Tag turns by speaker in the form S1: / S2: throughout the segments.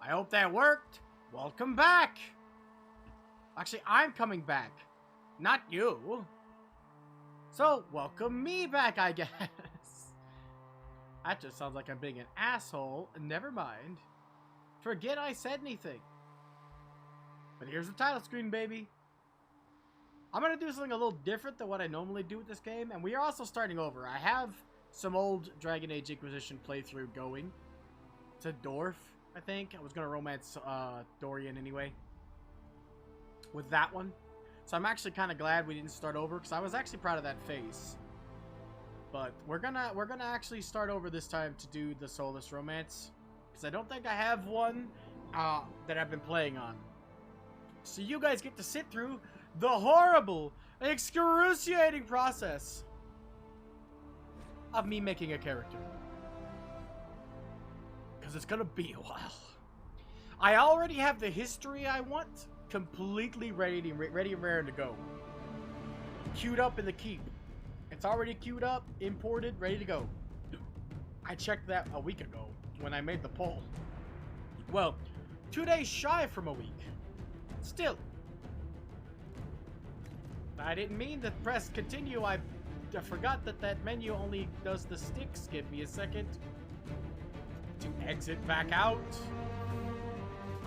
S1: I hope that worked. Welcome back. Actually, I'm coming back. Not you. So, welcome me back, I guess. That just sounds like I'm being an asshole. Never mind. Forget I said anything. But here's the title screen, baby. I'm going to do something a little different than what I normally do with this game. And we are also starting over. I have some old Dragon Age Inquisition playthrough going. It's a dwarf, I think. I was going to romance Dorian anyway. With that one. So I'm actually kind of glad we didn't start over. Because I was actually proud of that face. But we're gonna actually start over this time to do the Soulless Romance. Because I don't think I have one that I've been playing on. So you guys get to sit through the horrible, excruciating process of me making a character. Because it's gonna be a while. I already have the history I want completely ready and raring to go. Queued up in the keep. It's already queued up, imported, ready to go. I checked that a week ago when I made the poll. Well, 2 days shy from a week. Still. I didn't mean to press continue. I forgot that menu only does the sticks. Give me a second to exit back out.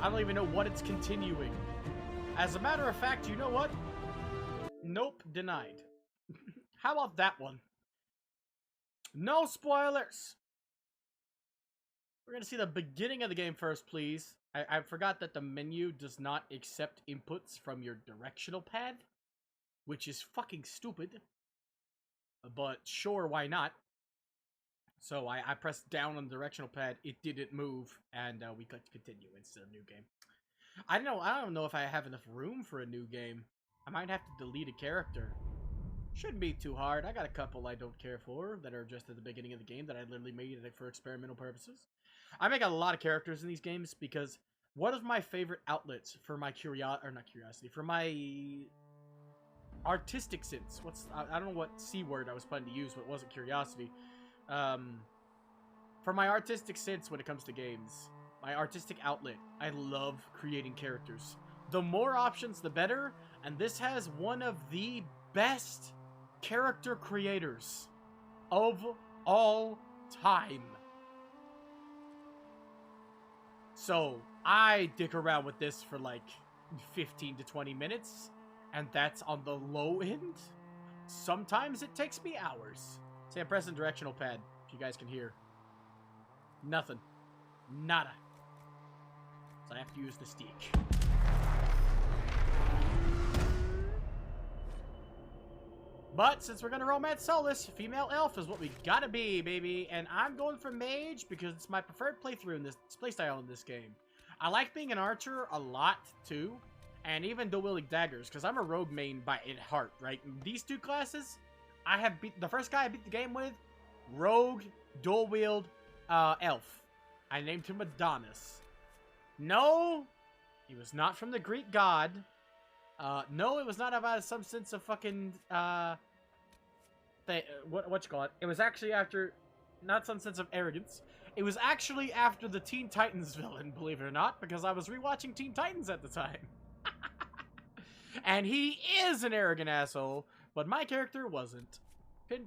S1: I don't even know what it's continuing. As a matter of fact, you know what? Nope, denied. How about that one? No spoilers! We're gonna see the beginning of the game first, please. I forgot that the menu does not accept inputs from your directional pad, which is fucking stupid. But sure, why not? So I pressed down on the directional pad, it didn't move, and we clicked continue instead of new game. I don't know if I have enough room for a new game. I might have to delete a character. Shouldn't be too hard. I got a couple I don't care for that are just at the beginning of the game that I literally made it for experimental purposes. I make a lot of characters in these games because one of my favorite outlets for my for my artistic sense. I don't know what C word I was planning to use, but it wasn't curiosity. For my artistic sense when it comes to games, my artistic outlet, I love creating characters. The more options, the better, and this has one of the best character creators of all time. So, I dick around with this for like 15 to 20 minutes, and that's on the low end. Sometimes it takes me hours. See, I'm pressing directional pad, if you guys can hear. Nothing. Nada. So I have to use the stick. But since we're gonna romance Solus, female elf is what we gotta be, baby. And I'm going for mage because it's my preferred playthrough in this playstyle in this game. I like being an archer a lot too, and even dual-wielding daggers because I'm a rogue main by at heart, right? And these two classes, I have beat the first guy I beat the game with, rogue, dual-wield, elf. I named him Adonis. No, he was not from the Greek god. No, it was not about some sense of fucking, what you call it? It was actually after, not some sense of arrogance. It was actually after the Teen Titans villain, believe it or not, because I was rewatching Teen Titans at the time. And he is an arrogant asshole, but my character wasn't.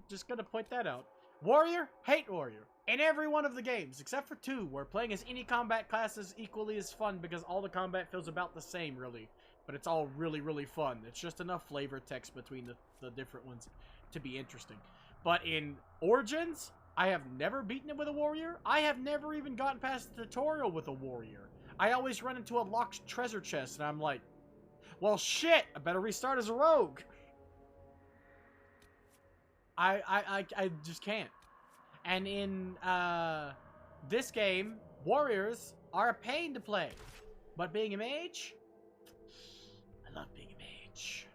S1: Just gonna point that out. Warrior, hate warrior. In every one of the games, except for 2, where playing as any combat class is equally as fun because all the combat feels about the same, really. But it's all really, really fun. It's just enough flavor text between the different ones to be interesting. But in Origins, I have never beaten it with a warrior. I have never even gotten past the tutorial with a warrior. I always run into a locked treasure chest, and I'm like, well, shit, I better restart as a rogue. I just can't. And in this game, warriors are a pain to play. But being a mage, I love being a mage.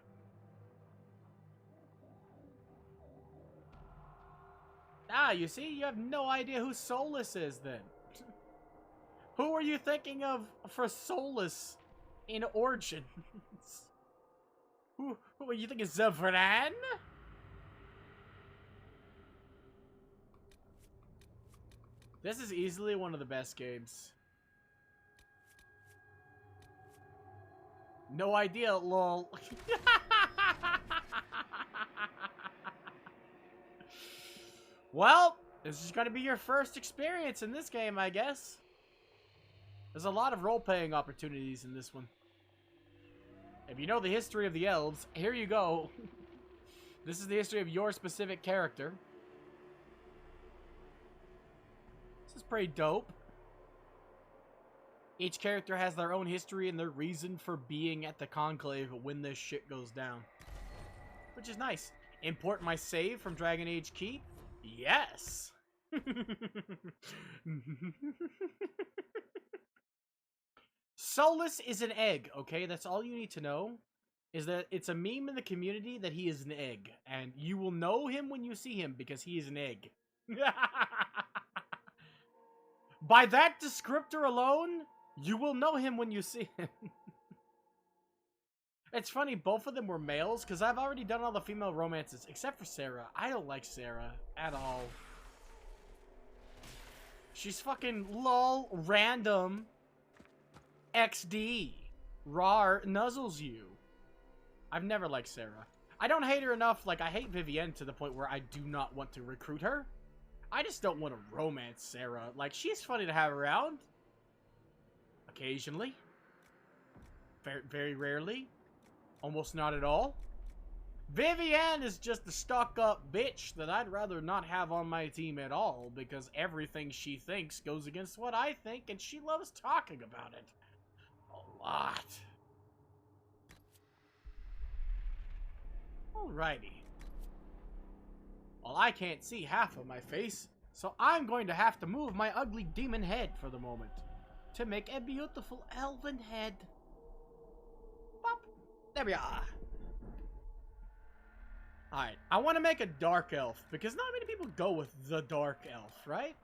S1: Ah, you see, you have no idea who Solus is then. Who are you thinking of for Solus in Origins? Who are you thinking, Zevran? This is easily one of the best games. No idea, lol. Well, this is gonna be your first experience in this game, I guess. There's a lot of role-playing opportunities in this one. If you know the history of the elves, here you go. This is the history of your specific character. This is pretty dope. Each character has their own history and their reason for being at the Conclave when this shit goes down. Which is nice. Import my save from Dragon Age Keep? Yes! Solus is an egg, okay? That's all you need to know. Is that it's a meme in the community that he is an egg. And you will know him when you see him because he is an egg. By that descriptor alone, you will know him when you see him. It's funny, both of them were males, because I've already done all the female romances, except for Sarah. I don't like Sarah at all. She's fucking lol, random, XD, rar, nuzzles you. I've never liked Sarah. I don't hate her enough, like, I hate Vivienne to the point where I do not want to recruit her. I just don't want to romance Sarah. Like, she's funny to have around. Occasionally. Very, very rarely. Almost not at all. Vivienne is just a stuck-up bitch that I'd rather not have on my team at all, because everything she thinks goes against what I think, and she loves talking about it. A lot. Alrighty. Well, I can't see half of my face, so I'm going to have to move my ugly demon head for the moment to make a beautiful elven head. Pop. There we are. Alright, I want to make a dark elf, because not many people go with the dark elf, right?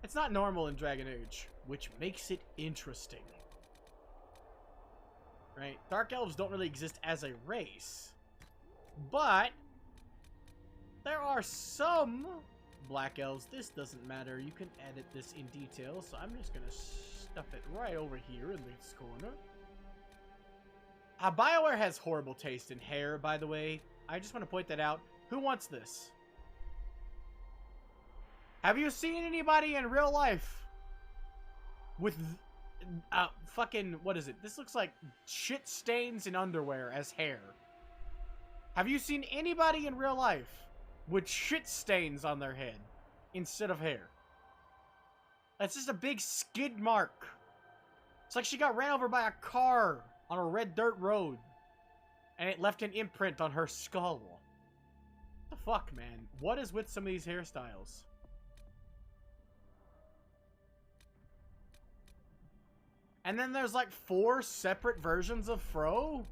S1: It's not normal in Dragon Age, which makes it interesting. Right? Dark elves don't really exist as a race, but there are some black elves. This doesn't matter. You can edit this in detail, so I'm just going to stuff it right over here in this corner. BioWare has horrible taste in hair, by the way. I just want to point that out. Who wants this? Have you seen anybody in real life with fucking, what is it? This looks like shit stains in underwear as hair. Have you seen anybody in real life with shit stains on their head instead of hair? That's just a big skid mark. It's like she got ran over by a car on a red dirt road, and it left an imprint on her skull. What the fuck, man? What is with some of these hairstyles? And then there's like 4 separate versions of Fro,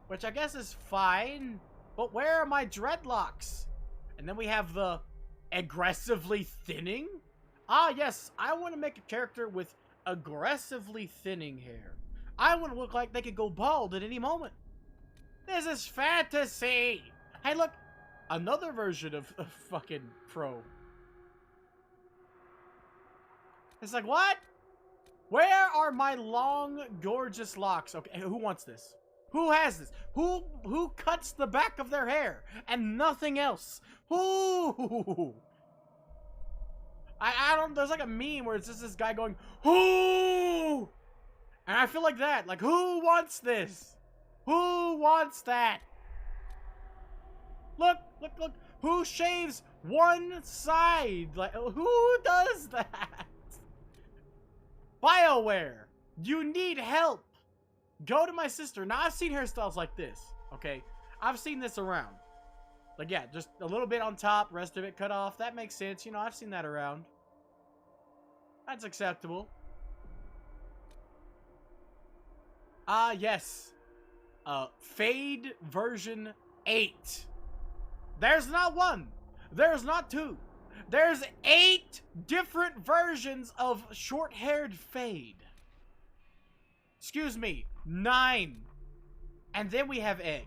S1: which I guess is fine, but where are my dreadlocks? And then we have the aggressively thinning. Ah, yes, I want to make a character with aggressively thinning hair. I want to look like they could go bald at any moment. This is fantasy! Hey, look! Another version of fucking Fro. It's like, what? Where are my long, gorgeous locks? Okay, who wants this? Who has this? Who cuts the back of their hair and nothing else? Who? I don't, there's like a meme where it's just this guy going, who? And I feel like that. Like, who wants this? Who wants that? Look, look, look. Who shaves one side? Like, who does that? BioWare, you need help. Go to my sister. Now, I've seen hairstyles like this, okay? I've seen this around. Like, yeah, just a little bit on top, rest of it cut off. That makes sense. You know, I've seen that around. That's acceptable. Yes. Fade version 8. There's not 1. There's not 2. There's 8 different versions of short-haired Fade. Excuse me, 9. And then we have Egg.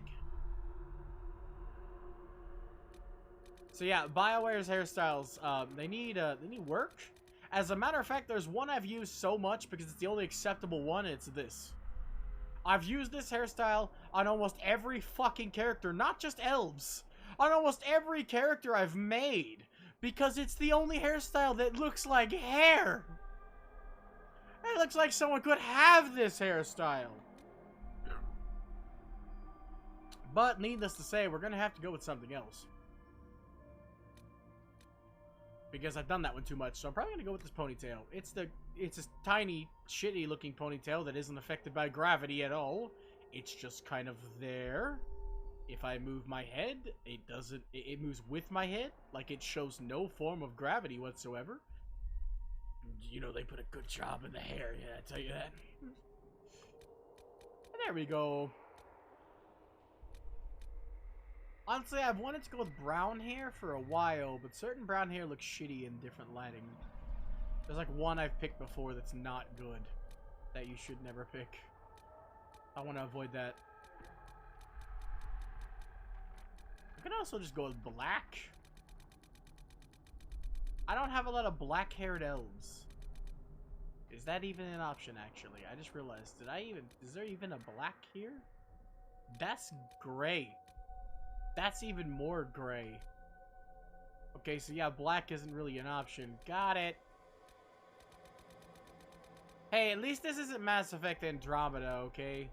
S1: So yeah, BioWare's hairstyles, they need work. As a matter of fact, there's one I've used so much because it's the only acceptable one, it's this. I've used this hairstyle on almost every fucking character, not just elves. On almost every character I've made. Because it's the only hairstyle that looks like hair. It looks like someone could have this hairstyle. But needless to say, we're gonna have to go with something else. Because I've done that one too much, so I'm probably gonna go with this ponytail. It's a tiny, shitty looking ponytail that isn't affected by gravity at all. It's just kind of there. If I move my head, it doesn't, it moves with my head. Like, it shows no form of gravity whatsoever. You know, they put a good job in the hair, yeah, I tell you that. And there we go. Honestly, I've wanted to go with brown hair for a while, but certain brown hair looks shitty in different lighting. There's like one I've picked before that's not good, that you should never pick. I want to avoid that. I can also just go with black. I don't have a lot of black-haired elves. Is that even an option, actually? I just realized, is there even a black here? That's gray. That's even more gray. Okay, so yeah, black isn't really an option. Got it. Hey, at least this isn't Mass Effect Andromeda, okay?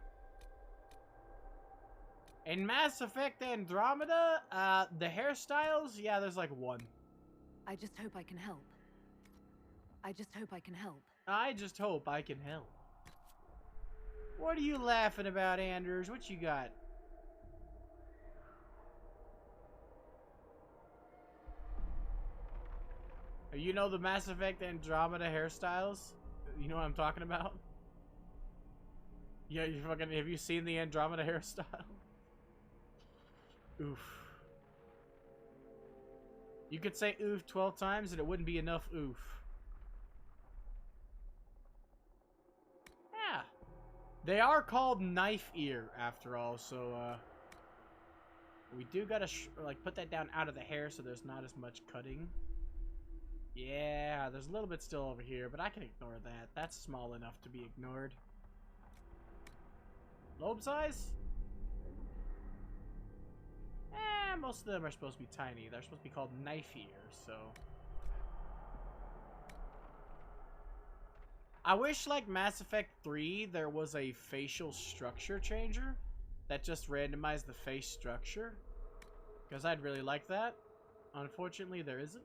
S1: In Mass Effect Andromeda, the hairstyles, yeah, there's like one.
S2: I just hope I can help. I just hope I can help.
S1: I just hope I can help. What are you laughing about, Anders? What you got? You know the Mass Effect Andromeda hairstyles? You know what I'm talking about? Yeah, have you seen the Andromeda hairstyle? Oof. You could say oof 12 times and it wouldn't be enough oof. Yeah. They are called knife ear after all, so we do gotta like put that down out of the hair so there's not as much cutting. Yeah, there's a little bit still over here, but I can ignore that. That's small enough to be ignored. Lobe size? Most of them are supposed to be tiny. They're supposed to be called knife ears, so... I wish, like Mass Effect 3, there was a facial structure changer that just randomized the face structure. Because I'd really like that. Unfortunately, there isn't.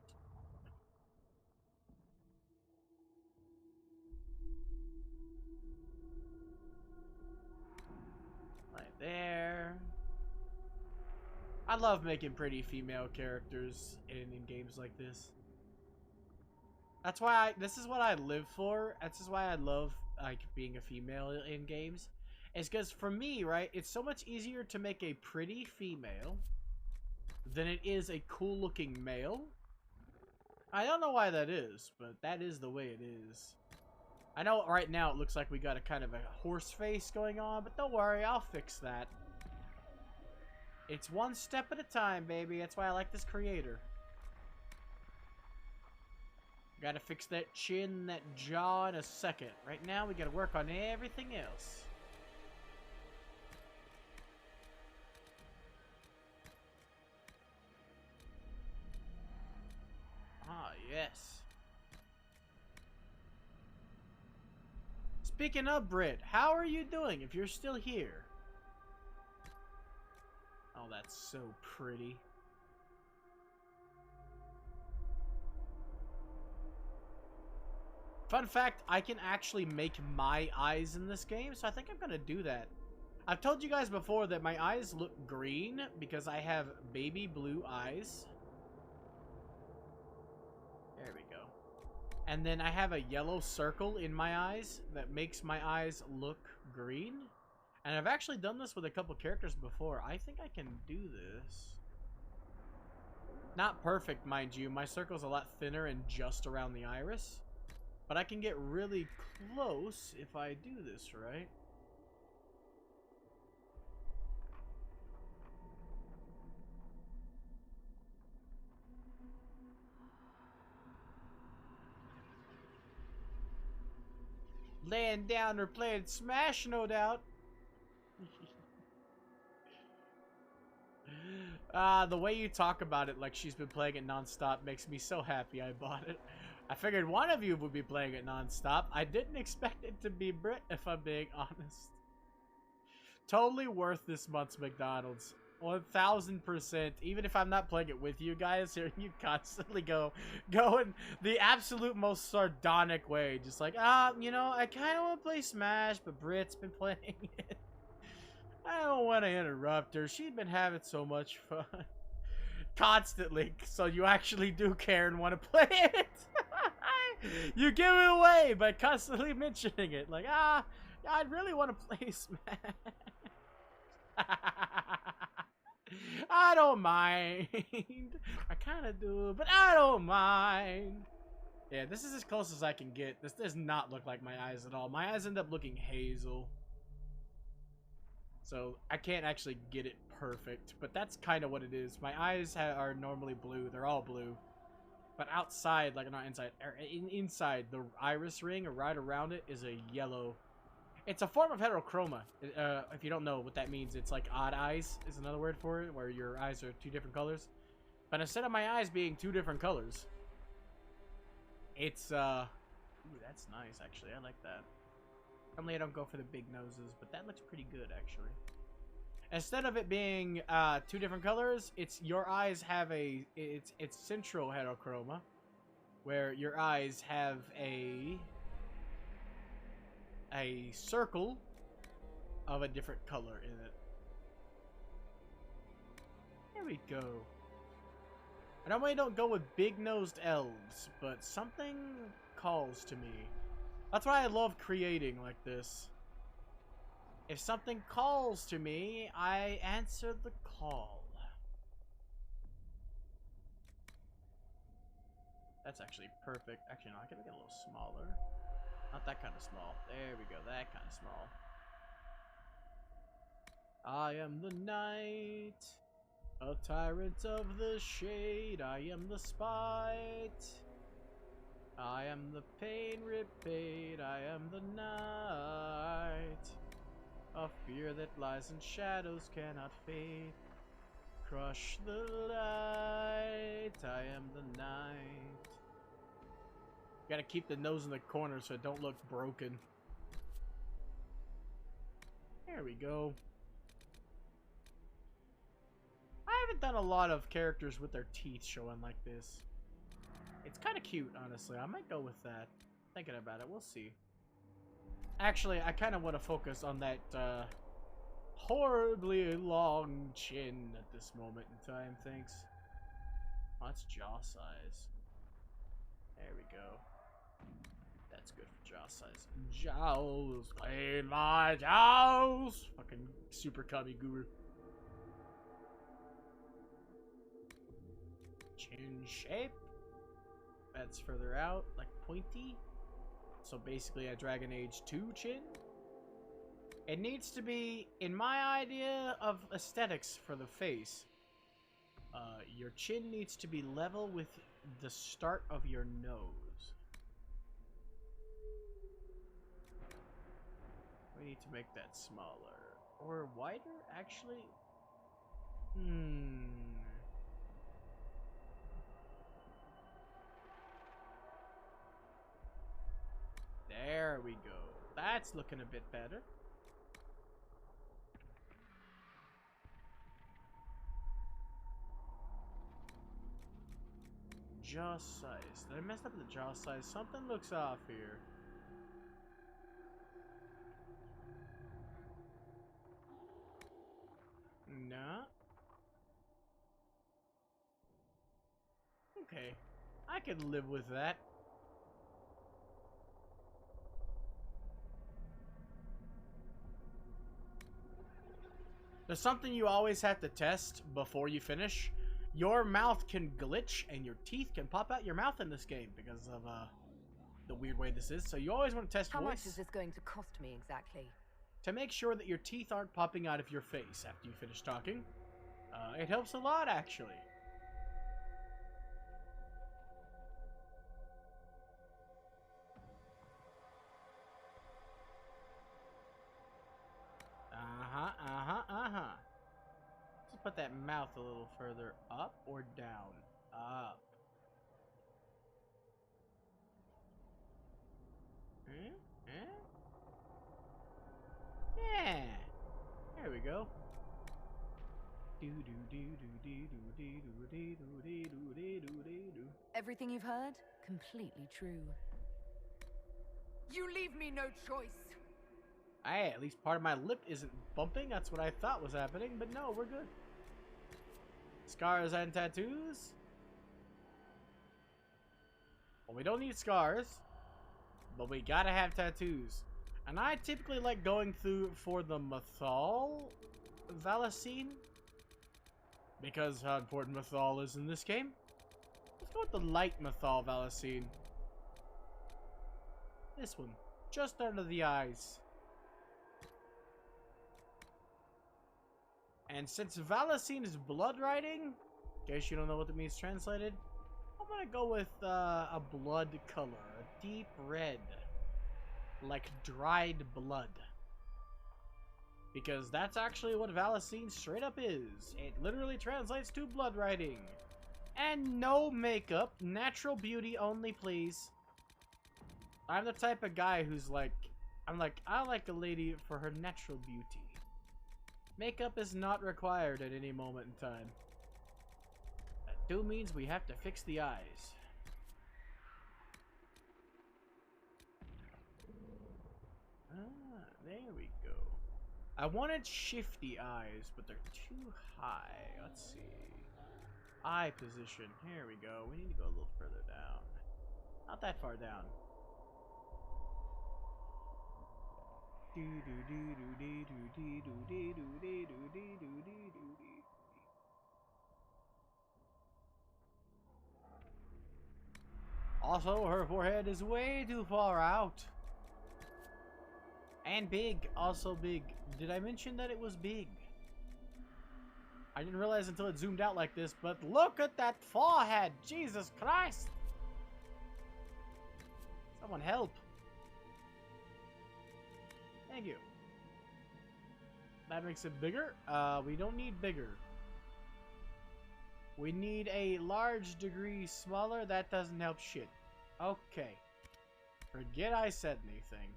S1: Right there. I love making pretty female characters in games like this. That's why this is what I live for. This is why I love like being a female in games. It's because for me, right, it's so much easier to make a pretty female than it is a cool looking male. I don't know why that is, but that is the way it is. I know right now it looks like we got a kind of a horse face going on, but don't worry, I'll fix that. It's one step at a time, baby. That's why I like this creator. Gotta fix that chin, that jaw in a second. Right now, we gotta work on everything else. Ah, yes. Speaking of Brit, how are you doing if you're still here? Oh, that's so pretty. Fun fact, I can actually make my eyes in this game, so I think I'm gonna do that. I've told you guys before that my eyes look green because I have baby blue eyes. There we go. And then I have a yellow circle in my eyes that makes my eyes look green. And I've actually done this with a couple characters before. I think I can do this. Not perfect, mind you. My circle's a lot thinner and just around the iris. But I can get really close if I do this right. Laying down or playing Smash, no doubt. The way you talk about it like she's been playing it nonstop makes me so happy I bought it. I figured one of you would be playing it nonstop. I didn't expect it to be Brit, if I'm being honest. Totally worth this month's McDonald's. 1000%. Even if I'm not playing it with you guys, hearing you constantly go in the absolute most sardonic way. Just like, you know, I kind of want to play Smash, but Brit's been playing it. I don't want to interrupt her. She'd been having so much fun. Constantly, so you actually do care and want to play it. You give it away by constantly mentioning it. Like, I'd really want to play Smash. I don't mind. I kind of do, but I don't mind. Yeah, this is as close as I can get. This does not look like my eyes at all. My eyes end up looking hazel. So I can't actually get it perfect, but that's kind of what it is. My eyes are normally blue. They're all blue. But outside, like not inside, inside the iris ring or right around it is a yellow. It's a form of heterochroma. If you don't know what that means, it's like odd eyes is another word for it, where your eyes are two different colors. But instead of my eyes being two different colors, it's ooh, that's nice actually. I like that. Normally I don't go for the big noses, but that looks pretty good actually. Instead of it being two different colors, it's your eyes have it's central heterochroma, where your eyes have a circle of a different color in it. There we go. I normally don't go with big-nosed elves, but something calls to me. That's why I love creating like this. If something calls to me, I answer the call. That's actually perfect. Actually, no, I can make it a little smaller. Not that kind of small. There we go, that kind of small. I am the night, a tyrant of the shade. I am the spite. I am the pain repaid. I am the night. A fear that lies in shadows cannot fade. Crush the light. I am the night. Gotta keep the nose in the corner so it don't look broken. There we go. I haven't done a lot of characters with their teeth showing like this. It's kind of cute, honestly. I might go with that. Thinking about it, we'll see. Actually, I kind of want to focus on that horribly long chin at this moment in time, thanks. Oh, that's jaw size. There we go. That's good for jaw size. Jaws, clean my jaws! Fucking super cubby guru. Chin shape. That's further out, like pointy. So basically a Dragon Age 2 chin. It needs to be, in my idea of aesthetics for the face, your chin needs to be level with the start of your nose. We need to make that smaller. Or wider, actually? There we go. That's looking a bit better. Jaw size. Did I mess up the jaw size? Something looks off here. No. Okay. I could live with that. There's something you always have to test before you finish. Your mouth can glitch and your teeth can pop out your mouth in this game because of the weird way this is. So you always want to test
S2: How
S1: voice.
S2: much is this going to cost me exactly?
S1: To make sure that your teeth aren't popping out of your face after you finish talking. It helps a lot, actually. Just put that mouth a little further. Up or down? Up. Yeah. There we go.
S2: Everything you've heard? Completely true. You leave me no choice.
S1: Hey, at least part of my lip isn't bumping. That's what I thought was happening, but no, we're good. Scars and tattoos? Well, we don't need scars, but we gotta have tattoos. And I typically like going through for the Mythal Valicine, because how important Mythal is in this game. Let's go with the light Mythal Valicine. This one, just under the eyes. And since Valicine is blood writing, in case you don't know what it means translated, I'm gonna go with a blood color, a deep red, like dried blood. Because that's actually what Valicine straight up is. It literally translates to blood writing. And no makeup, natural beauty only, please. I'm the type of guy who's like, I like a lady for her natural beauty. Makeup is not required at any moment in time. That do means we have to fix the eyes. Ah, there we go. I wanted shifty eyes, but they're too high. Let's see. Eye position. Here we go. We need to go a little further down. Not that far down. Also, her forehead is way too far out. And big. Also big. Did I mention that it was big? I didn't realize until it zoomed out like this, but look at that forehead! Jesus Christ! Someone help. Thank you. That makes it bigger. We don't need bigger. We need a large degree smaller. That doesn't help shit. Okay. Forget I said anything.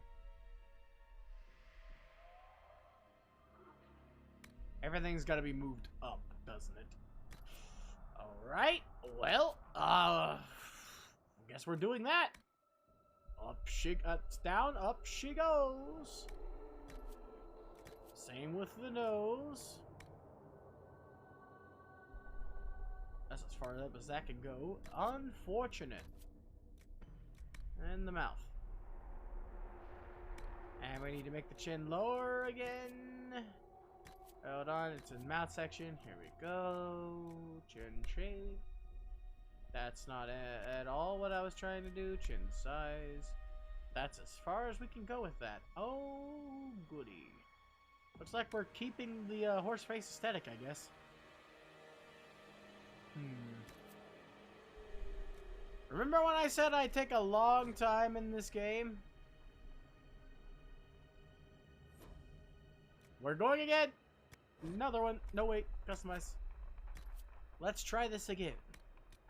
S1: Everything's got to be moved up, doesn't it? Alright. Well, guess we're doing that. Down, up she goes. Same with the nose. That's as far up as that can go. Unfortunate. And the mouth. And we need to make the chin lower again. Hold on, it's in mouth section. Here we go. Chin shape. That's not at all what I was trying to do. Chin size. That's as far as we can go with that. Oh, goody. Looks like we're keeping the horse face aesthetic, I guess. Remember when I said I'd take a long time in this game? We're going again! Another one. No, wait. Customize. Let's try this again.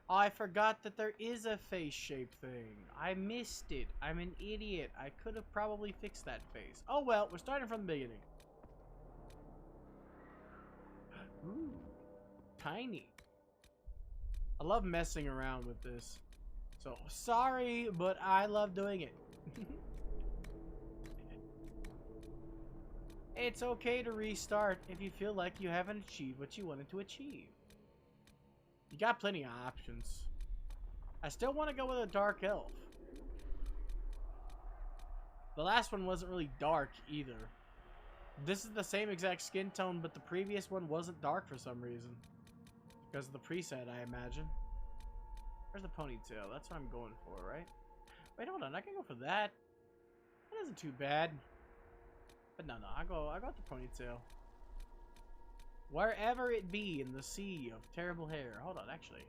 S1: I forgot that there is a face shape thing. I missed it. I'm an idiot. I could have probably fixed that face. Oh well, we're starting from the beginning. Ooh. Tiny. I love messing around with this. So, sorry, but I love doing it. It's okay to restart if you feel like you haven't achieved what you wanted to achieve. You got plenty of options. I still want to go with a dark elf. The last one wasn't really dark either. This is the same exact skin tone, but the previous one wasn't dark for some reason. Because of the preset, I imagine. Where's the ponytail? That's what I'm going for, right? Wait, hold on. I can go for that. That isn't too bad. But no, I go with the ponytail. Wherever it be in the sea of terrible hair. Hold on, actually.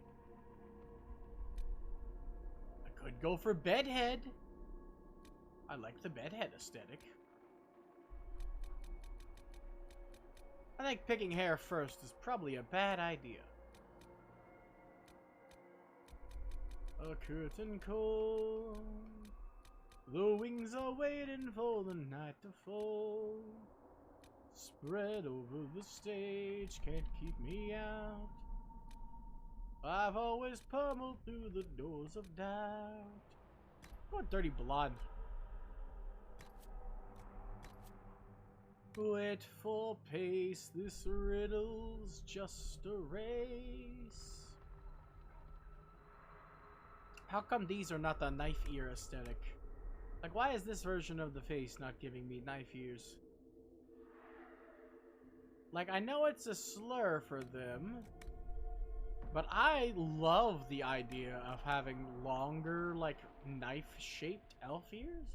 S1: I could go for bedhead. I like the bedhead aesthetic. I think picking hair first is probably a bad idea. A curtain call. The wings are waiting for the night to fall. Spread over the stage, can't keep me out. I've always pummeled through the doors of doubt. What dirty blonde. Wait for pace, this riddle's just a race. How come these are not the knife ear aesthetic? Like, why is this version of the face not giving me knife ears? Like, I know it's a slur for them, but I love the idea of having longer, like, knife-shaped elf ears.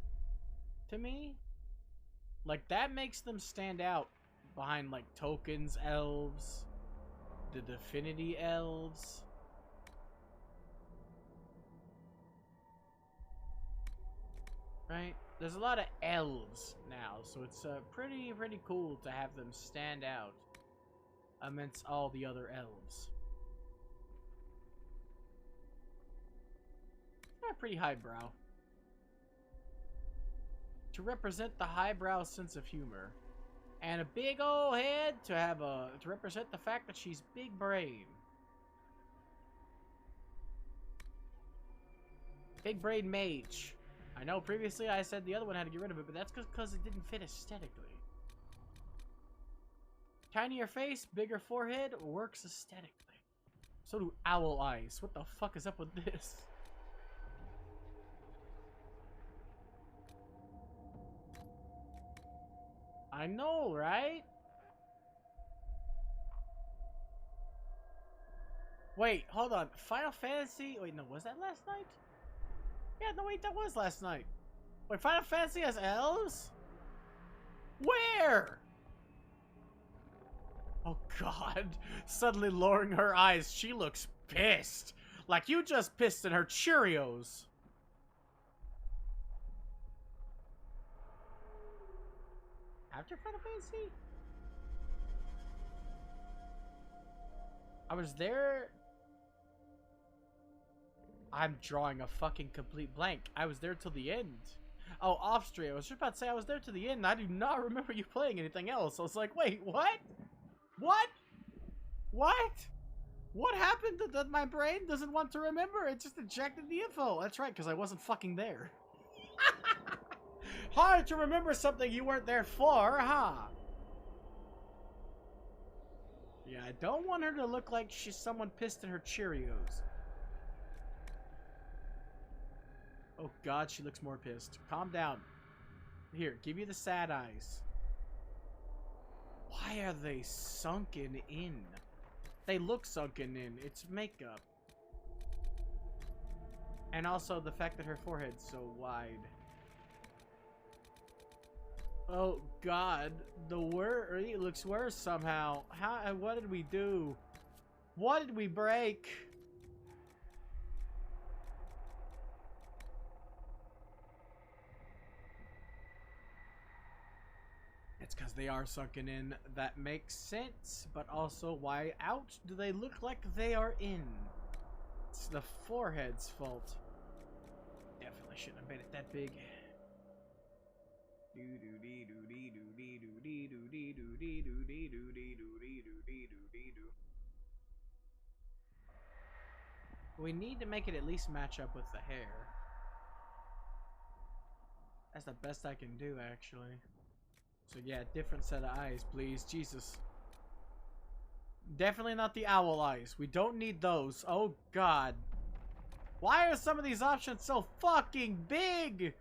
S1: To me, like, that makes them stand out behind, like, Tokens elves, the Divinity elves. Right? There's a lot of elves now, so it's pretty cool to have them stand out amidst all the other elves. Pretty highbrow. To represent the highbrow sense of humor. And a big old head to represent the fact that she's big brain. Big brain mage. I know previously I said the other one had to get rid of it, but that's because it didn't fit aesthetically. Tinier face, bigger forehead, works aesthetically. So do owl eyes. What the fuck is up with this? I know, right? Wait, hold on. Final Fantasy... Wait, no, was that last night? Yeah, no, wait, that was last night. Wait, Final Fantasy has elves? Where? Oh, God. Suddenly lowering her eyes, she looks pissed. Like you just pissed in her Cheerios. After Final Fantasy? I was there... I'm drawing a fucking complete blank. I was there till the end. Oh, off stream. I was just about to say I was there to the end. I do not remember you playing anything else. I was like, wait, what? What? What? What happened that my brain doesn't want to remember? It just ejected the info. That's right, because I wasn't fucking there. Hard to remember something you weren't there for, huh? Yeah, I don't want her to look like she's someone pissed in her Cheerios. Oh God, she looks more pissed. Calm down. Here, give you the sad eyes. Why are they sunken in? They look sunken in. It's makeup. And also the fact that her forehead's so wide. Oh God, it looks worse somehow. What did we do? What did we break? It's because they are sunken in. That makes sense, but also why out do they look like they are in? It's the forehead's fault. Definitely shouldn't have made it that big. We need to make it at least match up with the hair. That's the best I can do, actually. So yeah, different set of eyes, please. Jesus. Definitely not the owl eyes. We don't need those. Oh God. Why are some of these options so fucking big?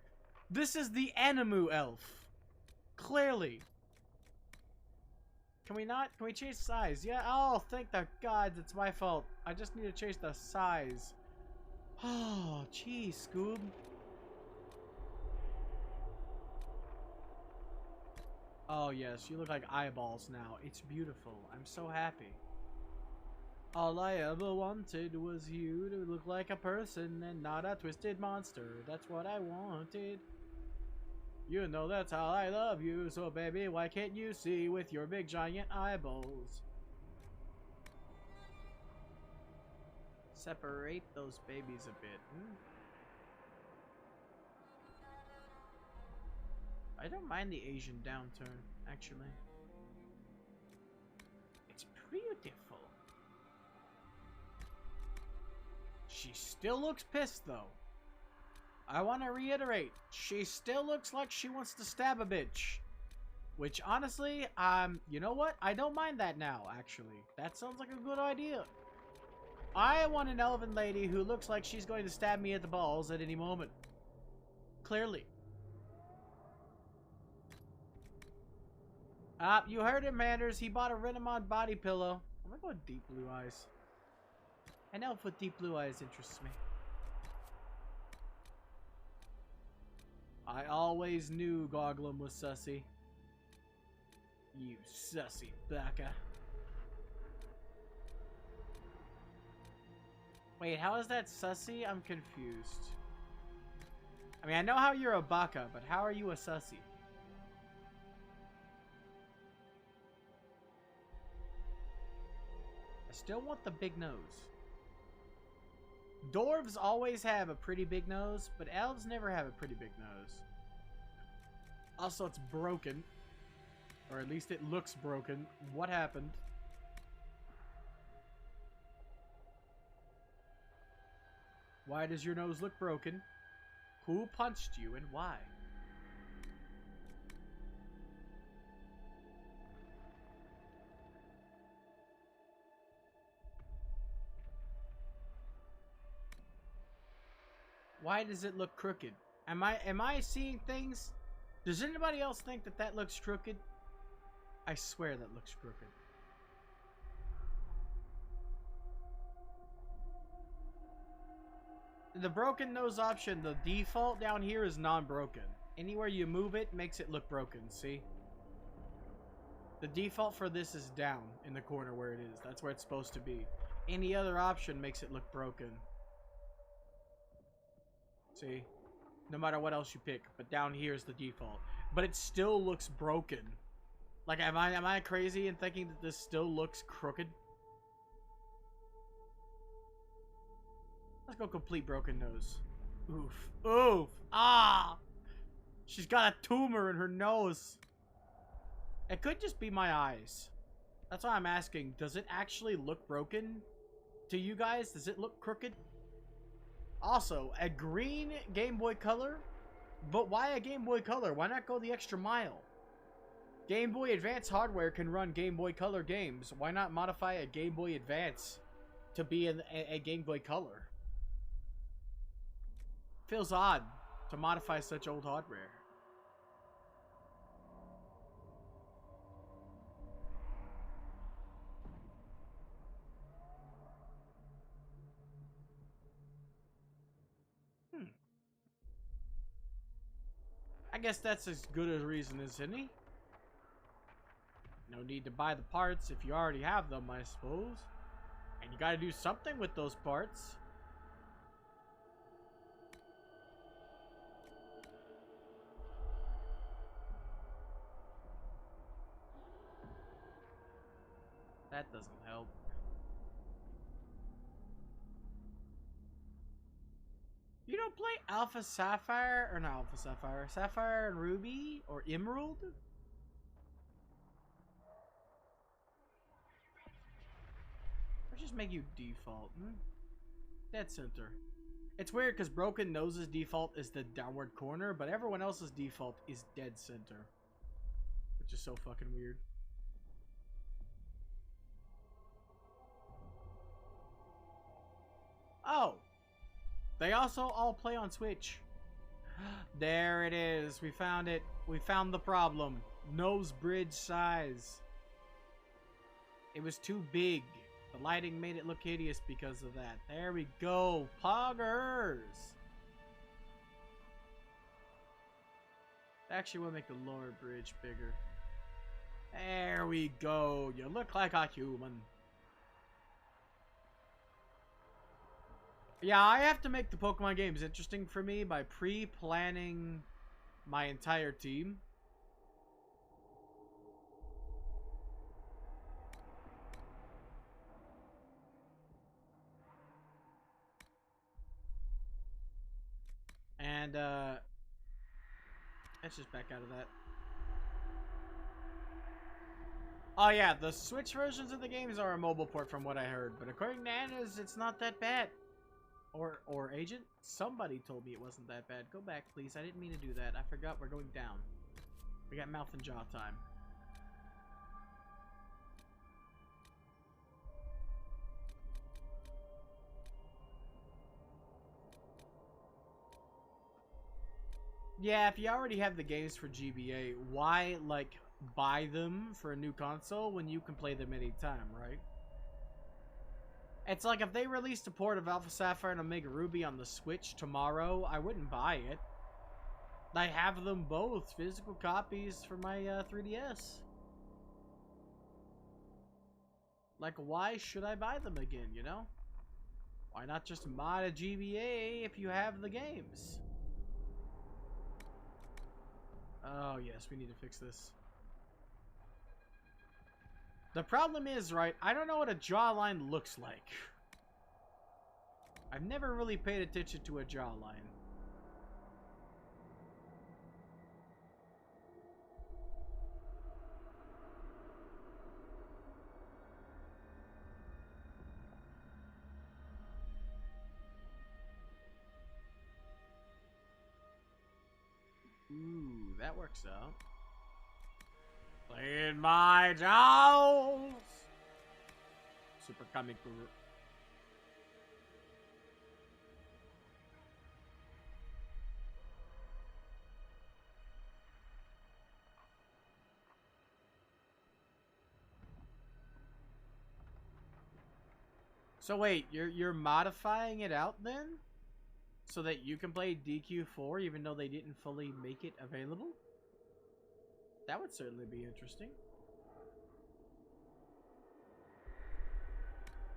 S1: This is the Animu elf. Clearly. Can we not? Can we change size? Yeah. Oh, thank the gods. It's my fault. I just need to change the size. Oh, jeez, Scoob. Oh, yes. You look like eyeballs now. It's beautiful. I'm so happy. All I ever wanted was you to look like a person and not a twisted monster. That's what I wanted. You know that's how I love you, so baby, why can't you see with your big giant eyeballs? Separate those babies a bit. I don't mind the Asian downturn, actually. It's beautiful. She still looks pissed, though. I want to reiterate, she still looks like she wants to stab a bitch. Which, honestly, you know what? I don't mind that now, actually. That sounds like a good idea. I want an elven lady who looks like she's going to stab me at the balls at any moment. Clearly. You heard him, Manders. He bought a Renamon body pillow. I'm gonna go with deep blue eyes. An elf with deep blue eyes interests me. I always knew Goglum was sussy. You sussy baka. Wait, how is that sussy? I'm confused. I mean, I know how you're a baka, but how are you a sussy? I still want the big nose. Dwarves always have a pretty big nose, but elves never have a pretty big nose. Also, it's broken. Or at least it looks broken. What happened? Why does your nose look broken? Who punched you and why? Why does it look crooked? Am I seeing things? Does anybody else think that that looks crooked? I swear that looks crooked. The broken nose option, the default down here is non-broken. Anywhere you move it makes it look broken, see? The default for this is down in the corner where it is. That's where it's supposed to be. Any other option makes it look broken. See? No matter what else you pick, but down here is the default. But it still looks broken. Like, am I crazy in thinking that this still looks crooked? Let's go complete broken nose. Oof. Oof. Ah! She's got a tumor in her nose. It could just be my eyes. That's why I'm asking. Does it actually look broken to you guys? Does it look crooked? Also, a green Game Boy Color? But why a Game Boy Color? Why not go the extra mile? Game Boy Advance hardware can run Game Boy Color games. Why not modify a Game Boy Advance to be a Game Boy Color? Feels odd to modify such old hardware. I guess that's as good a reason as any. No need to buy the parts if you already have them, I suppose. And you gotta do something with those parts. That doesn't help. You don't play Alpha Sapphire, or not Alpha Sapphire, Sapphire and Ruby, or Emerald? Or just make you default, Dead center. It's weird because Broken Nose's default is the downward corner, but everyone else's default is dead center. Which is so fucking weird. Oh! They also all play on Switch. There it is. We found it. We found the problem. Nose bridge size. It was too big. The lighting made it look hideous because of that. There we go. Poggers. Actually, we'll make the lower bridge bigger. There we go. You look like a human. Yeah, I have to make the Pokemon games interesting for me by pre-planning my entire team. And, let's just back out of that. Oh yeah, the Switch versions of the games are a mobile port from what I heard, but according to Anna's, it's not that bad. Or Agent? Somebody told me it wasn't that bad. Go back, please. I didn't mean to do that. I forgot we're going down. We got mouth and jaw time. Yeah, if you already have the games for GBA, why, like, buy them for a new console when you can play them anytime, right? It's like if they released a port of Alpha Sapphire and Omega Ruby on the Switch tomorrow, I wouldn't buy it. I have them both, physical copies for my 3DS. Like, why should I buy them again, you know? Why not just mod a GBA if you have the games? Oh, yes, we need to fix this. The problem is, right, I don't know what a jawline looks like. I've never really paid attention to a jawline. Ooh, that works out. Playing my jaws! Super comic book. So wait, you're modifying it out then? So that you can play DQ4 even though they didn't fully make it available? That would certainly be interesting.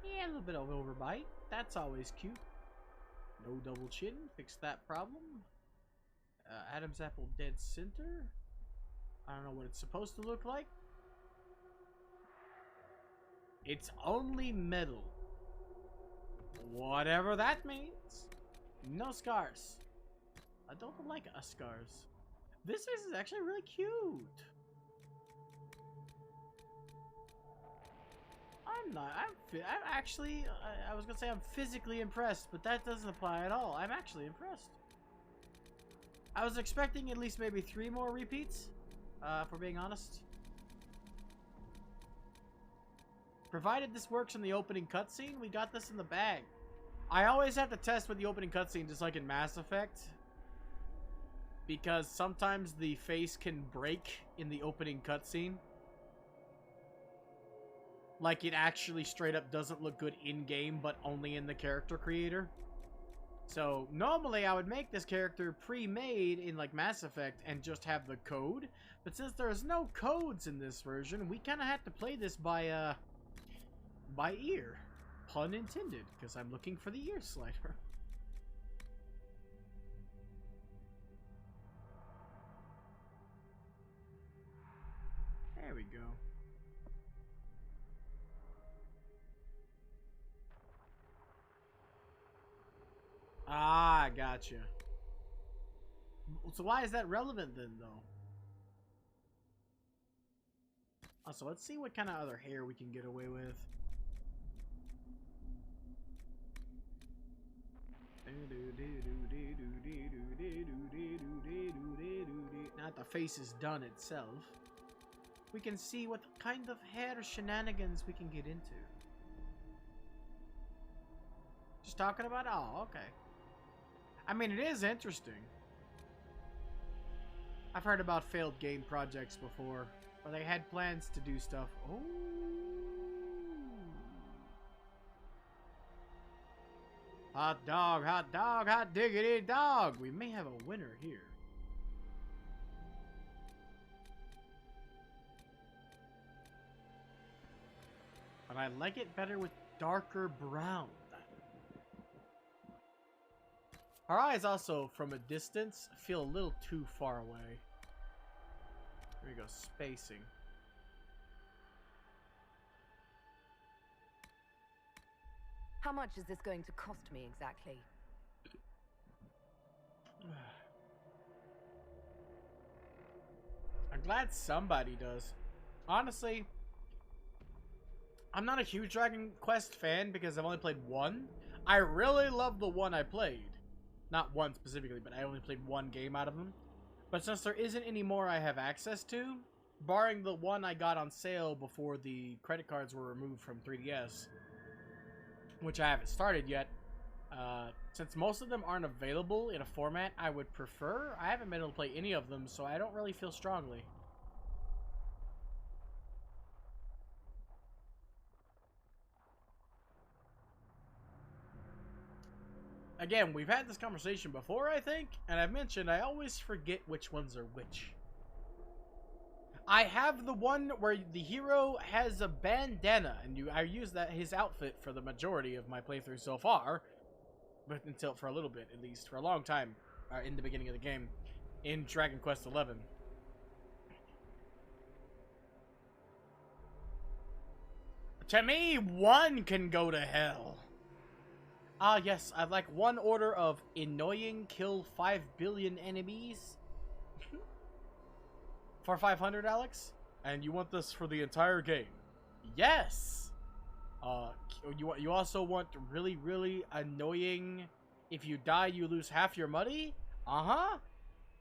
S1: Yeah, a little bit of overbite. That's always cute. No double chin. Fix that problem. Adam's apple dead center. I don't know what it's supposed to look like. It's only metal. Whatever that means. No scars. I don't like scars. This is actually really cute. I'm actually, I was gonna say I'm physically impressed, but that doesn't apply at all. I'm actually impressed. I was expecting at least maybe 3 more repeats, if we're being honest. Provided this works in the opening cutscene, we got this in the bag. I always have to test with the opening cutscene, just like in Mass Effect. Because sometimes the face can break in the opening cutscene. Like, it actually straight up doesn't look good in-game, but only in the character creator. So, normally I would make this character pre-made in, like, Mass Effect and just have the code. But since there's no codes in this version, we kind of have to play this by ear. Pun intended, because I'm looking for the ear slider. There we go. Ah, gotcha. So why is that relevant then, though? Oh, so let's see what kind of other hair we can get away with. Now that the face is done itself, we can see what kind of hair shenanigans we can get into. Just talking about, oh, okay. I mean, it is interesting. I've heard about failed game projects before, where they had plans to do stuff. Oh. Hot dog, hot diggity dog. We may have a winner here. But I like it better with darker brown. Our eyes also, from a distance, feel a little too far away. There we go, spacing.
S2: How much is this going to cost me exactly?
S1: I'm glad somebody does. Honestly, I'm not a huge Dragon Quest fan because I've only played one. I really love the one I played. Not one specifically, but I only played one game out of them. But since there isn't any more I have access to, barring the one I got on sale before the credit cards were removed from 3DS, which I haven't started yet, since most of them aren't available in a format I would prefer, I haven't been able to play any of them, so I don't really feel strongly. Again, we've had this conversation before, I think, and I've mentioned I always forget which ones are which. I have the one where the hero has a bandana, and I use his outfit for the majority of my playthrough so far, but for a little bit at least, for a long time, in the beginning of the game, in Dragon Quest XI. To me, one can go to hell. Ah, yes, I'd like one order of annoying kill 5 billion enemies. For 500, Alex? And you want this for the entire game? Yes! You also want really, really annoying, if you die, you lose half your money? Uh-huh.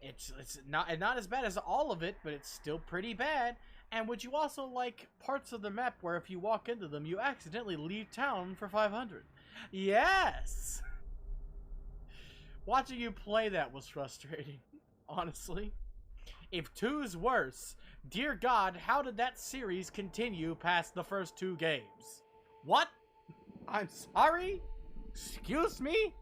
S1: It's not as bad as all of it, but it's still pretty bad. And would you also like parts of the map where if you walk into them, you accidentally leave town for 500? Yes! Watching you play that was frustrating, honestly. If 2's worse, dear God, how did that series continue past the first 2 games? What? I'm sorry? Excuse me?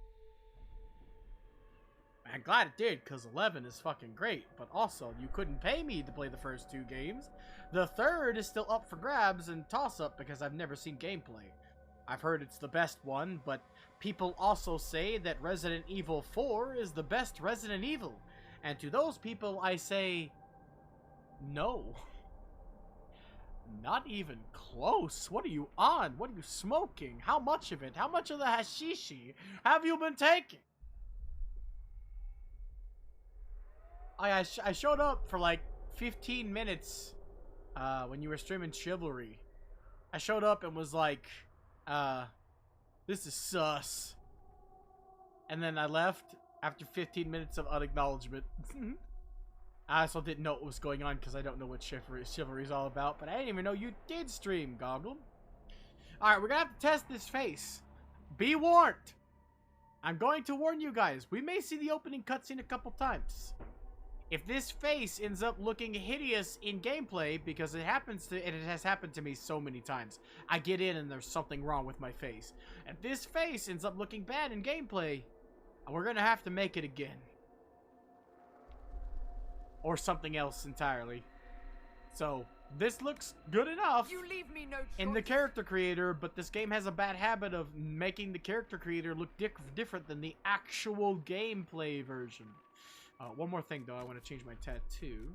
S1: I'm glad it did, because 11 is fucking great, but also, you couldn't pay me to play the first 2 games. The third is still up for grabs and toss-up because I've never seen gameplay. I've heard it's the best one, but people also say that Resident Evil 4 is the best Resident Evil. And to those people, I say, no. Not even close. What are you on? What are you smoking? How much of it? How much of the hashishi have you been taking? I showed up for like 15 minutes when you were streaming Chivalry. I showed up and was like, this is sus. And then I left after 15 minutes of unacknowledgement. I also didn't know what was going on because I don't know what Chivalry is all about, but I didn't even know you did stream, Goggle. Alright, we're gonna have to test this face. Be warned. I'm going to warn you guys. We may see the opening cutscene a couple times. If this face ends up looking hideous in gameplay, because it has happened to me so many times. I get in and there's something wrong with my face. If this face ends up looking bad in gameplay, we're gonna have to make it again. Or something else entirely. So, this looks good enough
S2: You leave me no choice.
S1: in the character creator, but this game has a bad habit of making the character creator look different than the actual gameplay version. One more thing, though. I want to change my tattoo.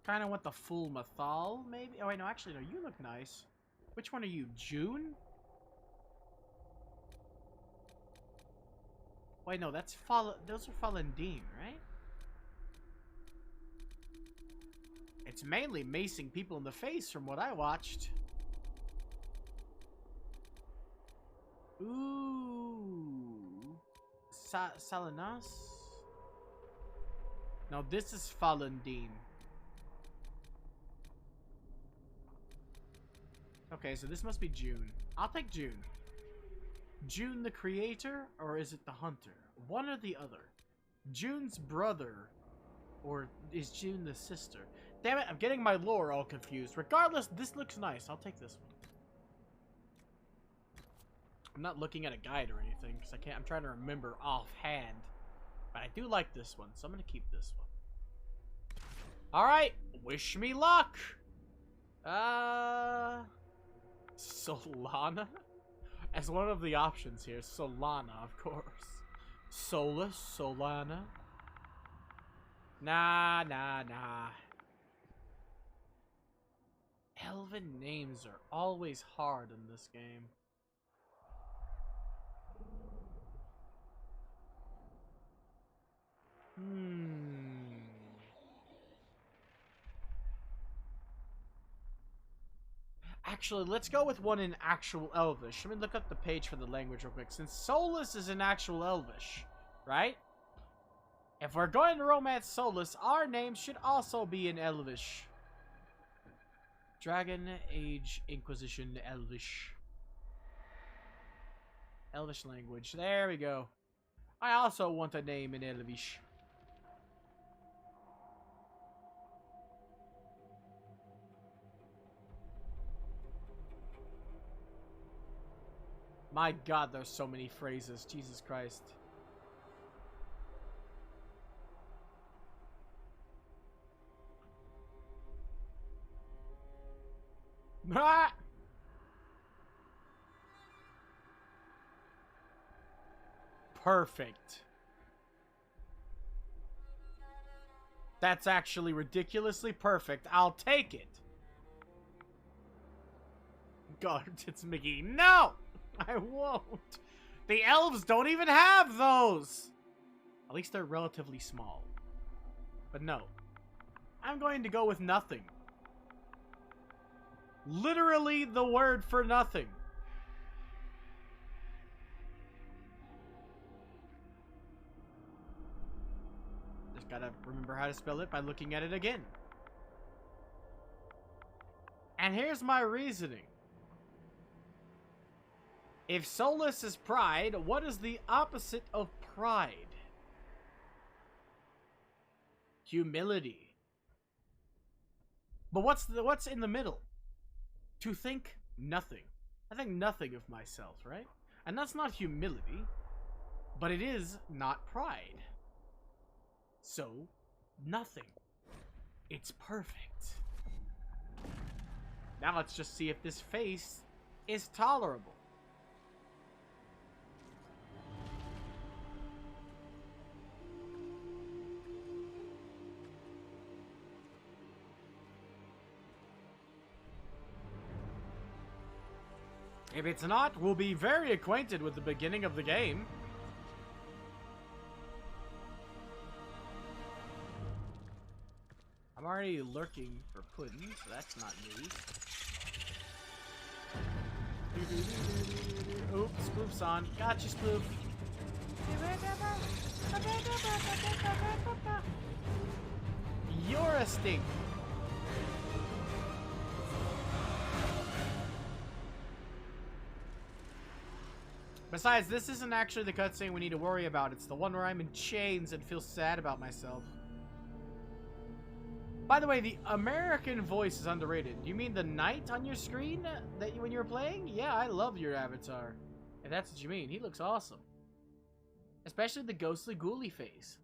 S1: Kind of want the full Mathal, maybe? Oh, wait, no, actually, no, you look nice. Which one are you? June? Wait, no, that's those are Falendine, right? It's mainly macing people in the face from what I watched. Ooh. Salinas? No, this is Falendine. Okay, so this must be June. I'll take June. June the creator, or is it the hunter? One or the other. June's brother, or is June the sister? Damn it, I'm getting my lore all confused. Regardless, this looks nice. I'll take this one. I'm not looking at a guide or anything, because I'm trying to remember offhand. But I do like this one, so I'm going to keep this one. Alright, wish me luck! Solana? as one of the options here. Solana, of course. Solus, Solana. Nah. Elven names are always hard in this game. Actually, let's go with one in actual Elvish. Let me look up the page for the language real quick. Since Solus is in actual Elvish, right? If we're going to romance Solus, our name should also be in Elvish. Dragon Age Inquisition Elvish. Elvish language. There we go. I also want a name in Elvish. My god, there's so many phrases. Jesus Christ. Ah! Perfect. That's actually ridiculously perfect. I'll take it. God, it's Mickey. No! I won't. The elves don't even have those. At least they're relatively small. But no. I'm going to go with nothing. Literally the word for nothing. Just gotta remember how to spell it by looking at it again. And here's my reasoning. If Solus is pride, what is the opposite of pride? Humility. But what's in the middle? To think nothing. I think nothing of myself, right? And that's not humility, but it is not pride. So, nothing. It's perfect. Now let's just see if this face is tolerable. If it's not, we'll be very acquainted with the beginning of the game. I'm already lurking for pudding, so that's not news. Oops, Sploof's on. Gotcha, Sploof. You're a stink. Besides, this isn't actually the cutscene we need to worry about. It's the one where I'm in chains and feel sad about myself. By the way, the American voice is underrated. You mean the knight on your screen when you were playing? Yeah, I love your avatar. If that's what you mean. He looks awesome. Especially the ghostly ghouly face.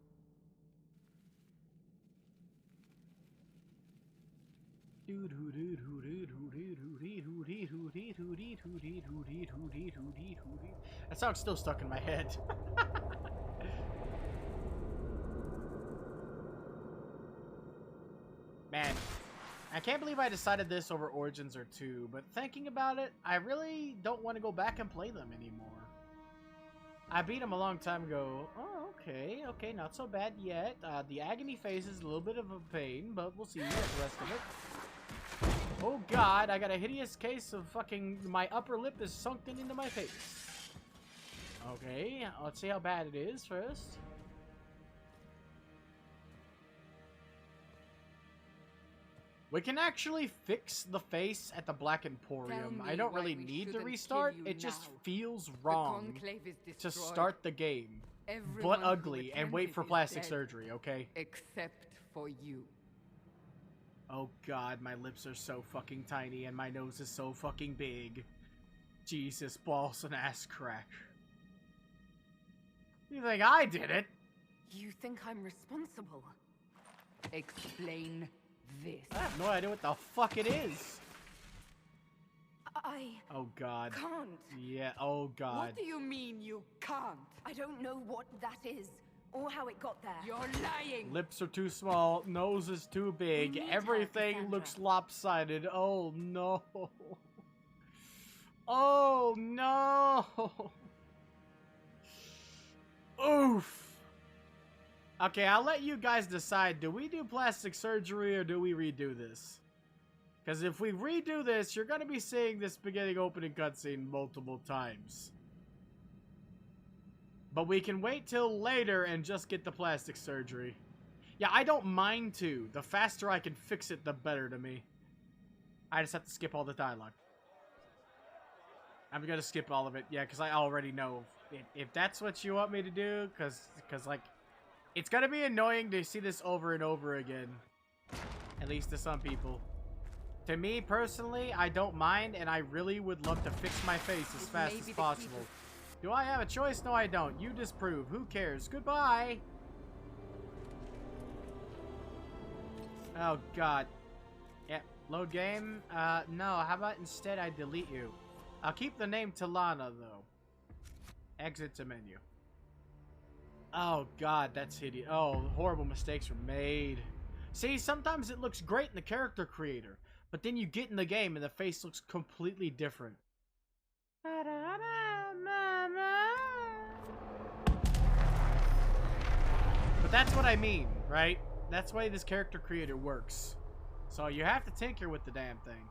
S1: That song's still stuck in my head. Man, I can't believe I decided this over Origins or 2, but thinking about it, I really don't want to go back and play them anymore. I beat them a long time ago. Oh, okay, not so bad yet. The agony phase is a little bit of a pain, but we'll see the rest of it. Oh god, I got a hideous case of fucking my upper lip is sunken into my face. Okay, let's see how bad it is first. We can actually fix the face at the Black Emporium. I don't really need to restart. It just feels wrong to start the game, but ugly, and wait for plastic surgery, okay?
S2: Except for you.
S1: Oh god, my lips are so fucking tiny and my nose is so fucking big. Jesus, balls and ass crack. You think I did it?
S2: You think I'm responsible? Explain this.
S1: I have no idea what the fuck it is.
S2: I
S1: Oh God.
S2: can't.
S1: Yeah, oh God.
S2: What do you mean you can't? I don't know what that is, or how it got there. You're lying!
S1: Lips are too small, nose is too big,
S2: We need her,
S1: everything
S2: Cassandra.
S1: looks lopsided. Oh no. Oh no. Oof. Okay, I'll let you guys decide. Do we do plastic surgery or do we redo this? Because if we redo this, you're going to be seeing this beginning opening cutscene multiple times. But we can wait till later and just get the plastic surgery. Yeah, I don't mind to. The faster I can fix it, the better to me. I just have to skip all the dialogue. I'm going to skip all of it. Yeah, because I already know. If that's what you want me to do, because like, it's going to be annoying to see this over and over again. At least to some people. To me, personally, I don't mind, and I really would love to fix my face as fast as possible. Do I have a choice? No, I don't. You disapprove. Who cares? Goodbye! Oh, God. Yep. Load game? No. How about instead I delete you? I'll keep the name Talana, though. Exit to menu. Oh, God. That's hideous. Oh, horrible mistakes were made. See, sometimes it looks great in the character creator. But then you get in the game and the face looks completely different. But that's what I mean, right? That's why this character creator works. So you have to tinker with the damn thing.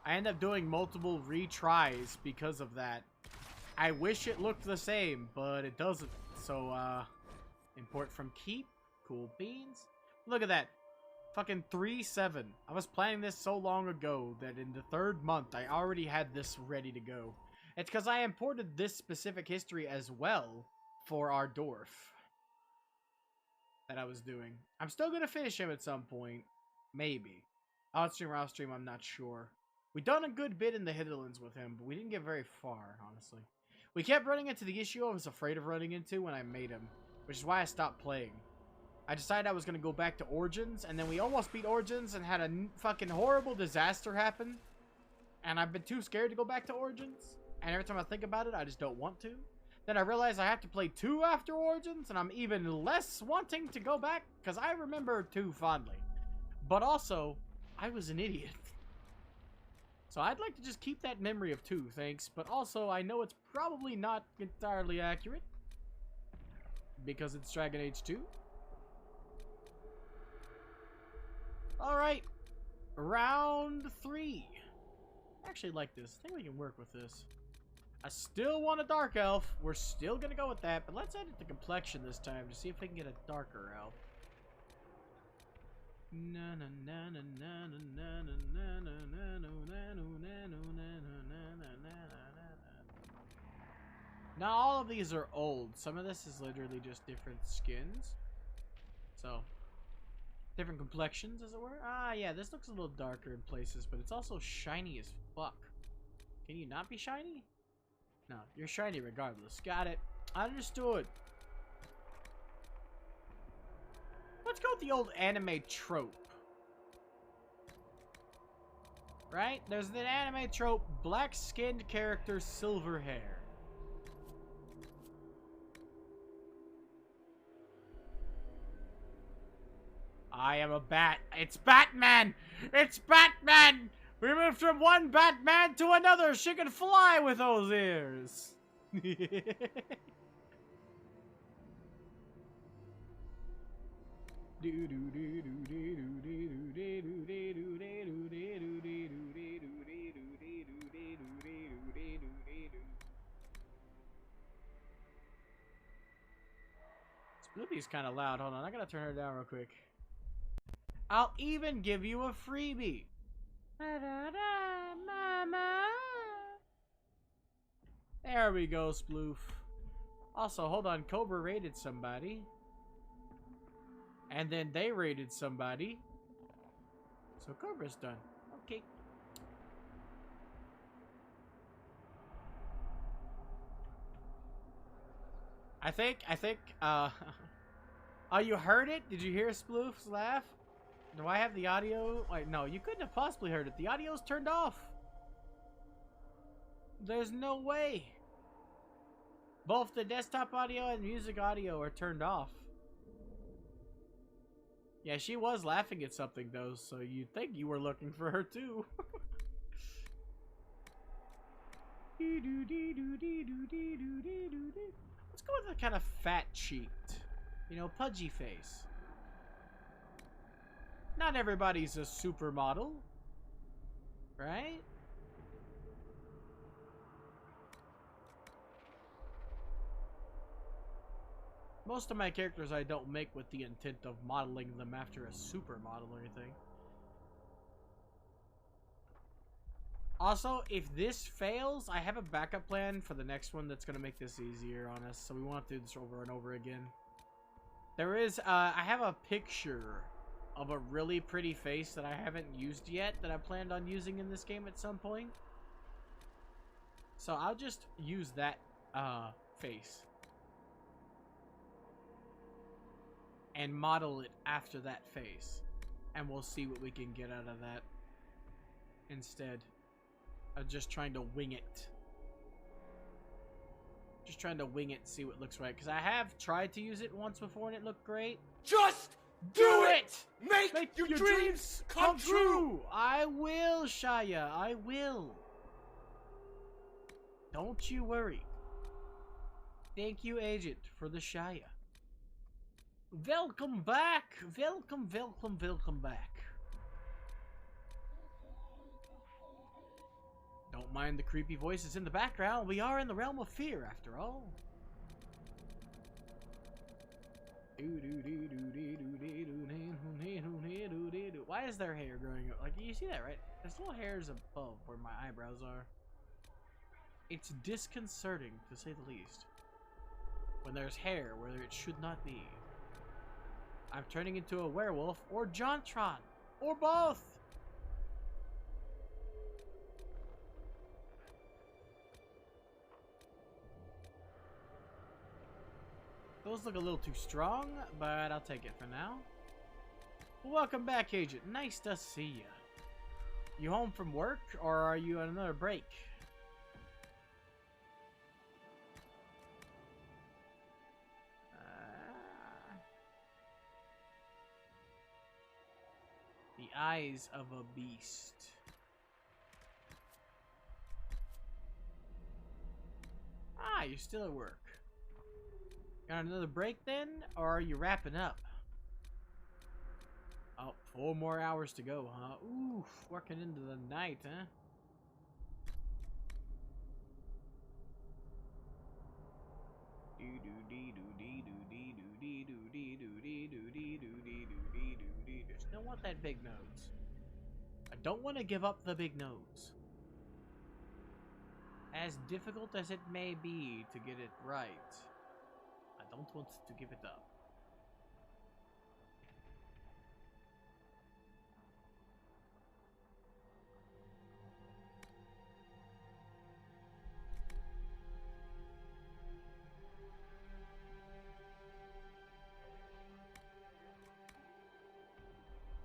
S1: I end up doing multiple retries because of that. I wish it looked the same, but it doesn't. So, import from Keep. Cool beans. Look at that. Fucking 3-7. I was planning this so long ago that in the 3rd month, I already had this ready to go. It's because I imported this specific history as well for our dwarf that I was doing. I'm still going to finish him at some point. Maybe. On-stream or off-stream, I'm not sure. We done a good bit in the Hitherlands with him, but we didn't get very far, honestly. We kept running into the issue I was afraid of running into when I made him, which is why I stopped playing. I decided I was going to go back to Origins, and then we almost beat Origins and had a fucking horrible disaster happen. And I've been too scared to go back to Origins. And every time I think about it, I just don't want to. Then I realize I have to play 2 after Origins, and I'm even less wanting to go back, because I remember 2 fondly. But also, I was an idiot. So I'd like to just keep that memory of 2, thanks. But also, I know it's probably not entirely accurate. Because it's Dragon Age 2. Alright, round 3. I actually like this. I think we can work with this. I still want a dark elf. We're still gonna go with that, but let's edit the complexion this time to see if we can get a darker elf. Now all of these are old. Some of this is literally just different skins. So different complexions, as it were. Ah, yeah, this looks a little darker in places, but it's also shiny as fuck. Can you not be shiny? No, you're shiny regardless. Got it. Understood. Let's go with the old anime trope. Right? There's an anime trope, black-skinned character, silver hair. I am a bat. It's Batman! It's Batman! We moved from one Batman to another. She can fly with those ears. Spoopy's kind of loud. Hold on, I gotta turn her down real quick. I'll even give you a freebie. Mama. There we go, Sploof. Also, hold on, Cobra raided somebody. And then they raided somebody. So Cobra's done. Okay. I think, oh, you heard it? Did you hear Sploof's laugh? Do I have the audio? Like, no, you couldn't have possibly heard it. The audio's turned off. There's no way. Both the desktop audio and music audio are turned off. Yeah, she was laughing at something though, so you'd think you were looking for her too. Let's go with a kind of fat-cheeked, you know, pudgy face. Not everybody's a supermodel, right? Most of my characters I don't make with the intent of modeling them after a supermodel or anything. Also, if this fails, I have a backup plan for the next one that's going to make this easier on us, so we won't have to do this over and over again. There is, I have a picture of a really pretty face that I haven't used yet that I planned on using in this game at some point. So I'll just use that face and model it after that face, and we'll see what we can get out of that instead of just trying to wing it. Just trying to wing it, see what looks right, because I have tried to use it once before and it looked great.
S3: Just do it!
S1: Make your dreams come true! I will, Shia, I will. Don't you worry. Thank you, Agent, for the Shia. Welcome back! Welcome, welcome, welcome back. Don't mind the creepy voices in the background. We are in the realm of fear, after all. Why is their hair growing up? Like, you see that, right? There's little hairs above where my eyebrows are. It's disconcerting, to say the least. When there's hair where it should not be. I'm turning into a werewolf, or Jontron, or both! Those look a little too strong, but I'll take it for now. Welcome back, Agent. Nice to see you. You home from work, or are you on another break? The eyes of a beast. Ah, you're still at work. Got another break then, or are you wrapping up? Oh, 4 more hours to go, huh? Oof, working into the night, huh? Still want that big nose. I don't want to give up the big nose. As difficult as it may be to get it right, I don't want to give it up.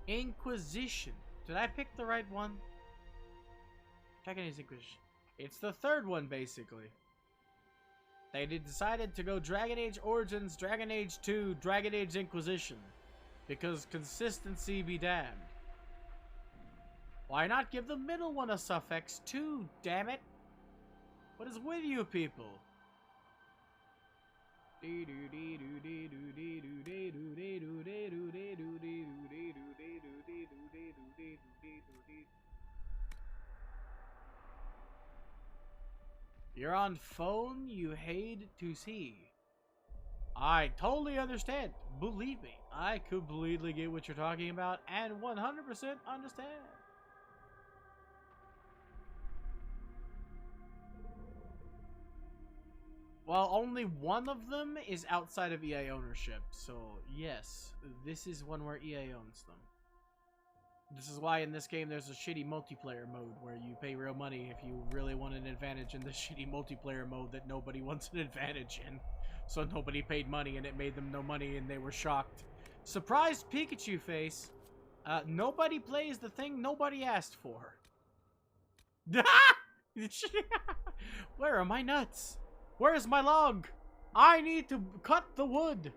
S1: Inquisition. Did I pick the right one? Dragon Age Inquisition. It's the third one, basically. They decided to go Dragon Age Origins, Dragon Age 2, Dragon Age Inquisition. Because consistency be damned. Why not give the middle one a suffix too, damn it? What is with you people? You're on phone you hate to see. I totally understand. Believe me, I completely get what you're talking about and 100% understand. Well, only one of them is outside of EA ownership, so yes, this is one where EA owns them. This is why in this game there's a shitty multiplayer mode where you pay real money if you really want an advantage in the shitty multiplayer mode that nobody wants an advantage in. So nobody paid money and it made them no money and they were shocked. Surprise Pikachu face! Nobody plays the thing nobody asked for. Where are my nuts? Where is my log? I need to cut the wood.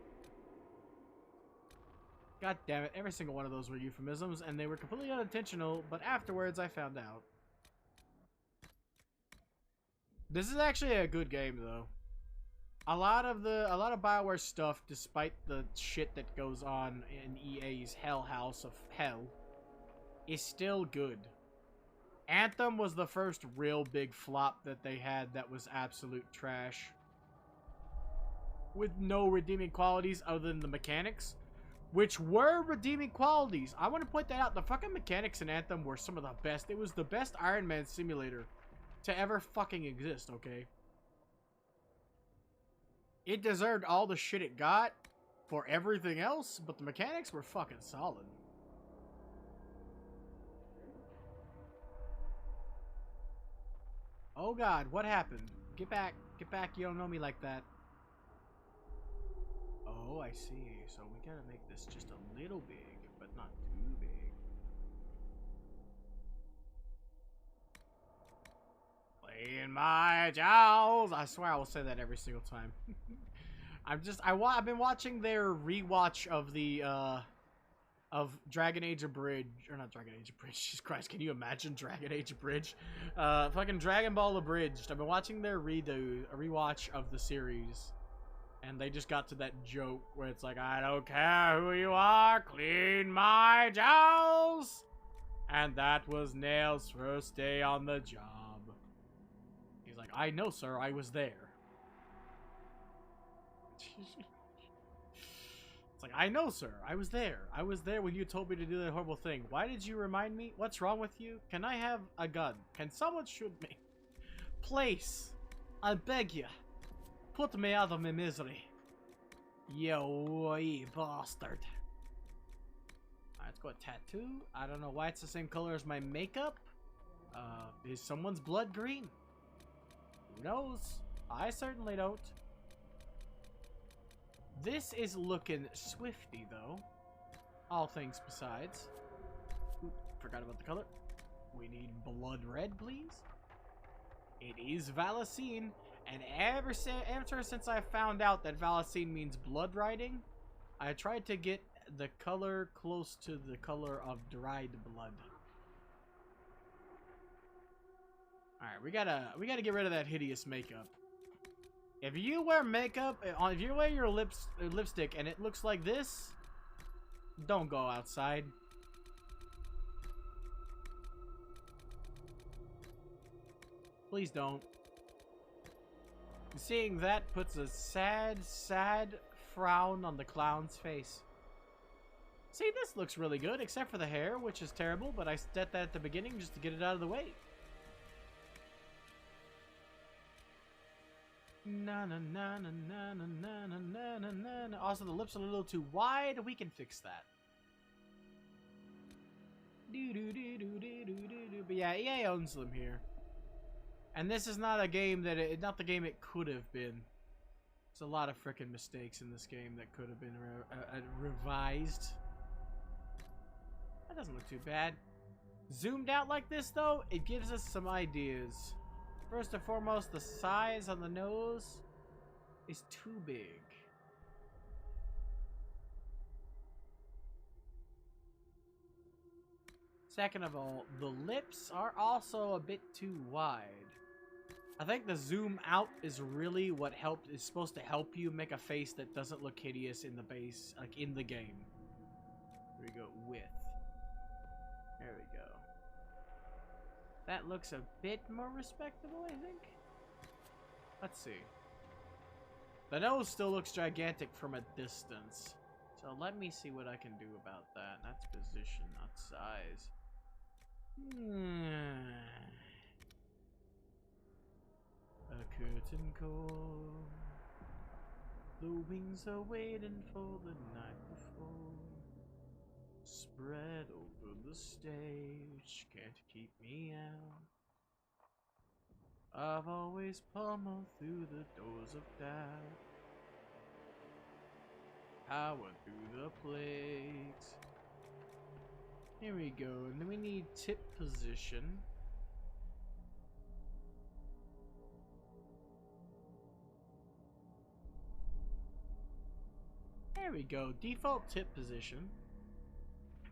S1: God damn it, every single one of those were euphemisms, and they were completely unintentional, but afterwards I found out. This is actually a good game, though. A lot of BioWare stuff, despite the shit that goes on in EA's Hell House of Hell, is still good. Anthem was the first real big flop that they had that was absolute trash. With no redeeming qualities other than the mechanics, which were redeeming qualities. I want to point that out. The fucking mechanics in Anthem were some of the best. It was the best Iron Man simulator to ever fucking exist, okay? It deserved all the shit it got for everything else, but the mechanics were fucking solid. Oh god, what happened? Get back, you don't know me like that. Oh, I see. So we gotta make this just a little big, but not too big. Clean my jowls. I swear I will say that every single time. I've been watching their rewatch of the of Dragon Age Abridged, or not Dragon Age Abridged. Jesus Christ, can you imagine Dragon Age Abridged? Fucking Dragon Ball Abridged. I've been watching their rewatch of the series. And they just got to that joke where it's like, I don't care who you are, clean my jowls! And that was Nail's first day on the job. He's like, I know, sir, I was there. It's like, I know, sir, I was there. I was there when you told me to do that horrible thing. Why did you remind me? What's wrong with you? Can I have a gun? Can someone shoot me? Please, I beg you. Put me out of my misery. You bastard. Alright, let's go with tattoo. I don't know why it's the same color as my makeup. Is someone's blood green? Who knows? I certainly don't. This is looking swifty, though. All things besides. Ooh, forgot about the color. We need blood red, please. It is Valacine. And ever since I found out that Valacine means blood riding, I tried to get the color close to the color of dried blood. Alright, we gotta get rid of that hideous makeup. If you wear makeup, if you wear your lipstick and it looks like this, don't go outside. Please don't. Seeing that puts a sad, sad frown on the clown's face. See, this looks really good, except for the hair, which is terrible, but I set that at the beginning just to get it out of the way. Na na na na na na na na na na na. Also, the lips are a little too wide. We can fix that. Do do do do do do do. But yeah, EA owns them here. And this is not a game that not the game it could have been. There's a lot of frickin' mistakes in this game that could have been revised. That doesn't look too bad. Zoomed out like this, though, it gives us some ideas. First and foremost, the size on the nose is too big. Second of all, the lips are also a bit too wide. I think the zoom out is really what is supposed to help you make a face that doesn't look hideous in the base, like in the game. Here we go, width. There we go. That looks a bit more respectable, I think. Let's see. The nose still looks gigantic from a distance. So let me see what I can do about that. That's position, not size. A curtain call. The wings are waiting for the night before. Spread over the stage, can't keep me out. I've always pummeled through the doors of doubt. Power through the plagues. Here we go, and then we need tip position. There we go. Default tip position.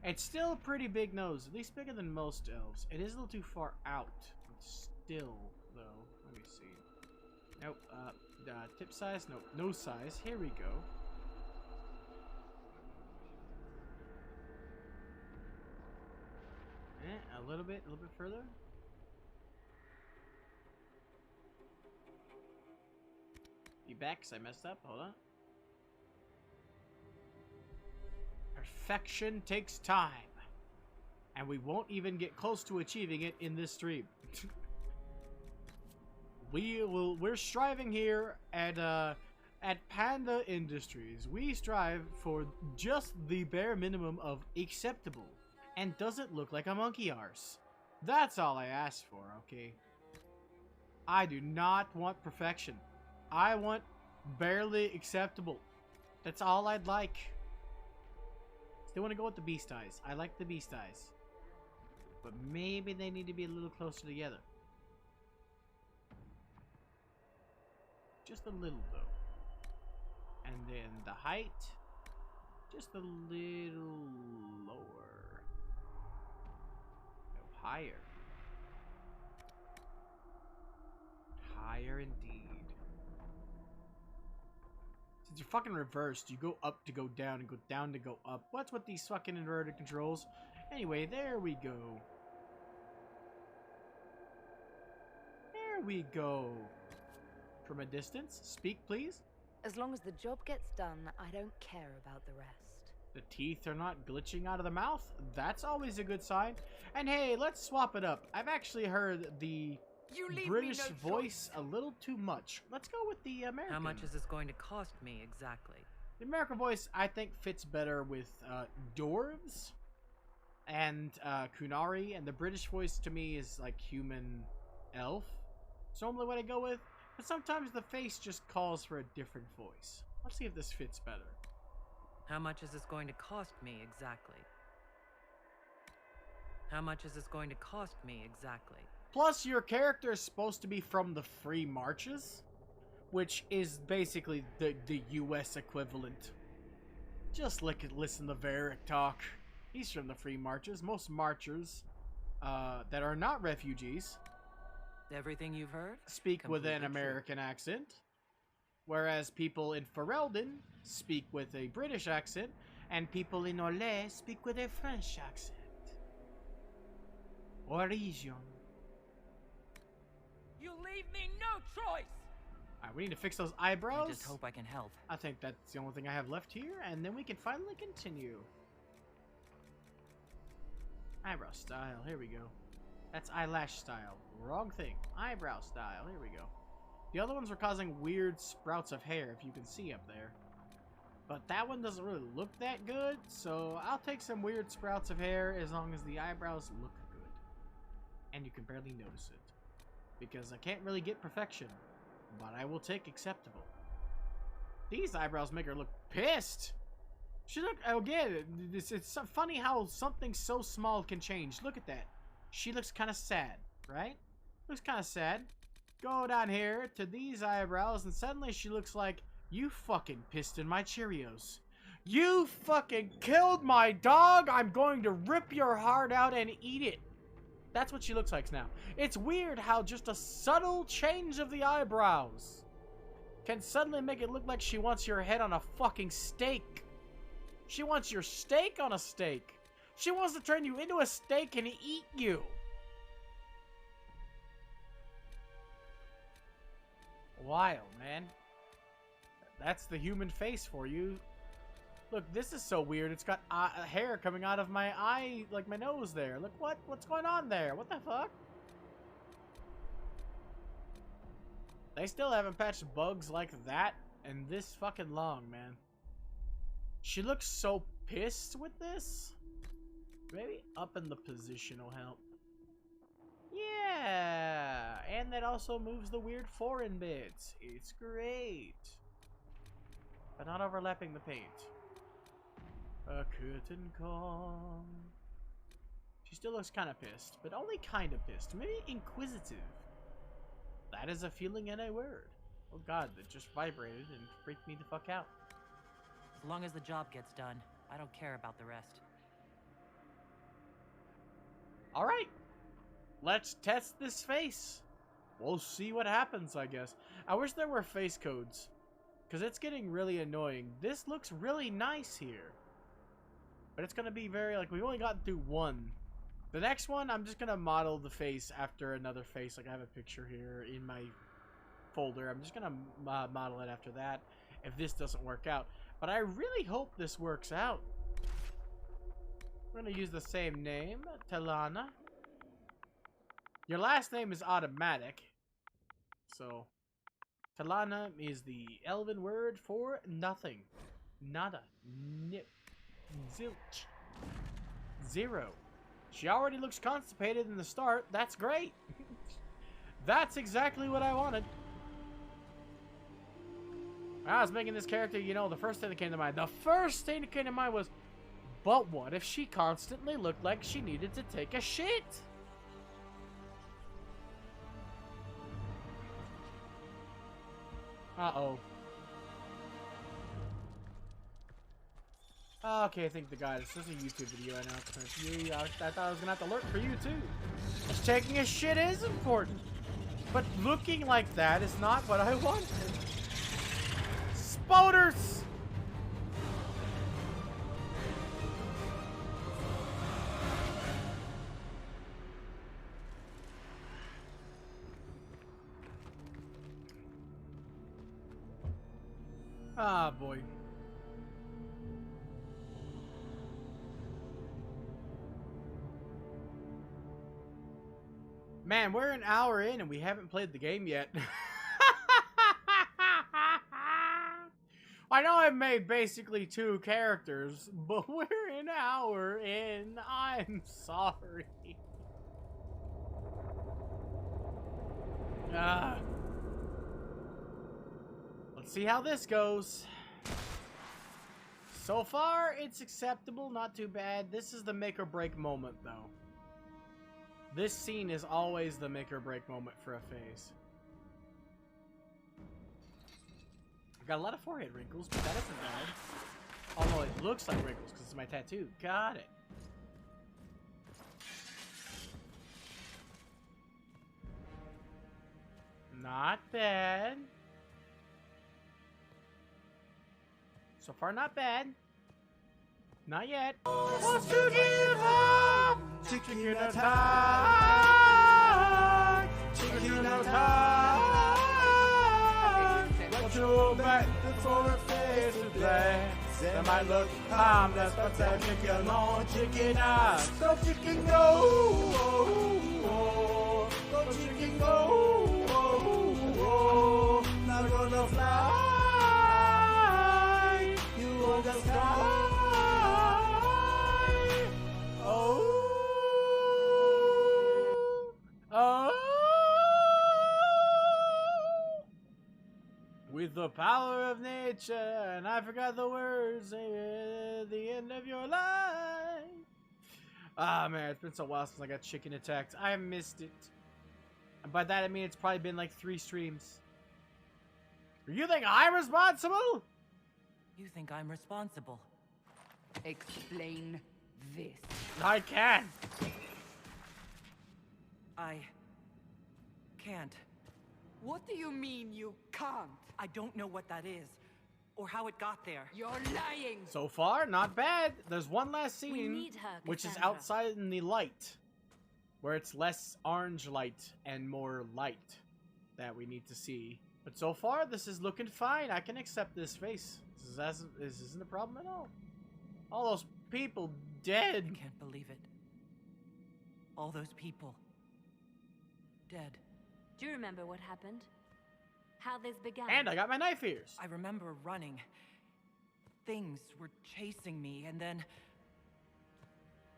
S1: It's still a pretty big nose, at least bigger than most elves. It is a little too far out. Still, though. Let me see. Nope. Tip size? Nope. Nose size. Here we go. A little bit further. Be back, because I messed up. Hold on. Perfection takes time. And we won't even get close to achieving it in this stream. We're striving here at Panda Industries. We strive for just the bare minimum of acceptable and doesn't look like a monkey arse. That's all I ask for, okay? I do not want perfection. I want barely acceptable. That's all I'd like. Still want to go with the beast eyes. I like the beast eyes. But maybe they need to be a little closer together. Just a little, though. And then the height, just a little lower. No, higher. Higher indeed. Since you're fucking reversed, you go up to go down and go down to go up. What's with these fucking inverted controls? Anyway, there we go. There we go. From a distance, speak please.
S2: As long as the job gets done, I don't care about the rest.
S1: The teeth are not glitching out of the mouth. That's always a good sign. And hey, let's swap it up. I've actually heard the British voice a little too much. Let's go with the American.
S4: How much is this going to cost me exactly?
S1: The American voice, I think, fits better with dwarves and Kunari, and the British voice to me is like human elf. It's normally what I go with, but sometimes the face just calls for a different voice. Let's see if this fits better.
S4: How much is this going to cost me exactly? How much is this going to cost me exactly?
S1: Plus, your character is supposed to be from the Free Marches, which is basically the US equivalent. Just listen to Varric talk. He's from the Free Marches. Most marchers that are not refugees
S4: Everything you've heard?
S1: speak with an
S4: Completely
S1: American accent, whereas people in Ferelden speak with a British accent, and people in Olay speak with a French accent. Or region.
S3: You leave me no choice!
S1: Alright, we need to fix those
S4: I
S1: eyebrows.
S4: just hope I can help.
S1: I think that's the only thing I have left here, and then we can finally continue. Eyebrow style, here we go. That's eyelash style. Wrong thing. Eyebrow style, here we go. The other ones were causing weird sprouts of hair, if you can see up there. But that one doesn't really look that good, so I'll take some weird sprouts of hair as long as the eyebrows look good. And you can barely notice it. Because I can't really get perfection, but I will take acceptable. These eyebrows make her look pissed. She look, again, it's so funny how something so small can change. Look at that. She looks kind of sad, right? Looks kind of sad. Go down here to these eyebrows, and suddenly she looks like, you fucking pissed in my Cheerios. You fucking killed my dog. I'm going to rip your heart out and eat it. That's what she looks like now. It's weird how just a subtle change of the eyebrows can suddenly make it look like she wants your head on a fucking steak. She wants your steak on a steak. She wants to turn you into a steak and eat you. Wild, man. That's the human face for you. Look, this is so weird. It's got hair coming out of my eye, like my nose there. Look, what's going on there? What the fuck? They still haven't patched bugs like that in this fucking long, man. She looks so pissed with this. Maybe up in the position will help. Yeah, and that also moves the weird foreign bits. It's great. But not overlapping the paint. A curtain call. She still looks kind of pissed, but only kind of pissed. Maybe inquisitive. That is a feeling and a word. Oh god, that just vibrated and freaked me the fuck out.
S4: As long as the job gets done, I don't care about the rest.
S1: All right. Let's test this face. We'll see what happens, I guess. I wish there were face codes, because it's getting really annoying. This looks really nice here. But it's going to be very, like, we've only gotten through one. The next one, I'm just going to model the face after another face. Like, I have a picture here in my folder. I'm just going to model it after that if this doesn't work out. But I really hope this works out. We're going to use the same name, Talana. Your last name is automatic. So, Talana is the elven word for nothing. Nada. Nip. Zilch. Zero. She already looks constipated in the start. That's great. That's exactly what I wanted. When I was making this character, you know, the first thing that came to mind. The first thing that came to mind was, but what if she constantly looked like she needed to take a shit? Uh-oh. Okay, I think the guy, this is a YouTube video announcement. I thought I was gonna have to alert for you too. Just taking a shit is important. But looking like that is not what I wanted. Spoders! Ah, boy. Man, we're an hour in and we haven't played the game yet. I know I've made basically 2 characters, but we're an hour in. I'm sorry. Let's see how this goes. So far, it's acceptable, not too bad. This is the make or break moment, though. This scene is always the make or break moment for a phase. I've got a lot of forehead wrinkles, but that isn't bad. Although it looks like wrinkles because it's my tattoo. Got it. Not bad. So far, not bad. Not yet. Wants to give up. Chicken attack. Chicken attack. Watch your back before a face to play. They might look harmless, but they're chicken on chicken ass. Go chicken go. Go chicken go. Not gonna fly. You on the sky. With the power of nature, and I forgot the words at the end of your life. Ah, man, it's been so while since I got chicken attacked. I missed it. And by that, I mean it's probably been like 3 streams. You think I'm responsible?
S4: You think I'm responsible?
S2: Explain this.
S1: I can.
S4: I can't.
S2: What do you mean you can't?
S4: I don't know what that is, or how it got there.
S2: You're lying!
S1: So far, not bad. There's one last scene,
S2: We need her,
S1: which is
S2: Cassandra.
S1: outside in the light, where it's less orange light and more light that we need to see. But so far, this is looking fine. I can accept this face. This isn't a problem at all. All those people dead.
S4: I can't believe it. All those people dead.
S5: Do you remember what happened? How this began?
S1: And I got my knife ears.
S4: I remember running. Things were chasing me, and then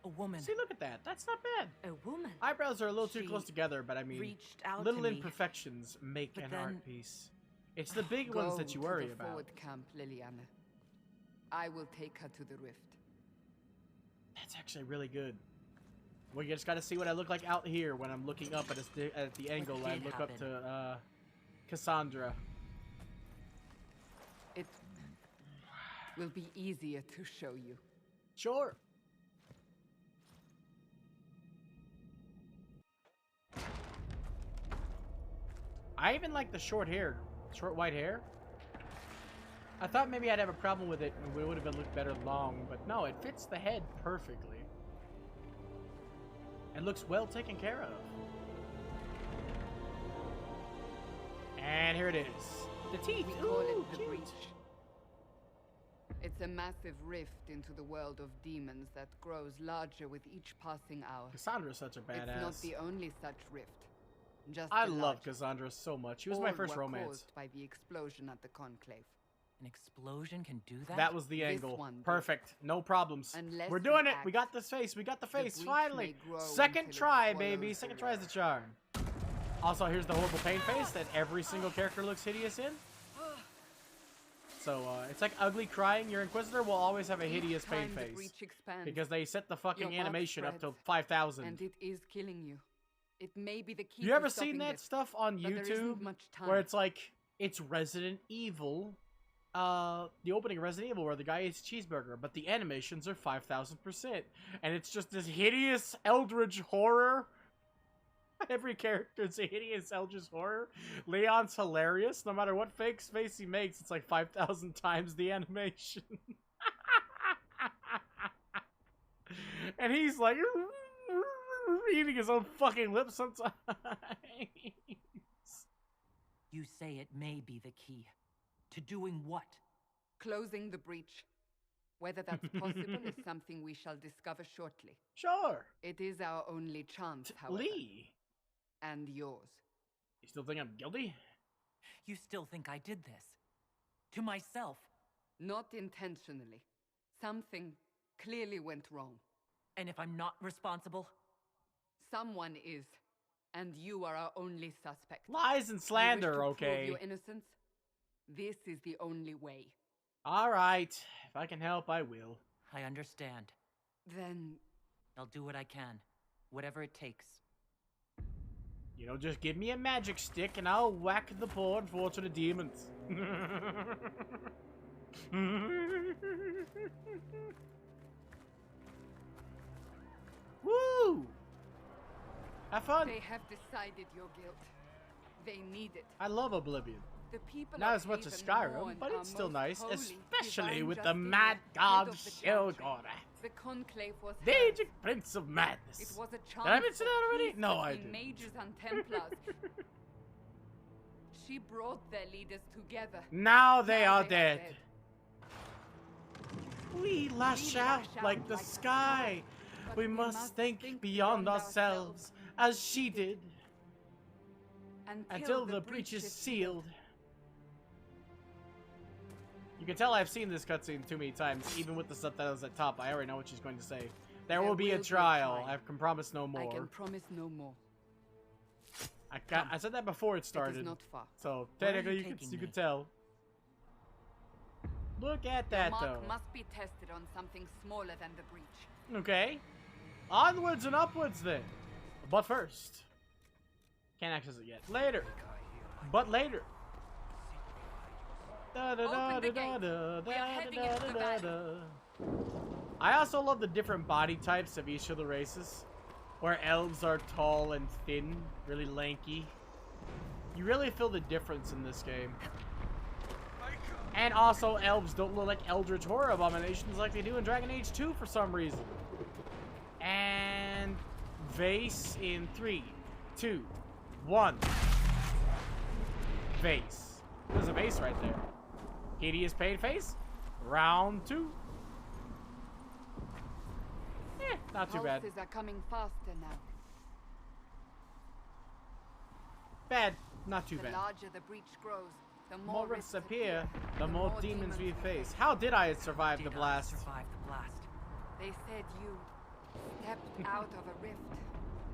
S4: a woman
S1: See, look at that. That's not bad.
S5: A woman.
S1: Eyebrows are a little too
S4: She
S1: close together, but I mean,
S4: reached out
S1: little
S4: to me.
S1: imperfections make
S4: But
S1: an
S4: then-
S1: art piece. It's the big ones that you worry
S2: Go to the
S1: about.
S2: forward camp, Liliana. I will take her to the rift.
S1: That's actually really good. Well, you just got to see what I look like out here when I'm looking up at the angle I
S4: did
S1: look up
S4: happen?
S1: to Cassandra.
S2: It will be easier to show you.
S1: Sure. I even like the short white hair. I thought maybe I'd have a problem with it and it would have looked better long, but no, it fits the head perfectly. It looks well taken care of. And here it is. The teeth.
S2: We call
S1: Ooh,
S2: it the
S1: cute.
S2: breach. It's a massive rift into the world of demons that grows larger with each passing hour.
S1: Cassandra's such a badass.
S2: It's not the only such rift. Just
S1: I
S2: the
S1: love
S2: largest.
S1: Cassandra so much. She was my
S2: All
S1: first
S2: were
S1: romance.
S2: caused by the explosion at the conclave.
S4: An explosion can do that?
S1: That was the
S2: This
S1: angle.
S2: one did.
S1: Perfect. No problems.
S2: Unless
S1: We're doing
S2: we
S1: it. We
S2: act,
S1: got this face. We got the face.
S2: breach
S1: Finally.
S2: may grow
S1: Second
S2: until it
S1: try,
S2: swallows
S1: baby.
S2: the
S1: Second try's the
S2: world.
S1: charm. Also, here's the horrible pain face that every single character looks hideous in. So, it's like ugly crying. Your Inquisitor will always have a hideous
S2: Each
S1: pain
S2: time the
S1: face.
S2: breach expands,
S1: Because they set the fucking
S2: your mark
S1: animation up to
S2: spreads,
S1: 5,000.
S2: and it is killing you. It may be the key
S1: You
S2: to
S1: ever seen
S2: stopping
S1: that
S2: this,
S1: stuff on
S2: but there
S1: YouTube?
S2: isn't much time.
S1: Where it's like, it's Resident Evil. The opening of Resident Evil where the guy eats a cheeseburger, but the animations are 5,000%. And it's just this hideous eldritch horror. Every character is a hideous eldritch horror. Leon's hilarious. No matter what fake face he makes, it's like 5,000 times the animation. And he's like eating his own fucking lips sometimes.
S4: You say it may be the key. To doing what?
S2: Closing the breach. Whether that's possible is something we shall discover shortly.
S1: Sure.
S2: It is our only chance, however.
S1: Lee.
S2: And yours.
S1: You still think I'm guilty?
S4: You still think I did this? To myself?
S2: Not intentionally. Something clearly went wrong.
S4: And if I'm not responsible?
S2: Someone is. And you are our only suspect.
S1: Lies and
S2: You
S1: slander,
S2: wish to prove
S1: okay.
S2: your innocence? This is the only way.
S1: Alright. If I can help, I will.
S4: I understand.
S2: Then
S4: I'll do what I can. Whatever it takes.
S1: You know, just give me a magic stick and I'll whack the poor unfortunate demons. Woo! Have fun.
S2: they have decided your guilt. They need it.
S1: I love Oblivion.
S2: The people
S1: Not
S2: of
S1: as much as
S2: Haven
S1: Skyrim,
S2: mourn
S1: but
S2: our
S1: it's still
S2: most
S1: nice,
S2: holy,
S1: especially
S2: divine
S1: with the
S2: Justinian,
S1: mad
S2: head
S1: god
S2: of the
S1: Shilgore,
S2: country. The conclave was
S1: the
S2: hers.
S1: aged prince of madness.
S2: It was a
S1: Did I
S2: chance
S1: mention
S2: for
S1: that already?
S2: peace
S1: No, I
S2: between
S1: didn't.
S2: mages and Templars. She brought their leaders together.
S1: Now they
S2: Now
S1: are
S2: they
S1: dead. We lash
S2: We
S1: out
S2: lash out
S1: like the
S2: like the
S1: sky.
S2: But
S1: We must think beyond ourselves, as she did, until the breach is sealed. You can tell I've seen this cutscene too many times, even with the subtitles at top. I already know what she's going to say. There will be a trial. I can promise no
S2: I can
S1: more.
S2: promise no more.
S1: I said that before it
S2: It
S1: started.
S2: is not far.
S1: So
S4: Where are
S1: technically,
S4: you
S1: you
S4: taking
S1: could
S4: me?
S1: tell. Look at
S2: The
S1: that,
S2: mark
S1: though.
S2: must be tested on something smaller than the breach.
S1: Okay. Onwards and upwards, then. But first. Can't access it yet. Later. But later.
S2: Open the gate. We are heading into the valley.
S1: I also love the different body types of each of the races. Where elves are tall and thin, really lanky. You really feel the difference in this game. And also, elves don't look like eldritch horror abominations like they do in Dragon Age 2 for some reason. And vase in 3, 2, 1. Vase. There's a vase right there. Hideous pain face. Round 2. Not too bad.
S2: Pulses are coming faster now.
S1: Bad. Not too
S2: The
S1: bad.
S2: larger the breach grows, the
S1: The more
S2: more
S1: rifts appear, the more demons we
S2: we
S1: face. How did I survive the
S4: Did I
S1: blast?
S4: survive the blast?
S2: They said you stepped out of a rift,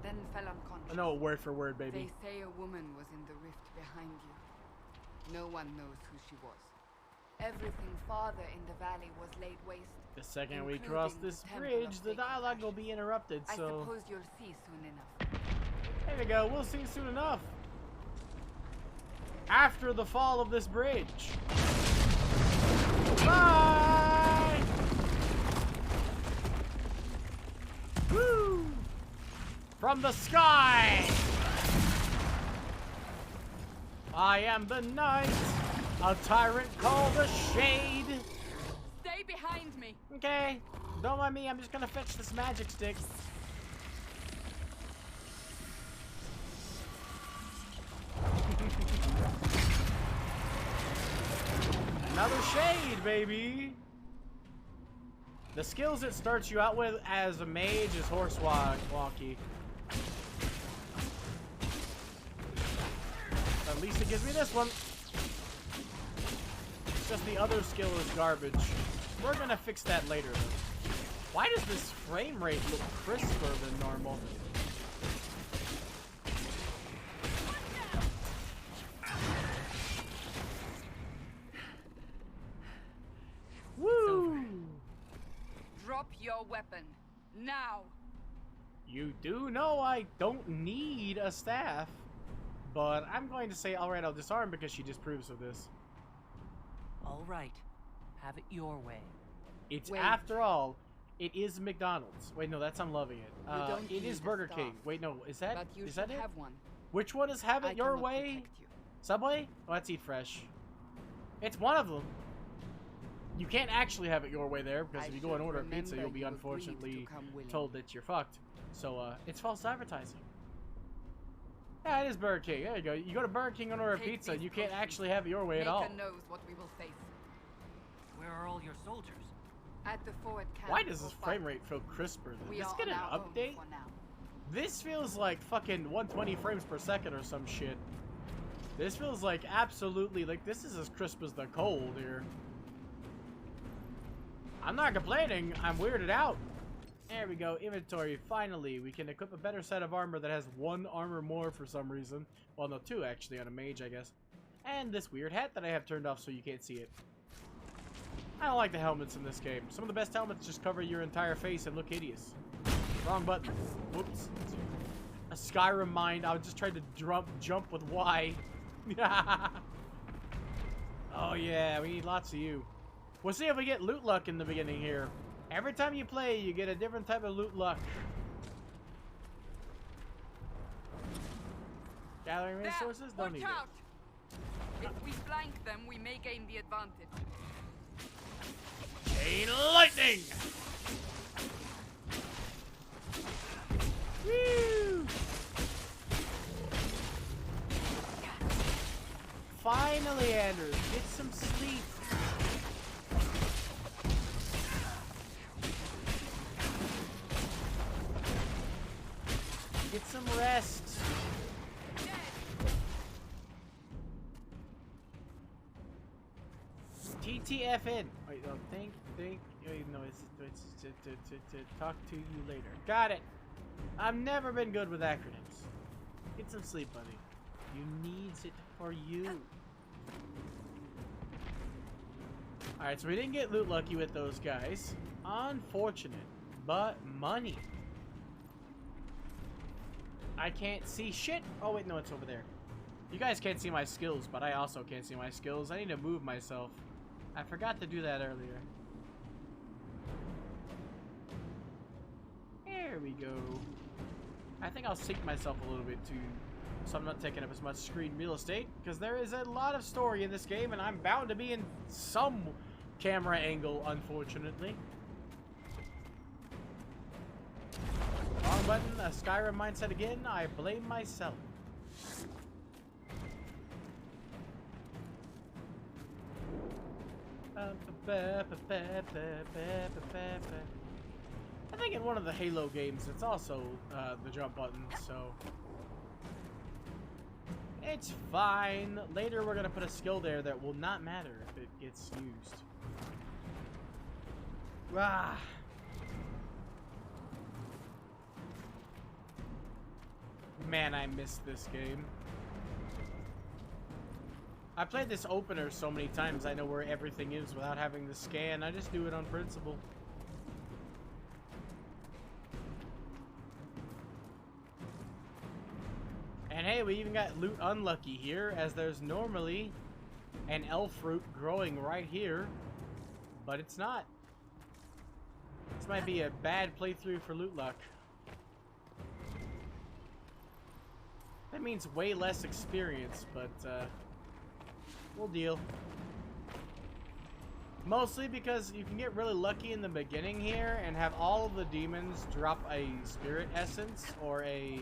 S2: then fell unconscious.
S1: No, word for word,
S2: They
S1: baby.
S2: say a woman was in the rift behind you. No one knows who she was. Everything farther in the valley was laid waste.
S1: The second we
S2: including
S1: cross
S2: the
S1: this
S2: temple
S1: bridge,
S2: of
S1: the
S2: sacred
S1: dialogue will
S2: ashes.
S1: be interrupted,
S2: I
S1: so...
S2: suppose you'll see soon enough.
S1: There we go, we'll see soon enough. After the fall of this bridge. Bye! from the sky. I am the knight, a tyrant called the Shade.
S2: Stay behind me.
S1: Okay, don't mind me. I'm just gonna fetch this magic stick. Another Shade, baby. The skills it starts you out with as a mage is horse walkie. At least it gives me this one. It's just the other skill is garbage. We're gonna fix that later though. Why does this frame rate look crisper than normal? Woo!
S2: Drop your weapon. Now.
S1: You do know I don't need a staff. But I'm going to say, alright, I'll disarm because she disapproves of this.
S4: All right. Have it your way.
S1: It's,
S2: Wait.
S1: after all, it is McDonald's. Wait, no, that's I'm loving it.
S2: You don't
S1: It
S2: need
S1: is
S2: a
S1: Burger
S2: staff.
S1: King. Wait, no, is that
S2: But you
S1: is
S2: should
S1: that it?
S2: have one.
S1: Which one is Have
S2: I
S1: It Your
S2: cannot
S1: Way?
S2: protect you.
S1: Subway? Oh, that's Eat Fresh. It's one of them. You can't actually have it your way there, because
S2: I
S1: if you go and
S2: should
S1: order a pizza,
S2: remember
S1: you'll be
S2: you agreed
S1: unfortunately
S2: to come willingly.
S1: told that you're fucked. So, it's false advertising. Yeah, it is Burger King. There you go. You go to Burger King and order a
S2: Take
S1: pizza,
S2: these
S1: you can't
S2: potions.
S1: actually have it your way at all.
S2: Nathan knows what we will face.
S4: Where are all your soldiers?
S2: At the forward camp.
S1: Why does
S2: for
S1: this frame
S2: fight.
S1: rate feel crisper?
S2: We
S1: Did this
S2: are
S1: get an
S2: on our own
S1: update?
S2: for now.
S1: This feels like fucking 120 frames per second or some shit. This feels like absolutely, like, this is as crisp as the cold here. I'm not complaining. I'm weirded out. There we go. Inventory. Finally, we can equip a better set of armor that has 1 armor more for some reason. Well, no, 2 actually on a mage, I guess. And this weird hat that I have turned off so you can't see it. I don't like the helmets in this game. Some of the best helmets just cover your entire face and look hideous. Wrong button. Whoops. A Skyrim mind. I was just trying to jump with Y. Oh yeah, we need lots of you. We'll see if we get loot luck in the beginning here. Every time you play, you get a different type of loot luck. Gathering resources? Don't need
S2: Watch
S1: it.
S2: out! If we flank them, we may gain the advantage.
S1: Chain lightning! Woo! Finally, Anders, get some sleep. Get some rest. TTFN. Wait, no, think. Wait, no, it's to talk to you later. Got it. I've never been good with acronyms. Get some sleep, buddy. You needs it for you. Alright, so we didn't get loot lucky with those guys. Unfortunate. But money. I can't see shit. Oh, wait, no, it's over there. You guys can't see my skills, but I also can't see my skills. I need to move myself. I forgot to do that earlier. There we go. I think I'll sync myself a little bit too, so I'm not taking up as much screen real estate, because there is a lot of story in this game, and I'm bound to be in some camera angle, unfortunately. Wrong button, a Skyrim mindset again. I blame myself. I think in one of the Halo games, it's also the jump button, so it's fine. Later, we're gonna put a skill there that will not matter if it gets used. Ah. Man, I missed this game. I played this opener so many times, I know where everything is without having to scan. I just do it on principle. And hey, we even got loot unlucky here, as there's normally an elf fruit growing right here, but it's not. This might be a bad playthrough for loot luck. That means way less experience, but we'll deal. Mostly because you can get really lucky in the beginning here and have all of the demons drop a spirit essence or a...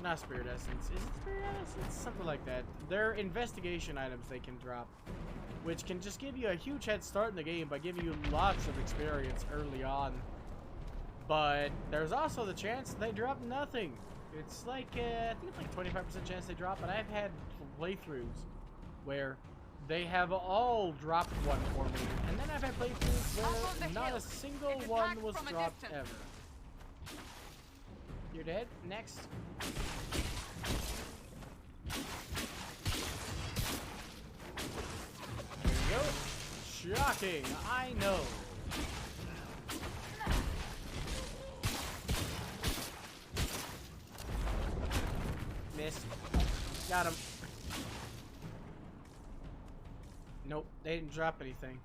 S1: Not spirit essence. Is it spirit essence? Something like that. They're investigation items they can drop, which can just give you a huge head start in the game by giving you lots of experience early on. But there's also the chance they drop nothing. It's like, I think it's like 25% chance they drop, but I've had playthroughs where they have all dropped one for me. And then I've had playthroughs where not a single one was dropped ever. You're dead? Next. There you go. Shocking, I know. Missed. Got him. Nope, they didn't drop anything.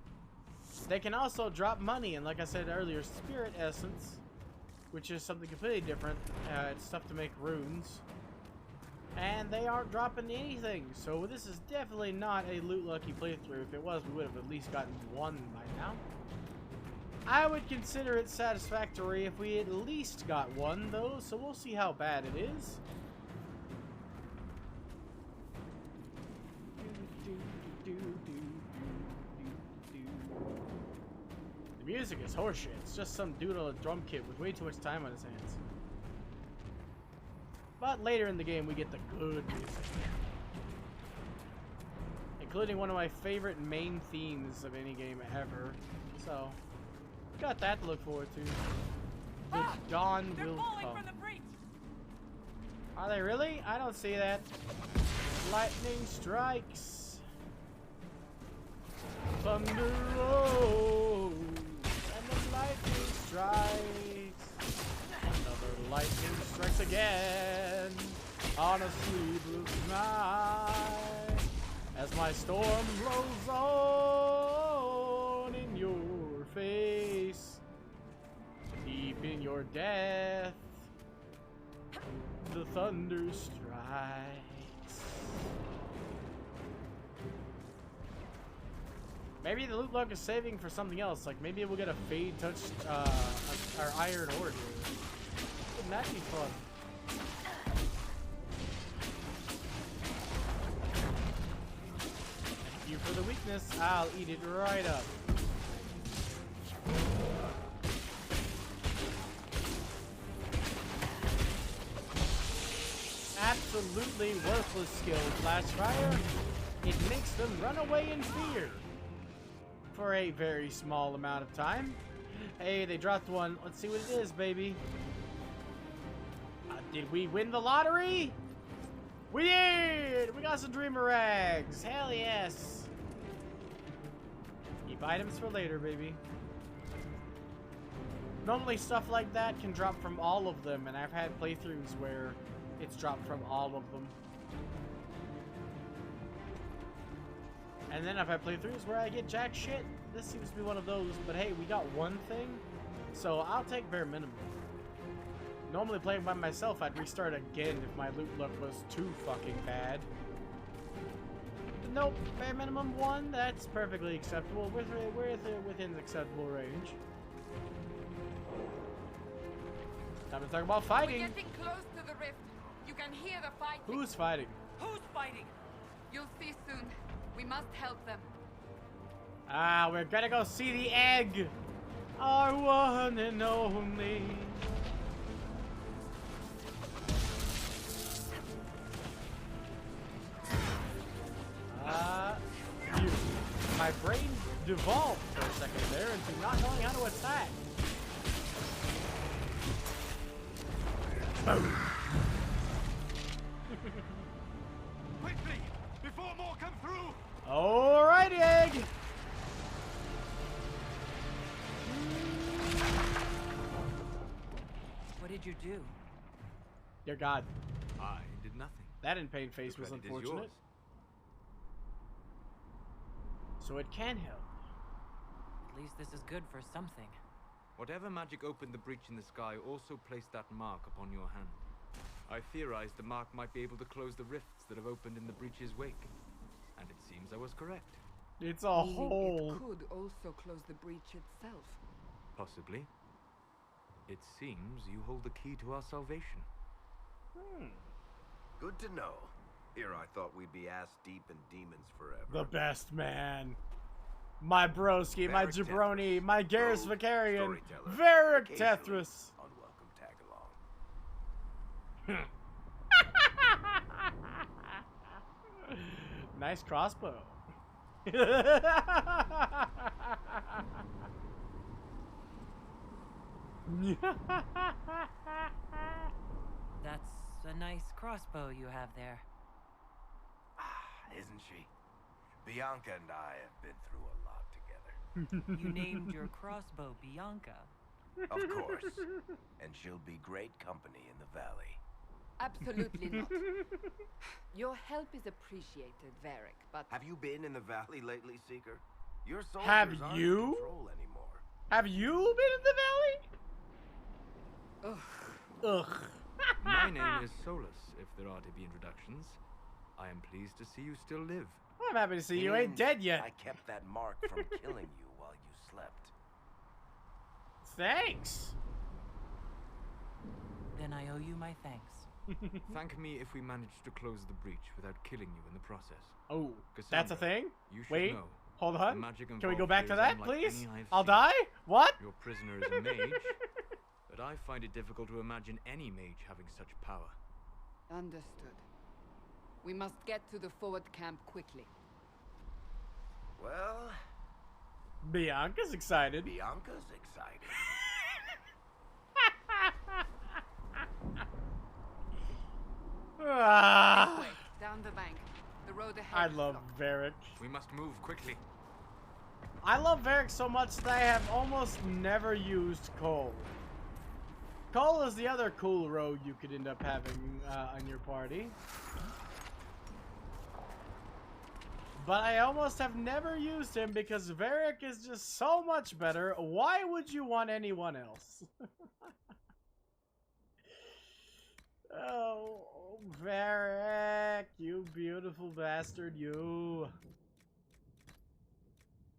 S1: They can also drop money, and like I said earlier, spirit essence, which is something completely different. It's stuff to make runes. And they aren't dropping anything, so this is definitely not a loot lucky playthrough. If it was, we would have at least gotten one by now. I would consider it satisfactory if we at least got one, though, so we'll see how bad it is. The music is horseshit. It's just some dude on a drum kit with way too much time on his hands. But later in the game, we get the good music. Including one of my favorite main themes of any game ever. So, got that to look forward to. The dawn will come.
S3: From the breach.
S1: Are they really? I don't see that. Lightning strikes. Thunder rolls. And the lightning strikes. Another lightning strikes again. On a sleepless night. As my storm rolls on in your face. Deep in your death. The thunder strikes. Maybe the loot log is saving for something else. Like maybe we'll get a fade touch, our iron ore here. Wouldn't that be fun? Thank you for the weakness. I'll eat it right up. Absolutely worthless skill, Flashfire. It makes them run away in fear. For a very small amount of time. Hey, they dropped one. Let's see what it is, baby. Did we win the lottery? We did! We got some Dreamer Rags. Hell yes. Keep items for later, baby. Normally stuff like that can drop from all of them, and I've had playthroughs where it's dropped from all of them. And then I've had playthroughs where I get jack shit. This seems to be one of those, but hey, we got one thing, so I'll take bare minimum. Normally playing by myself, I'd restart again if my loot luck was too fucking bad. But nope, bare minimum one, that's perfectly acceptable. We're within acceptable range. Time to talk about fighting.
S2: We're getting close to the rift. You can hear the fighting.
S1: Who's fighting?
S4: Who's fighting?
S2: You'll see soon. We must help them.
S1: Ah, we're gonna go see the egg! Our one and only. My brain devolved for a second there into not knowing how to attack. Boom!
S6: Quickly! Before more come through!
S1: Alright, egg!
S4: What did you do?
S1: Dear God.
S6: I did nothing.
S1: That in pain face was
S6: The credit is
S1: unfortunate.
S6: yours.
S1: So it can help.
S4: At least this is good for something.
S6: Whatever magic opened the breach in the sky also placed that mark upon your hand. I theorized the mark might be able to close the rifts that have opened in the breach's wake. And it seems I was correct.
S1: It's a
S2: Meaning
S1: hole.
S2: it could also close the breach itself.
S6: Possibly. It seems you hold the key to our salvation.
S7: Good to know. Here I thought we'd be ass deep in demons forever.
S1: The best man. My broski, my
S7: Varric
S1: jabroni,
S7: Tethras,
S1: my Garrus
S7: rogue,
S1: Vicarian,
S7: storyteller,
S1: Varric
S7: occasionally
S1: Tethras.
S7: Unwelcome tag along.
S1: Nice crossbow.
S4: That's a nice crossbow you have there.
S7: Isn't she? Bianca and I have been through a lot together.
S4: You named your crossbow Bianca.
S7: Of course. And she'll be great company in the valley.
S2: Absolutely not. Your help is appreciated, Varric, but
S7: Have you been in the valley lately, Seeker? Your soldiers
S1: Have
S7: aren't
S1: you?
S7: in control anymore.
S1: Have you been in the
S2: ugh,
S1: valley? Ugh.
S6: My name is Solus, if there are to be introductions. I am pleased to see you still live.
S1: I'm happy to see you ain't
S7: Means
S1: dead yet.
S7: I kept that mark from killing you while you slept.
S1: Thanks.
S4: Then I owe you my thanks.
S6: Thank me if we manage to close the breach without killing you in the process.
S1: Oh,
S6: Cassandra,
S1: that's a thing?
S6: You should
S1: Wait,
S6: know.
S1: hold
S6: The
S1: on.
S6: magic
S1: Can we go
S6: involved
S1: back
S6: here
S1: to
S6: is
S1: that,
S6: unlike
S1: please?
S6: any I've
S1: I'll
S6: seen.
S1: die? What?
S6: Your prisoner is a mage, but I find it difficult to imagine any mage having such power.
S2: understood. We must get to the forward camp quickly.
S7: Well,
S1: Bianca's excited.
S7: Bianca's excited.
S1: Ah,
S2: This way, down the bank. The road ahead.
S1: I
S2: is
S1: love
S2: blocked.
S1: Varric.
S6: We must move quickly.
S1: I love Varric so much that I have almost never used Cole. Cole is the other cool rogue you could end up having on your party. But I almost have never used him because Varric is just so much better. Why would you want anyone else? Oh, Varric, you beautiful bastard, you.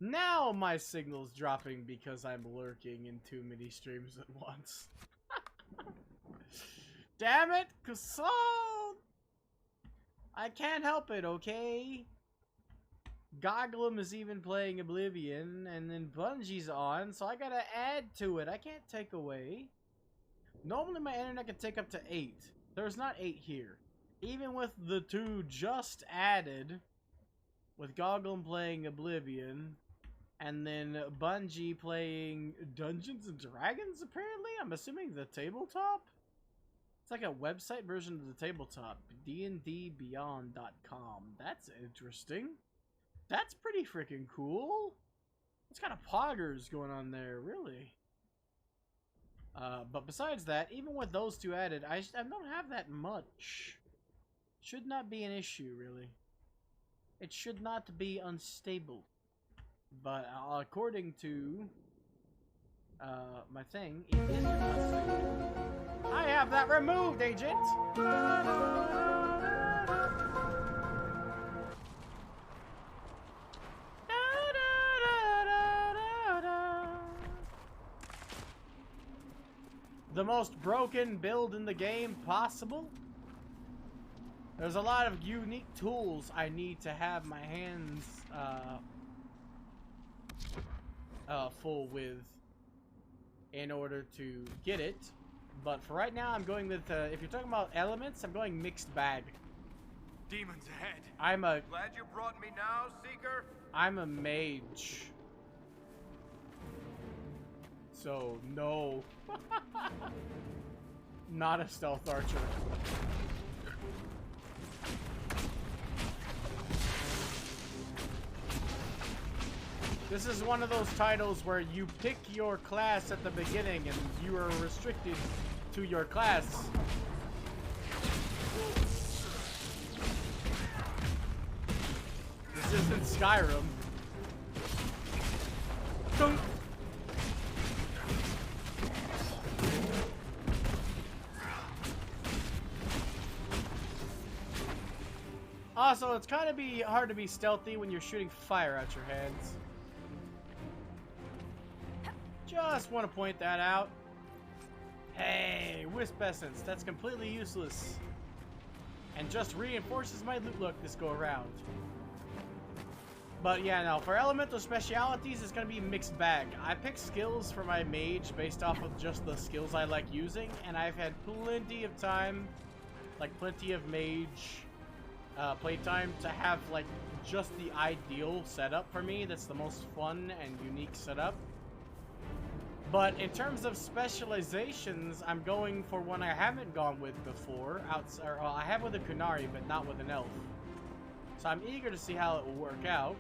S1: Now my signal's dropping because I'm lurking in too many streams at once. Damn it, Cassandra! I can't help it, okay? Goglum is even playing Oblivion, and then Bungie's on, so I gotta add to it. I can't take away. Normally my internet can take up to 8. There's not 8 here. Even with the 2 just added, with Goglum playing Oblivion, and then Bungie playing Dungeons and Dragons, apparently? I'm assuming the tabletop? It's like a website version of the tabletop. dndbeyond.com. That's interesting. That's pretty freaking cool. What's kind of poggers going on there, really? But besides that, even with those 2 added, I don't have that much. Should not be an issue, really. It should not be unstable. But according to my thing, it is unstable. I have that removed, agent! The most broken build in the game possible. There's a lot of unique tools I need to have my hands full with in order to get it. But for right now, I'm going with, if you're talking about elements, I'm going mixed bag.
S6: Demons ahead.
S7: Glad you brought me now, Seeker.
S1: I'm a mage. So, no. Not a stealth archer. This is one of those titles where you pick your class at the beginning and you are restricted to your class. This isn't Skyrim. Dunk. Also, it's kind of hard to be stealthy when you're shooting fire out your hands. Just want to point that out. Hey, Wisp Essence. That's completely useless. And just reinforces my loot look this go around. But yeah, no, for elemental specialities, it's going to be a mixed bag. I picked skills for my mage based off of just the skills I like using, and I've had plenty of time, like plenty of mage playtime to have like just the ideal setup for me. That's the most fun and unique setup. But in terms of specializations, I'm going for one I haven't gone with before. I have with a Kunari, but not with an elf. So I'm eager to see how it will work out.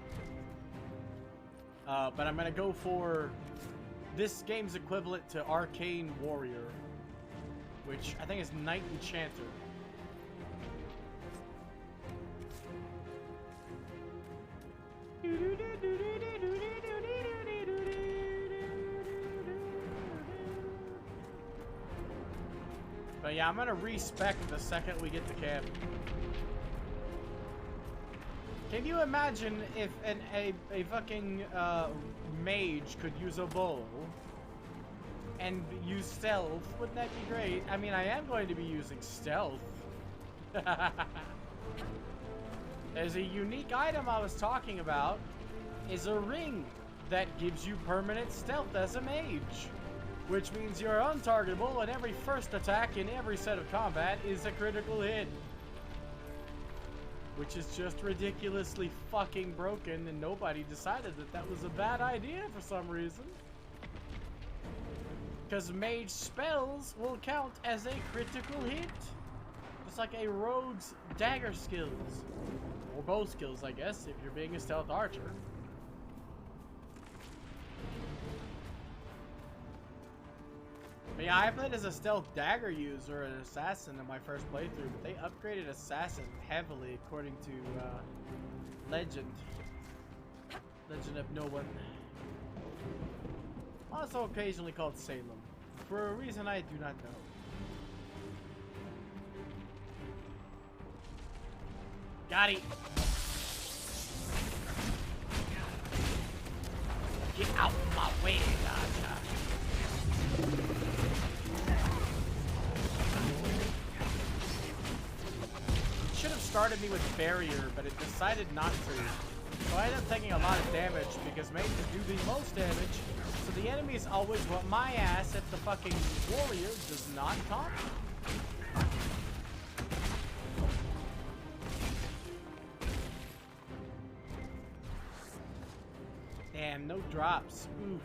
S1: But I'm going to go for this game's equivalent to Arcane Warrior, which I think is Knight Enchanter. But yeah, I'm going to respec the second we get to camp. Can you imagine if a fucking mage could use a bow and use stealth? Wouldn't that be great? I mean, I am going to be using stealth. There's a unique item I was talking about, is a ring that gives you permanent stealth as a mage, which means you're untargetable and every first attack in every set of combat is a critical hit. Which is just ridiculously fucking broken, and nobody decided that that was a bad idea for some reason. Because mage spells will count as a critical hit. Just like a rogue's dagger skills. Or bow skills, I guess, if you're being a stealth archer. But yeah, I played as a stealth dagger user, an assassin in my first playthrough, but they upgraded assassin heavily according to Legend of No One. Also occasionally called Salem, for a reason I do not know. Got it. Get out of my way, gotcha. Should have started me with barrier, but it decided not to. So I ended up taking a lot of damage because mages do the most damage. So the enemies always want my ass if the fucking warrior does not taunt me. Damn, no drops. Oof.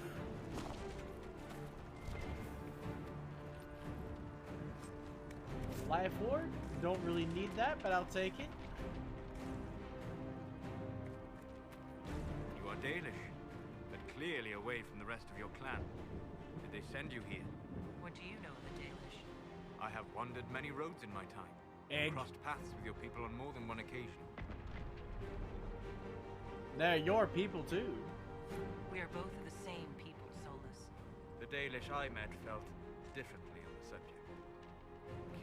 S1: Life ward? Don't really need that, but I'll take it.
S6: You are Dalish, but clearly away from the rest of your clan. Did they send you here?
S4: What do you know of the Dalish?
S6: I have wandered many roads in my time.
S1: Egg.
S6: Crossed paths with your people on more than one occasion.
S1: They're your people too.
S4: We are both of the same people, Solus.
S6: The Dalish I met felt differently on the subject.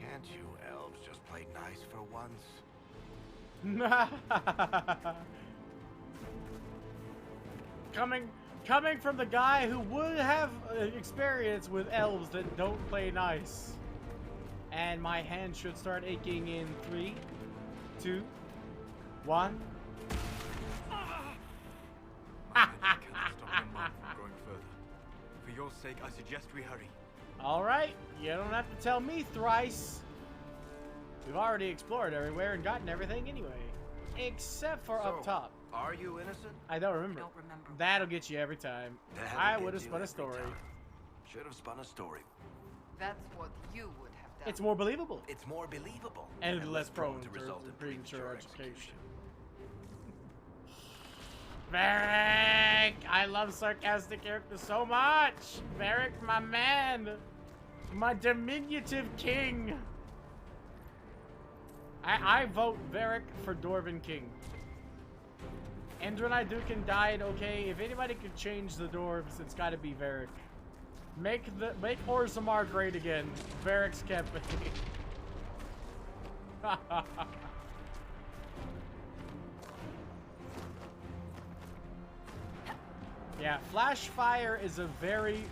S7: Can't you elves just play nice for once?
S1: Coming from the guy who would have experience with elves that don't play nice. And my hand should start aching in 3, 2, 1.
S6: My magic cannot stop your mark from growing further. For your sake, I suggest we hurry.
S1: Alright, you don't have to tell me thrice. We've already explored everywhere and gotten everything anyway. Except for up top.
S7: Are you innocent?
S1: I don't remember.
S4: Don't remember.
S1: That'll get you every time.
S7: That'll
S1: I
S7: get
S1: would have
S7: you
S1: spun a
S7: every
S1: story.
S7: time. Should have spun a story.
S2: That's what you would have done.
S1: It's more believable.
S7: It's more believable.
S1: And less prone to
S7: result in
S1: premature execution. Varric! I love sarcastic characters so much! Varric, my man! My diminutive king! I vote Varric for Dwarven King. Endrin Dukin died, okay? If anybody could change the dwarves, it's gotta be Varric. Make Orzammar great again. Varric's campaign. Yeah, flash fire is a very,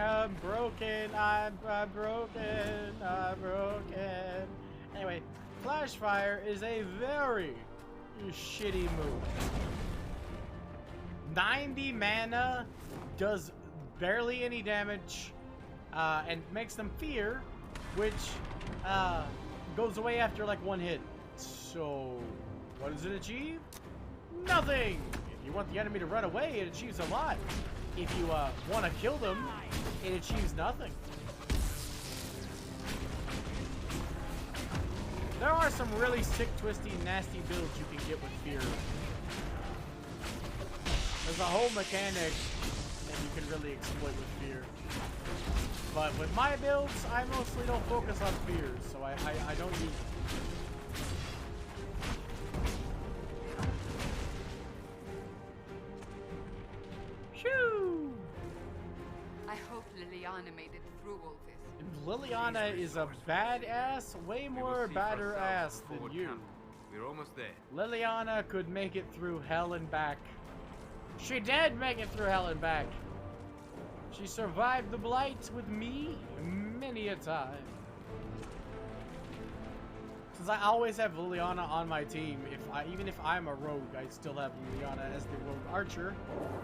S1: I'm broken, I'm broken, I'm broken. Anyway, flash fire is a very shitty move. 90 mana, does barely any damage, and makes them fear, which goes away after like one hit. So, what does it achieve? Nothing! If you want the enemy to run away, it achieves a lot. If you want to kill them, it achieves nothing. There are some really sick, twisty, nasty builds you can get with fear. There's a whole mechanic that you can really exploit with fear. But with my builds, I mostly don't focus on fears, so I don't use it. Shoo!
S2: I hope Liliana made it through all this.
S1: Liliana is a badass, way
S6: We will
S1: more
S6: see for
S1: badder
S6: ourselves
S1: ass
S6: in the
S1: than
S6: forward
S1: you.
S6: camp. We're almost there.
S1: Liliana could make it through hell and back. She did make it through hell and back. She survived the blight with me many a time. Since I always have Liliana on my team, even if I'm a rogue, I still have Liliana as the rogue archer.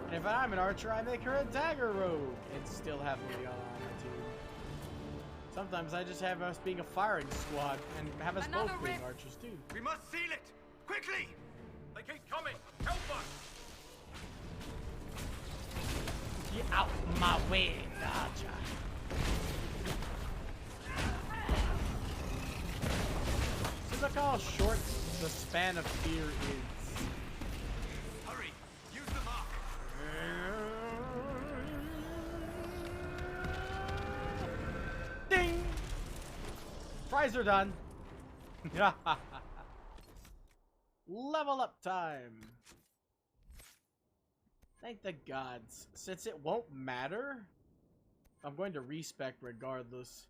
S1: And if I'm an archer, I make her a dagger rogue and still have Liliana on my team. Sometimes I just have us being a firing squad and have us
S2: Another
S1: both being
S2: rift.
S1: archers too.
S7: We must seal it! Quickly!
S3: They keep coming! Help us!
S1: Get out my way, Archer. See, look how short the span of fear is.
S7: Hurry! Use the mark!
S1: Ding! Fries are done. Level up time. Thank the gods. Since it won't matter, I'm going to respec regardless.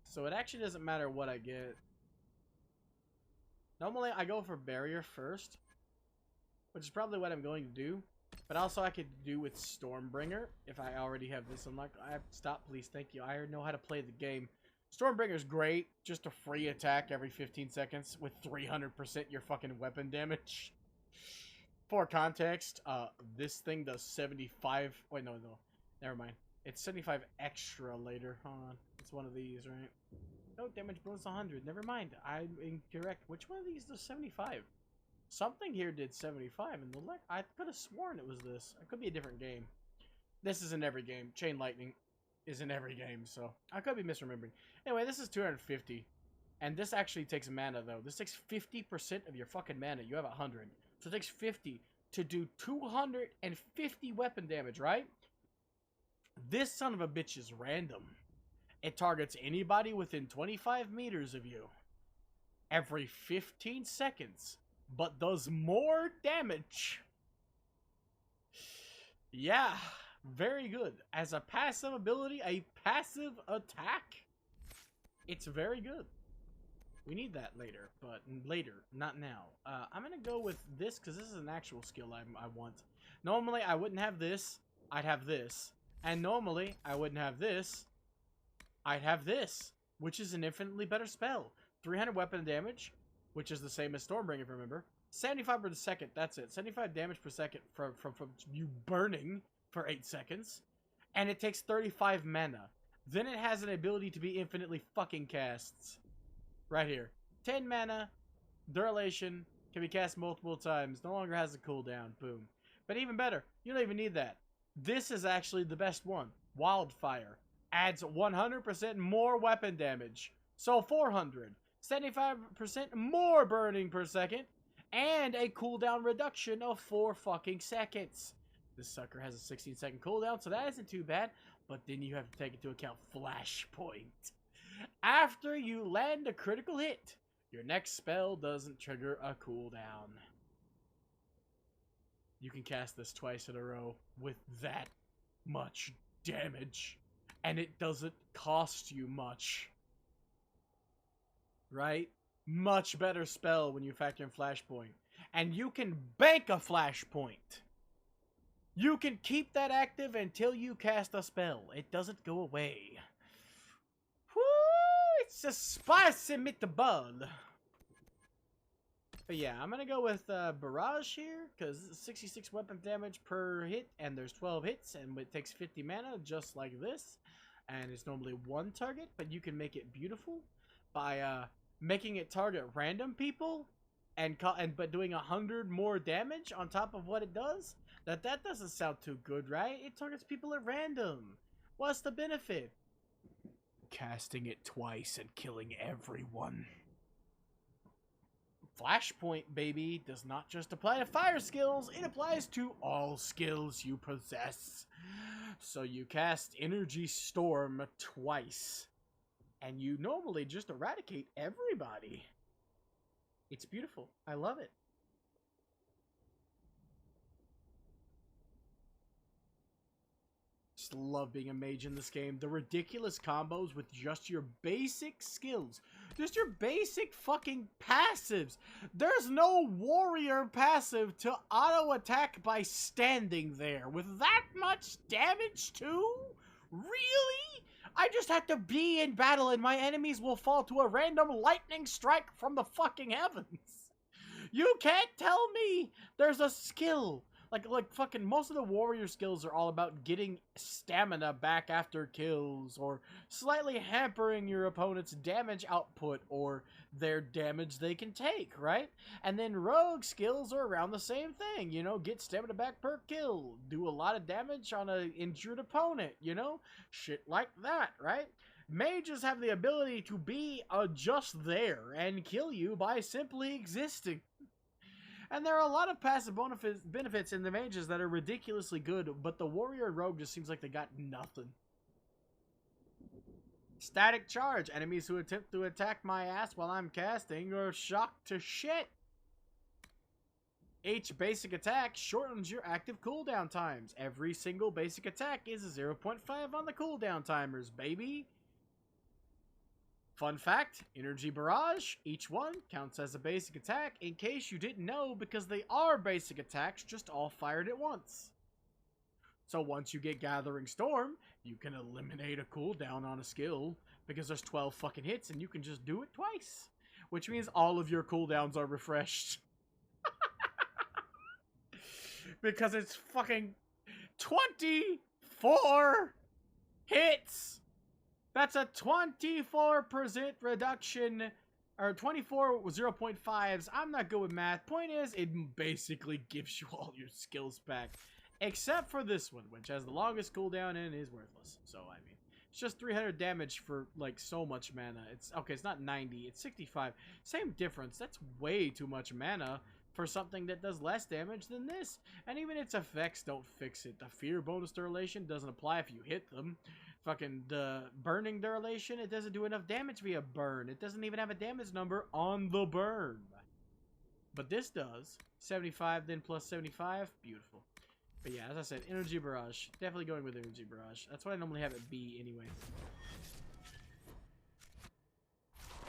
S1: So it actually doesn't matter what I get. Normally I go for barrier first, which is probably what I'm going to do. But also I could do with Stormbringer if I already have this unlocked. Stop, please. Thank you. I already know how to play the game. Stormbringer's great. Just a free attack every 15 seconds with 300% your fucking weapon damage. For context, this thing does 75. Wait, no. Never mind. It's 75 extra later. Hold on. It's one of these, right? No, damage bonus 100. Never mind. I'm incorrect. Which one of these does 75? Something here did 75, and I could have sworn it was this. It could be a different game. This is in every game. Chain Lightning is in every game, so I could be misremembering. Anyway, this is 250, and this actually takes mana, though. This takes 50% of your fucking mana. You have 100. So it takes 50 to do 250 weapon damage, right? This son of a bitch is random. It targets anybody within 25 meters of you every 15 seconds, but does more damage. Yeah, very good. As a passive ability, a passive attack, it's very good. We need that later, but later, not now. I'm going to go with this because this is an actual skill I want. Normally, I wouldn't have this. I'd have this. And normally, I wouldn't have this. I'd have this, which is an infinitely better spell. 300 weapon damage, which is the same as Stormbringer, if you remember. 75 per second, that's it. 75 damage per second from you burning for 8 seconds. And it takes 35 mana. Then it has an ability to be infinitely fucking casts. Right here. 10 mana, duration, can be cast multiple times, no longer has a cooldown, boom. But even better, you don't even need that. This is actually the best one. Wildfire. Adds 100% more weapon damage. So 400. 75% more burning per second. And a cooldown reduction of 4 fucking seconds. This sucker has a 16-second cooldown, so that isn't too bad. But then you have to take into account Flashpoint. After you land a critical hit, your next spell doesn't trigger a cooldown. You can cast this twice in a row with that much damage. And it doesn't cost you much. Right? Much better spell when you factor in Flashpoint. And you can bank a Flashpoint. You can keep that active until you cast a spell. It doesn't go away. Whoo! It's a spicy meatball. But yeah, I'm gonna go with Barrage here, because 66 weapon damage per hit, and there's 12 hits, and it takes 50 mana, just like this. And it's normally one target, but you can make it beautiful by making it target random people, but doing 100 more damage on top of what it does. That doesn't sound too good, right? It targets people at random. What's the benefit? Casting it twice and killing everyone. Flashpoint, baby, does not just apply to fire skills, it applies to all skills you possess. So you cast Energy Storm twice, and you normally just eradicate everybody. It's beautiful. I love it. Just love being a mage in this game. The ridiculous combos with just your basic skills. Just your basic fucking passives. There's no warrior passive to auto attack by standing there with that much damage too? Really? I just have to be in battle and my enemies will fall to a random lightning strike from the fucking heavens. You can't tell me there's a skill. Like fucking most of the warrior skills are all about getting stamina back after kills, or slightly hampering your opponent's damage output or their damage they can take, right? And then rogue skills are around the same thing, you know, get stamina back per kill, do a lot of damage on an injured opponent, you know? Shit like that, right? Mages have the ability to be just there and kill you by simply existing. And there are a lot of passive benefits in the mages that are ridiculously good, but the warrior and rogue just seems like they got nothing. Static charge. Enemies who attempt to attack my ass while I'm casting are shocked to shit. Each basic attack shortens your active cooldown times. Every single basic attack is a 0.5 on the cooldown timers, baby. Fun fact, Energy Barrage, each one counts as a basic attack in case you didn't know, because they are basic attacks just all fired at once. So once you get Gathering Storm, you can eliminate a cooldown on a skill because there's 12 fucking hits and you can just do it twice. Which means all of your cooldowns are refreshed. Because it's fucking 24 hits! That's a 24% reduction, or 24 0.5s. I'm not good with math. Point is, it basically gives you all your skills back. Except for this one, which has the longest cooldown and is worthless. So, I mean, it's just 300 damage for, like, so much mana. It's not 90, it's 65. Same difference. That's way too much mana for something that does less damage than this. And even its effects don't fix it. The fear bonus derelation doesn't apply if you hit them. Fucking the burning derelation, it doesn't do enough damage via burn. It doesn't even have a damage number on the burn. But this does. 75, then plus 75. Beautiful. But yeah, as I said, Energy Barrage. Definitely going with Energy Barrage. That's what I normally have it be anyway.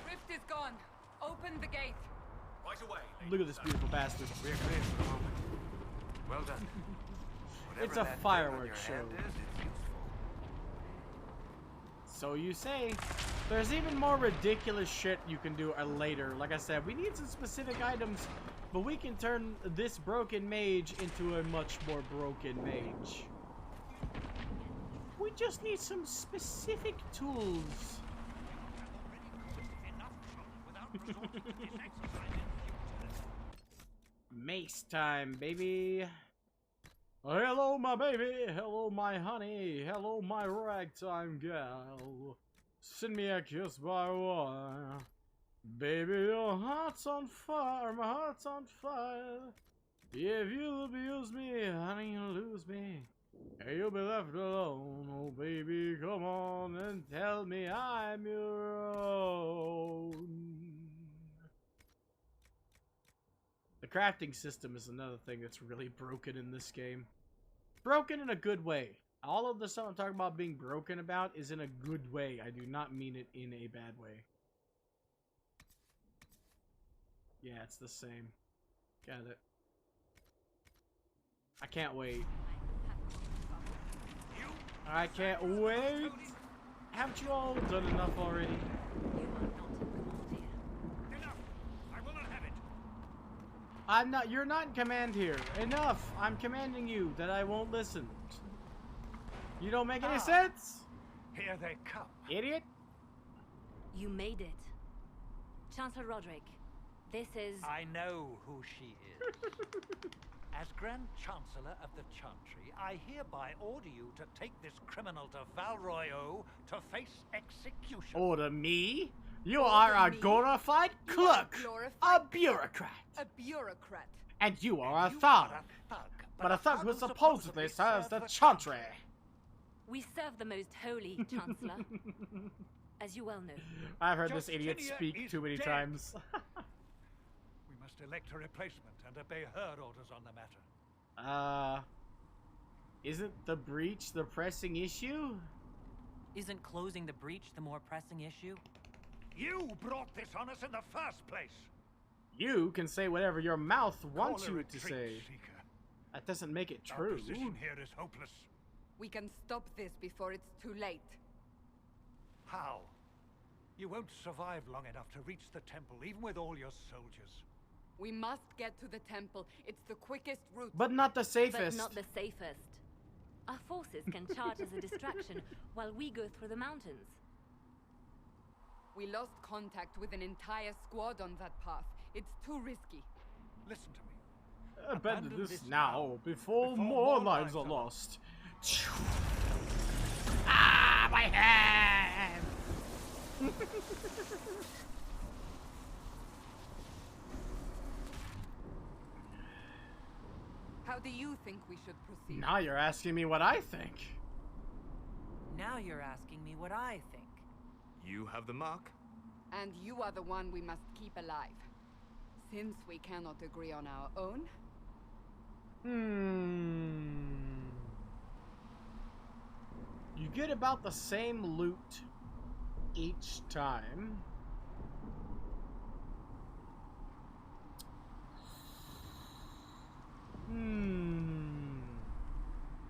S2: Rift is gone. Open the gate.
S3: Right away.
S1: Look at this beautiful bastard.
S6: We're clear for the moment. Well done.
S1: It's a fireworks show. So you say. There's even more ridiculous shit you can do later. Like I said, we need some specific items, but we can turn this broken mage into a much more broken mage. We just need some specific tools. Mace time, baby. Hello, my baby. Hello, my honey. Hello, my ragtime gal. Send me a kiss by wire. Baby, your heart's on fire. My heart's on fire. If you abuse me, honey, you'll lose me. And you'll be left alone. Oh, baby, come on and tell me I'm your own. The crafting system is another thing that's really broken in this game. Broken in a good way. All of the stuff I'm talking about being broken about is in a good way. I do not mean it in a bad way. Yeah, it's the same. Got it. I can't wait. I can't wait. Haven't you all done enough already?
S5: You are not in command here.
S3: Enough! I will not have it!
S1: I'm not. You're not in command here. Enough. I'm commanding you that I won't listen. You don't make any sense,
S3: Here they come.
S1: idiot.
S5: You made it. Chancellor Roderick, this is...
S8: I know who she is. As Grand Chancellor of the Chantry, I hereby order you to take this criminal to Valroyo to face execution.
S1: Order me? You are a
S2: me?
S1: glorified
S2: You are
S1: clerk,
S2: glorified
S1: a bureaucrat,
S2: A bureaucrat.
S1: and you are a
S8: You
S1: thug.
S8: are a thug,
S1: But a thug who supposedly serves the Chantry.
S5: We serve the most holy, Chancellor. As you well know.
S1: I've heard this idiot
S3: Justinia
S1: speak
S3: is
S1: too many
S3: dead.
S1: times.
S8: We must elect a replacement and obey her orders on the matter.
S1: Isn't the breach the pressing issue?
S4: Isn't closing the breach the more pressing issue?
S8: You brought this on us in the first place.
S1: You can say whatever your mouth wants
S8: Call a
S1: you to
S8: retreat,
S1: say.
S8: Seeker.
S1: That doesn't make it
S8: Our
S1: true.
S8: position here is hopeless.
S2: We can stop this before it's too late.
S8: How? You won't survive long enough to reach the temple, even with all your soldiers.
S2: We must get to the temple. It's the quickest route.
S1: But not the
S5: But
S1: safest.
S5: not the safest. Our forces can charge as a distraction while we go through the mountains.
S2: We lost contact with an entire squad on that path. It's too risky.
S8: Listen to me.
S1: Abandon
S8: Abandon
S1: this
S8: this
S1: now,
S8: now,
S1: before
S8: before
S1: more
S8: more
S1: lives are
S8: lives are
S1: lost. Ah, my hand!
S2: How do you think we should proceed?
S1: Now you're asking me what I think.
S4: Now you're asking me what I think.
S6: You have the mark?
S2: And you are the one we must keep alive. Since we cannot agree on our own,
S1: You get about the same loot each time.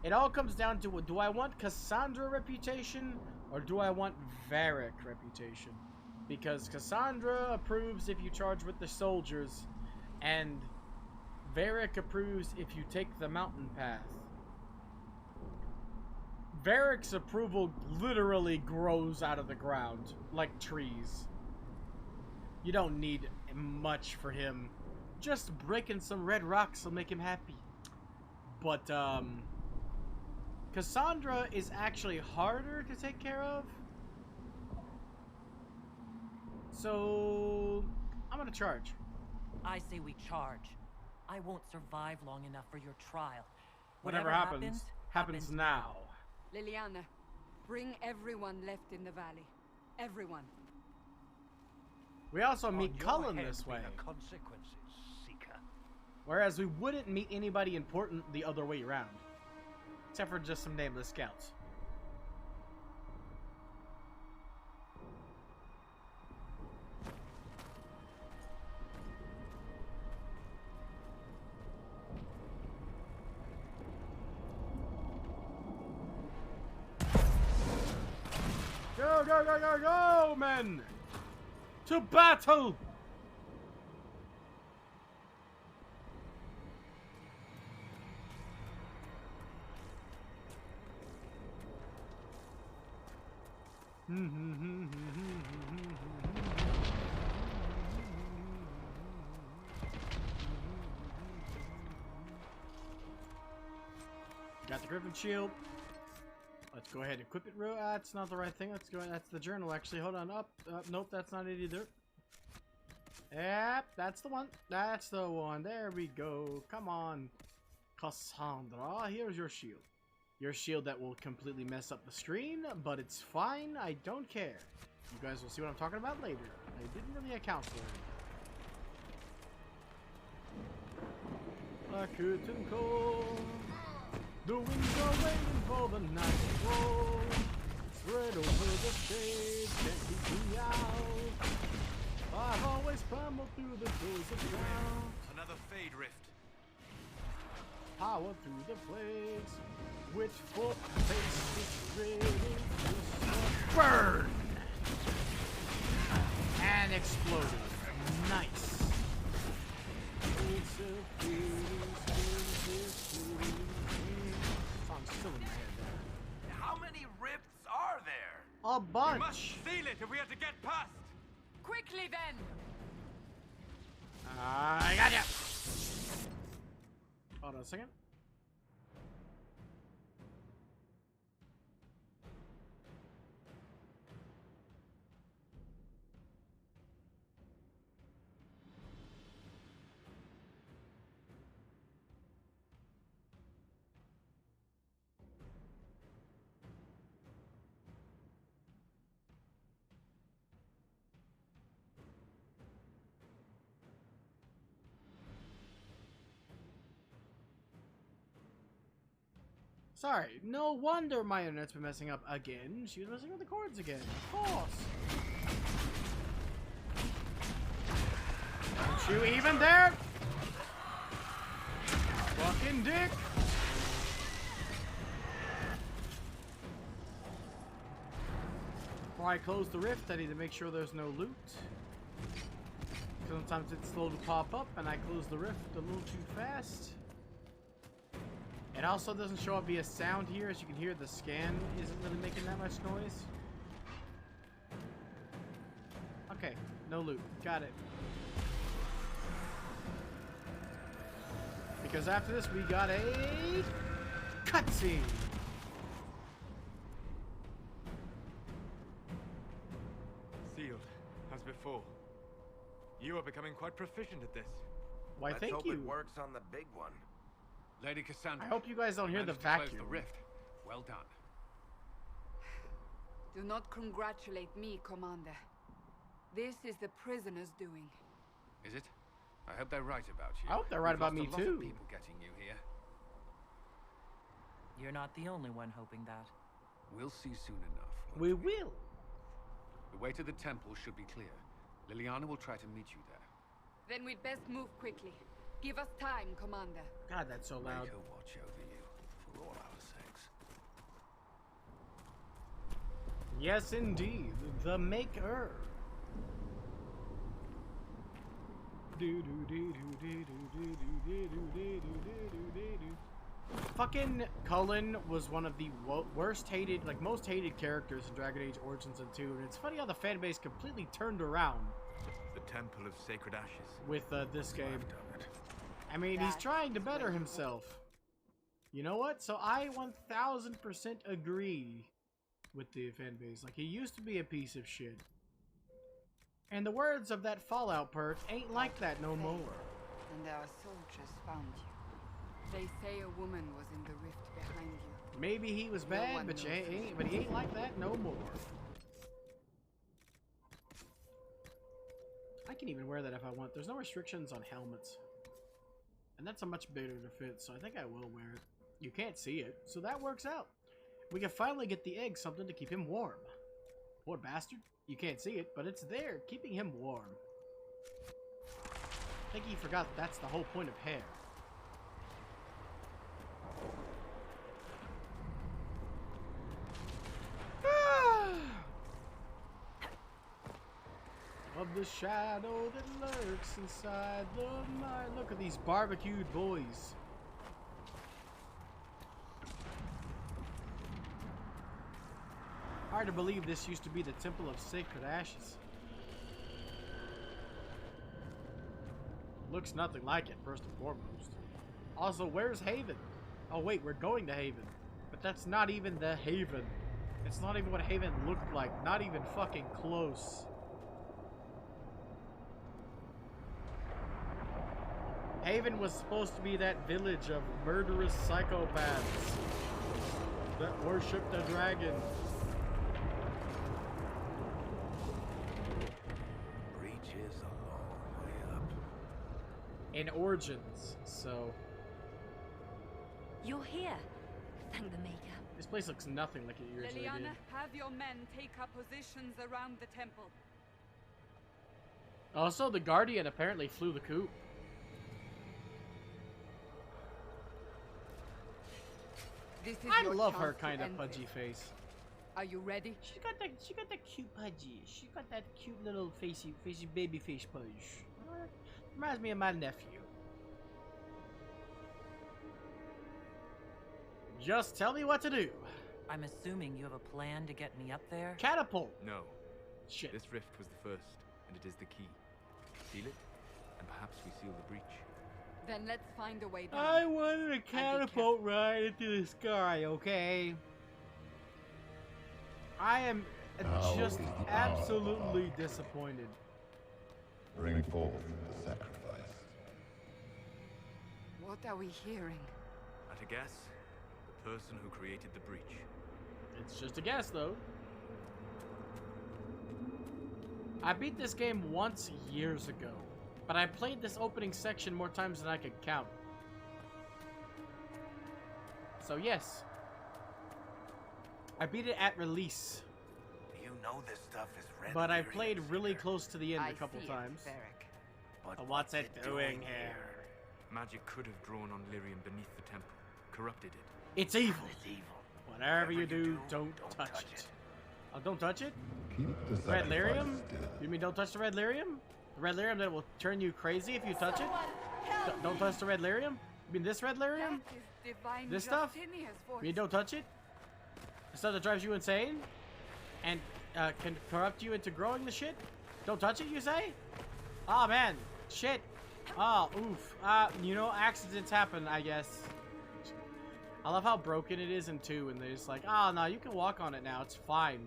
S1: It all comes down to, do I want Cassandra reputation or do I want Varric reputation? Because Cassandra approves if you charge with the soldiers, and Varric approves if you take the mountain path. Varric's approval literally grows out of the ground, like trees. You don't need much for him. Just breaking some red rocks will make him happy. But, Cassandra is actually harder to take care of. So, I'm gonna charge.
S4: I say we charge. I won't survive long enough for your trial.
S1: Whatever happens, happens now.
S2: Liliana, bring everyone left in the valley. Everyone.
S1: We also meet
S8: On your
S1: Cullen
S8: head
S1: this
S8: be
S1: way.
S8: the consequences, Seeker.
S1: Whereas we wouldn't meet anybody important the other way around. Except for just some nameless scouts. Go, go, go, go, go, men! To battle! Got the Griffin shield. Let's go ahead and equip it real. That's not the right thing. Let's go. That's the journal, actually. Hold on. Up. Nope, that's not it either. Yep, that's the one. That's the one. There we go. Come on, Cassandra. Here's your shield. Your shield that will completely mess up the screen, but it's fine. I don't care. You guys will see what I'm talking about later. I didn't really account for it. A curtain call. The winds are waiting for the night to roll. Spread over the stage, can't keep me out. I've always clambered through the doors of ground.
S7: Another Fade Rift.
S1: power through the place. Which foot face is ready to burn? And exploded. Nice. It's a song's still in my head there.
S7: How many rifts are there?
S1: A
S6: We
S1: bunch.
S6: must seal it if we are to get past.
S2: Quickly then!
S1: I got ya. Hold on a second. Sorry, no wonder my internet's been messing up again. She was messing with the cords again. Of course. Don't you even dare! Fucking dick! Before I close the rift, I need to make sure there's no loot. Sometimes it's slow to pop up and I close the rift a little too fast. It also doesn't show up via sound here. As you can hear, the scan isn't really making that much noise. Okay, no loot. Got it. Because after this, we got a cutscene.
S6: Sealed, as before. You are becoming quite proficient at this.
S1: Why,
S7: Let's
S1: thank
S7: hope
S1: you.
S7: it works on the big one.
S3: Lady Cassandra.
S1: I hope you guys don't hear the
S3: managed to close
S1: vacuum.
S3: the rift. Well done.
S2: Do not congratulate me, Commander. This is the prisoner's doing.
S3: Is it? I hope they're right about you.
S1: I hope they're right
S3: We've
S1: about
S3: lost
S1: me
S3: a lot
S1: too.
S3: of people getting you here.
S4: You're not the only one hoping that.
S3: We'll see soon enough.
S1: We
S3: won't
S1: will.
S3: The way to the temple should be clear. Liliana will try to meet you there.
S2: Then we'd best move quickly. Give us time, Commander.
S1: God, that's so loud.
S3: Make her watch over you, for all our sakes.
S1: Yes, indeed. The Maker. Fucking Cullen was one of the worst hated, like most hated characters in Dragon Age Origins and 2, and it's funny how the fan base completely turned around
S6: The Temple of Sacred Ashes.
S1: with this game.
S3: I've done it.
S1: I mean, he's
S2: That
S1: trying to
S2: is
S1: better
S2: where you
S1: himself. You know what? So I 1000% agree with the fan base. Like, he used to be a piece of shit. And the words of that Fallout perk ain't like that no more.
S2: And our soldiers found you. They say a woman was in the rift behind you.
S1: Maybe he was
S2: No
S1: bad,
S2: one
S1: but
S2: knows.
S1: he ain't like that no more. I can even wear that if I want. There's no restrictions on helmets. And that's a much bigger to fit, so I think I will wear it. You can't see it, so that works out. We can finally get the egg something to keep him warm. Poor bastard. You can't see it, but it's there, keeping him warm. I think he forgot that's the whole point of hair. Of the shadow that lurks inside the mind. Look at these barbecued boys. Hard to believe this used to be the Temple of Sacred Ashes. Looks nothing like it, first and foremost. Also, where's Haven? Oh wait, we're going to Haven. But that's not even the Haven. It's not even what Haven looked like. Not even fucking close. Haven was supposed to be that village of murderous psychopaths that worship the dragon.
S7: Breach is a long way up.
S1: In Origins, so
S5: You're here. Thank the Maker.
S1: this place looks nothing like it usually did.
S2: Liliana, have your men take up positions around the temple.
S1: Also, the Guardian apparently flew the coop.
S2: This is
S1: I
S2: your
S1: love
S2: chance
S1: her
S2: to
S1: kind of
S2: end
S1: pudgy
S2: this.
S1: face.
S2: Are you ready?
S1: She got that cute pudgy. She got that cute little facey baby face pudge. Reminds me of my nephew. Just tell me what to do.
S4: I'm assuming you have a plan to get me up there?
S1: Catapult.
S6: No.
S1: Shit.
S6: This rift was the first, and it is the key. Seal it, and perhaps we seal the breach.
S2: Then let's find a way down.
S1: I wanted a catapult right into the sky, okay? I am just absolutely disappointed.
S9: Bring forth the sacrifice.
S2: What are we hearing?
S6: At a guess, the person who created the breach.
S1: It's just a guess, though. I beat this game once years ago, but I played this opening section more times than I could count. So yes, I beat it at release,
S7: You know this stuff is red.
S1: but I
S7: Lyrian,
S1: played really
S7: Seeker.
S1: close to the end
S2: I
S1: a couple
S2: see
S1: times.
S2: it, Varric.
S7: But
S1: What's it doing here?
S6: Magic could have drawn on Lyrian beneath the temple, corrupted it.
S1: It's evil.
S7: It's evil.
S1: Whatever you do, don't touch it. Oh, don't touch it?
S9: Keep the
S1: Red
S9: sacrifice
S1: lyrium?
S9: still.
S1: You mean don't touch the red lyrium? The red lyrium that will turn you crazy if you touch it? Don't touch the red lyrium? You mean this red lyrium?
S2: That is divine
S1: This stuff?
S2: Justinia's voice.
S1: You mean don't touch it? The stuff that drives you insane? And can corrupt you into growing the shit? Don't touch it, you say? Oh man, shit. Oh, oof. You know, accidents happen, I guess. I love how broken it is in 2, and they're just like, oh no, you can walk on it now, it's fine.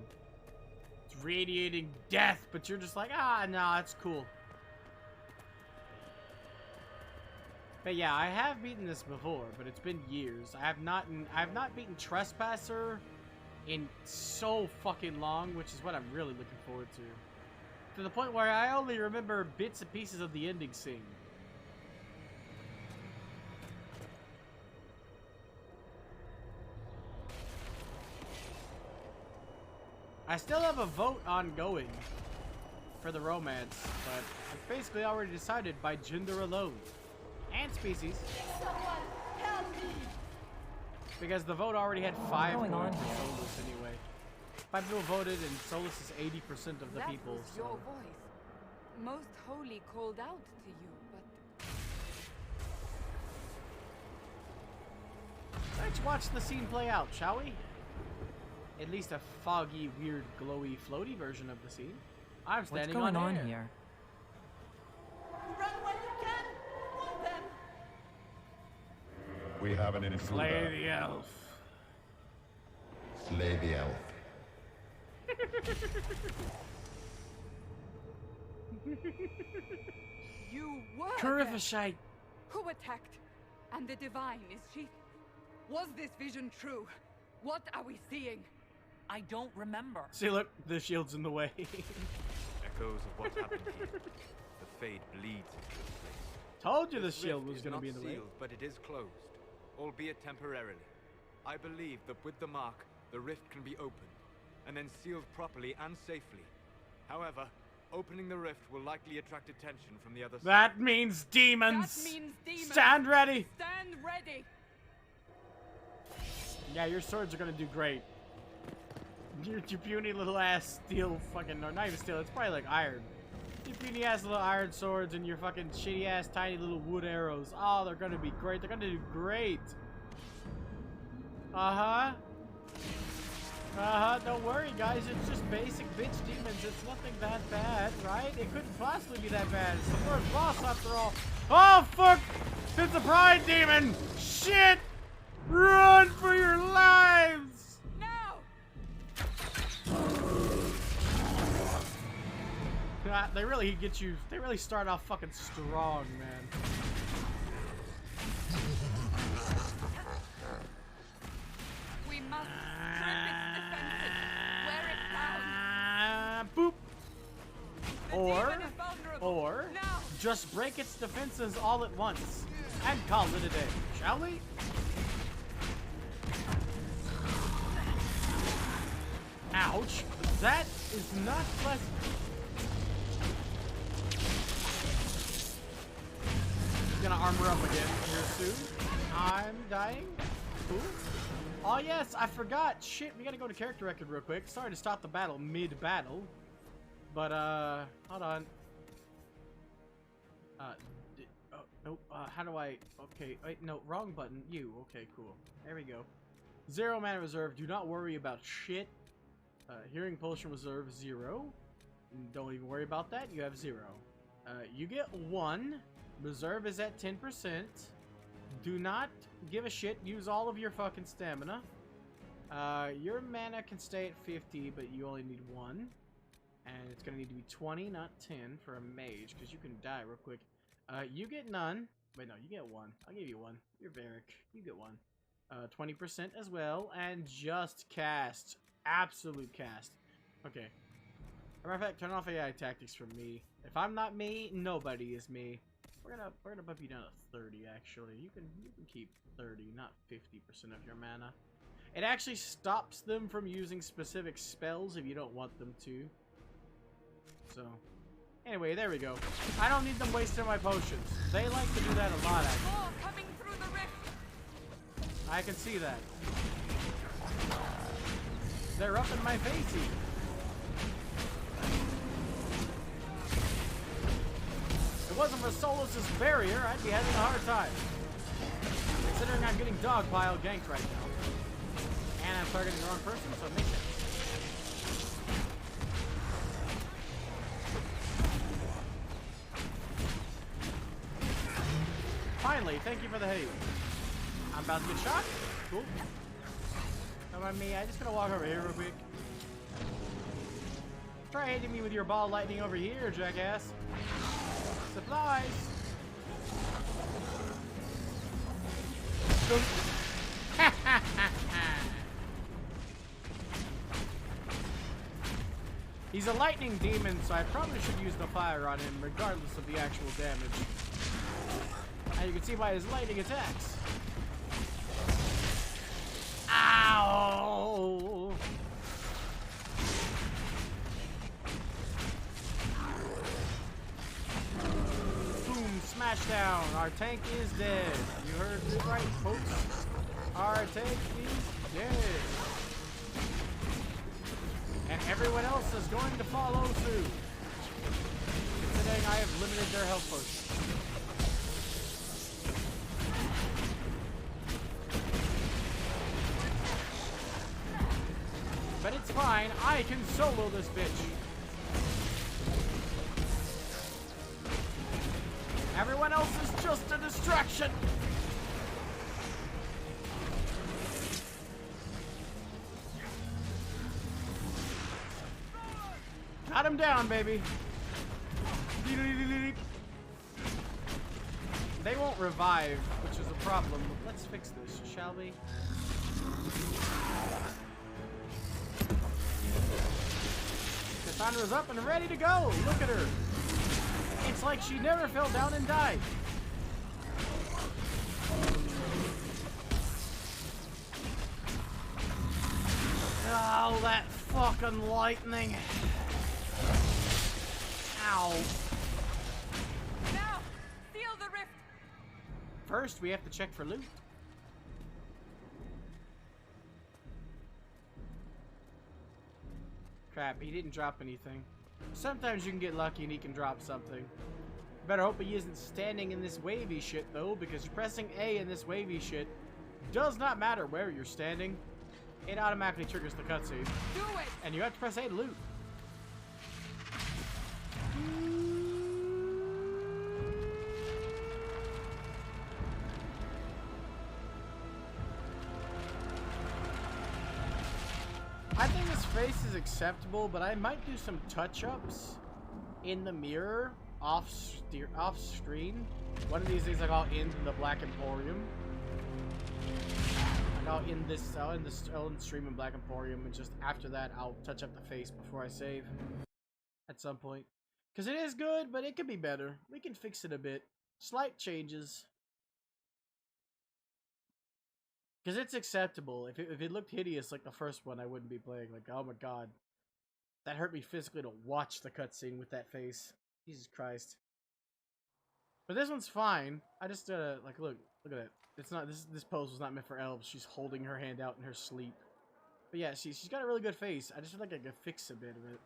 S1: It's radiating death, but you're just like, ah, no, it's cool. But yeah, I have beaten this before, but it's been years. I have not beaten Trespasser in so fucking long, which is what I'm really looking forward to. To the point where I only remember bits and pieces of the ending scene. I still have a vote ongoing for the romance, but it's basically already decided by gender alone. And species. Because the vote already had 5
S4: going on
S1: points for
S4: here?
S1: Solus anyway. 5 people voted and Solus is 80% of the
S2: That
S1: people,
S2: was
S1: so...
S2: your voice. Most holy called out to you, but
S1: Let's watch the scene play out, shall we? At least a foggy, weird, glowy, floaty version of the scene. I'm
S4: What's
S1: standing
S4: going on
S1: air.
S4: here?
S10: Run when you can! Want them!
S9: We have an intruder.
S1: Slay the elf.
S9: Slay the elf.
S2: you were there.
S1: Terrificite.
S2: Who attacked? And the divine, is she? Was this vision true? What are we seeing?
S4: I don't remember.
S1: See, look, the shield's in the way.
S6: Echoes of what happened here. The fade bleeds into this place.
S1: Told you the
S6: This
S1: shield
S6: rift
S1: was
S6: is
S1: going to
S6: not
S1: be in the way.
S6: sealed, but it is closed, albeit temporarily. I believe that with the mark, the rift can be opened, and then sealed properly and safely. However, opening the rift will likely attract attention from the other side.
S1: That means demons.
S2: That means demons.
S1: Stand ready.
S2: Stand ready.
S1: Yeah, your swords are going to do great. Your puny little ass steel fucking, or not even steel, it's probably like iron. Your puny ass little iron swords and your fucking shitty ass tiny little wood arrows. Oh, they're gonna be great. They're gonna do great. Uh-huh. Uh-huh. Don't worry, guys. It's just basic bitch demons. It's nothing that bad, right? It couldn't possibly be that bad. It's the first boss after all. Oh, fuck! It's a pride demon! Shit! Run for your lives!
S2: Now!
S1: They really get you. They really start off fucking strong, man.
S2: We must strip its defenses. Wear it down.
S1: Boop.
S2: The
S1: Or,
S2: demon is vulnerable.
S1: or,
S2: Now!
S1: just break its defenses all at once and call it a day, shall we? Ouch! That is not pleasant. Gonna armor up again here soon. I'm dying. Cool. Oh yes, I forgot. Shit, we gotta go to character record real quick. Sorry to stop the battle mid-battle. But, hold on. Oh, nope, how do I... Okay, wait, no, wrong button. You, okay, cool. There we go. 0 mana reserve, do not worry about shit. Hearing potion reserve, 0. Don't even worry about that, you have 0. You get 1. Reserve is at 10%. Do not give a shit, use all of your fucking stamina. Your mana can stay at 50, but you only need 1. And it's gonna need to be 20, not 10 for a mage, because you can die real quick. You get none. Wait, no, you get 1. I'll give you 1. You're Varric. You get 1. 20% as well, and just cast. Absolute cast. Okay. As a matter of fact, turn off AI tactics for me. If I'm not me, nobody is me. We're gonna bump you down to 30. Actually, you can keep 30, not 50% of your mana. It actually stops them from using specific spells if you don't want them to. So, anyway, there we go. I don't need them wasting my potions. They like to do that a lot, actually.
S2: More coming through the rift.
S1: I can see that. They're up in my facey. If it wasn't for Solus's barrier, I'd be having a hard time. Considering I'm getting dogpile ganked right now. And I'm targeting the wrong person, so it makes sense. Finally, thank you for the haze. I'm about to get shot. Cool. Don't mind me, I'm just gonna walk over here real quick. Try hitting me with your ball lightning over here, jackass. Supplies! He's a lightning demon, so I probably should use the fire on him, regardless of the actual damage. And you can see by his lightning attacks. Ow! Boom, smash down. Our tank is dead. You heard me right, folks. Our tank is dead. And everyone else is going to follow suit. Considering I have limited their health potions. But it's fine, I can solo this bitch. Everyone else is just a distraction. Got him down, baby. They won't revive, which is a problem. Let's fix this, shall we? Cassandra's up and ready to go. Look at her. It's like she never fell down and died. Oh, that fucking lightning. Ow.
S2: Now, seal the rift.
S1: First, we have to check for loot. Crap, he didn't drop anything. Sometimes you can get lucky and he can drop something. Better hope he isn't standing in this wavy shit, though, because pressing A in this wavy shit does not matter where you're standing. It automatically triggers the cutscene.
S2: Do it!
S1: And you have to press A to loot. I think this face is acceptable, but I might do some touch-ups in the mirror off screen. One of these days, like, I'll end the Black Emporium. Like, I'll end the stream in Black Emporium, and just after that, I'll touch up the face before I save at some point. Because it is good, but it could be better. We can fix it a bit. Slight changes. Because it's acceptable. If it looked hideous like the first one, I wouldn't be playing. Like, oh my god. That hurt me physically to watch the cutscene with that face. Jesus Christ. But this one's fine. I just, like, look. Look at that. It's not this pose was not meant for elves. She's holding her hand out in her sleep. But yeah, she's got a really good face. I just feel like I could fix a bit of it.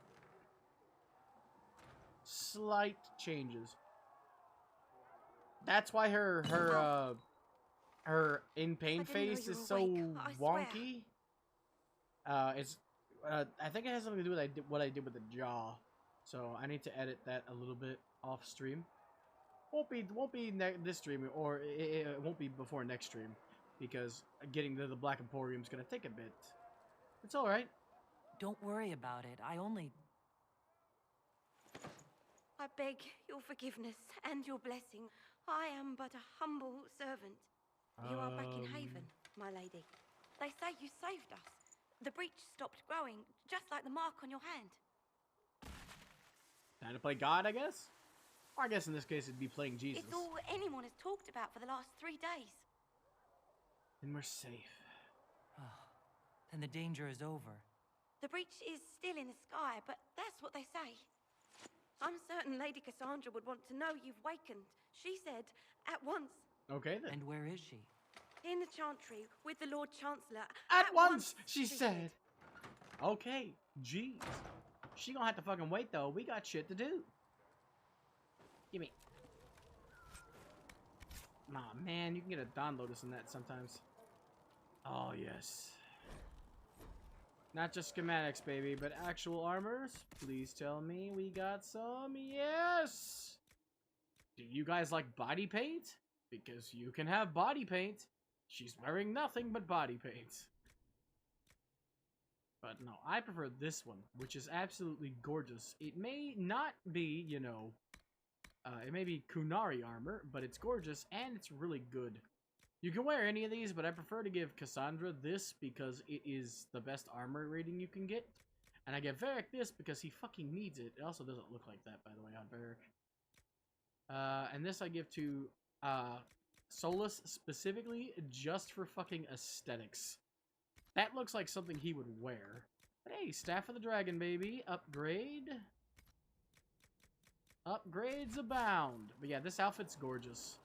S1: Slight changes. That's why her in pain face is so wonky. It's I think it has something to do with what I did with the jaw. So I need to edit that a little bit off stream. Won't be this stream, or it won't be before next stream, because getting to the Black Emporium is gonna take a bit. It's all right.
S4: Don't worry about it. I
S11: beg your forgiveness and your blessing. I am but a humble servant. You are back in Haven, my lady. They say you saved us. The breach stopped growing, just like the mark on your hand.
S1: Time to play God, I guess? Or I guess in this case it'd be playing Jesus.
S11: It's all anyone has talked about for the last 3 days.
S1: Then we're safe.
S4: And the danger is over.
S11: The breach is still in the sky, but that's what they say. I'm certain Lady Cassandra would want to know you've wakened. She said, at once.
S1: Okay, then.
S4: And where is she?
S11: In the Chantry, with the Lord Chancellor.
S1: At once, she said. Okay, jeez. She gonna have to fucking wait, though. We got shit to do. Gimme. Aw, man, you can get a Dawn Lotus in that sometimes. Oh, yes. Not just schematics, baby, but actual armors. Please tell me we got some. Yes! Do you guys like body paint? Because you can have body paint. She's wearing nothing but body paint. But no, I prefer this one, which is absolutely gorgeous. It may not be, you know, it may be Kunari armor, but it's gorgeous and it's really good. You can wear any of these, but I prefer to give Cassandra this because it is the best armor rating you can get. And I give Varric this because he fucking needs it. It also doesn't look like that, by the way, on Varric. And this I give to Solus specifically just for fucking aesthetics. That looks like something he would wear. But hey, Staff of the Dragon, baby. Upgrade. Upgrades abound. But yeah, this outfit's gorgeous.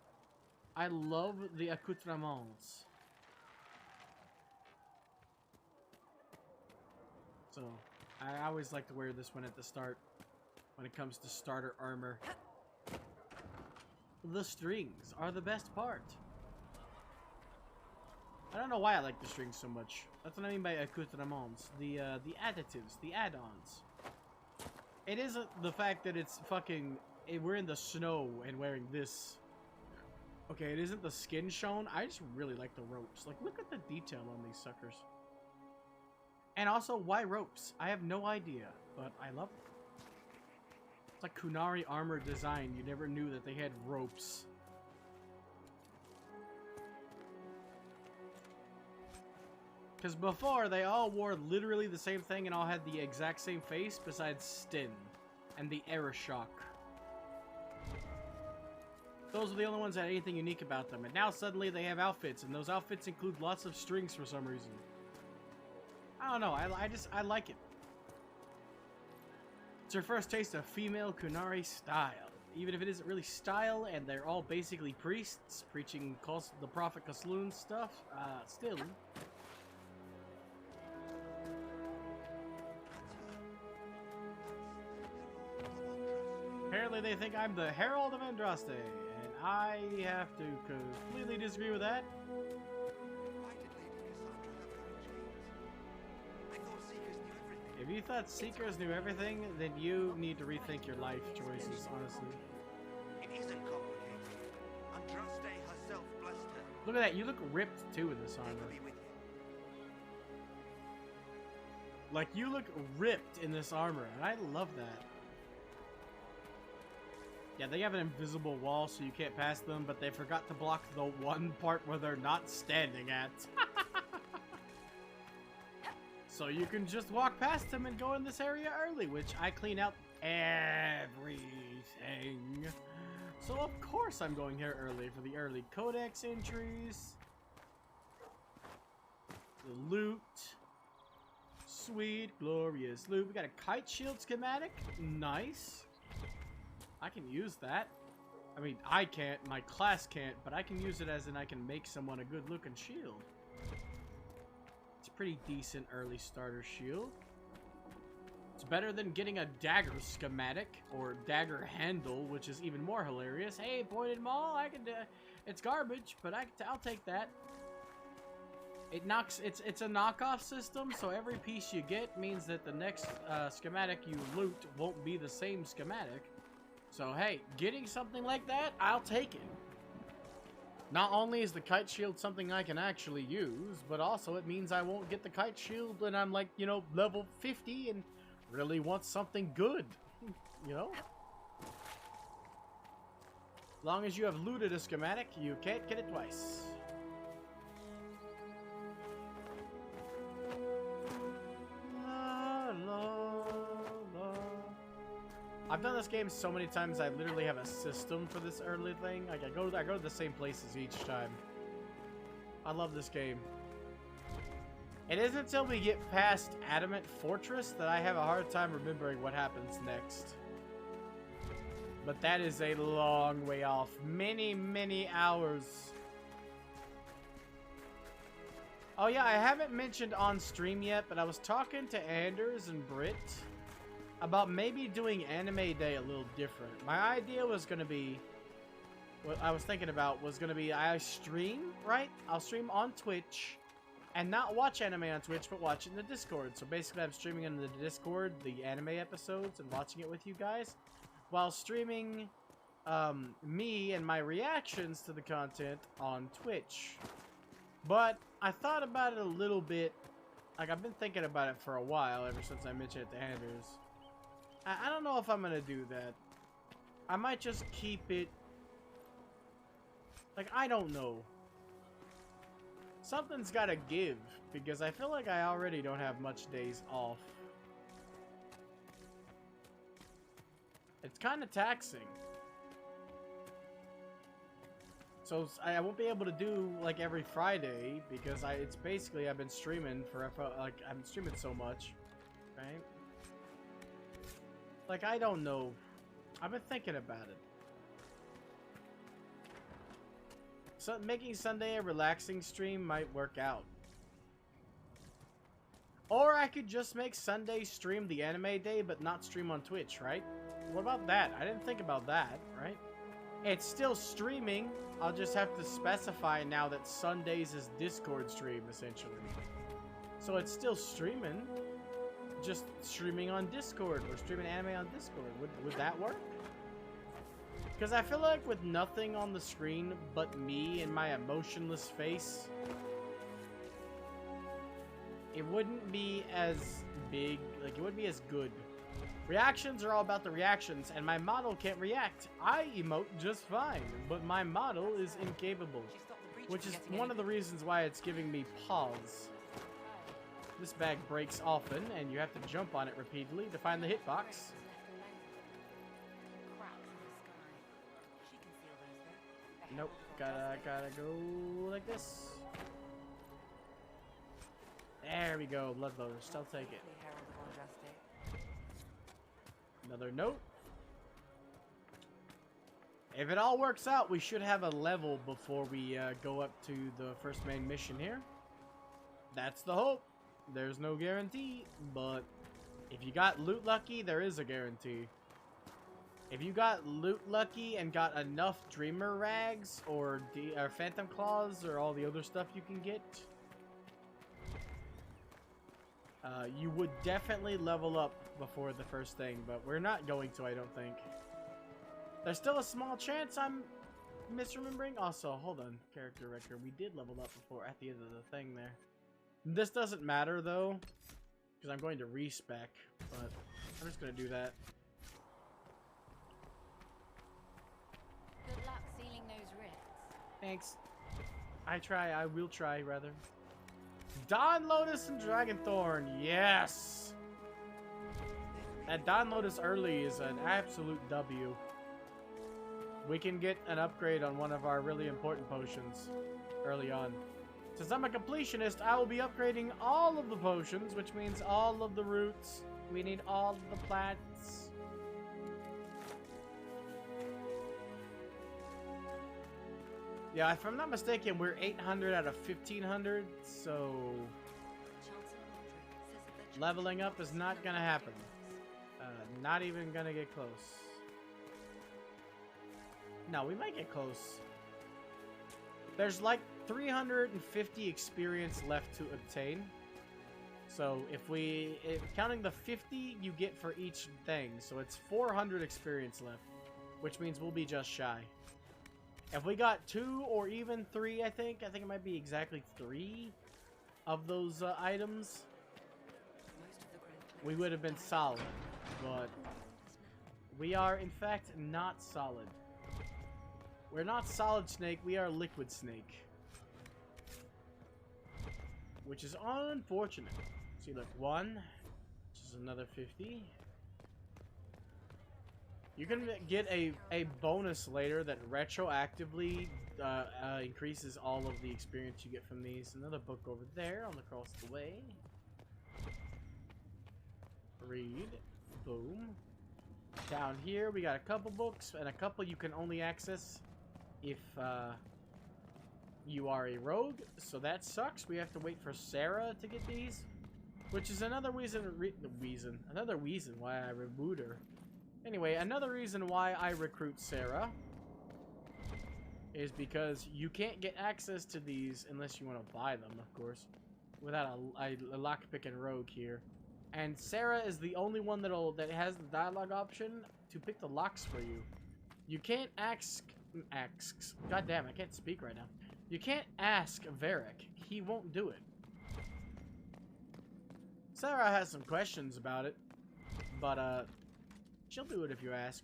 S1: I love the accoutrements. So, I always like to wear this one at the start when it comes to starter armor. The strings are the best part. I don't know why I like the strings so much. That's what I mean by accoutrements. The additives, the add-ons. It isn't the fact that it's fucking... we're in the snow and wearing this. Okay, it isn't the skin shown. I just really like the ropes. Like, look at the detail on these suckers. And also, why ropes? I have no idea, but I love them. It's like Kunari armor design. You never knew that they had ropes. Because before, they all wore literally the same thing and all had the exact same face besides Stin and the Era Shock. Those are the only ones that had anything unique about them. And now suddenly they have outfits, and those outfits include lots of strings for some reason. I don't know, I like it. It's your first taste of female Kunari style. Even if it isn't really style, and they're all basically priests, preaching the Prophet Kasloon stuff, still. Apparently they think I'm the Herald of Andraste. I have to completely disagree with that. If you thought Seekers knew everything, then you need to rethink your life choices, honestly.
S7: It isn't complicated. Andraste herself blessed her.
S1: Look at that, you look ripped too in this armor. Like, you look ripped in this armor, and I love that. Yeah, they have an invisible wall so you can't pass them, but they forgot to block the one part where they're not standing at. So you can just walk past them and go in this area early, which I clean out everything. So of course I'm going here early for the early codex entries. The loot. Sweet, glorious loot. We got a kite shield schematic. Nice. I can use that. I mean, I can't, my class can't, but I can use it as in I can make someone a good looking shield. It's a pretty decent early starter shield. It's better than getting a dagger schematic or dagger handle, which is even more hilarious. Hey, pointed maul, I can it's garbage, but I'll take that. It knocks, it's a knockoff system, so every piece you get means that the next schematic you loot won't be the same schematic. So hey, getting something like that, I'll take it. Not only is the kite shield something I can actually use, but also it means I won't get the kite shield when I'm like, you know, level 50 and really want something good, you know? As long as you have looted a schematic, you can't get it twice. La, la, la. I've done this game so many times, I literally have a system for this early thing. Like I go to the same places each time. I love this game. It isn't until we get past Adamant Fortress that I have a hard time remembering what happens next. But that is a long way off. Many, many hours. Oh yeah, I haven't mentioned on stream yet, but I was talking to Anders and Britt about maybe doing Anime Day a little different. My idea was going to be, what I was thinking about was going to be, I stream, right? I'll stream on Twitch. And not watch anime on Twitch, but watch it in the Discord. So basically, I'm streaming in the Discord the anime episodes and watching it with you guys, while streaming me and my reactions to the content on Twitch. But I thought about it a little bit. Like, I've been thinking about it for a while, ever since I mentioned it to Anders. I don't know if I'm going to do that. I might just keep it... Like, I don't know. Something's gotta give, because I feel like I already don't have much days off. It's kind of taxing. So I won't be able to do like every Friday, because it's basically I've been streaming for like I'm streaming so much, right? Like I don't know. I've been thinking about it. So making Sunday a relaxing stream might work out. Or I could just make Sunday stream the anime day, but not stream on Twitch, right? What about that? I didn't think about that, right? It's still streaming. I'll just have to specify now that Sundays is Discord stream, essentially. So it's still streaming. Just streaming on Discord, or streaming anime on Discord. Would that work? Because I feel like with nothing on the screen but me and my emotionless face, it wouldn't be as big, like it wouldn't be as good. Reactions are all about the reactions, and my model can't react. I emote just fine, but my model is incapable, which is one of the reasons why it's giving me pause. This bag breaks often, and you have to jump on it repeatedly to find the hitbox. Nope, gotta go like this. There we go, Bloodloader, still take it. Another note. If it all works out, we should have a level before we go up to the first main mission here. That's the hope. There's no guarantee, but if you got loot lucky, there is a guarantee. If you got loot lucky and got enough Dreamer Rags or Phantom Claws or all the other stuff you can get, you would definitely level up before the first thing, but we're not going to, I don't think. There's still a small chance I'm misremembering. Also, hold on, character record. We did level up before at the end of the thing there. This doesn't matter though, because I'm going to respec, but I'm just going to do that.
S2: Good luck sealing those rifts.
S1: Thanks. I will try, rather. Dawn Lotus and Dragonthorn, yes! That Dawn Lotus early is an absolute W. We can get an upgrade on one of our really important potions early on. Since I'm a completionist, I will be upgrading all of the potions, which means all of the roots. We need all of the plants. Yeah, if I'm not mistaken, we're 800 out of 1500, so leveling up is not gonna happen. Not even gonna get close. No, we might get close. There's like 350 experience left to obtain. So if counting the 50 you get for each thing, so it's 400 experience left, which means we'll be just shy. If we got 2 or even 3, I think it might be exactly 3 of those items, we would have been solid. But we are, in fact, not solid. We're not Solid Snake, we are Liquid Snake. Which is unfortunate. See, look, 1, which is another 50. You can get a bonus later that retroactively increases all of the experience you get from these. Another book over there on the across the way. Read. Boom. Down here we got a couple books, and a couple you can only access if you are a rogue, so that sucks. We have to wait for Sarah to get these, which is another reason why I reboot her. Anyway, another reason why I recruit Sarah is because you can't get access to these unless you want to buy them, of course, without a lockpicking rogue here. And Sarah is the only one that has the dialogue option to pick the locks for you. You can't God damn, I can't speak right now. You can't ask Varric. He won't do it. Sarah has some questions about it, but she'll do it if you ask.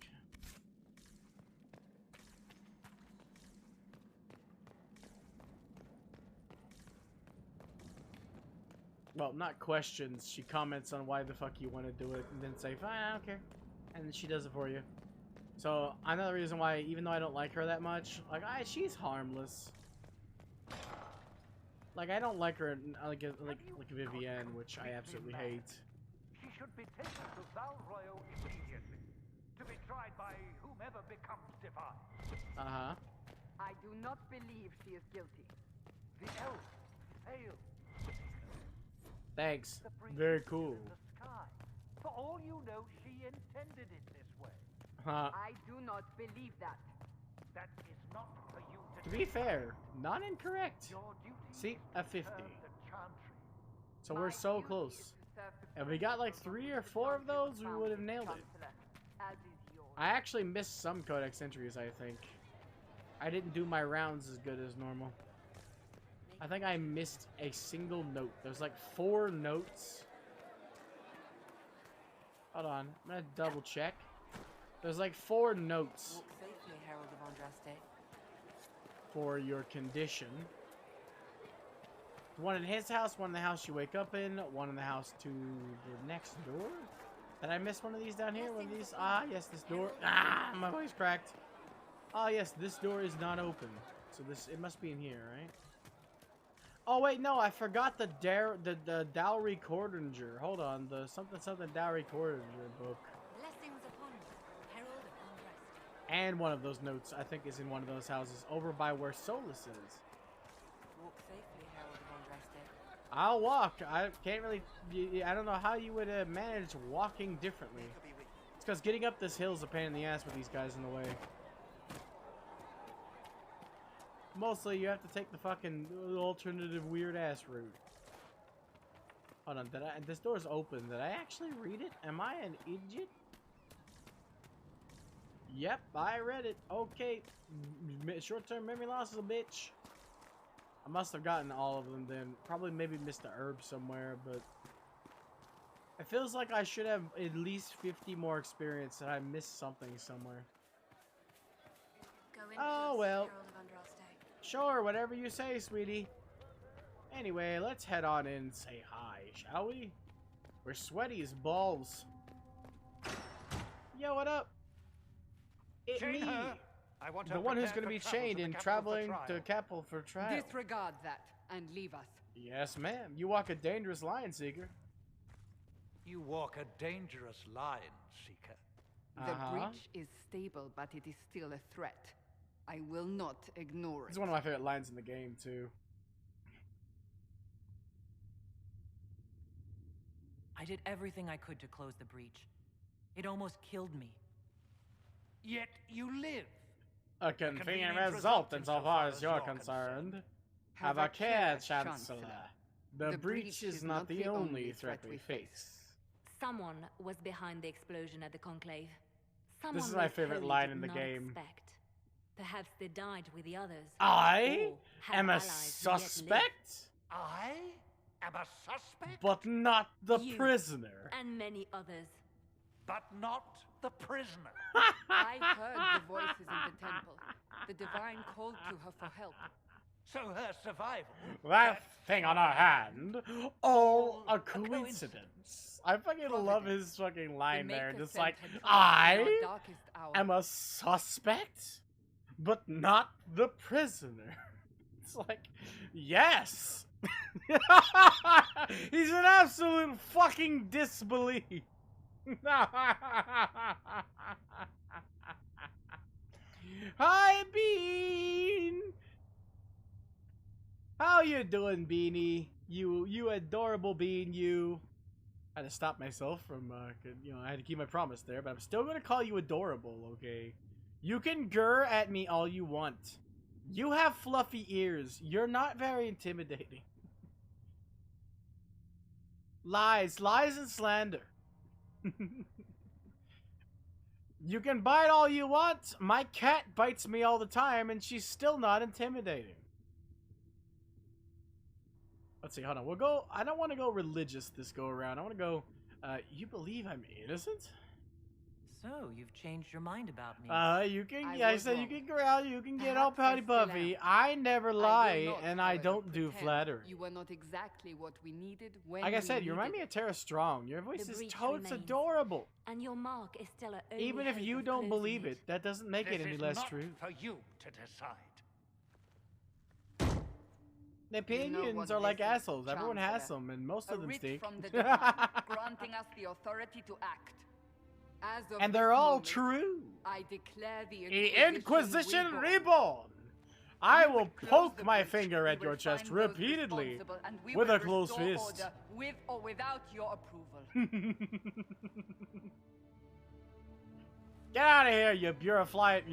S1: Well, not questions. She comments on why the fuck you want to do it, and then say, fine, I don't care. And then she does it for you. So, another reason why, even though I don't like her that much, like, she's harmless. Like, I don't like her like Vivienne, which I absolutely hate.
S8: She should be taken to Val Royo immediately, to be tried by whomever becomes divine.
S1: Uh-huh.
S2: I do not believe she is guilty.
S8: The elf failed.
S1: Thanks. Very cool.
S8: For all you know, she intended it this way.
S1: Huh.
S2: I do not believe that.
S8: That is not for you
S1: To be fair, not incorrect. See, a 50. So we're so close. If we got like 3 or 4 of those, we would have nailed it. I actually missed some codex entries, I think. I didn't do my rounds as good as normal. I think I missed a single note. There's like 4 notes. Hold on, I'm gonna double check. There's like 4 notes.
S2: Walk safely, Herald of Andraste.
S1: For your condition. One in his house, one in the house you wake up in, one in the house to the next door. Did I miss one of these down here? One of these? Ah, yes, this door. Ah, my voice cracked. Ah, yes, this door is not open. So it must be in here, right? Oh wait, no, I forgot the Dowry Cordinger. Hold on, the something Dowry Cordinger book.
S11: Blessings upon you, Herald of Andraste.
S1: And one of those notes, I think, is in one of those houses over by where Solus is.
S2: Walk safely, Herald of Andraste.
S1: I'll walk. I can't really. I don't know how you would manage walking differently. It's because getting up this hill is a pain in the ass with these guys in the way. Mostly, you have to take the fucking alternative weird ass route. Hold on, this door's open. Did I actually read it? Am I an idiot? Yep, I read it. Okay. Short-term memory loss is a bitch. I must have gotten all of them then. Probably maybe missed a herb somewhere, but it feels like I should have at least 50 more experience and I missed something somewhere. Oh, well. Sure, whatever you say, sweetie. Anyway, let's head on in and say hi, shall we? We're sweaty as balls. Yo, what up? It's me.
S8: I want
S1: the one who's going to be chained and traveling to Capel for trial.
S2: Disregard that and leave us.
S1: Yes, ma'am. You walk a dangerous line, Seeker.
S8: You walk a dangerous line, Seeker.
S2: The breach is stable, but it is still a threat. I will not ignore
S1: It's
S2: it.
S1: one of my favorite lines in the game, too.
S4: I did everything I could to close the breach. It almost killed me.
S8: Yet you live.
S1: A convenient result insofar as you're concerned. Have a care, Chancellor. The breach is not the only threat we face.
S5: Someone was behind the explosion at the Conclave. Someone
S1: This is my
S5: we
S1: favorite
S5: totally
S1: line
S5: did
S1: in the
S5: not
S1: game.
S5: expect. Perhaps they died with the others.
S1: I
S5: or had
S1: am a
S5: allies who yet lived.
S1: suspect,
S8: I am a suspect,
S1: but not the
S5: You.
S1: prisoner.
S5: And many others.
S8: but not the prisoner.
S2: I heard the voices in the temple. The divine called to her for help.
S8: So her survival.
S1: That thing on her hand, all a coincidence. I fucking love his fucking line
S2: The
S1: there.
S2: Maker
S1: Just
S2: sent
S1: like,
S2: her to us in
S1: I
S2: our darkest hour.
S1: am a suspect, but not the prisoner. It's like, yes! He's in absolute fucking disbelief. Hi, Bean! How you doing, Beanie? You adorable Bean, you. I had to stop myself from, I had to keep my promise there, but I'm still gonna call you adorable, okay? You can grr at me all you want. You have fluffy ears. You're not very intimidating. Lies and slander. You can bite all you want. My cat bites me all the time, and she's still not intimidating. Let's see, hold on. We'll go. I don't want to go religious this go around. I want to go. You believe I'm innocent?
S4: So, you've changed your mind about me.
S1: You can.
S2: I
S1: Yeah, I
S2: was
S1: said you
S2: wrong.
S1: can growl. You can get all
S2: Perhaps I
S1: pouty
S2: still
S1: puffy.
S2: am.
S1: I never
S2: I will
S1: lie,
S2: not,
S1: and I
S2: however,
S1: don't do
S2: pretend
S1: flattery.
S2: You were not exactly what we needed when
S1: Like I
S2: we
S1: said, you remind me
S2: needed
S1: of Tara Strong. Your voice
S5: The
S1: is
S5: breach
S1: totes
S5: remains.
S1: adorable.
S5: And your mark is still a only
S1: Even if
S5: hope
S1: you
S5: of
S1: don't
S5: closing
S1: believe it, that doesn't make
S8: This
S1: it any
S8: is
S1: less
S8: not
S1: true.
S8: for you to decide.
S1: The opinions
S2: what
S1: are like
S2: this is,
S1: assholes. Everyone has
S2: Chancellor.
S1: them, and most
S2: A
S1: of them
S2: writ
S1: stink.
S2: from the divine, granting us the authority to act. As of
S1: And
S2: this
S1: they're all
S2: moment,
S1: true.
S2: I declare the
S1: The Inquisition Reborn! I will poke my finger at your chest repeatedly with a closed fist.
S2: With or without your approval.
S1: Get out of here, you bureaucrat,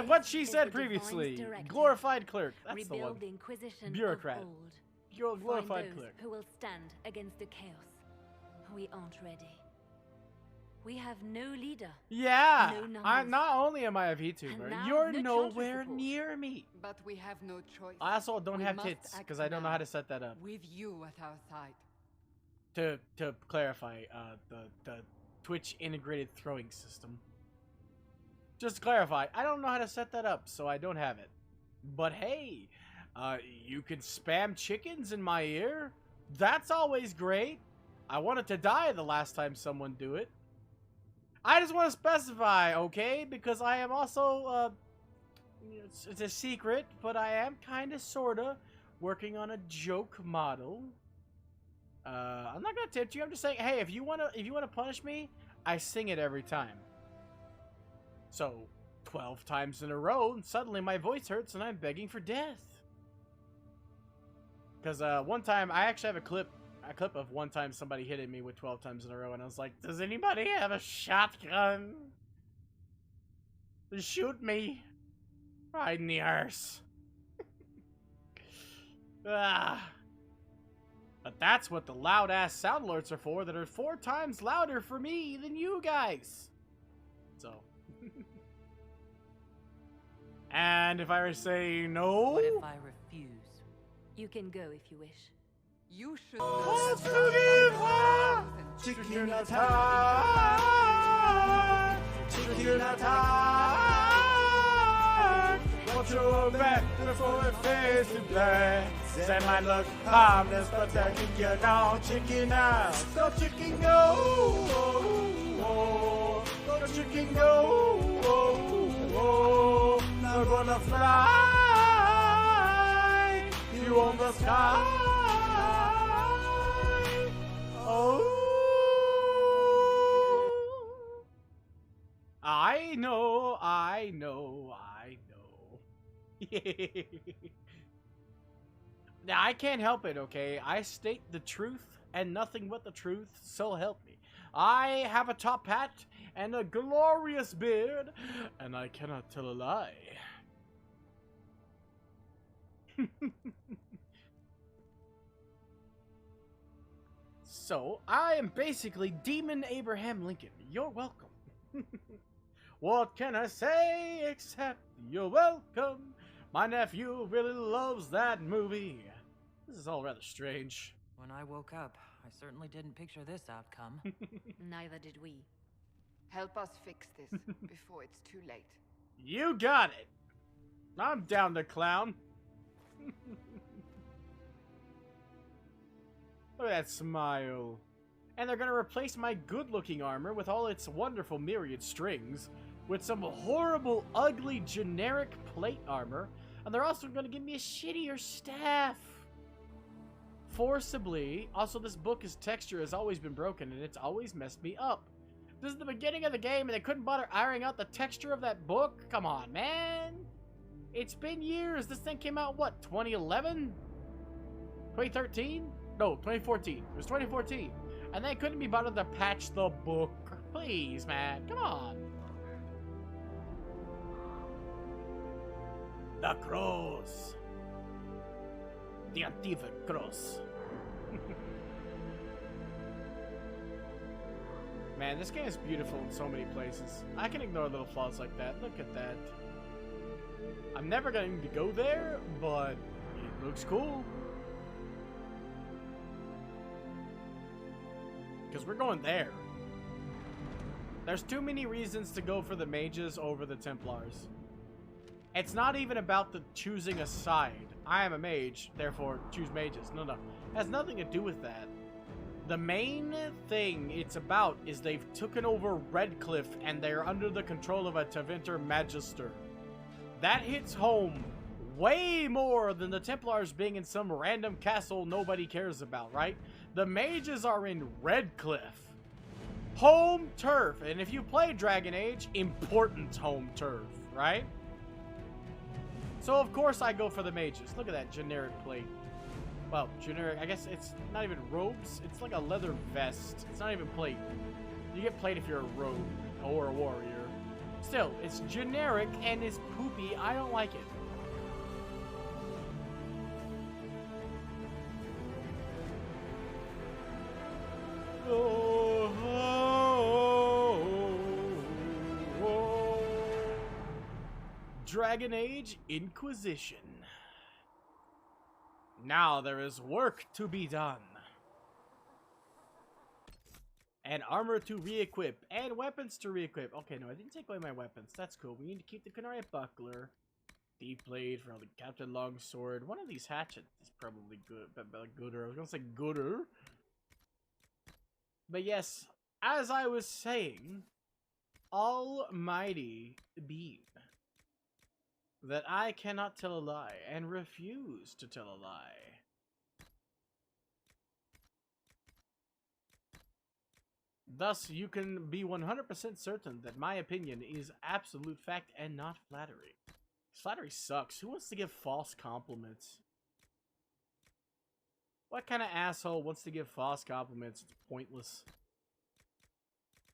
S1: what she
S5: This is
S1: said
S5: the
S1: previously.
S5: divine's directive.
S1: Glorified clerk. That's the
S5: Rebuild
S1: one.
S5: the Inquisition
S1: Bureaucrat.
S5: of old.
S1: You're a glorified
S5: Find those
S1: clerk.
S5: who will stand against the chaos. We aren't ready. We have no leader.
S1: Yeah.
S5: No numbers.
S1: I'm not only am I a
S5: And
S1: VTuber,
S5: now
S1: you're
S5: no
S1: nowhere
S5: support.
S1: near me.
S2: But we have no choice.
S1: I also don't
S2: We
S1: have
S2: must
S1: tits
S2: act
S1: because I don't know
S2: now,
S1: how to set that up.
S2: With you at our side.
S1: To clarify, the Twitch integrated throwing system. Just to clarify, I don't know how to set that up, so I don't have it. But hey, you can spam chickens in my ear. That's always great. I wanted to die the last time someone do it. I just want to specify, okay? Because I am also, it's a secret, but I am kind of, sort of, working on a joke model. I'm not gonna tempt you. I'm just saying, hey, if you wanna punish me, I sing it every time. So, 12 times in a row, and suddenly my voice hurts and I'm begging for death. Because one time, I actually have a clip of one time somebody hitting me with 12 times in a row, and I was like, does anybody have a shotgun? Shoot me. Right in the arse. Ah. But that's what the loud-ass sound alerts are for, that are 4 times louder for me than you guys. So. And if I were to say no?
S4: What if I refuse?
S5: You can go if you wish.
S2: You should
S1: Let's
S2: know
S1: Chicken attack! Chicken attack! Won't you back before it fades to black? Say might look harmless, but that can get all chicken out. So chicken go! So chicken go! Not gonna fly! You on the sky! Oh, I know, Now, I can't help it, okay? I state the truth and nothing but the truth, so help me. I have a top hat and a glorious beard, and I cannot tell a lie. So, I am basically Demon Abraham Lincoln. You're welcome. What can I say except you're welcome? My nephew really loves that movie. This is all rather strange.
S4: When I woke up, I certainly didn't picture this outcome.
S5: Neither did we.
S2: Help us fix this before it's too late.
S1: You got it. I'm down to clown. Look at that smile. And they're gonna replace my good-looking armor with all its wonderful myriad strings with some horrible, ugly, generic plate armor. And they're also gonna give me a shittier staff. Forcibly. Also, this book's texture has always been broken and it's always messed me up. This is the beginning of the game and they couldn't bother ironing out the texture of that book? Come on, man. It's been years. This thing came out, what, 2011? 2013? No, 2014. It was 2014. And they couldn't be bothered to patch the book. Please, man. Come on. The cross. The Antifa cross. Man, this game is beautiful in so many places. I can ignore little flaws like that. Look at that. I'm never going to go there, but it looks cool. Because we're going there. There's too many reasons to go for the mages over the Templars. It's not even about the choosing a side. I am a mage, therefore choose mages. No. It has nothing to do with that. The main thing it's about is they've taken over Redcliffe and they're under the control of a Tevinter Magister. That hits home way more than the Templars being in some random castle nobody cares about, right? The mages are in Redcliffe. Home turf. And if you play Dragon Age, important home turf, right? So of course I go for the mages. Look at that generic plate. Well, generic, I guess it's not even robes. It's like a leather vest. It's not even plate. You get plate if you're a rogue or a warrior. Still, it's generic and it's poopy. I don't like it. Dragon Age Inquisition. Now there is work to be done. And armor to re-equip. And weapons to re-equip. Okay, no, I didn't take away my weapons. That's cool. We need to keep the Canary Buckler. Deep Blade for the Captain Longsword. One of these hatchets is probably good. Gooder. I was going to say gooder. But yes, as I was saying, Almighty Beam. That I cannot tell a lie, and refuse to tell a lie. Thus, you can be 100% certain that my opinion is absolute fact and not flattery. Flattery sucks. Who wants to give false compliments? What kind of asshole wants to give false compliments? It's pointless.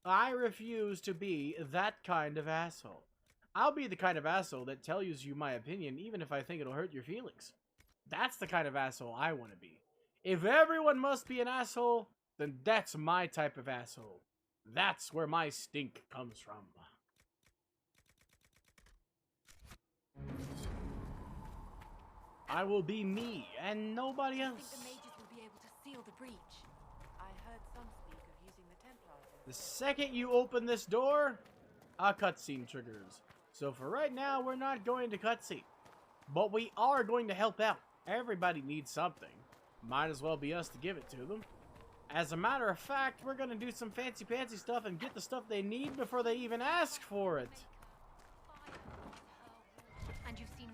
S1: I refuse to be that kind of asshole. I'll be the kind of asshole that tells you my opinion even if I think it'll hurt your feelings. That's the kind of asshole I want to be. If everyone must be an asshole, then that's my type of asshole. That's where my stink comes from. I will be me and nobody else.
S11: I think the mages will be able to seal the breach. I heard some speak of using the Templars.
S1: The second you open this door, a cutscene triggers. So for right now, we're not going to cutscene. But we are going to help out. Everybody needs something. Might as well be us to give it to them. As a matter of fact, we're going to do some fancy-pantsy stuff and get the stuff they need before they even ask for it.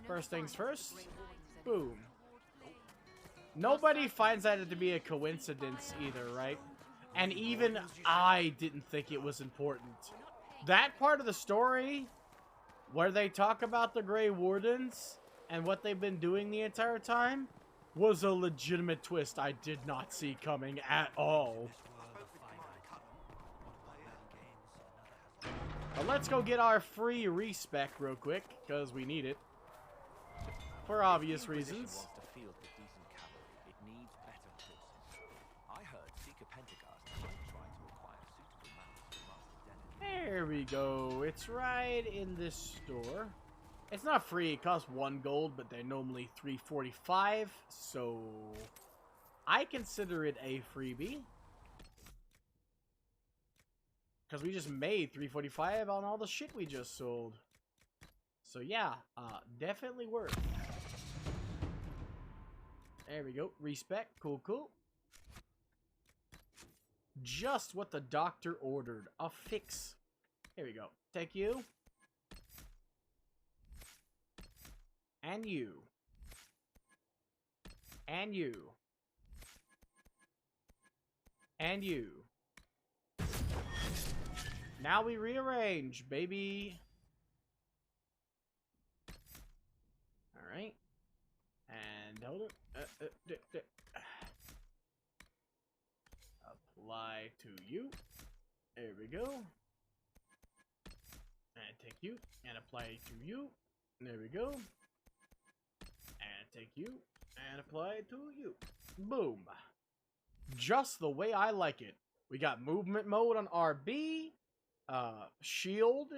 S1: First things first. Boom. Nobody finds that to be a coincidence either, right? And even I didn't think it was important. That part of the story where they talk about the Grey Wardens, and what they've been doing the entire time was a legitimate twist I did not see coming at all. But let's go get our free respec real quick, because we need it. For obvious reasons. There we go. It's right in this store. It's not free. It costs 1 gold, but they're normally 3.45. So I consider it a freebie. Because we just made 3.45 on all the shit we just sold. So yeah, definitely worth. There we go. Respec. Cool, cool. Just what the doctor ordered. A fix. Here we go. Take you. And you. And you. And you. Now we rearrange, baby. Alright. And hold it. Apply to you. There we go. And take you. And apply to you. There we go. And take you. And apply to you. Boom. Just the way I like it. We got movement mode on RB. Shield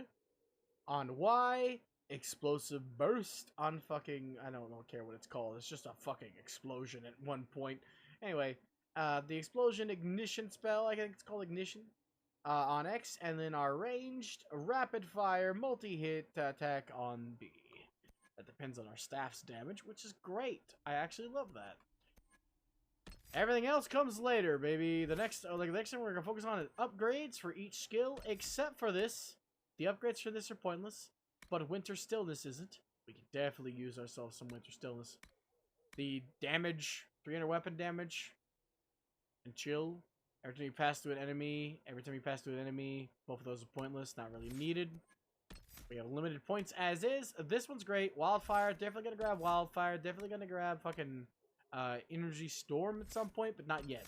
S1: on Y. Explosive burst on fucking... I don't care what it's called. It's just a fucking explosion at one point. Anyway, the explosion ignition spell, I think it's called ignition, on X, and then our ranged rapid fire multi-hit attack on B. That depends on our staff's damage, which is great. I actually love that. Everything else comes later, baby. The next thing we're gonna focus on is upgrades for each skill, except for this. The upgrades for this are pointless, but Winter Stillness isn't. We can definitely use ourselves some Winter Stillness. The damage, 300 weapon damage, and chill. Every time you pass through an enemy, both of those are pointless, not really needed. We have limited points as is. This one's great. Wildfire, definitely gonna grab Wildfire. Definitely gonna grab fucking Energy Storm at some point, but not yet.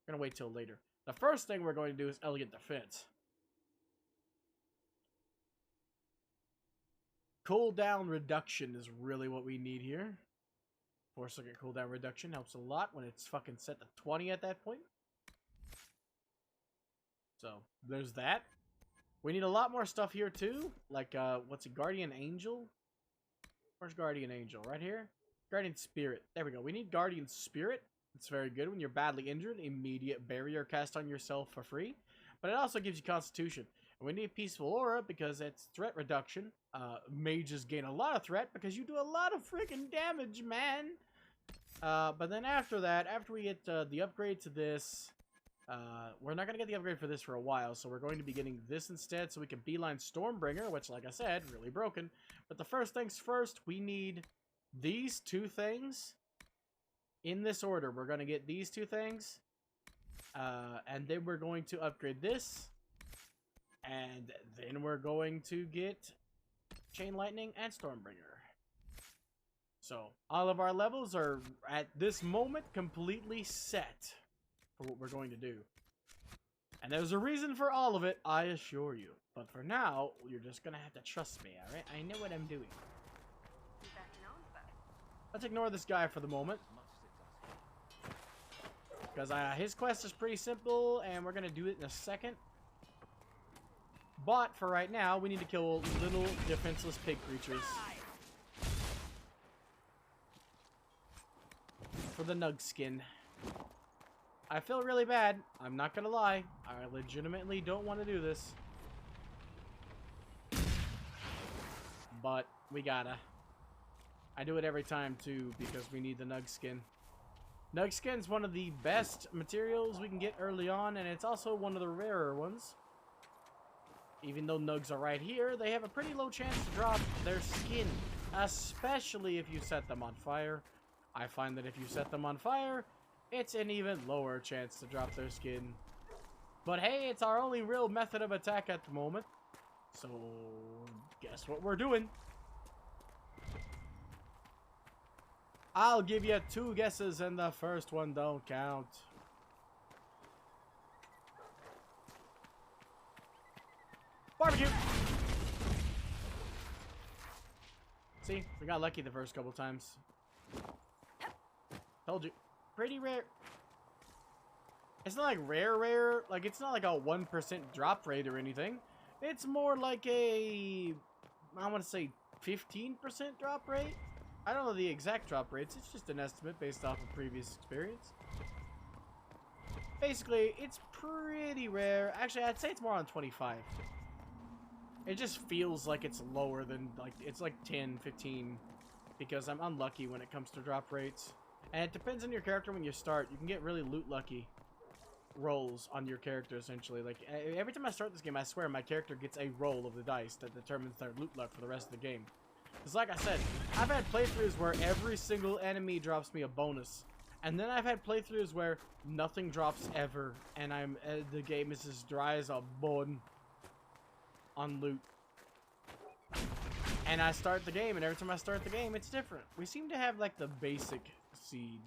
S1: We're gonna wait till later. The first thing we're going to do is Elegant Defense. Cooldown reduction is really what we need here. 4-second cooldown reduction helps a lot when it's fucking set to 20 at that point. So, there's that. We need a lot more stuff here too. Like, what's a Guardian Angel? Where's Guardian Angel? Right here? Guardian Spirit. There we go. We need Guardian Spirit. It's very good when you're badly injured. Immediate barrier cast on yourself for free. But it also gives you Constitution. And we need Peaceful Aura because it's threat reduction. Mages gain a lot of threat because you do a lot of freaking damage, man. But then after that, after we get the upgrade to this, we're not going to get the upgrade for this for a while. So we're going to be getting this instead so we can beeline Stormbringer, which, like I said, really broken. But the first things first, we need these two things in this order. We're going to get these two things. And then we're going to upgrade this. And then we're going to get Chain Lightning and Stormbringer. So, all of our levels are, at this moment, completely set for what we're going to do. And there's a reason for all of it, I assure you. But for now, you're just going to have to trust me, alright? I know what I'm doing. Let's ignore this guy for the moment. Because his quest is pretty simple, and we're going to do it in a second. But for right now, we need to kill little defenseless pig creatures. For the Nug skin. I feel really bad. I'm not gonna lie. I legitimately don't want to do this. But we gotta. I do it every time too because we need the Nug skin. Nug skin's one of the best materials we can get early on, and it's also one of the rarer ones. Even though Nugs are right here, they have a pretty low chance to drop their skin, especially if you set them on fire. I find that if you set them on fire, it's an even lower chance to drop their skin. But hey, it's our only real method of attack at the moment. So, guess what we're doing? I'll give you 2 guesses and the first one don't count. Barbecue! See, we got lucky the first couple times. Told you. Pretty rare. It's not like rare. Like, it's not like a 1% drop rate or anything. It's more like a, I want to say 15% drop rate. I don't know the exact drop rates. It's just an estimate based off of previous experience. Basically, it's pretty rare. Actually, I'd say it's more on 25. It just feels like it's lower than, like, it's like 10, 15. Because I'm unlucky when it comes to drop rates. And it depends on your character when you start. You can get really loot lucky rolls on your character, essentially. Like, every time I start this game, I swear my character gets a roll of the dice that determines their loot luck for the rest of the game. Because like I said, I've had playthroughs where every single enemy drops me a bonus. And then I've had playthroughs where nothing drops ever. And the game is as dry as a bone on loot. And I start the game, and every time I start the game, it's different. We seem to have, like, the basic seed.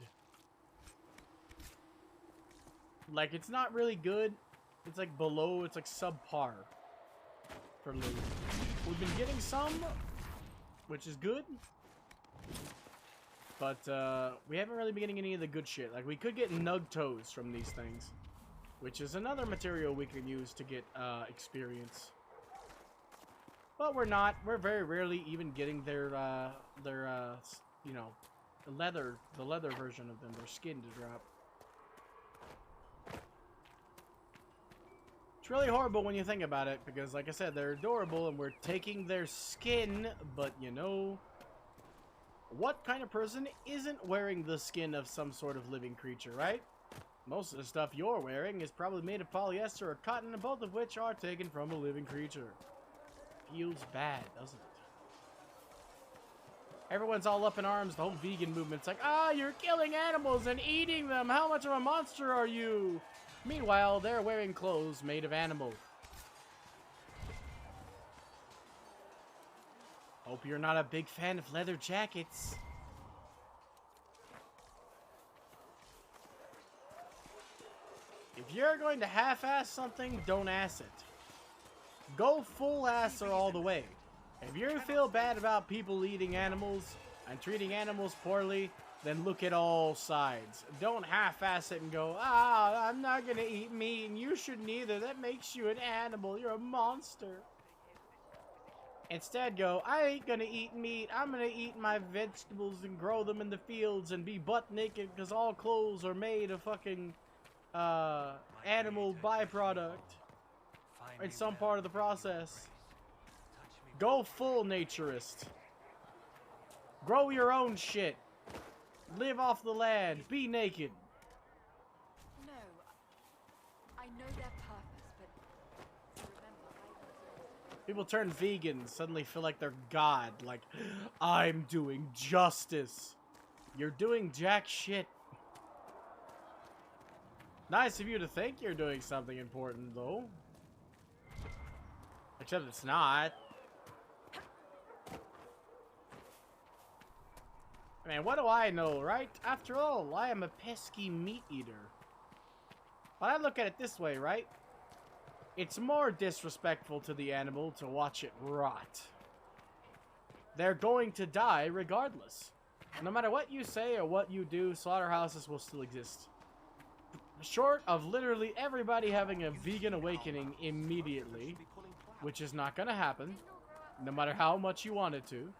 S1: Like, it's not really good. It's, like, below. It's, like, subpar for loot. We've been getting some, which is good. But, we haven't really been getting any of the good shit. Like, we could get nug toes from these things, which is another material we can use to get, experience. But we're not. We're very rarely even getting their you know, the leather version of them, their skin to drop. It's really horrible when you think about it, because like I said, they're adorable and we're taking their skin, but you know, what kind of person isn't wearing the skin of some sort of living creature, right? Most of the stuff you're wearing is probably made of polyester or cotton, both of which are taken from a living creature. Feels bad, doesn't it? Everyone's all up in arms. The whole vegan movement's like, ah, you're killing animals and eating them. How much of a monster are you? Meanwhile, they're wearing clothes made of animal. Hope you're not a big fan of leather jackets. If you're going to half-ass something, don't ass it. Go full ass or all the way. If you feel bad about people eating animals and treating animals poorly, then look at all sides. Don't half-ass it and go, ah, I'm not gonna eat meat and you shouldn't either. That makes you an animal. You're a monster. Instead go, I ain't gonna eat meat. I'm gonna eat my vegetables and grow them in the fields and be butt naked because all clothes are made of fucking animal byproduct. In some part of the process. Go full naturist. Grow your own shit. Live off the land. Be naked.
S2: No, I know their purpose, but remember,
S1: People turn vegan, suddenly feel like they're God. Like, I'm doing justice. You're doing jack shit. Nice of you to think you're doing something important, though. Except it's not. Man, what do I know, right? After all, I am a pesky meat eater. But I look at it this way, right? It's more disrespectful to the animal to watch it rot. They're going to die regardless. No matter what you say or what you do, slaughterhouses will still exist. Short of literally everybody having a vegan awakening immediately, which is not going to happen, no matter how much you want it to.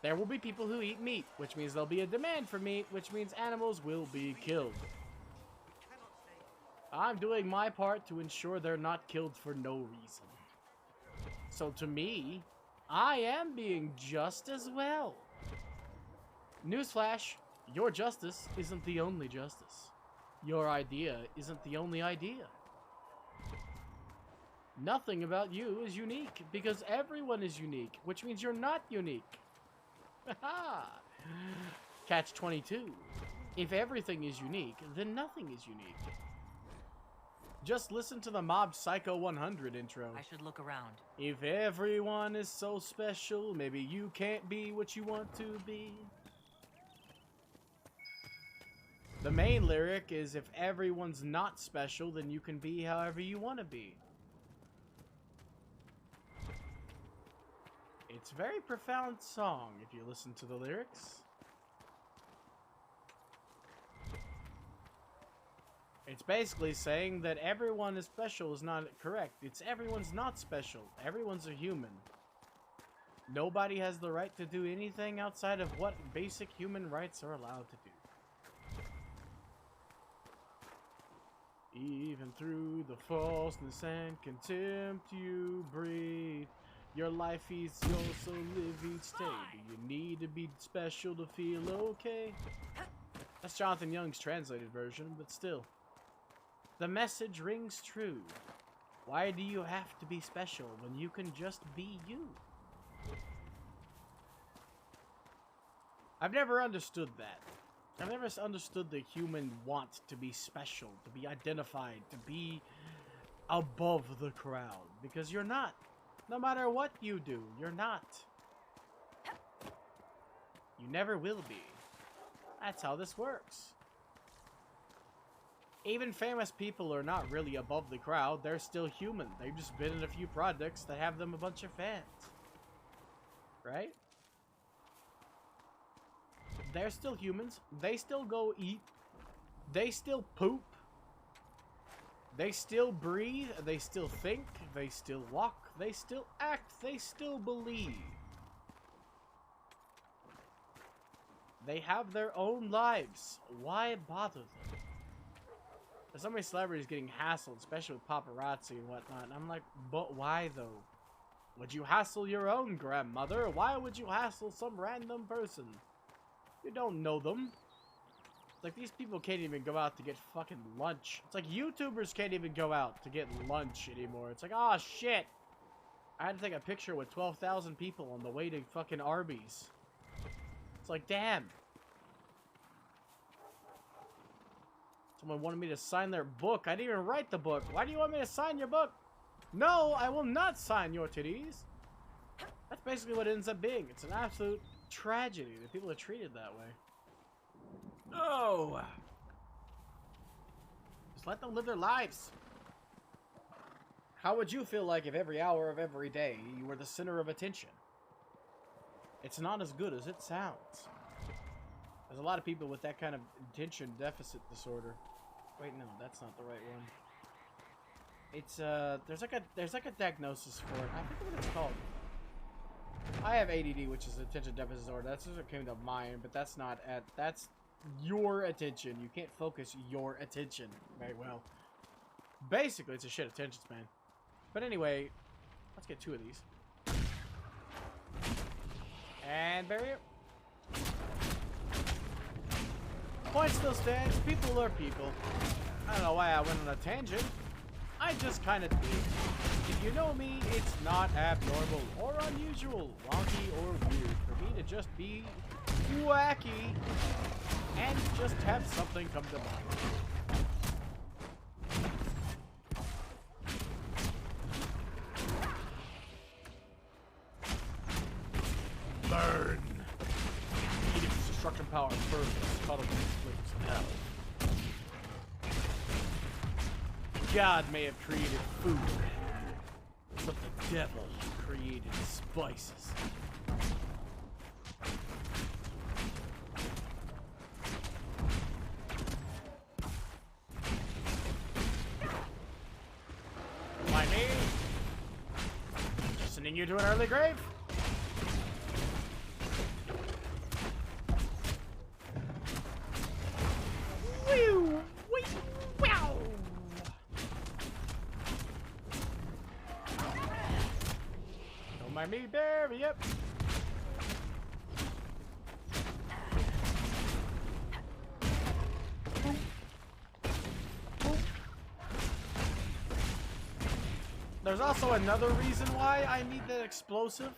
S1: There will be people who eat meat, which means there'll be a demand for meat, which means animals will be killed. I'm doing my part to ensure they're not killed for no reason. So to me, I am being just as well. Newsflash, your justice isn't the only justice. Your idea isn't the only idea. Nothing about you is unique, because everyone is unique, which means you're not unique. Catch 22. If everything is unique, then nothing is unique. Just listen to the Mob Psycho 100 intro.
S4: I should look around.
S1: If everyone is so special, maybe you can't be what you want to be. The main lyric is, if everyone's not special, then you can be however you want to be. It's a very profound song if you listen to the lyrics. It's basically saying that everyone is special is not correct. It's everyone's not special. Everyone's a human. Nobody has the right to do anything outside of what basic human rights are allowed to do. Even through the falseness and contempt you breathe, your life is yours, so live each day. Do you need to be special to feel okay? That's Jonathan Young's translated version, but still. The message rings true. Why do you have to be special when you can just be you? I've never understood that. I've never understood the human want to be special, to be identified, to be above the crowd. Because you're not. No matter what you do, you're not. You never will be. That's how this works. Even famous people are not really above the crowd. They're still human. They've just been in a few projects that have them a bunch of fans. Right? They're still humans. They still go eat. They still poop. They still breathe. They still think. They still walk. They still act. They still believe. They have their own lives. Why bother them? There's so many celebrities getting hassled, especially with paparazzi and whatnot. And I'm like, but why though? Would you hassle your own grandmother? Why would you hassle some random person? You don't know them. It's like these people can't even go out to get fucking lunch. It's like YouTubers can't even go out to get lunch anymore. It's like, oh shit. I had to take a picture with 12,000 people on the way to fucking Arby's. It's like, damn. Someone wanted me to sign their book. I didn't even write the book. Why do you want me to sign your book? No, I will not sign your titties. That's basically what it ends up being. It's an absolute tragedy that people are treated that way. No. Just let them live their lives. How would you feel like if every hour of every day you were the center of attention? It's not as good as it sounds. There's a lot of people with that kind of attention deficit disorder. Wait, no, that's not the right one. It's there's like a diagnosis for it. I forget what it's called. I have ADD, which is attention deficit disorder. That's just what came to mind, but that's not that's your attention. You can't focus your attention very well. Basically, it's a shit attention span. But anyway, let's get 2 of these. And barrier. Point still stands. People are people. I don't know why I went on a tangent. I just kind of did. If you know me, it's not abnormal or unusual, wonky or weird for me to just be wacky and just have something come to mind. Burn! Eating destruction power first, cuddling flames of hell. God may have created food, but the devil created spices. Mind me? Just sending you to an early grave? Whew! Wow! Don't mind me, Barry, yep. There's also another reason why I need that explosive.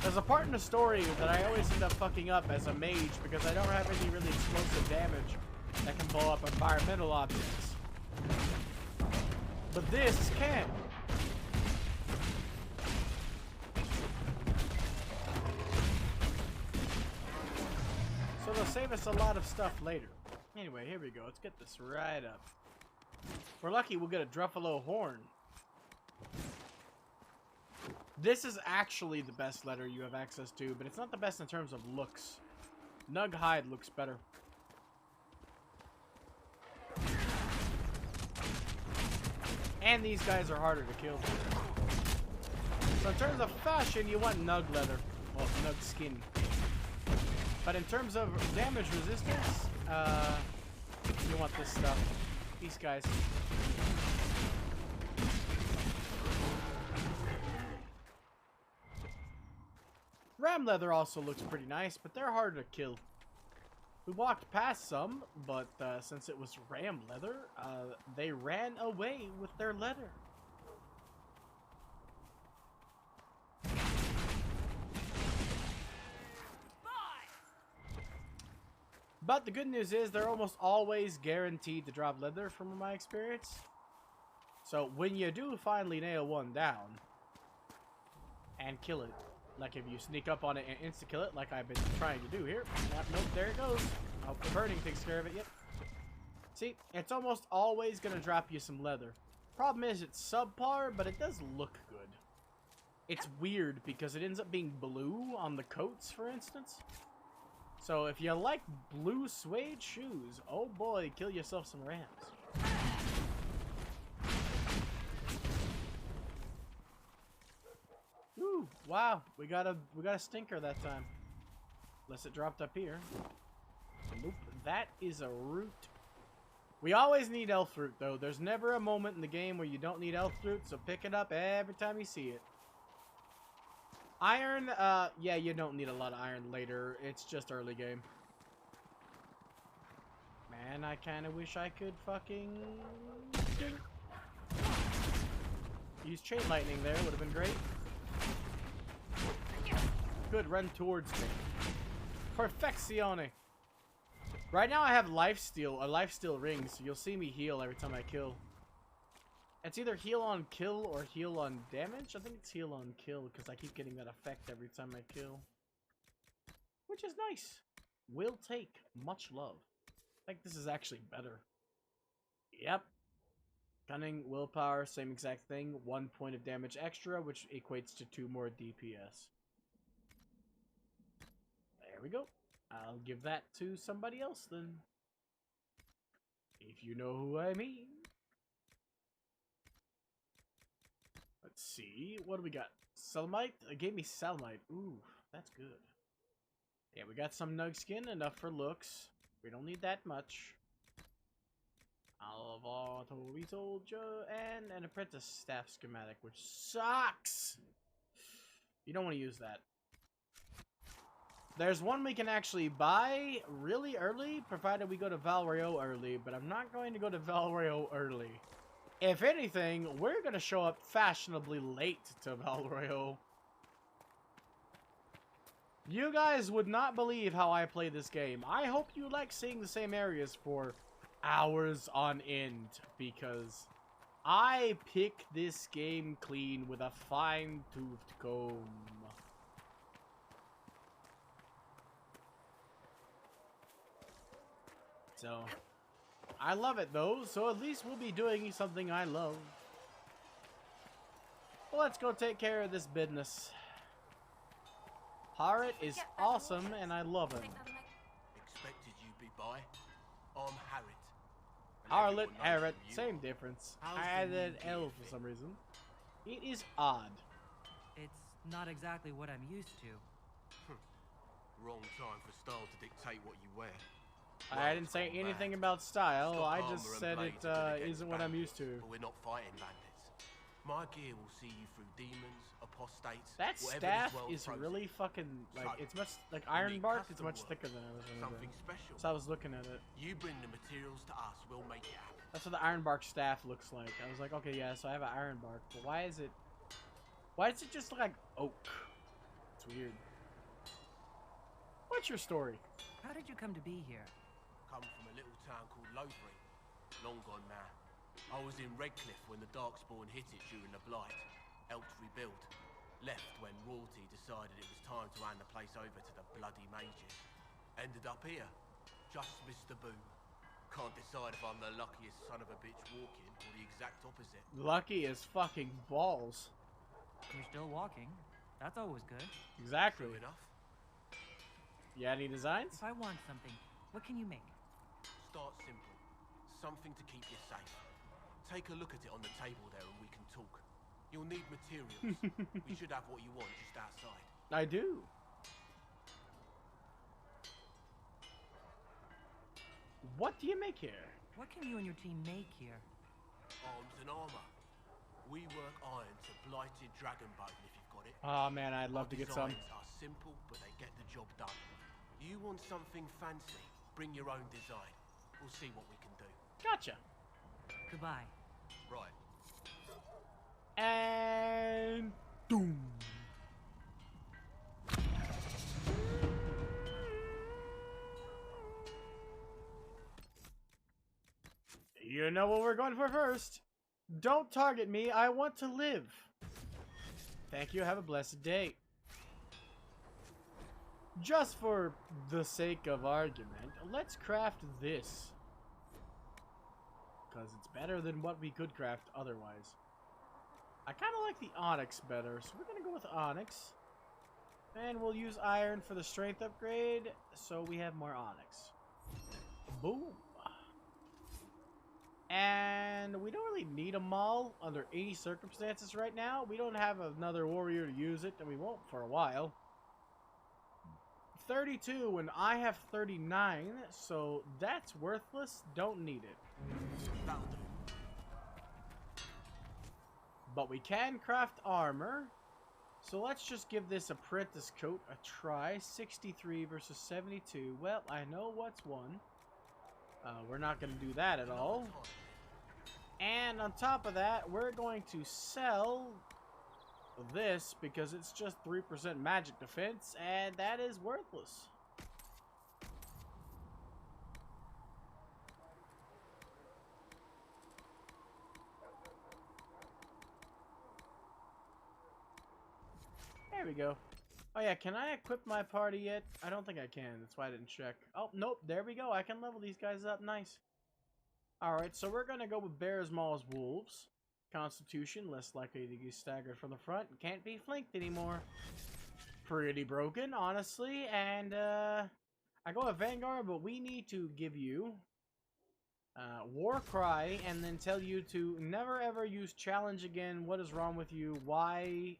S1: There's a part in the story that I always end up fucking up as a mage because I don't have any really explosive damage that can blow up environmental objects. But this can. So they'll save us a lot of stuff later. Anyway, here we go. Let's get this right up. If we're lucky, we'll get a Druffalo horn. This is actually the best letter you have access to, but it's not the best in terms of looks. Nug hide looks better. And these guys are harder to kill. So in terms of fashion, you want Nug leather. Well, Nug skin. But in terms of damage resistance, you want this stuff. These guys. Ram leather also looks pretty nice, but they're harder to kill. We walked past some, but since it was ram leather, they ran away with their leather. But the good news is they're almost always guaranteed to drop leather from my experience. So when you do finally nail one down and kill it, like if you sneak up on it and insta-kill it like I've been trying to do here. Nope, there it goes. I hope the burning takes care of it. Yep. See, it's almost always going to drop you some leather. Problem is it's subpar, but it does look good. It's weird because it ends up being blue on the coats, for instance. So if you like blue suede shoes, oh boy, kill yourself some rams. Ooh, wow, we got a stinker that time. Unless it dropped up here. Nope, that is a root. We always need elf fruit though. There's never a moment in the game where you don't need elf fruit, so pick it up every time you see it. Iron, yeah, you don't need a lot of iron later. It's just early game. Man, I kind of wish I could fucking use chain lightning there. Would have been great. Good, run towards me. Perfeccione. Right now I have a lifesteal ring, so you'll see me heal every time I kill. It's either heal on kill or heal on damage. I think it's heal on kill because I keep getting that effect every time I kill. Which is nice. Will take much love. I think this is actually better. Yep. Cunning, willpower, same exact thing. 1 point of damage extra, which equates to 2 more DPS. There we go. I'll give that to somebody else then. If you know who I mean. Let's see. What do we got? Selenite? It gave me Selenite. Ooh, that's good. Yeah, we got some Nug skin. Enough for looks. We don't need that much. Alvato Soldier and an apprentice staff schematic, which sucks. You don't want to use that. There's one we can actually buy really early, provided we go to Val Royeaux early, but I'm not going to go to Val Royeaux early. If anything, we're going to show up fashionably late to Val Royeaux. You guys would not believe how I play this game. I hope you like seeing the same areas for hours on end, because I pick this game clean with a fine-toothed comb. So, I love it though, so at least we'll be doing something I love. Well, let's go take care of this business. Harriet is awesome, and I love him.
S7: Expected you be by. I'm Harriet.
S1: Harlot, Harriet, same difference. I added L for some reason. It is odd.
S4: It's not exactly what I'm used to.
S7: Wrong time for style to dictate what you wear.
S1: I didn't say anything about style. I just said it isn't what I'm used to.
S7: But we're not fighting bandits. My gear will see you through demons, apostates.
S1: That staff is really fucking like it's much like iron bark. It's much thicker than I was remembering.
S7: Something special.
S1: So I was looking at it.
S7: You bring the materials to us, we'll make it happen.
S1: That's what the iron bark staff looks like. I was like, okay, yeah, so I have an iron bark, but why does it just look like oak? It's weird. What's your story?
S4: How did you come to be here?
S7: Come from a little town called Lothring. Long gone now. I was in Redcliffe when the Darkspawn hit it during the Blight. Helped rebuild. Left when royalty decided it was time to hand the place over to the bloody mages. Ended up here. Just missed the boom. Can't decide if I'm the luckiest son of a bitch walking or the exact opposite.
S1: Lucky as fucking balls.
S4: You're still walking. That's always good.
S1: Exactly.
S7: True enough.
S1: You got any designs?
S4: If I want something, what can you make?
S7: Start simple. Something to keep you safe. Take a look at it on the table there and we can talk. You'll need materials. We should have what you want just outside.
S1: I do. What do you make here?
S4: What can you and your team make here?
S7: Arms and armor. We work iron to blighted dragon bone if you've got it.
S1: Oh man, I'd love to get some.
S7: Designs are simple, but they get the job done. You want something fancy? Bring your own design. We'll see what we can do.
S1: Gotcha.
S4: Goodbye.
S7: Right.
S1: And doom. You know what we're going for first. Don't target me. I want to live. Thank you. Have a blessed day. Just for the sake of argument, let's craft this. Because it's better than what we could craft otherwise. I kind of like the onyx better, so we're going to go with onyx. And we'll use iron for the strength upgrade, so we have more onyx. Boom. And we don't really need them all under any circumstances right now. We don't have another warrior to use it, and we won't for a while. 32 and I have 39, so that's worthless. Don't need it.
S7: That'll do.
S1: But we can craft armor. So let's just give this apprentice coat a try. 63 versus 72. Well, I know what's one. We're not going to do that at all. And on top of that, we're going to sell this because it's just 3% magic defense, and that is worthless. There we go. Oh yeah, can I equip my party yet? I don't think I can. That's why I didn't check. Oh, nope. There we go. I can level these guys up. Nice. Alright, so we're going to go with Bears, Mauls, Wolves. Constitution, less likely to get staggered from the front. Can't be flanked anymore. Pretty broken, honestly. And, I go with Vanguard, but we need to give you War Cry and then tell you to never ever use Challenge again. What is wrong with you? Why?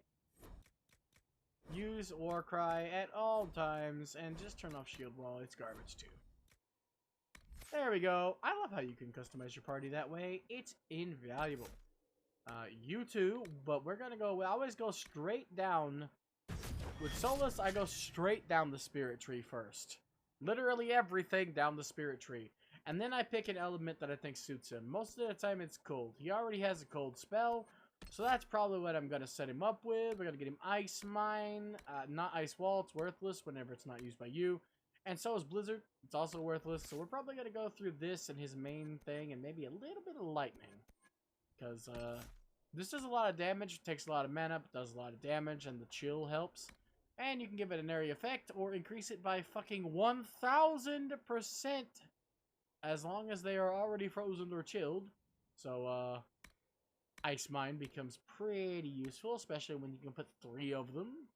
S1: Use War Cry at all times and just turn off Shield Wall. It's garbage too. There we go. I love how you can customize your party that way. It's invaluable. You too, but we're gonna go. We always go straight down. With Solus, I go straight down the spirit tree first. Literally everything down the spirit tree. And then I pick an element that I think suits him. Most of the time it's cold. He already has a cold spell. So that's probably what I'm going to set him up with. We're going to get him Ice Mine. Not Ice Wall. It's worthless whenever it's not used by you. And so is Blizzard. It's also worthless. So we're probably going to go through this and his main thing. And maybe a little bit of Lightning. Because this does a lot of damage. Takes a lot of mana. But does a lot of damage. And the chill helps. And you can give it an area effect. Or increase it by fucking 1000%. As long as they are already frozen or chilled. So, Ice Mine becomes pretty useful, especially when you can put 3 of them.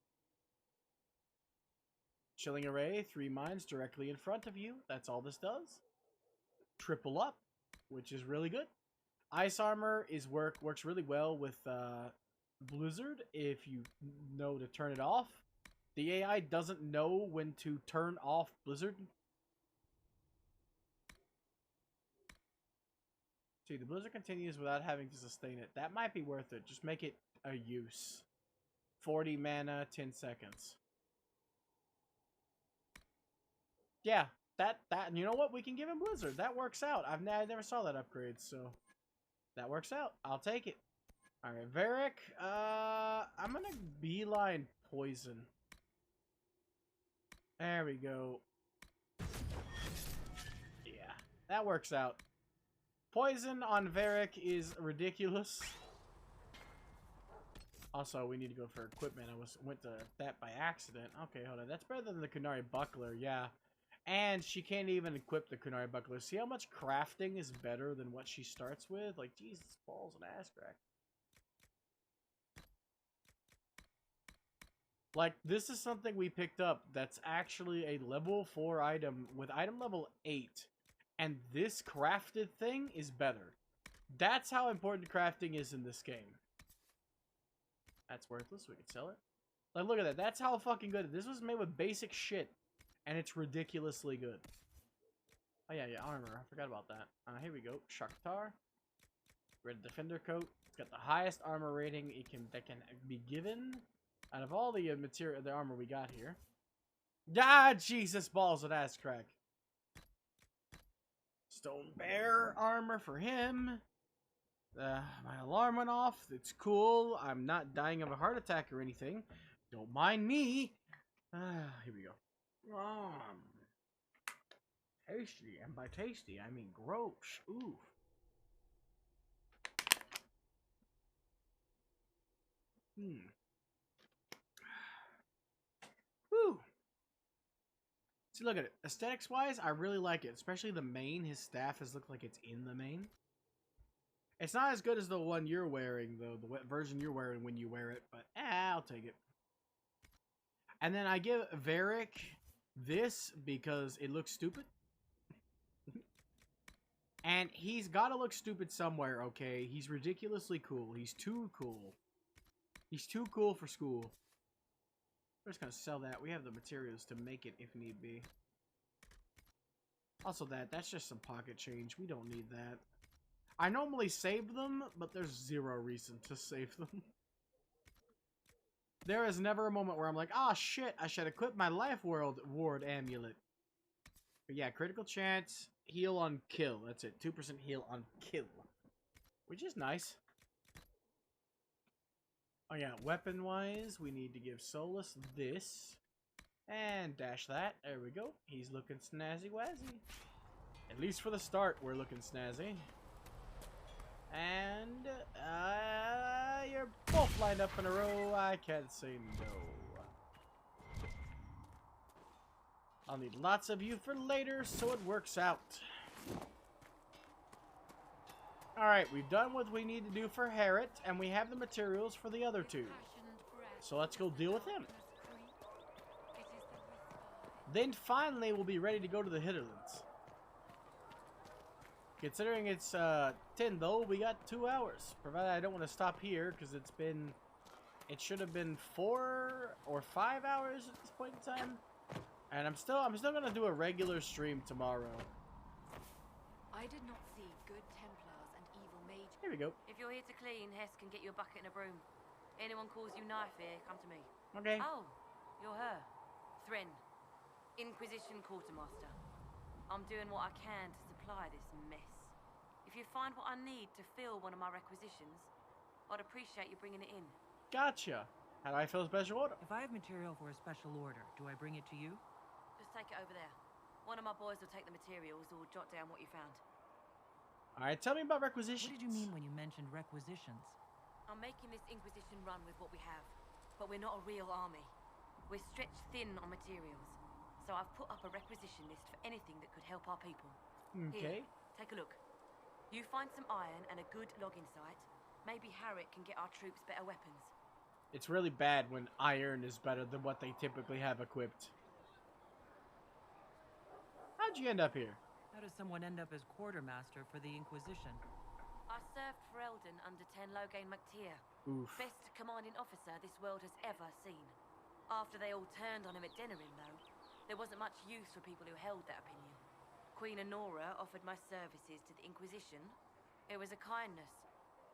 S1: Chilling Array, 3 mines directly in front of you. That's all this does. Triple up, which is really good. Ice Armor is works really well with Blizzard if you know to turn it off. The AI doesn't know when to turn off Blizzard. See, the Blizzard continues without having to sustain it. That might be worth it. Just make it a use. 40 mana, 10 seconds. Yeah, that, you know what? We can give him Blizzard. That works out. I never saw that upgrade, so that works out. I'll take it. Alright, Varric, I'm gonna beeline Poison. There we go. Yeah, that works out. Poison on Varric is ridiculous. Also, we need to go for equipment. I went to that by accident. Okay, hold on. That's better than the Kunari Buckler, yeah. And she can't even equip the kunai buckler. See how much crafting is better than what she starts with? Like, Jesus, balls and ass crack. Like, this is something we picked up that's actually a level 4 item with item level 8. And this crafted thing is better. That's how important crafting is in this game. That's worthless. We can sell it. Like, look at that. That's how fucking good. This was made with basic shit. And it's ridiculously good. Oh, yeah, armor. I forgot about that. Here we go. Shakhtar. Red Defender coat. It's got the highest armor rating that can be given out of all the the armor we got here. Ah, Jesus, balls and ass crack. Stone Bear armor for him. My alarm went off. It's cool. I'm not dying of a heart attack or anything. Don't mind me. Here we go. Tasty, and by tasty, I mean gross. Ooh. Woo. See, look at it. Aesthetics-wise, I really like it. Especially the mane. His staff has looked like it's in the mane. It's not as good as the one you're wearing, though. The version you're wearing when you wear it. But, I'll take it. And then I give Varric this because it looks stupid. And he's got to look stupid somewhere, okay? He's ridiculously cool. He's too cool. He's too cool for school. We're just going to sell that. We have the materials to make it if need be. Also that's just some pocket change. We don't need that. I normally save them, but there's zero reason to save them. There is never a moment where I'm like, ah, shit, I should equip my Life Ward amulet. But yeah, critical chance, heal on kill. That's it. 2% heal on kill. Which is nice. Oh yeah, weapon-wise, we need to give Solus this. And dash that. There we go. He's looking snazzy-wazzy. At least for the start, we're looking snazzy. And, you're both lined up in a row. I can't say no. I'll need lots of you for later, so it works out. Alright, we've done what we need to do for Harriet, and we have the materials for the other two. So let's go deal with him. Then finally, we'll be ready to go to the Hitterlands. Considering it's 10 though, we got 2 hours. Provided I don't want to stop here, because it should have been 4 or 5 hours at this point in time. And I'm still gonna do a regular stream tomorrow.
S5: I did not see good Templars and evil mages.
S1: Here we go.
S5: If you're here to clean, Hess can get you a bucket and a broom. Anyone calls you knife here, come to me.
S1: Okay.
S5: Oh, you're her. Thren. Inquisition Quartermaster. I'm doing what I can to supply this mess. If you find what I need to fill one of my requisitions, I'd appreciate you bringing it in.
S1: Gotcha. How do I fill a special order?
S4: If I have material for a special order, do I bring it to you?
S5: Just take it over there. One of my boys will take the materials or jot down what you found.
S1: Alright, tell me about requisitions.
S4: What did you mean when you mentioned requisitions?
S5: I'm making this Inquisition run with what we have, but we're not a real army. We're stretched thin on materials, so I've put up a requisition list for anything that could help our people.
S1: Okay.
S5: Here, take a look. You find some iron and a good logging site, maybe Harriet can get our troops better weapons.
S1: It's really bad when iron is better than what they typically have equipped. How'd you end up here?
S4: How does someone end up as quartermaster for the Inquisition?
S5: I served for Eldon under Ten Loghain MacTier.
S1: Oof.
S5: Best commanding officer this world has ever seen. After they all turned on him at Denerim, though, there wasn't much use for people who held that opinion. Queen Honora offered my services to the Inquisition. It was a kindness.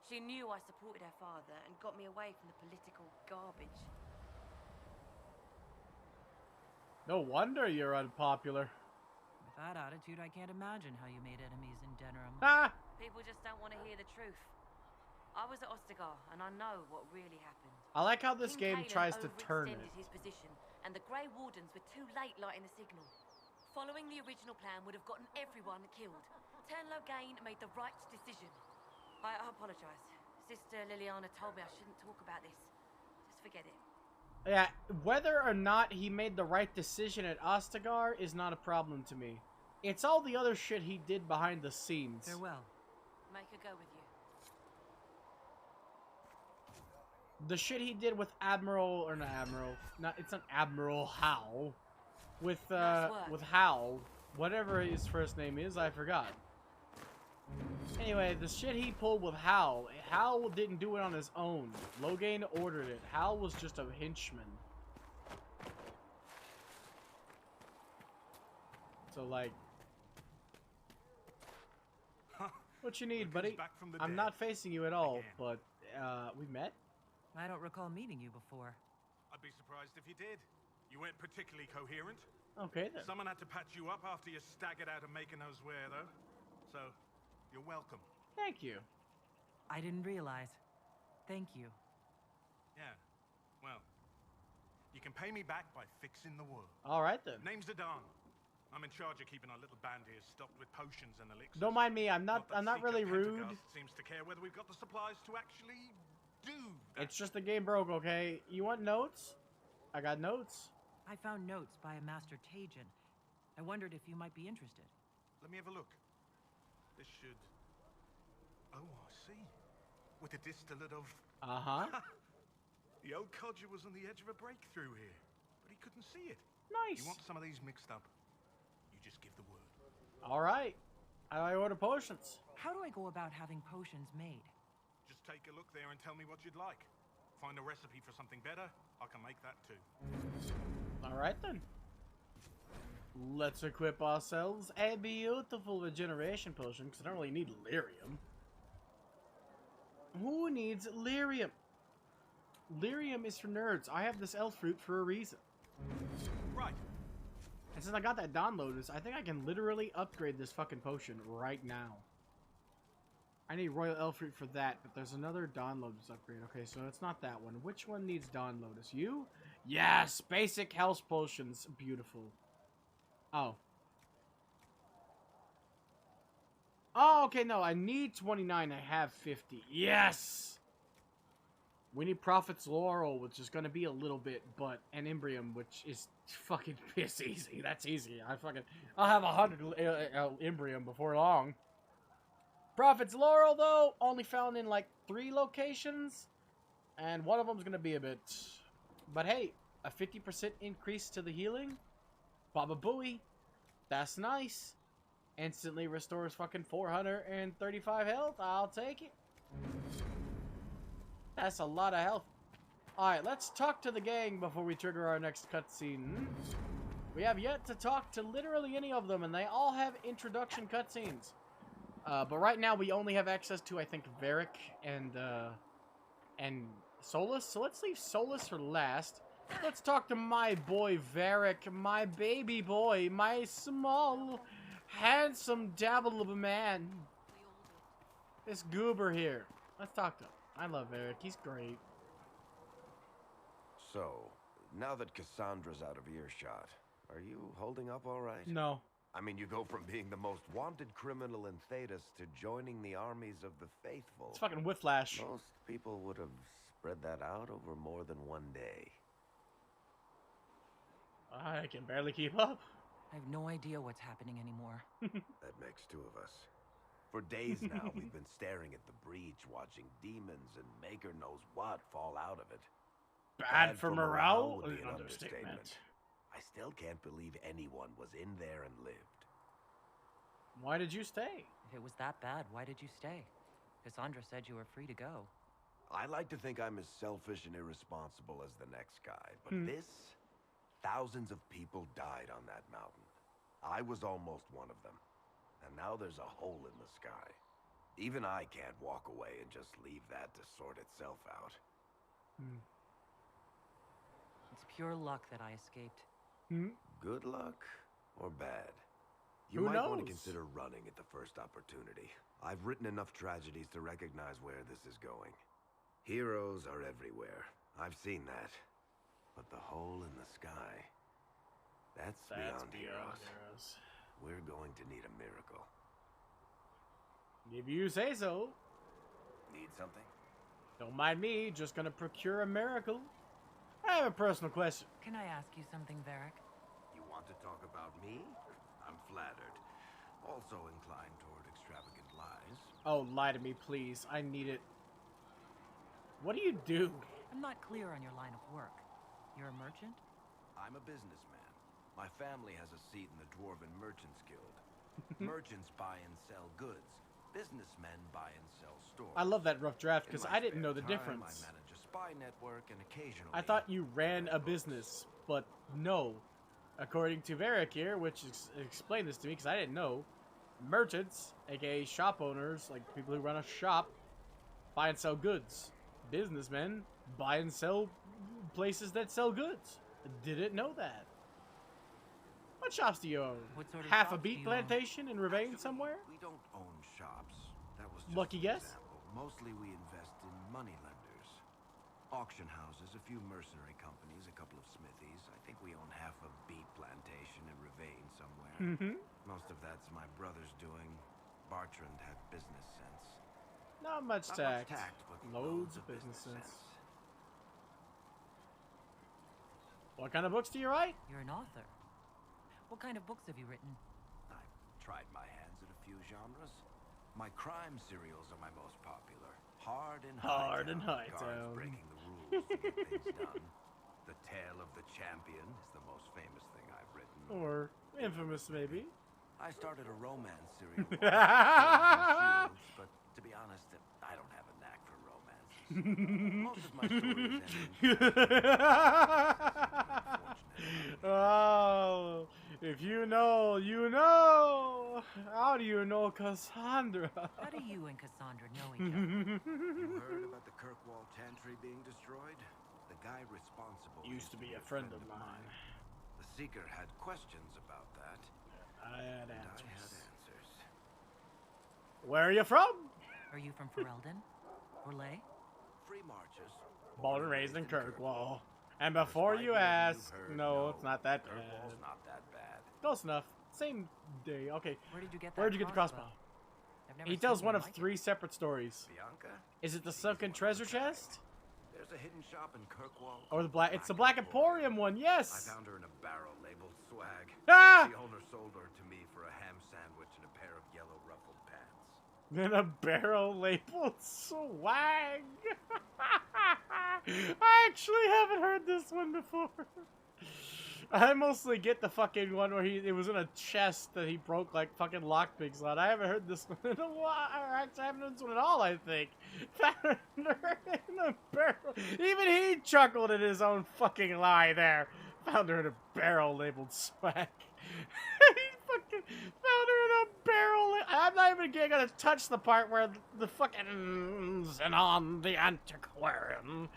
S5: She knew I supported her father and got me away from the political garbage.
S1: No wonder you're unpopular.
S4: With that attitude, I can't imagine how you made enemies in Denerim.
S1: Ah!
S5: People just don't want to hear the truth. I was at Ostagar, and I know what really happened.
S1: I like how this game
S5: King
S1: tries to
S5: Kaelan
S1: turn it.
S5: overextended his position, and the Grey Wardens were too late lighting the signal. Following the original plan would have gotten everyone killed. Ten Loghain made the right decision. I apologize. Sister Liliana told me I shouldn't talk about this. Just forget it.
S1: Yeah, whether or not he made the right decision at Ostagar is not a problem to me. It's all the other shit he did behind the scenes.
S4: Farewell.
S5: Make her go with you.
S1: The shit he did with it's not Admiral Howe. With Hal, whatever his first name is, I forgot. Anyway, the shit he pulled with Hal didn't do it on his own. Loghain ordered it. Hal was just a henchman. So, like... What you need, buddy? I'm not facing you at all, but, we met?
S4: I don't recall meeting you before.
S12: I'd be surprised if you did. You weren't particularly coherent.
S1: Okay, then.
S12: Someone had to patch you up after you staggered out of making knows where, though. So, you're welcome.
S1: Thank you.
S4: I didn't realize. Thank you.
S12: Yeah. Well, you can pay me back by fixing the world.
S1: All right, then.
S12: Name's Adan. I'm in charge of keeping our little band here stocked with potions and elixirs.
S1: Don't mind me. I'm not really rude.
S12: Seems to care whether we've got the supplies to actually do that.
S1: It's just the game broke, okay? You want notes? I got notes.
S4: I found notes by a Master Tajin. I wondered if you might be interested.
S12: Let me have a look. This should... Oh, I see. With a distillate of...
S1: Uh-huh.
S12: The old codger was on the edge of a breakthrough here, but he couldn't see it.
S1: Nice.
S12: You want some of these mixed up? You just give the word.
S1: All right. I order potions.
S4: How do I go about having potions made?
S12: Just take a look there and tell me what you'd like. Find a recipe for something better, I can make that too.
S1: Alright then. Let's equip ourselves a beautiful regeneration potion, because I don't really need lyrium. Who needs lyrium? Lyrium is for nerds. I have this elf fruit for a reason.
S12: Right.
S1: And since I got that Dawn Lotus, I think I can literally upgrade this fucking potion right now. I need Royal Elf Fruit for that, but there's another Dawn Lotus upgrade. Okay, so it's not that one. Which one needs Dawn Lotus? You? Yes! Basic health potions. Beautiful. Oh. Oh, okay, no. I need 29. I have 50. Yes! We need Prophet's Laurel, which is going to be a little bit, but... And Imbrium, which is fucking piss easy. That's easy. I'll have 100 Imbrium before long. Prophet's Laurel, though, only found in, like, 3 locations. And one of them's going to be a bit... But hey, a 50% increase to the healing. Baba Booey. That's nice. Instantly restores fucking 435 health. I'll take it. That's a lot of health. Alright, let's talk to the gang before we trigger our next cutscene. We have yet to talk to literally any of them, and they all have introduction cutscenes. But right now we only have access to, I think, Varric and Solus. So let's leave Solus for last. Let's talk to my boy Varric, my baby boy, my small, handsome dabble of a man. This goober here. Let's talk to him. I love Varric. He's great.
S13: So, now that Cassandra's out of earshot, are you holding up all right?
S1: No.
S13: I mean, you go from being the most wanted criminal in Thedas to joining the armies of the faithful.
S1: It's fucking Whiplash.
S13: Most people would have spread that out over more than one day.
S1: I can barely keep up.
S4: I have no idea what's happening anymore.
S13: That makes 2 of us. For days now, we've been staring at the breach, watching demons and maker knows what fall out of it.
S1: Bad for morale?
S13: Would be an
S1: Understatement.
S13: I still can't believe anyone was in there and lived.
S1: Why did you stay?
S4: If it was that bad, why did you stay? Cassandra said you were free to go.
S13: I like to think I'm as selfish and irresponsible as the next guy, but thousands of people died on that mountain. I was almost one of them. And now there's a hole in the sky. Even I can't walk away and just leave that to sort itself out.
S4: It's pure luck that I escaped.
S13: Good luck or bad? You
S1: Who
S13: might
S1: knows?
S13: want to consider running at the first opportunity. I've written enough tragedies to recognize where this is going. Heroes are everywhere. I've seen that. But the hole in the sky, that's beyond heroes. We're going to need a miracle.
S1: If you say so.
S13: Need something?
S1: Don't mind me, just gonna procure a miracle. I have a personal question.
S4: Can I ask you something, Varric?
S13: You want to talk about me? I'm flattered. Also inclined toward extravagant lies.
S1: Oh, lie to me, please. I need it. What do you do?
S4: I'm not clear on your line of work. You're a merchant?
S13: I'm a businessman. My family has a seat in the Dwarven Merchants Guild. Merchants buy and sell goods. Businessmen buy and sell stores.
S1: I love that rough draft because I didn't know the difference.
S13: I manage a spy network and occasionally...
S1: I thought you ran a business, but no. According to Varric here, which explained this to me because I didn't know, merchants, aka shop owners, like people who run a shop, buy and sell goods. Businessmen buy and sell places that sell goods. Didn't know that. What shops do you own?
S4: What sort of
S1: Half a
S4: shops
S1: beet
S4: do you
S1: plantation in Ravane somewhere?
S13: We don't own shops. That was just
S1: Lucky
S13: an
S1: guess?
S13: example. Mostly we invest in money lenders. Auction houses, a few mercenary companies, a couple of smithies. I think we own half a beet plantation in Ravane somewhere. Most of that's my brother's doing. Bartrand had business sense.
S1: Not much
S13: Not
S1: tact.
S13: much tact, but
S1: Loads of business sense. What kind of books do you write?
S4: You're an author. What kind of books have you written?
S13: I've tried my hands at a few genres. My crime serials are my most popular. Hard and High Town. Breaking the rules to get things done. The Tale of the Champion is the most famous thing I've written.
S1: Or infamous, maybe.
S13: I started a romance serial once, Swords and Shields, but to be honest, I don't have a knack for romance. Most of my stories end
S1: Oh, if you know, you know. How do you know Cassandra?
S4: How do you and Cassandra know each other?
S13: You heard about the Kirkwall Chantry being destroyed? The guy responsible
S1: Used to be a friend of mine.
S13: The Seeker had questions about that.
S1: I had
S13: and
S1: answers.
S13: I had answers.
S1: Where are you from?
S4: Are you from Ferelden? Orlais?
S13: Free marches.
S1: Born and raised in Kirkwall. And before you ask, no, it's not that bad.
S13: Kirkwall's not that bad.
S1: Close enough. Same day. Okay.
S4: Where did you get that
S1: Where'd you get the crossbow?
S4: I've never
S1: He tells
S4: seen
S1: one
S4: one
S1: of
S4: like
S1: 3 separate stories.
S13: Bianca?
S1: Is it the sunken treasure chest?
S13: There's a hidden shop in Kirkwall.
S1: Or the black? It's the Black Emporium one. Yes.
S13: I found her in a barrel labeled swag.
S1: Ah!
S13: The owner sold her to me for a ham sandwich and a pair of yellow ruffled pants.
S1: Then a barrel labeled swag. I actually haven't heard this one before. I mostly get the fucking one where it was in a chest that he broke like fucking lockpicks on. I haven't heard this one in a while. Or actually, I haven't heard this one at all, I think. Found her in a barrel. Even he chuckled at his own fucking lie there. Found her in a barrel labeled swag. He fucking found her in a barrel. I'm not even gonna touch the part where the fucking Xenon the Antiquarian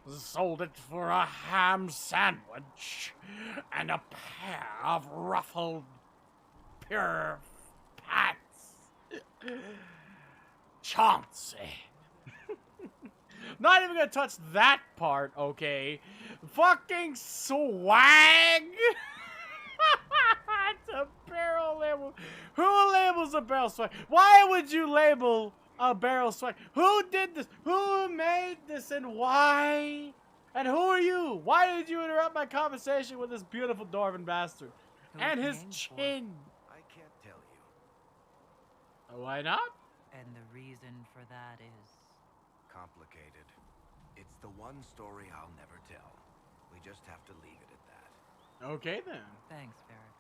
S1: sold it for a ham sandwich and a pair of ruffled pure pants. Chauncey. Not even gonna touch that part, okay? Fucking swag! It's a barrel label. Who labels a barrel swag? Why would you label a barrel swag? Who did this? Who made this and why? And who are you? Why did you interrupt my conversation with this beautiful dwarven bastard? And his chin.
S13: I can't tell you.
S1: Why not?
S4: And the reason for that is...
S13: Complicated. It's the one story I'll never tell. We just have to leave it at that.
S1: Okay then.
S4: Thanks, Varric.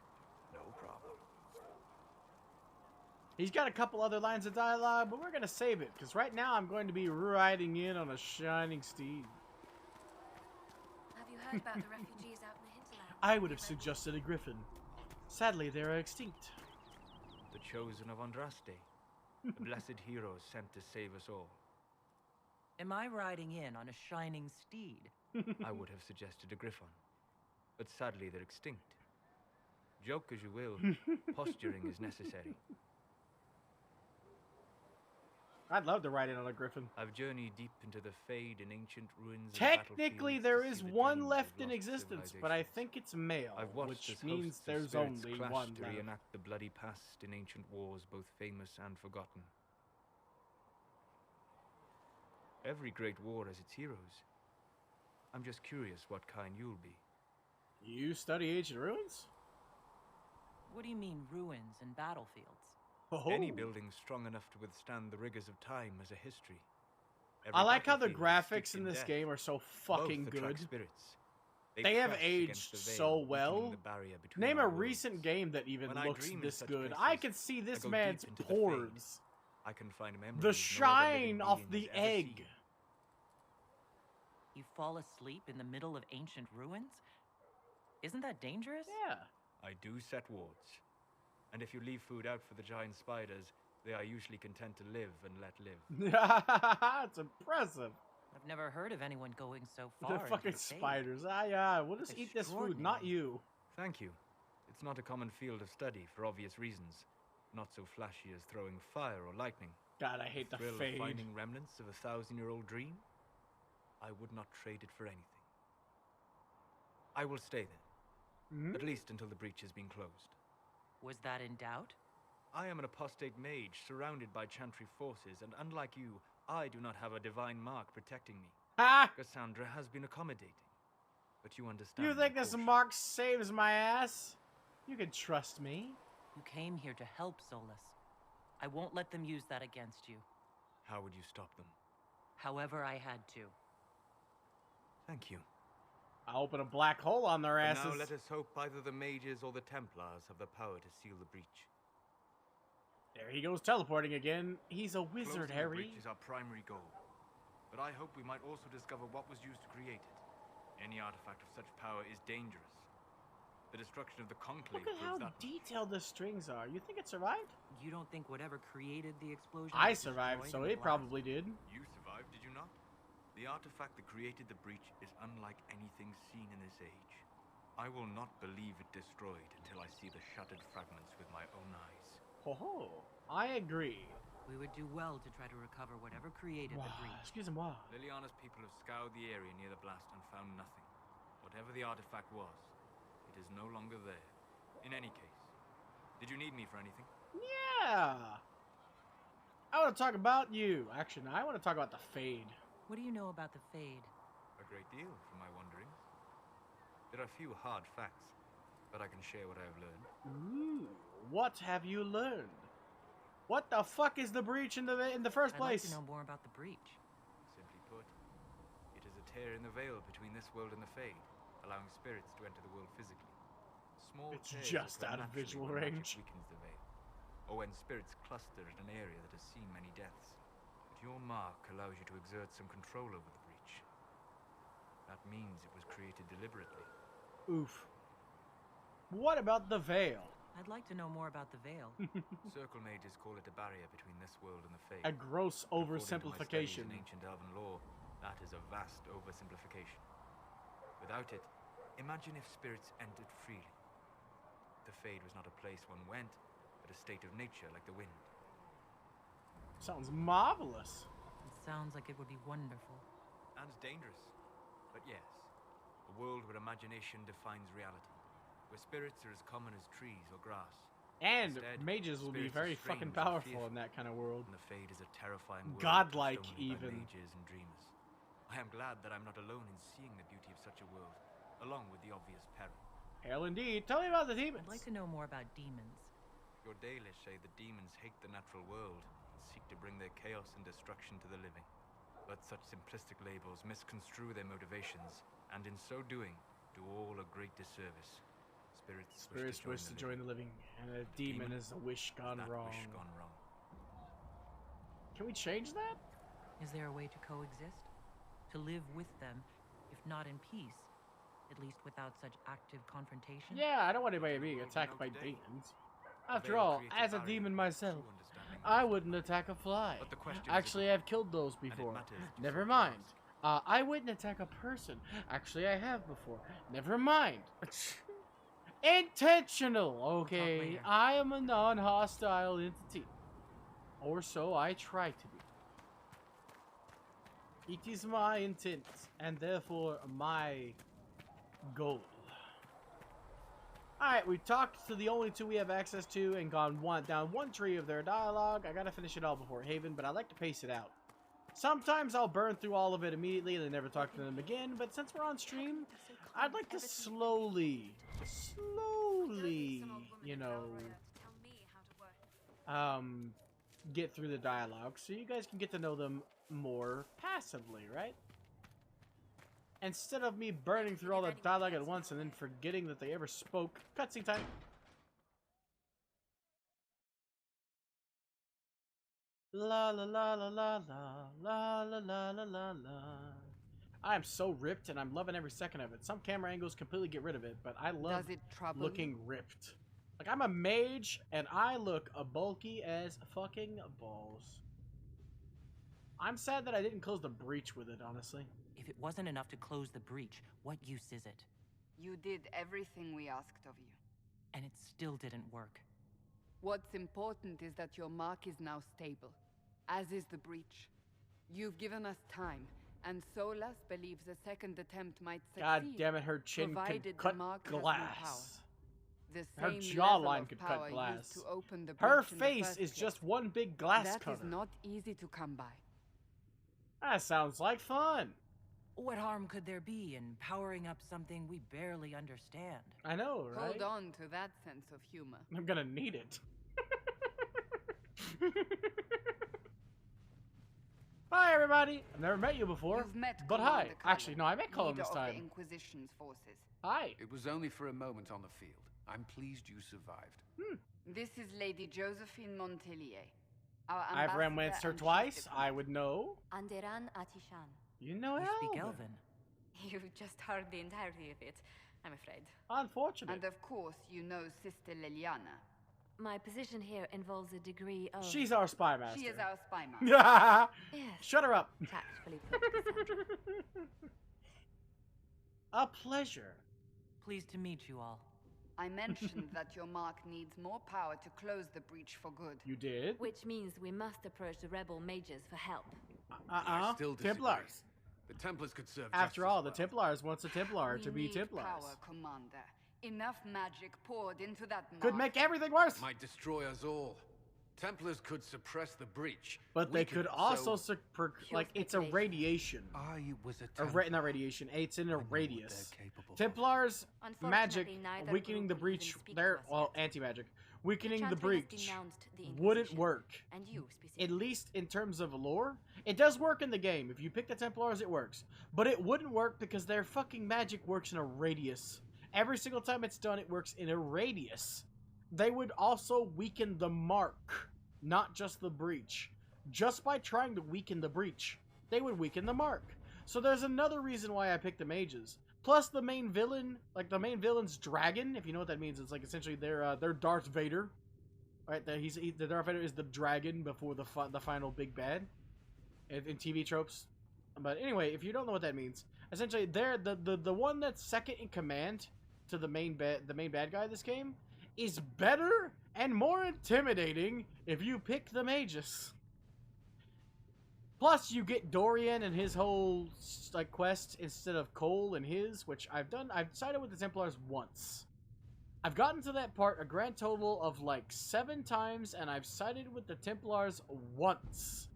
S13: No problem.
S1: He's got a couple other lines of dialogue, but we're gonna save it because right now I'm going to be riding in on a shining steed.
S11: Have you heard about the refugees out in the hinterland?
S1: I would have suggested a griffin. Sadly, they are extinct.
S6: The chosen of Andraste. The blessed heroes sent to save us all.
S4: Am I riding in on a shining steed?
S6: I would have suggested a griffon. But sadly, they're extinct. Joke as you will, posturing is necessary.
S1: I'd love to ride in on a griffin.
S6: I've journeyed deep into the fade and ancient ruins.
S1: Technically, there is one left in existence, but I think it's male,
S6: I've watched
S1: which
S6: as
S1: means
S6: hosts of
S1: there's
S6: spirits
S1: only
S6: clash
S1: one
S6: to
S1: left.
S6: reenact the bloody past in ancient wars, both famous and forgotten. Every great war has its heroes. I'm just curious what kind you'll be.
S1: You study ancient ruins?
S4: What do you mean, ruins and battlefields?
S1: Oh.
S6: Any building strong enough to withstand the rigors of time has a history.
S1: I like how the
S6: battlefield is
S1: graphics
S6: steeped
S1: in this
S6: death.
S1: game are so
S6: Both
S1: fucking
S6: attract
S1: good.
S6: spirits.
S1: They have
S6: press
S1: aged
S6: against the veil,
S1: so
S6: weakening
S1: well.
S6: the barrier between
S1: Name a
S6: our worlds.
S1: recent game that even
S6: When I
S1: looks
S6: dream of
S1: this
S6: such
S1: good.
S6: places,
S1: I can see
S6: I
S1: this
S6: go
S1: man's
S6: deep into the fade.
S1: pores.
S6: I can find memories
S1: The
S6: no other
S1: shine
S6: living
S1: off
S6: being
S1: the
S6: has ever
S1: egg.
S6: seen.
S4: You fall asleep in the middle of ancient ruins? Isn't that dangerous?
S1: Yeah.
S6: I do set wards. And if you leave food out for the giant spiders, they are usually content to live and let live.
S1: It's impressive.
S4: I've never heard of anyone going so far.
S1: The
S4: into
S1: fucking
S4: the fade.
S1: spiders. We'll just eat this food, not you.
S6: Thank you. It's not a common field of study for obvious reasons. Not so flashy as throwing fire or lightning.
S1: God, I hate the
S6: thrill
S1: fade.
S6: Of finding remnants of a 1,000-year-old dream? I would not trade it for anything. I will stay there. At least until the breach has been closed.
S4: Was that in doubt?
S6: I am an apostate mage surrounded by Chantry forces, and unlike you, I do not have a divine mark protecting me. Cassandra has been accommodating. But you understand.
S1: You think this mark saves my ass? You can trust me.
S4: You came here to help, Solus. I won't let them use that against you.
S6: How would you stop them?
S4: However I had to.
S6: Thank you.
S1: I'll open a black hole on their
S6: But
S1: asses.
S6: now let us hope either the mages or the Templars have the power to seal the breach.
S1: There he goes teleporting again. He's a wizard,
S6: Closing
S1: Harry.
S6: The breach is our primary goal. But I hope we might also discover what was used to create it. Any artifact of such power is dangerous. The destruction of the Conclave
S1: Look at how
S6: proves that.
S1: detailed the strings are. You think it survived?
S4: You don't think whatever created the explosion
S1: I
S4: was
S1: survived,
S4: destroyed
S1: so
S4: in the
S1: it
S4: blast?
S1: probably did.
S6: You survived, did you not? The artifact that created the breach is unlike anything seen in this age. I will not believe it destroyed until I see the shattered fragments with my own eyes.
S1: Ho ho. I agree.
S4: We would do well to try to recover whatever created the breach.
S1: Excusez-moi.
S6: Liliana's people have scoured the area near the blast and found nothing. Whatever the artifact was, it is no longer there. In any case, did you need me for anything?
S1: Yeah. I want to talk about you. Actually, no, I want to talk about the Fade.
S4: What do you know about the Fade?
S6: A great deal, from my wanderings. There are few hard facts, but I can share what I have learned.
S1: Ooh, what have you learned? What the fuck is the breach in the first place?
S4: I'd like to know more about the breach.
S6: Simply put, it is a tear in the veil between this world and the Fade, allowing spirits to enter the world physically. Small
S1: It's
S6: tears
S1: just
S6: occur
S1: out of
S6: naturally
S1: visual
S6: when magic
S1: range.
S6: weakens the veil, or when spirits cluster at an area that has seen many deaths. But your mark allows you to exert some control over the breach. That means it was created deliberately.
S1: Oof. What about the veil?
S4: I'd like to know more about the veil.
S6: Circle mages call it a barrier between this world and the Fade.
S1: A gross
S6: According to my
S1: oversimplification.
S6: studies in ancient elven lore, that is a vast oversimplification. Without it, imagine if spirits entered freely. The Fade was not a place one went, but a state of nature like the wind.
S1: Sounds marvelous.
S4: It sounds like it would be wonderful.
S6: And dangerous. But yes, a world where imagination defines reality. Where spirits are as common as trees or grass.
S1: And
S6: Instead,
S1: mages will be
S6: spirits are
S1: very fucking
S6: strange and
S1: powerful
S6: fearful,
S1: in that kind of world.
S6: And the Fade is a terrifying world.
S1: Godlike,
S6: touched only by
S1: even.
S6: mages and dreamers. I am glad that I'm not alone in seeing the beauty of such a world, along with the obvious peril.
S1: Hell indeed. Tell me about the demons.
S4: I'd like to know more about demons.
S6: Your Dalish say the demons hate the natural world and seek to bring their chaos and destruction to the living. But such simplistic labels misconstrue their motivations, and in so doing, do all a great disservice.
S1: Spirits wish to join the living, and a demon is a wish gone wrong.
S6: Wish gone wrong.
S1: Can we change that?
S4: Is there a way to coexist? To live with them, if not in peace, at least without such active confrontation?
S1: Yeah, I don't want anybody being attacked by demons. After all, as a demon myself, I wouldn't attack a fly. Actually, I've killed those before. Never mind. I wouldn't attack a person. Actually, I have before. Never mind. Intentional, okay? I am a non-hostile entity. Or so I try to be. It is my intent, and therefore my goal. Alright, we talked to the only two we have access to and gone down one tree of their dialogue. I gotta finish it all before Haven, but I like to pace it out. Sometimes I'll burn through all of it immediately and then never talk to them again, but since we're on stream, I'd like to slowly, you know, get through the dialogue so you guys can get to know them more passively, right? Instead of me burning through all the dialogue at once and then forgetting that they ever spoke. Cutscene time. La la la la la la la la la la la la. I am so ripped and I'm loving every second of it. Some camera angles completely get rid of it, but I love looking ripped. Like, I'm a mage and I look bulky as fucking balls. I'm sad that I didn't close the breach with it, honestly.
S4: If it wasn't enough to close the breach, what use is it?
S2: You did everything we asked of you.
S4: And it still didn't work.
S2: What's important is that your mark is now stable, as is the breach. You've given us time, and Solas believes a second attempt might succeed.
S1: God damn it, her chin could cut glass. Her jawline could cut glass. Her face is just one big glass cutter.
S2: That is not easy to come by.
S1: That sounds like fun.
S4: What harm could there be in powering up something we barely understand?
S1: I know, right?
S2: Hold on to that sense of humor.
S1: I'm gonna need it. Hi, everybody. I've never met you before.
S2: You've met
S1: but
S2: Commander
S1: hi.
S2: Cullen,
S1: Actually, no, I met Cullen this
S2: leader
S1: time.
S2: of the Inquisition's forces.
S1: Hi.
S3: It was only for a moment on the field. I'm pleased you survived.
S2: This is Lady Josephine Montelier. Our
S1: I've romanced her twice. I would know.
S11: Anderan Atishan.
S1: You know
S4: You speak Elven.
S5: You've just heard the entirety of it, I'm afraid.
S1: Unfortunate.
S2: And of course, you know Sister Liliana.
S5: My position here involves a degree of...
S1: She's our spy master.
S2: She is our spy master.
S5: Yes.
S1: Shut her up.
S5: Tactfully put, Cassandra.
S1: A pleasure.
S4: Pleased to meet you all.
S2: I mentioned that your mark needs more power to close the breach for good.
S1: You did?
S5: Which means we must approach the rebel mages for help.
S3: I still disagree.
S1: Templars.
S3: The Templars could serve
S1: After
S3: just
S1: all,
S3: as well.
S1: the Templars wants a Templar to be
S2: need
S1: Templars.
S2: power, Commander. Enough magic poured into that mark.
S1: Could make everything worse.
S3: Might destroy us all. Templars could suppress the breach.
S1: But they could also, like, it's a radiation.
S3: I was a
S1: Not radiation, it's in a radius. Templars, magic, weakening the breach, they're, well, anti-magic. Weakening the breach wouldn't work.
S5: And you,
S1: At least in terms of lore. It does work in the game. If you pick the Templars, it works. But it wouldn't work because their fucking magic works in a radius. Every single time it's done, it works in a radius. They would also weaken the mark, not just the breach. Just by trying to weaken the breach, they would weaken the mark. So there's another reason why I picked the mages. Plus the main villain, like the main villain's dragon, if you know what that means, it's like essentially their Darth Vader. Right, the Darth Vader is the dragon before the final big bad in TV tropes. But anyway, if you don't know what that means, essentially they're the one that's second in command to the main bad guy of this game is better and more intimidating if you pick the mages. Plus, you get Dorian and his whole like quest instead of Cole and his, which I've done. I've sided with the Templars once. I've gotten to that part a grand total of like 7 times, and I've sided with the Templars once.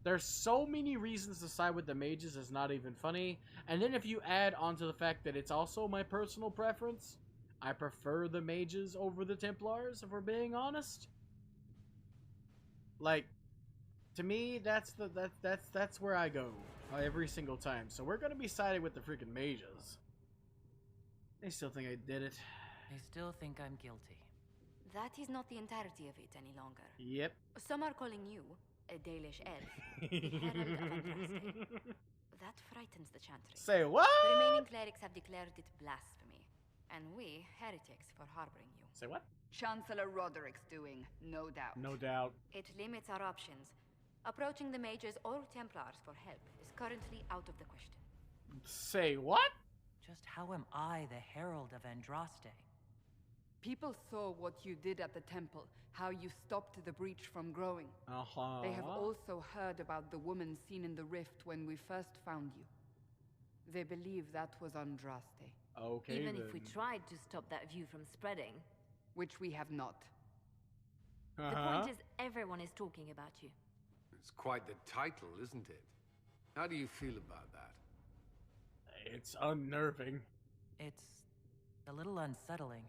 S1: There's so many reasons to side with the mages, it's not even funny. And then if you add onto the fact that it's also my personal preference, I prefer the mages over the Templars, if we're being honest. Like, to me, that's where I go every single time. So we're gonna be siding with the freaking mages. They still think I did it.
S4: They still think I'm guilty.
S5: That is not the entirety of it any longer.
S1: Yep.
S5: Some are calling you, a Dalish elf, the Herald of Andraste. That frightens the Chantry.
S1: Say what?
S5: The remaining clerics have declared it blasphemy, and we, heretics, for harboring you.
S1: Say what?
S2: Chancellor Roderick's doing, no doubt.
S1: No doubt.
S5: It limits our options. Approaching the mages or Templars for help is currently out of the question.
S1: Say what?
S4: Just how am I the Herald of Andraste?
S2: People saw what you did at the temple, how you stopped the breach from growing. They have also heard about the woman seen in the rift when we first found you. They believe that was Andraste.
S1: Okay,
S5: Even
S1: then.
S5: if we tried to stop that view from spreading.
S2: Which we have not.
S5: The point is, everyone is talking about you.
S3: It's quite the title, isn't it? How do you feel about that?
S1: It's unnerving.
S4: It's a little unsettling.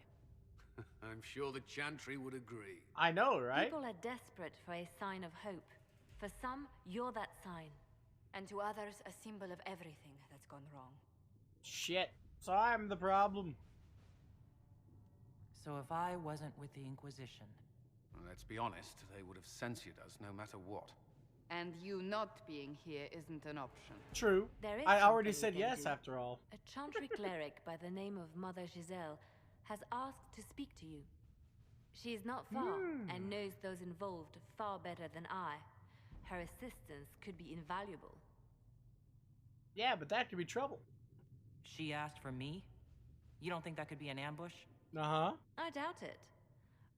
S3: I'm sure the Chantry would agree.
S1: I know, right?
S5: People are desperate for a sign of hope. For some, you're that sign. And to others, a symbol of everything that's gone wrong.
S1: Shit. So I'm the problem.
S4: So if I wasn't with the Inquisition...
S3: Well, let's be honest, they would have censored us no matter what.
S2: And you not being here isn't an option.
S1: True.
S5: There is
S1: I already
S5: something
S1: said
S5: you can
S1: yes
S5: do.
S1: after all.
S5: A Chantry cleric by the name of Mother Giselle has asked to speak to you. She is not far and knows those involved far better than I. Her assistance could be invaluable.
S1: Yeah, but that could be trouble.
S4: She asked for me? You don't think that could be an ambush?
S1: Uh-huh.
S5: I doubt it.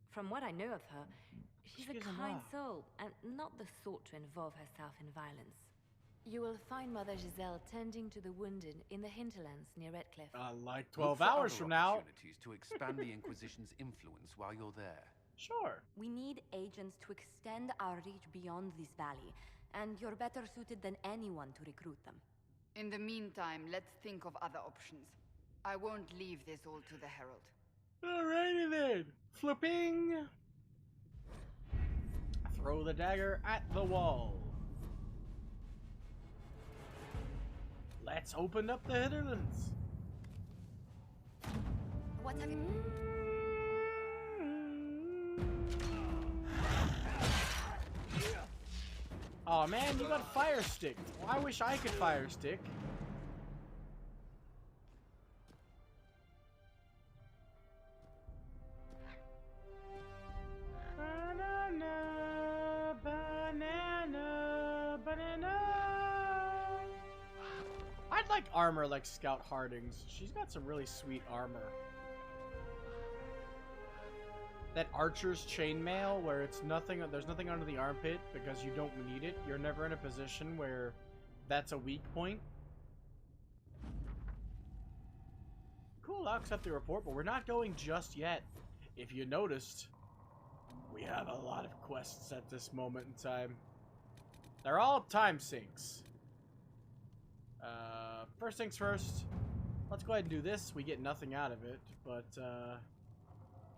S5: From what I know of her, she's a kind soul and not the sort to involve herself in violence. You will find Mother Giselle tending to the wounded in the hinterlands near Redcliffe.
S1: Like
S3: Look
S1: 12
S3: for
S1: hours
S3: other
S1: from now.
S3: opportunities to expand the Inquisition's influence while you're there.
S1: Sure.
S5: We need agents to extend our reach beyond this valley, and you're better suited than anyone to recruit them.
S2: In the meantime, let's think of other options. I won't leave this all to the Herald.
S1: Alrighty then. Flipping. Throw the dagger at the wall. Let's open up the hinterlands.
S5: What have you...
S1: Oh man, you got fire stick. Well, I wish I could fire stick. Banana, banana, banana. I'd like armor like Scout Harding's. She's got some really sweet armor. That archer's chainmail where it's nothing, there's nothing under the armpit because you don't need it. You're never in a position where that's a weak point. Cool, I'll accept the report, but we're not going just yet. If you noticed, we have a lot of quests at this moment in time. They're all time sinks. First things first, let's go ahead and do this. We get nothing out of it, but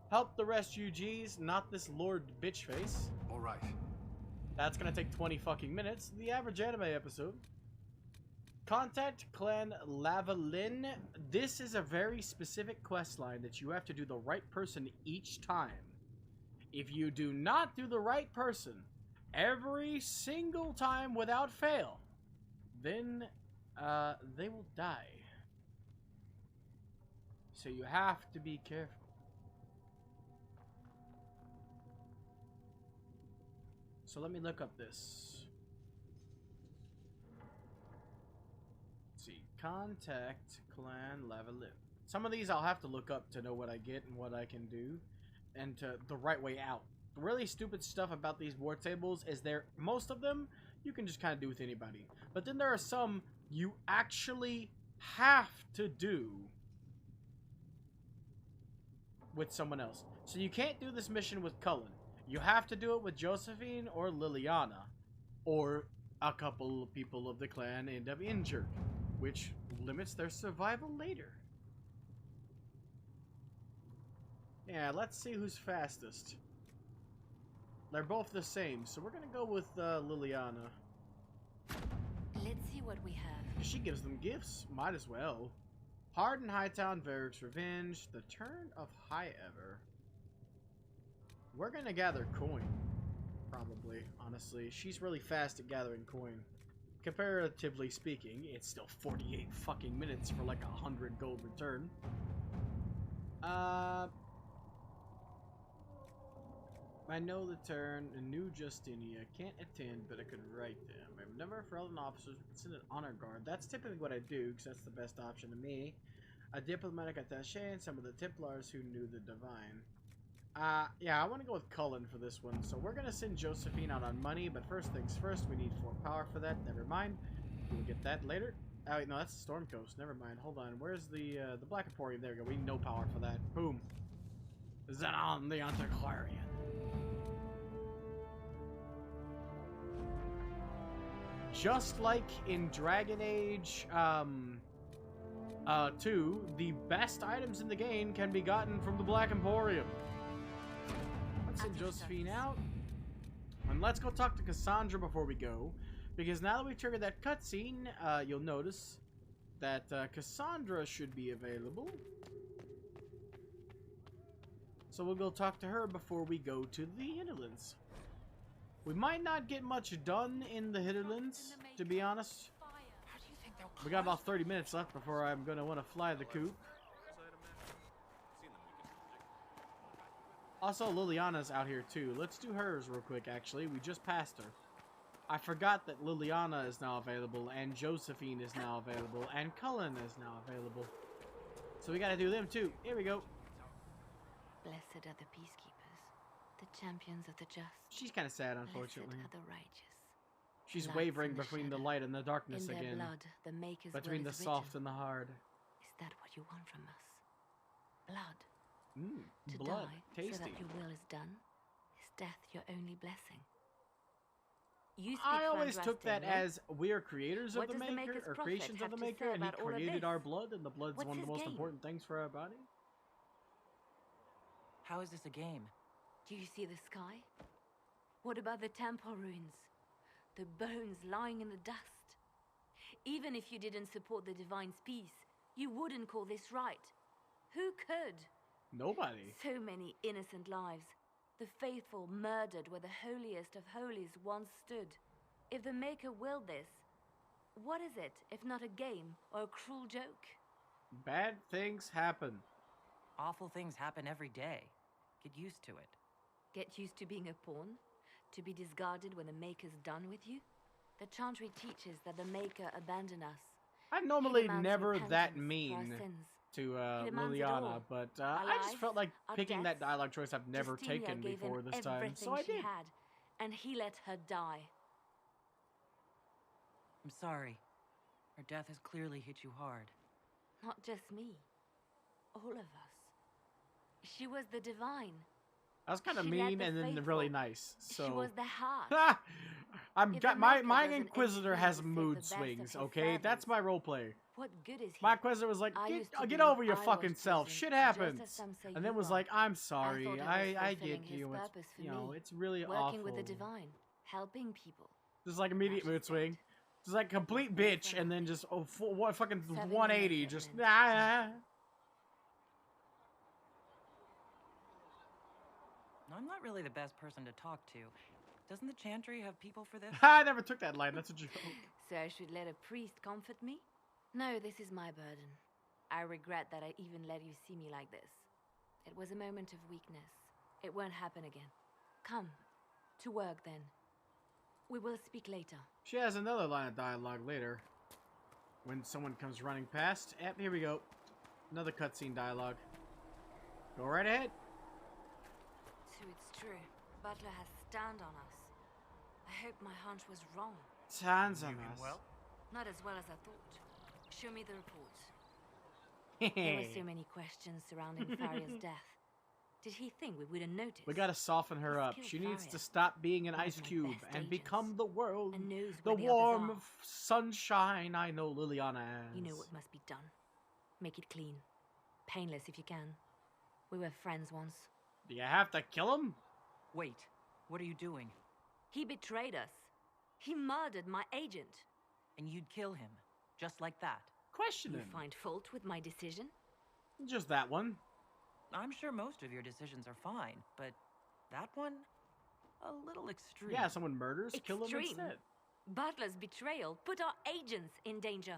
S1: help the rest UGs, not this Lord Bitchface.
S3: Alright.
S1: That's gonna take 20 fucking minutes. The average anime episode. Contact Clan Lavalin. This is a very specific quest line that you have to do the right person each time. If you do not do the right person every single time without fail, then they will die. So you have to be careful. So let me look up this. Let's see. Contact Clan Lavalin. Some of these I'll have to look up to know what I get and what I can do. And to the right way out. The really stupid stuff about these war tables is most of them you can just kind of do with anybody. But then there are some you actually have to do with someone else. So you can't do this mission with Cullen. You have to do it with Josephine or Liliana, or a couple of people of the clan end up injured, which limits their survival later. Yeah, let's see who's fastest. They're both the same, so we're gonna go with Liliana.
S5: Let's see what we have.
S1: She gives them gifts, might as well. Harden Hightown, Varric's Revenge, the Turn of High Ever. We're gonna gather coin, probably, honestly. She's really fast at gathering coin. Comparatively speaking, it's still 48 fucking minutes for like 100 gold return. I know the turn, a new Justinia. Can't attend, but I could write them. I've never fallen officers who considered honor guard. That's typically what I do, because that's the best option to me. A diplomatic attaché and some of the Templars who knew the divine. Yeah, I want to go with Cullen for this one. So we're going to send Josephine out on money, but first things first, we need 4 power for that. Never mind. We'll get that later. Oh, wait, no, that's the Storm Coast. Never mind. Hold on. Where's the Black Emporium? There we go. We need no power for that. Boom. Xenon the Antiquarian. just like in Dragon Age 2, the best items in the game can be gotten from the Black Emporium. Let's send Josephine out. And let's go talk to Cassandra before we go. Because now that we've triggered that cutscene, you'll notice that Cassandra should be available. So we'll go talk to her before we go to the hinterlands. We might not get much done in the hinterlands, to be honest. We got about 30 minutes left before I'm going to want to fly the coop. Also, Liliana's out here too. Let's do hers real quick, actually. We just passed her. I forgot that Liliana is now available, and Josephine is now available, and Cullen is now available. So we gotta do them too. Here we go.
S11: Blessed are the peacekeepers, the champions of the just.
S1: She's kind of sad, unfortunately.
S11: Blessed are the righteous.
S1: She's wavering between the light and the darkness
S11: in
S1: again.
S11: Their blood, the Maker's
S1: between
S11: will
S1: the
S11: is
S1: soft
S11: written.
S1: and the hard.
S11: Is that what you want from us? Blood. To
S1: blood.
S11: Die
S1: Tasty.
S11: so that your will is done. Is death your only blessing? You speak
S1: I always
S11: Frandraste,
S1: took that
S11: no?
S1: as we are creators of
S11: What
S1: the
S11: does the
S1: Maker,
S11: Maker's
S1: or
S11: prophet
S1: creations of
S11: have
S1: the
S11: to
S1: Maker,
S11: say
S1: and he
S11: about all of
S1: created
S11: this?
S1: our blood, and the blood's
S11: What's
S1: one of the
S11: his
S1: most
S11: game?
S1: important things for our body.
S4: How is this a game?
S11: Do you see the sky? What about the temple ruins? The bones lying in the dust? Even if you didn't support the Divine's peace, you wouldn't call this right. Who could?
S1: Nobody.
S11: So many innocent lives. The faithful murdered where the holiest of holies once stood. If the Maker willed this, what is it if not a game or a cruel joke?
S1: Bad things happen.
S4: Awful things happen every day. Get used to it.
S11: Get used to being a pawn? To be discarded when the Maker's done with you? The Chantry teaches that the Maker abandoned us.
S1: I'm normally
S11: He demands
S1: never that
S11: repentance for our
S1: mean
S11: sins.
S1: to
S11: He demands it
S1: Liliana,
S11: all.
S1: but
S11: Our
S1: I just
S11: lives,
S1: felt like
S11: our
S1: picking that
S11: deaths.
S1: dialogue choice I've never
S11: Justinia
S1: taken
S11: gave
S1: before
S11: him
S1: this time,
S11: everything
S1: so I
S11: she
S1: did.
S11: had, and he let her die.
S4: I'm sorry. Her death has clearly hit you hard.
S11: Not just me. All of us. She was the Divine.
S1: That was kind of
S11: She led
S1: mean
S11: the
S1: and then
S11: faithful.
S1: really nice. So
S11: She was the heart.
S1: I'm
S11: If
S1: got
S11: the
S1: my
S11: Maker doesn't
S1: Inquisitor
S11: intervene
S1: has
S11: to save the
S1: mood
S11: best of
S1: swings.
S11: his
S1: Okay, that's
S11: servants,
S1: my roleplay.
S11: What good is he?
S1: My Inquisitor was like,
S11: I
S1: get,
S11: used to
S1: get
S11: believe
S1: over your
S11: I
S1: fucking
S11: was
S1: self.
S11: present,
S1: Shit
S11: just as
S1: happens.
S11: some say
S1: And then
S11: you
S1: was
S11: are.
S1: like, I'm
S11: I
S1: sorry.
S11: thought it was
S1: I get
S11: fulfilling his
S1: you. It's,
S11: purpose for
S1: you know,
S11: me.
S1: it's really
S11: Working
S1: awful.
S11: with the Divine, helping people.
S1: Just like immediate mood swing. Just like complete bitch, and then just fucking
S11: Serving the
S1: 180.
S11: Maker
S1: Just
S11: meant
S4: I'm not really the best person to talk to. Doesn't the Chantry have people for this?
S1: I never took that line. That's a joke.
S11: So I should let a priest comfort me? No, this is my burden. I regret that I even let you see me like this. It was a moment of weakness. It won't happen again. Come, to work then. We will speak later.
S1: She has another line of dialogue later. When someone comes running past. Yep, here we go. Another cutscene dialogue. Go right ahead.
S11: So it's true. Butler has stand on us. I hope my hunch was wrong.
S1: Stands on
S8: You mean
S1: us.
S8: well?
S11: Not as well as I thought. Show me the report. There were so many questions surrounding Faria's death. Did he think we wouldn't notice?
S1: We gotta soften her up.
S11: He's
S1: She
S11: killed
S1: needs to
S11: Faria.
S1: stop being an
S11: One of
S1: ice
S11: my
S1: cube
S11: best
S1: and
S11: agents.
S1: become the world.
S11: And knows
S1: The
S11: where the
S1: warm
S11: others are.
S1: sunshine I know Liliana as.
S11: You know what must be done. Make it clean. Painless if you can. We were friends once.
S1: Do you have to kill him?
S4: Wait, what are you doing?
S11: He betrayed us. He murdered my agent.
S4: And you'd kill him, just like that.
S1: Question
S11: You
S1: him.
S11: find fault with my decision?
S1: Just that one.
S4: I'm sure most of your decisions are fine, but that one? A little extreme.
S1: Yeah, someone murders, kill him
S11: Extreme.
S1: instead.
S11: Butler's betrayal put our agents in danger.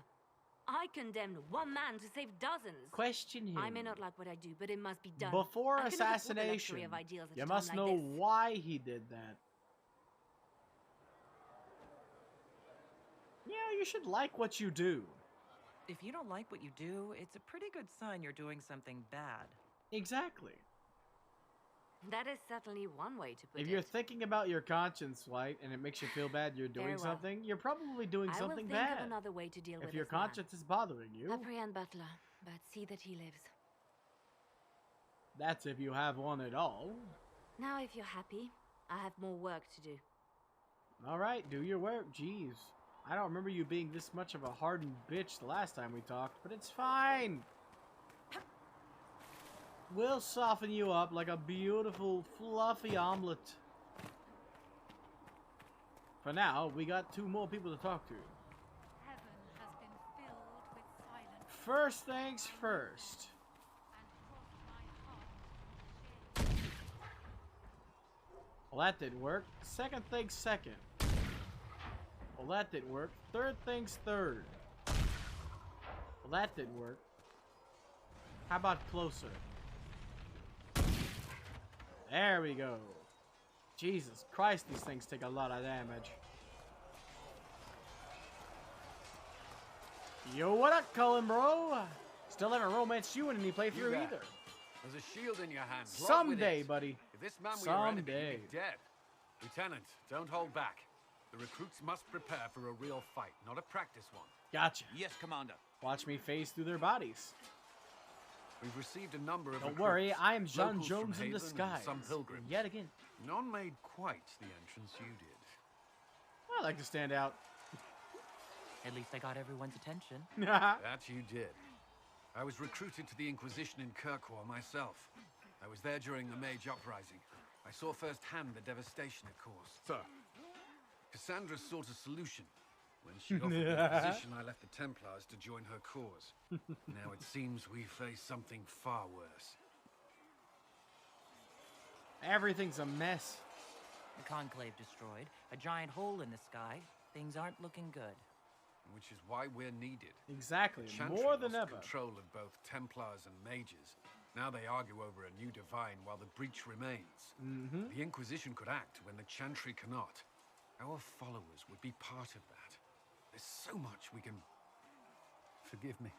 S11: I condemned one man to save dozens.
S1: Question him.
S11: I may not like what I do, but it must be done.
S1: Before
S11: I cannot afford the
S1: assassination,
S11: luxury of ideals at
S1: you
S11: a
S1: must
S11: time
S1: know
S11: like this.
S1: why he did that. Yeah, you should like what you do.
S4: If you don't like what you do, it's a pretty good sign you're doing something bad.
S1: Exactly.
S11: That is certainly one way to put
S1: If
S11: it.
S1: you're thinking about your conscience, White, and it makes you feel bad you're doing
S11: Very well.
S1: something, you're probably doing
S11: I will
S1: something
S11: think
S1: bad.
S11: of another way to deal with
S1: If your
S11: this man.
S1: conscience is bothering you,
S11: Apprehend Butler, but see that he lives.
S1: that's if you have one at all.
S11: Now, if you're happy, I have more work to do.
S1: Alright, do your work, jeez. I don't remember you being this much of a hardened bitch the last time we talked, but it's fine. We'll soften you up like a beautiful, fluffy omelet. For now, we got 2 more people to talk to.
S14: Heaven has been filled with silence.
S1: First things first. Well, that didn't work. Second things second. Well, that didn't work. Third things third. Well, that didn't work. How about closer? There we go. Jesus Christ, these things take a lot of damage. Yo, what up, Cullen, bro? Still haven't romanced you in any playthrough either.
S3: There's a shield in your hand.
S1: Someday, buddy.
S3: If this man were your enemy, he'd be dead. Lieutenant, don't hold back. The recruits must prepare for a real fight, not a practice one.
S1: Gotcha.
S8: Yes, Commander.
S1: Watch me phase through their bodies.
S3: We've received a number of
S1: Don't worry, I am John
S3: locals
S1: Jones
S3: from
S1: in
S3: Haven
S1: disguise.
S3: and some pilgrims.
S1: Yet again.
S3: None made quite the entrance you did.
S1: I like to stand out.
S4: At least I got everyone's attention.
S3: That you did. I was recruited to the Inquisition in Kirkwall myself. I was there during the Mage Uprising. I saw firsthand the devastation it caused.
S12: Sir.
S3: Cassandra sought a solution. When she offered me the position, I left the Templars to join her cause. Now it seems we face something far worse.
S1: Everything's a mess.
S4: The Conclave destroyed, a giant hole in the sky. Things aren't looking good.
S3: Which is why we're needed.
S1: Exactly,
S3: Chantry
S1: more than
S3: lost
S1: ever.
S3: control of both Templars and Mages. Now they argue over a new divine while the breach remains. The Inquisition could act when the Chantry cannot. Our followers would be part of that. There's so much we can... Forgive me.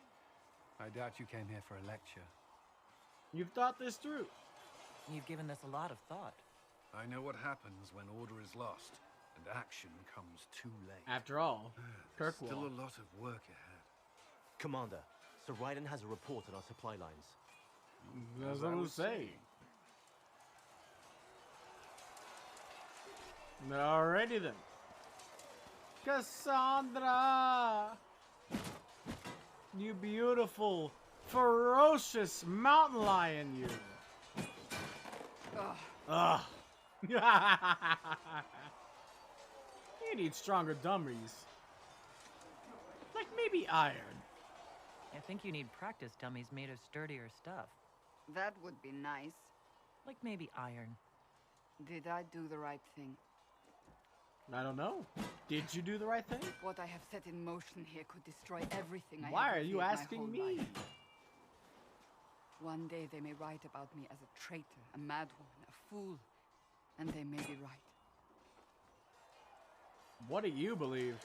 S3: I doubt you came here for a lecture.
S1: You've thought this through.
S4: You've given this a lot of thought.
S3: I know what happens when order is lost, and action comes too late.
S1: After all, Kirkwall.
S3: Still a lot of work ahead.
S15: Commander, Sir Raiden has a report on our supply lines.
S1: As I was saying. Alrighty then. Cassandra! You beautiful, ferocious mountain lion, you. Ugh. You need stronger dummies. Like maybe iron.
S4: I think you need practice dummies made of sturdier stuff.
S2: That would be nice.
S4: Like maybe iron.
S2: Did I do the right thing?
S1: I don't know. Did you do the right thing?
S2: What I have set in motion here could destroy everything I
S1: Why
S2: have
S1: are you
S2: feared my
S1: asking
S2: whole
S1: me?
S2: life. One day they may write about me as a traitor, a madwoman, a fool, and they may be right.
S1: What do you believe?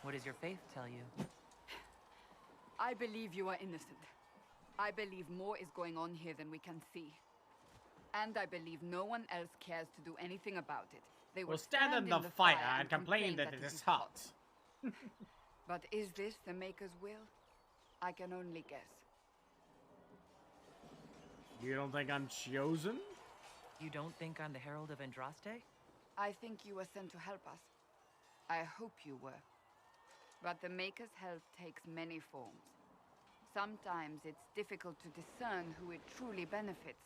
S4: What does your faith tell you?
S2: I believe you are innocent. I believe more is going on here than we can see. And I believe no one else cares to do anything about it. They will
S1: stand in the fire and complain that it is hot.
S2: But is this the Maker's will? I can only guess.
S1: You don't think I'm chosen?
S4: You don't think I'm the Herald of Andraste?
S2: I think you were sent to help us. I hope you were. But the Maker's help takes many forms. Sometimes it's difficult to discern who it truly benefits,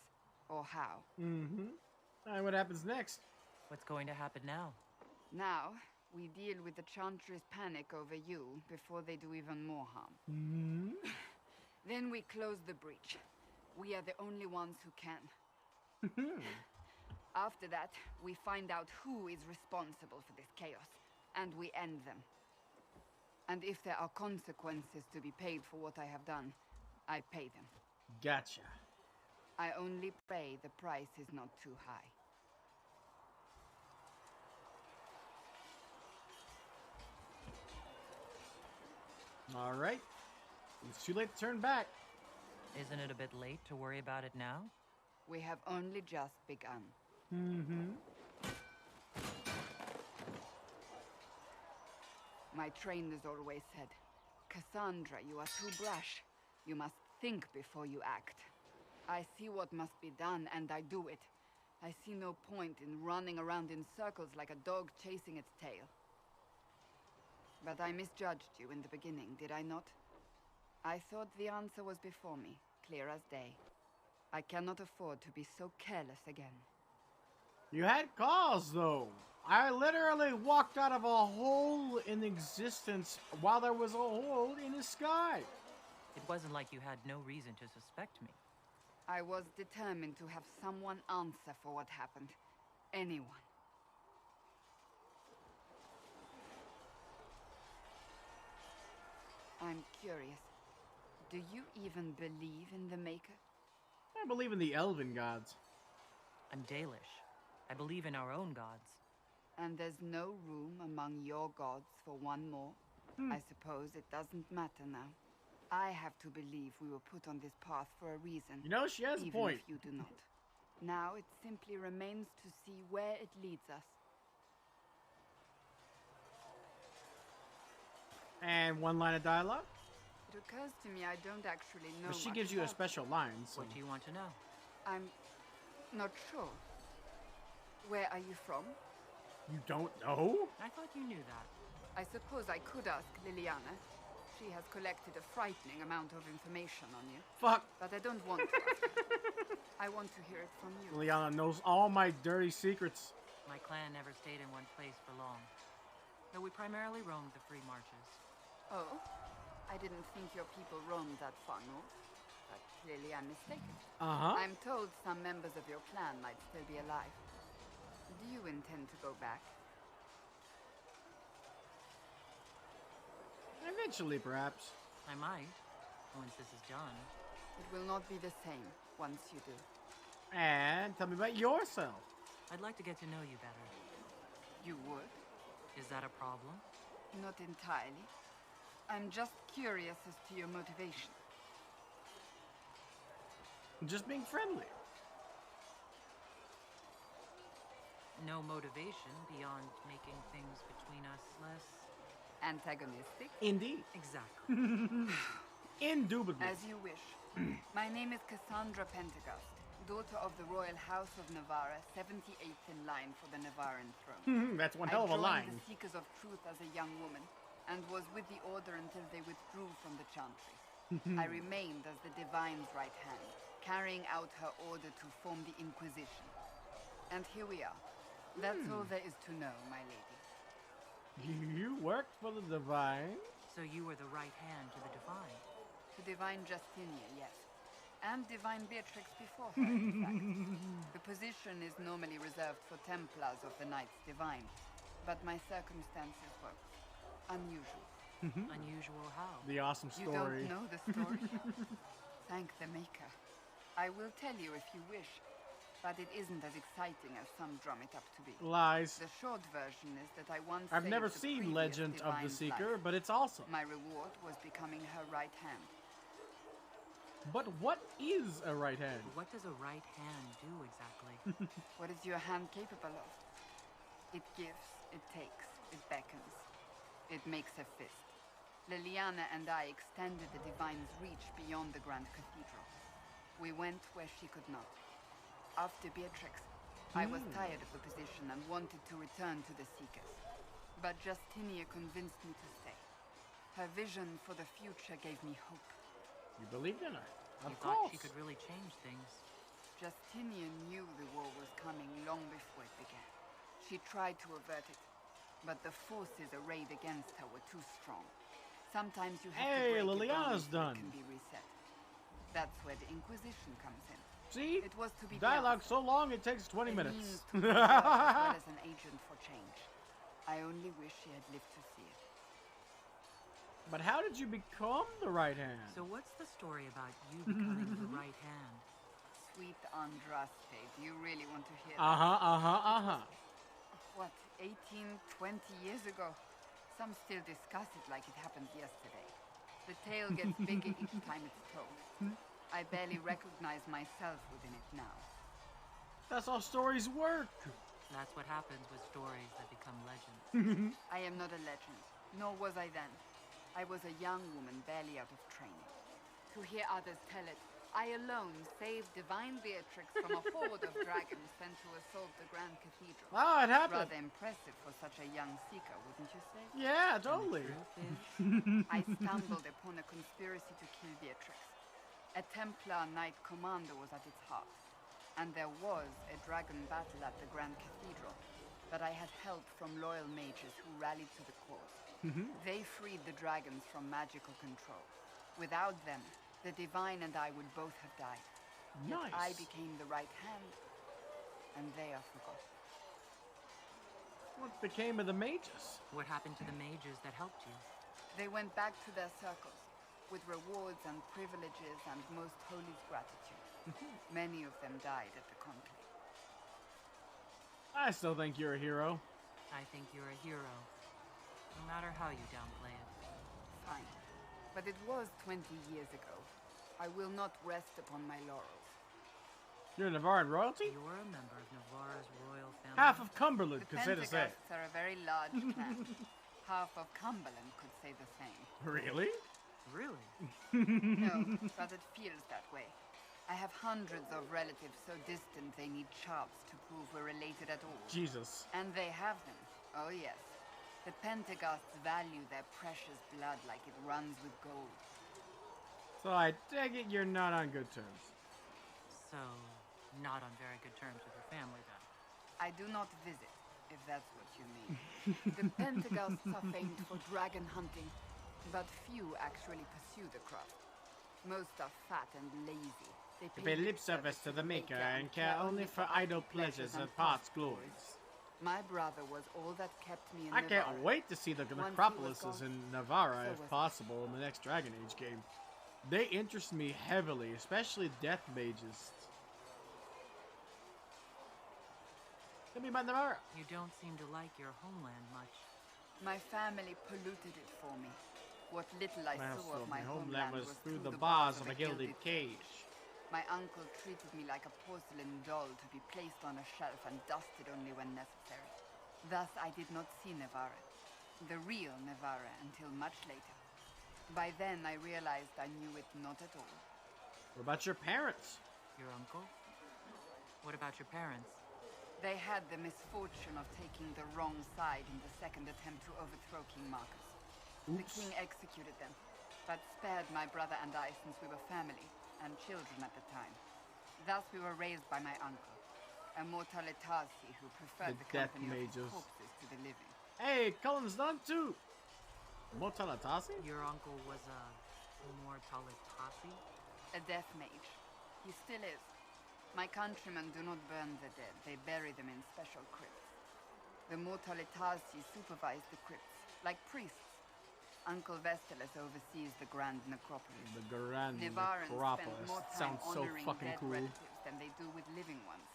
S2: or how.
S1: And what happens next?
S4: What's going to happen now?
S2: Now, we deal with the Chantry's panic over you before they do even more harm. Then we close the breach. We are the only ones who can. After that, we find out who is responsible for this chaos, and we end them. And if there are consequences to be paid for what I have done, I pay them.
S1: Gotcha.
S2: I only pray the price is not too high.
S1: Alright. It's too late to turn back.
S4: Isn't it a bit late to worry about it now?
S2: We have only just begun. My trainers always said, Cassandra, you are too brash. You must think before you act. I see what must be done, and I do it. I see no point in running around in circles like a dog chasing its tail. But I misjudged you in the beginning, did I not? I thought the answer was before me, clear as day. I cannot afford to be so careless again.
S1: You had cause, though. I literally walked out of a hole in existence while there was a hole in the sky.
S4: It wasn't like you had no reason to suspect me.
S2: I was determined to have someone answer for what happened. Anyone. I'm curious. Do you even believe in the Maker?
S1: I believe in the elven gods.
S4: I'm Dalish. I believe in our own gods.
S2: And there's no room among your gods for one more? I suppose it doesn't matter now. I have to believe we were put on this path for a reason.
S1: You know, she has a point.
S2: Even if you do not. Now it simply remains to see where it leads us.
S1: And one line of dialogue?
S2: It occurs to me I don't actually know
S1: But she
S2: much
S1: gives you a
S2: about
S1: special line, so...
S4: What do you want to know?
S2: I'm not sure. Where are you from?
S1: You don't know?
S4: I thought you knew that.
S2: I suppose I could ask Liliana. She has collected a frightening amount of information on you.
S1: Fuck.
S2: But I don't want to ask her. I want to hear it from you.
S1: Liliana knows all my dirty secrets.
S4: My clan never stayed in one place for long. Though we primarily roamed the free marches.
S2: Oh? I didn't think your people roamed that far north. But clearly I'm mistaken.
S1: Uh-huh.
S2: I'm told some members of your clan might still be alive. Do you intend to go back?
S1: Eventually, perhaps.
S4: I might, once this is done.
S2: It will not be the same once you do.
S1: And tell me about yourself.
S4: I'd like to get to know you better.
S2: You would?
S4: Is that a problem?
S2: Not entirely. I'm just curious as to your motivation.
S1: Just being friendly.
S4: No motivation beyond making things between us less...
S2: antagonistic?
S1: Indeed.
S4: Exactly.
S1: Indubitably.
S2: As you wish. My name is Cassandra Pentecost, daughter of the Royal House of Navarra, 78th in line for the Navarran throne.
S1: That's one hell of a line.
S2: I joined the Seekers of Truth as a young woman, and was with the Order until they withdrew from the Chantry. I remained as the Divine's right hand, carrying out her order to form the Inquisition. And here we are. That's all there is to know, my lady.
S1: You worked for the Divine?
S4: So you were the right hand to the Divine?
S2: To Divine Justinia, yes. And Divine Beatrix before her, in fact. The position is normally reserved for Templars of the Knights Divine, but my circumstances were unusual.
S4: Unusual how?
S1: The awesome story.
S2: You don't know the story? Thank the Maker. I will tell you if you wish, but it isn't as exciting as some drum it up to be.
S1: Lies.
S2: The short version is that I once
S1: I've never
S2: saved the
S1: seen
S2: previous
S1: Legend of the
S2: Divine's
S1: Seeker,
S2: life.
S1: but it's awesome.
S2: My reward was becoming her right hand.
S1: But what is a right hand?
S4: What does a right hand do exactly?
S2: What is your hand capable of? It gives, it takes, it beckons. It makes a fist. Liliana and I extended the Divine's reach beyond the Grand Cathedral. We went where she could not. After Beatrix, I was tired of the position and wanted to return to the Seekers. But Justinia convinced me to stay. Her vision for the future gave me hope.
S1: You believed in her?
S4: You thought she could really change things.
S2: Justinia knew the war was coming long before it began. She tried to avert it, but the forces arrayed against her were too strong. Sometimes you have to break
S1: Liliana's
S2: it down so
S1: done.
S2: it can be reset. That's where the Inquisition comes in.
S1: See?
S2: It was to be
S1: Dialogue
S2: the
S1: so long it takes 20
S2: a
S1: minutes.
S2: means to preserve as well as an agent for change. I only wish she had lived to see it.
S1: But how did you become the right hand?
S4: So what's the story about you becoming the right hand?
S2: Sweet Andraste, do you really want to hear
S1: Uh-huh.
S2: What, 18, 20 years ago? Some still discuss it like it happened yesterday. The tale gets bigger each time it's told. I barely recognize myself within it now.
S1: That's how stories work.
S4: That's what happens with stories that become legends.
S2: I am not a legend, nor was I then. I was a young woman barely out of training. To hear others tell it, I alone saved Divine Beatrix from a horde of dragons sent to assault the Grand Cathedral.
S1: Oh, it happened.
S2: Rather impressive for such a young seeker, wouldn't you say?
S1: Yeah, totally.
S2: I stumbled upon a conspiracy to kill Beatrix. A Templar Knight Commander was at its heart, and there was a dragon battle at the Grand Cathedral. But I had help from loyal mages who rallied to the cause. They freed the dragons from magical control. Without them, the Divine and I would both have died.
S1: Nice.
S2: Yet I became the right hand, and they are forgotten.
S1: What became of the mages?
S4: What happened to the mages that helped you?
S2: They went back to their circles, with rewards and privileges and most holy's gratitude. Many of them died at the conclave.
S1: I still think you're a hero.
S4: I think you're a hero, no matter how you downplay it.
S2: Fine. But it was 20 years ago. I will not rest upon my laurels.
S1: You're Navarran royalty?
S4: You're a member of Navarra's royal family.
S1: Half of Cumberland
S2: The
S1: could say the same.
S2: Pentecosts are a very large clan. Half of Cumberland could say the same.
S1: Really?
S4: Really?
S2: No, but it feels that way. I have hundreds of relatives so distant they need charts to prove we're related at all.
S1: Jesus.
S2: And they have them. Oh yes. The Pentecosts value their precious blood like it runs with gold.
S1: So I take it you're not on good terms.
S4: So, not on very good terms with your family then?
S2: I do not visit, if that's what you mean. The Pentecosts are famed for dragon hunting, but few actually pursue the craft. Most are fat and lazy. They
S1: pay lip service to the Maker and care only for idle pleasures and past glories.
S2: My brother was all that kept me in
S1: I
S2: Navarra.
S1: can't wait to see the
S2: Once he was
S1: necropolises
S2: gone,
S1: in Navarra,
S2: so
S1: if
S2: was
S1: possible, in the next Dragon Age game. They interest me heavily, especially death mages. Tell me about Navarra.
S4: You don't seem to like your homeland much.
S2: My family polluted it for me. What little I saw of my
S1: homeland
S2: homeland
S1: was through the bars of a gilded
S2: cage.
S1: cage.
S2: My uncle treated me like a porcelain doll to be placed on a shelf and dusted only when necessary. Thus, I did not see Navarra, the real Navarra, until much later. By then, I realized I knew it not at all.
S1: What about your parents?
S4: Your uncle? What about your parents?
S2: They had the misfortune of taking the wrong side in the second attempt to overthrow King Marcus.
S1: Oops.
S2: The king executed them, but spared my brother and I since we were family and children at the time. Thus we were raised by my uncle, a Mortalitasi who preferred the
S1: death
S2: company of his
S1: mages.
S2: corpses to the living.
S1: Hey, Cullen's done too! Mortalitasi?
S4: Your uncle was a Mortalitasi?
S2: A death mage. He still is. My countrymen do not burn the dead. They bury them in special crypts. The Mortalitasi supervise the crypts, like priests. Uncle Vestalis oversees the Grand Necropolis.
S1: The Grand
S2: Navarrans
S1: Necropolis.
S2: spend more time
S1: Sounds so
S2: honoring
S1: fucking
S2: dead
S1: cool.
S2: relatives than they do with living ones.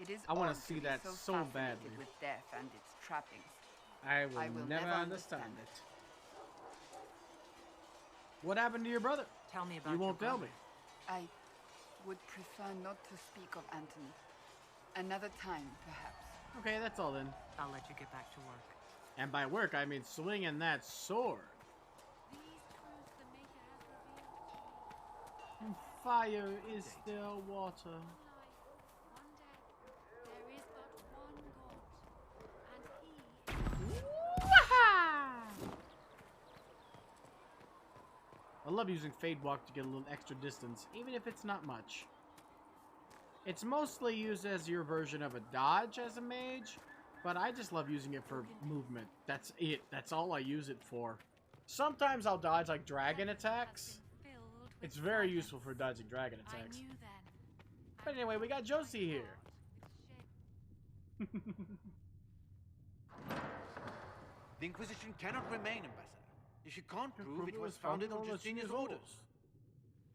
S2: It is
S1: I want
S2: odd
S1: to see
S2: be
S1: that so
S2: fascinated
S1: badly.
S2: with death and its trappings.
S1: I will never understand it. What happened to your brother?
S4: Tell me about
S1: You won't
S4: your
S1: tell me.
S2: I would prefer not to speak of Anthony. Another time, perhaps.
S1: Okay, that's all then.
S4: I'll let you get back to work.
S1: And by work, I mean swinging that sword.
S14: These truths the Maker has revealed to me.
S1: And fire is still water.
S14: Life, one death. There is but one God, and He
S1: I love using Fade Walk to get a little extra distance, even if it's not much. It's mostly used as your version of a dodge as a mage, but I just love using it for movement. That's it. That's all I use it for. Sometimes I'll dodge like dragon attacks. It's very useful for dodging dragon attacks. But anyway, we got Josie here.
S8: The Inquisition cannot remain, Ambassador. If you can't prove it was founded on Justinian's orders.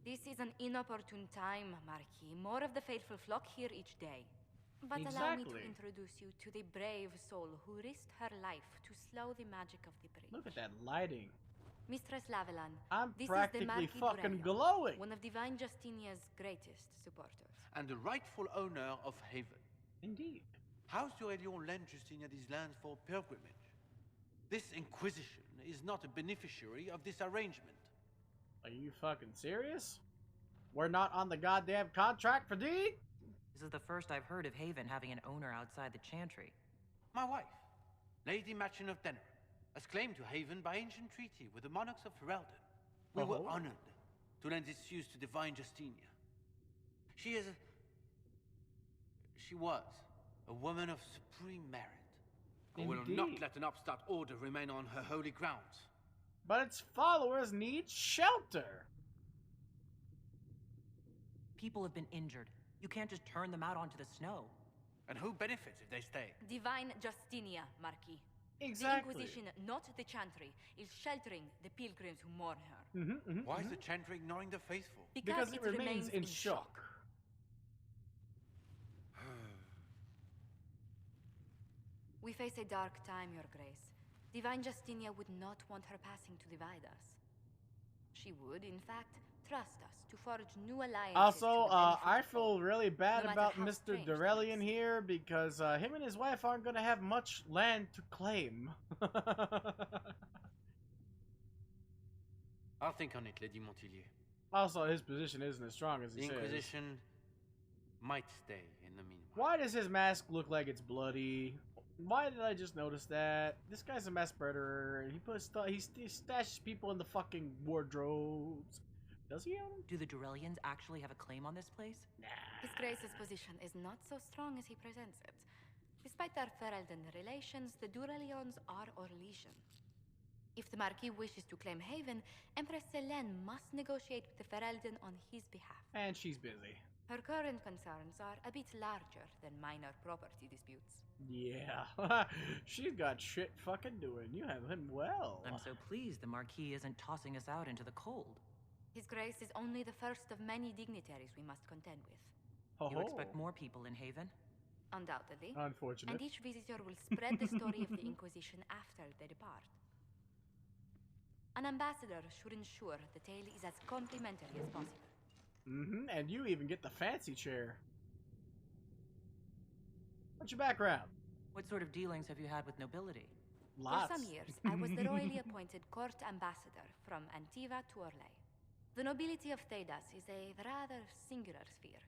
S11: This is an inopportune time, Marquis. More of the faithful flock here each day. But allow me to
S1: Exactly.
S11: introduce you to the brave soul who risked her life to slow the magic of the breach.
S1: Look at that lighting.
S11: Mistress Lavelan,
S1: I'm
S11: this
S1: practically
S11: is the Marquis
S1: fucking
S11: Durello,
S1: glowing.
S11: one of Divine Justinia's greatest supporters.
S8: And the rightful owner of Haven.
S1: Indeed.
S8: House Durelion lent Justinia these lands for pilgrimage. This Inquisition is not a beneficiary of this arrangement.
S1: Are you fucking serious? We're not on the goddamn contract for deed.
S4: This is the first I've heard of Haven having an owner outside the Chantry.
S16: My wife, Lady Machin of Denerim, has claimed to Haven by ancient treaty with the monarchs of Ferelden. We were honored to lend its use to divine Justinia. She was a woman of supreme merit. I will not let an upstart order remain on her holy grounds.
S1: But its followers need shelter.
S4: People have been injured. You can't just turn them out onto the snow.
S16: And who benefits if they stay?
S5: Divine Justinia, Marquis.
S1: Exactly.
S5: The Inquisition, not the Chantry, is sheltering the pilgrims who mourn her.
S16: Why is the Chantry ignoring the faithful?
S1: Because it remains in shock.
S5: We face a dark time, Your Grace. Divine Justinia would not want her passing to divide us. She would, in fact, trust us to forge new alliances.
S1: Also, I feel really bad about Mr. Durelian here because him and his wife aren't going to have much land to claim.
S16: I'll think on it, Lady Montillier.
S1: Also, his position isn't as strong as he says.
S16: The Inquisition might stay in the meanwhile.
S1: Why does his mask look like it's bloody? Why did I just notice that? This guy's a mass murderer. He puts he stashes people in the fucking wardrobes. Does he own them?
S4: Do the Durelians actually have a claim on this place?
S1: Nah.
S5: His Grace's position is not so strong as he presents it. Despite their Ferelden relations, the Durelions are Orlesian. If the Marquis wishes to claim Haven, Empress Selene must negotiate with the Ferelden on his behalf.
S1: And she's busy.
S5: Her current concerns are a bit larger than minor property disputes.
S1: Yeah, she's got shit fucking doing. You have him well.
S4: I'm so pleased the Marquis isn't tossing us out into the cold.
S5: His Grace is only the first of many dignitaries we must contend with.
S4: You expect more people in Haven?
S5: Undoubtedly.
S1: Unfortunate.
S5: And each visitor will spread the story of the Inquisition after they depart. An ambassador should ensure the tale is as complimentary as possible.
S1: And you even get the fancy chair. What's your background?
S4: What sort of dealings have you had with nobility?
S1: Lots.
S5: For some years, I was the royally appointed court ambassador from Antiva to Orlais. The nobility of Thedas is a rather singular sphere.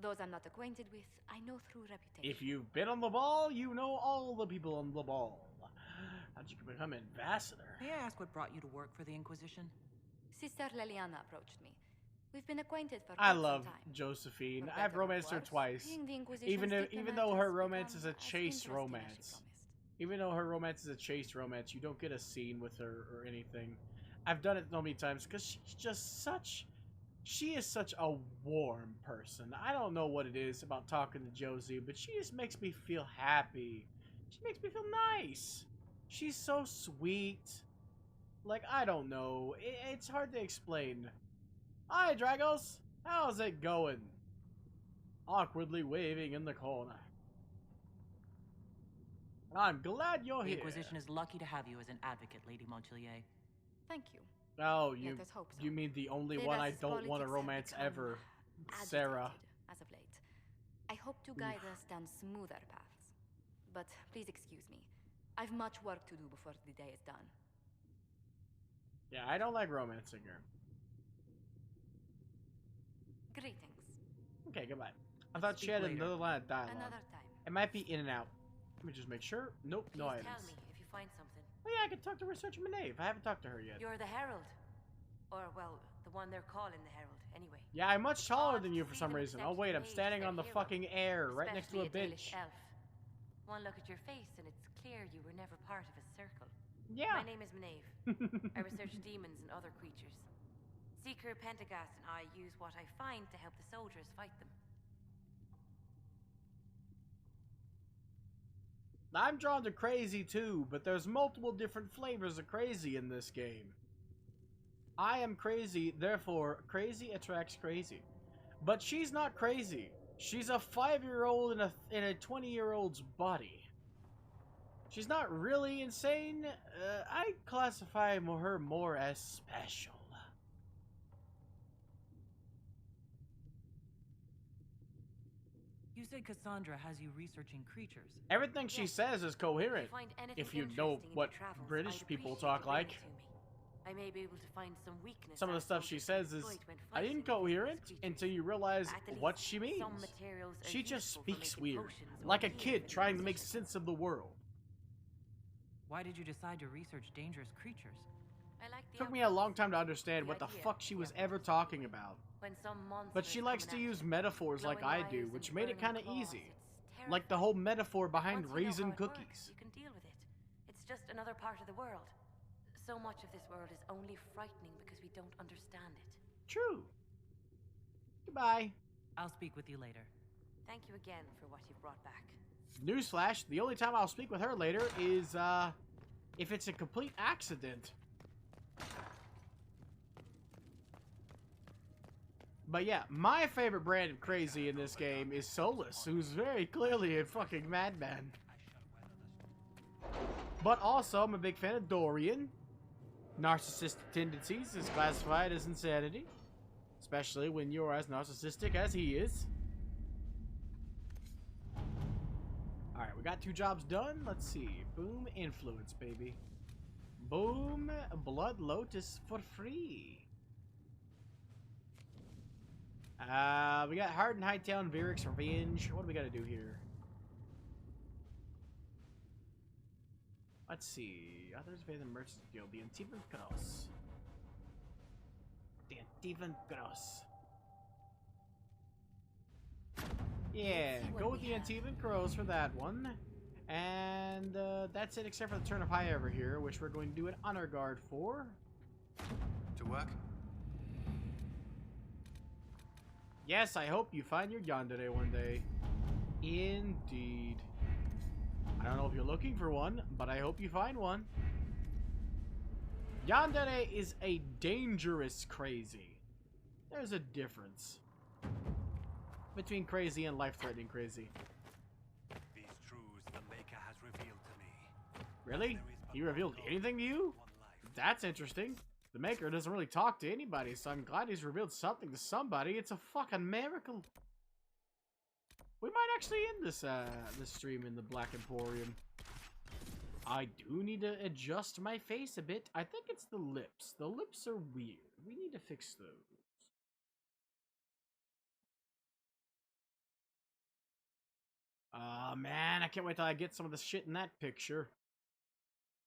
S5: Those I'm not acquainted with, I know through reputation.
S1: If you've been on the ball, you know all the people on the ball. How'd you become ambassador?
S4: May I ask what brought you to work for the Inquisition?
S5: Sister Leliana approached me. We've been acquainted for
S1: I
S5: quite
S1: love
S5: some time.
S1: Josephine.
S5: For
S1: I've
S5: better or
S1: romanced her
S5: worse,
S1: twice.
S5: being the Inquisition's
S1: Even
S5: diplomat
S1: though her
S5: has
S1: romance is
S5: become
S1: a
S5: as
S1: chaste
S5: interesting as she
S1: romance.
S5: promised.
S1: Even though her romance is a chaste romance, you don't get a scene with her or anything. I've done it so many times because she's just such... She is such a warm person. I don't know what it is about talking to Josie, but she just makes me feel happy. She makes me feel nice. She's so sweet. Like, I don't know. It's hard to explain. Hi, Dragos. How's it going? Awkwardly waving in the corner. I'm glad you're
S4: the
S1: here.
S4: The Inquisition is lucky to have you as an advocate, Lady Montillier.
S5: Thank you.
S1: Oh,
S5: Let us hope so.
S1: you mean the only
S5: Thedas'
S1: one I don't want to
S5: politics have
S1: romance
S5: become
S1: ever, Sarah.
S5: As of late. I hope to guide us down smoother paths. But please excuse me. I've much work to do before the day is done.
S1: Yeah, I don't like romancing her.
S5: Greetings.
S1: Okay, goodbye. I thought she had another line of dialogue.
S5: Another time.
S1: It might be in and out. Let me just make sure. Nope,
S5: Please
S1: no
S5: tell
S1: items.
S5: me if you find something.
S1: Oh yeah, I can talk to Researcher Maeve. I haven't talked to her yet.
S5: You're the Herald. Or, well, the one they're calling the Herald, anyway.
S1: Yeah, I'm much taller than you for some reason. Oh wait, I'm standing on the fucking air, right next to a bench.
S5: Elf. One look at your face and it's clear you were never part of a circle.
S1: Yeah.
S5: My name is Maeve. I research demons and other creatures. Seeker Pentagast and I use what I find to help the soldiers fight them.
S1: I'm drawn to crazy too, but there's multiple different flavors of crazy in this game. I am crazy, therefore crazy attracts crazy. But she's not crazy. She's a 5-year-old in a 20-year-old's body. She's not really insane. I classify her more as special.
S4: You said Cassandra has you researching creatures.
S1: Everything she says is coherent.
S5: If you find anything
S1: If you
S5: interesting
S1: know
S5: in
S1: what
S5: your travels,
S1: British
S5: I'd
S1: people
S5: appreciate
S1: talk
S5: you bringing
S1: like.
S5: it to me. I may be able to find some weakness.
S1: Some of the stuff she says is incoherent until you realize what she means. She just speaks weird, like a kid trying to make sense of the world.
S4: Why did you decide to research dangerous creatures?
S1: Took me a long time to understand what the fuck she was ever talking about. But she likes to use metaphors like I do, which made it kind of easy. Like the whole metaphor behind raisin cookies.
S5: You can deal with it. It's just another part of the world. So much of this world is only frightening because we don't understand it.
S1: True. Goodbye.
S4: I'll speak with you later.
S5: Thank you again for what you've brought back.
S1: Newsflash, the only time I'll speak with her later is, if it's a complete accident. But yeah, my favorite brand of crazy in this game is Solus, who's very clearly a fucking madman. But also, I'm a big fan of Dorian. Narcissistic tendencies is classified as insanity, especially when you're as narcissistic as he is. Alright, we got 2 jobs done. Let's see. Boom, influence, baby. Boom, Blood Lotus for free. We got Hardin Hightown, Vyric's Revenge. What do we gotta do here? Let's see. Others pay the Merchants Guild. The Antivan Cross. The Antivan Cross. Yeah, go with the Antivan Crows for that one. And that's it except for the Turn of High over here, which we're going to do an honor guard for.
S3: To work?
S1: Yes, I hope you find your yandere one day. Indeed. I don't know if you're looking for one, but I hope you find one. Yandere is a dangerous crazy. There's a difference between crazy and life-threatening crazy.
S8: These truths the Maker has revealed to me.
S1: Really? He revealed anything to you? That's interesting. The Maker doesn't really talk to anybody, so I'm glad he's revealed something to somebody. It's a fucking miracle. We might actually end this this stream in the Black Emporium. I do need to adjust my face a bit. I think it's the lips. The lips are weird. We need to fix those. Oh man, I can't wait till I get some of the shit in that picture.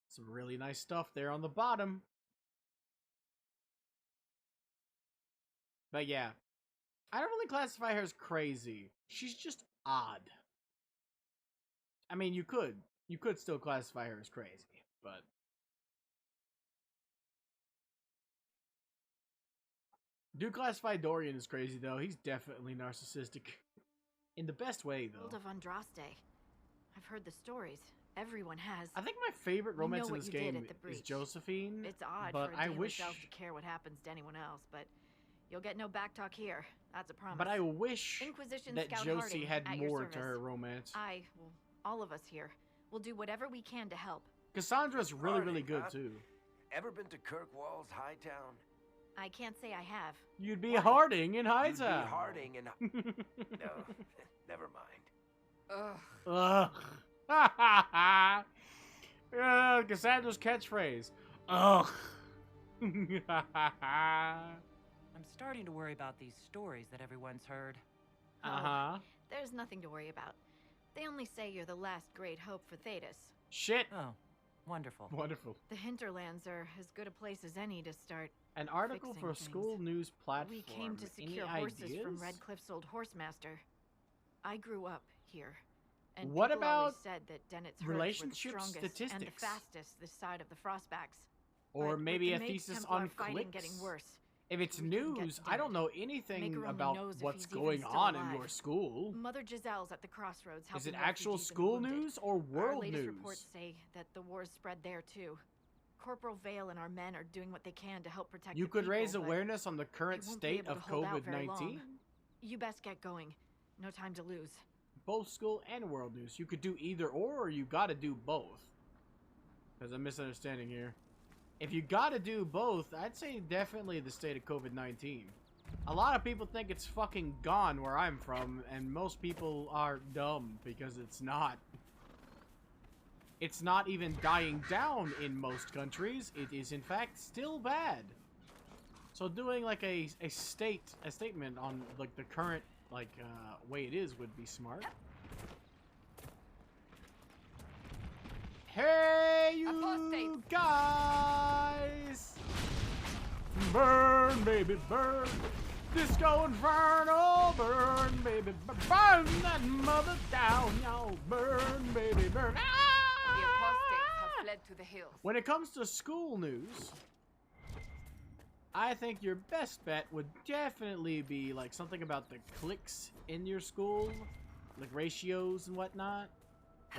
S1: Some really nice stuff there on the bottom. But yeah, I don't really classify her as crazy. She's just odd. I mean, you could still classify her as crazy, but do classify Dorian as crazy though. He's definitely narcissistic. In the best way though.
S17: World of Andraste. I've heard the stories. Everyone has.
S1: I think my favorite romance in this game is Josephine.
S17: It's odd
S1: but
S17: for a
S1: I
S17: daily
S1: wish
S17: self to care what happens to anyone else, but you'll get no backtalk here. That's a promise.
S1: But I wish
S17: Inquisition
S1: that
S17: Scout
S1: Josie
S17: Harding
S1: had
S17: at your
S1: more
S17: service.
S1: to her romance.
S17: Well, all of us here, will do whatever we can to help.
S1: Cassandra's really good too.
S13: Ever been to Kirkwall's Hightown?
S17: I can't say I have.
S1: You'd be Harding in Hightown.
S13: You'd be Harding in... No, never mind.
S17: Ugh.
S1: Cassandra's catchphrase. Ugh.
S4: I'm starting to worry about these stories that everyone's heard.
S1: Uh-huh.
S17: There's nothing to worry about. They only say you're the last great hope for Thetis.
S1: Shit.
S4: Oh, wonderful.
S1: Wonderful.
S17: The hinterlands are as good a place as any to start.
S1: An article for a school news platform.
S17: We came to secure
S1: Any
S17: horses
S1: ideas?
S17: from Redcliffe's old horsemaster. I grew up here. And
S1: What
S17: people
S1: about
S17: always said that Dennett's herds were the
S1: relationship
S17: strongest and the
S1: statistics?
S17: fastest this side of the Frostbacks.
S1: Or
S17: But
S1: maybe
S17: with
S1: a
S17: the Mage
S1: thesis
S17: Templar
S1: on
S17: fighting
S1: clicks.
S17: getting worse.
S1: If it's
S17: we couldn't get
S1: news, I don't know anything
S17: Maker only
S1: about
S17: knows if
S1: what's
S17: he's even
S1: going
S17: still
S1: on in
S17: alive.
S1: your school.
S17: Mother Giselle's at the crossroads helping
S1: Is it actual
S17: refugees and
S1: school
S17: wounded.
S1: news or
S17: Our
S1: world
S17: latest
S1: news?
S17: reports say that the war's spread there too. Corporal Vale and our men are doing what they can to help protect
S1: You
S17: the
S1: could
S17: people,
S1: raise
S17: but
S1: awareness on the current
S17: they won't be
S1: state
S17: able
S1: of
S17: to hold out very long.
S1: COVID-19.
S17: You best get going. No time to lose.
S1: Both school and world news. You could do either or you gotta do both. There's a misunderstanding here. If you gotta do both, I'd say definitely the state of COVID-19. A lot of people think it's fucking gone where I'm from, and most people are dumb because it's not. it's not even dying down in most countries. It is in fact still bad. So doing like a statement on like the current way it is would be smart. Hey, you guys! Burn, baby, burn! Disco Inferno, burn, baby, burn that mother down, y'all! Burn, baby, burn! Ah!
S2: The apostates have fled to the hills.
S1: When it comes to school news, I think your best bet would definitely be like something about the cliques in your school, like ratios and whatnot,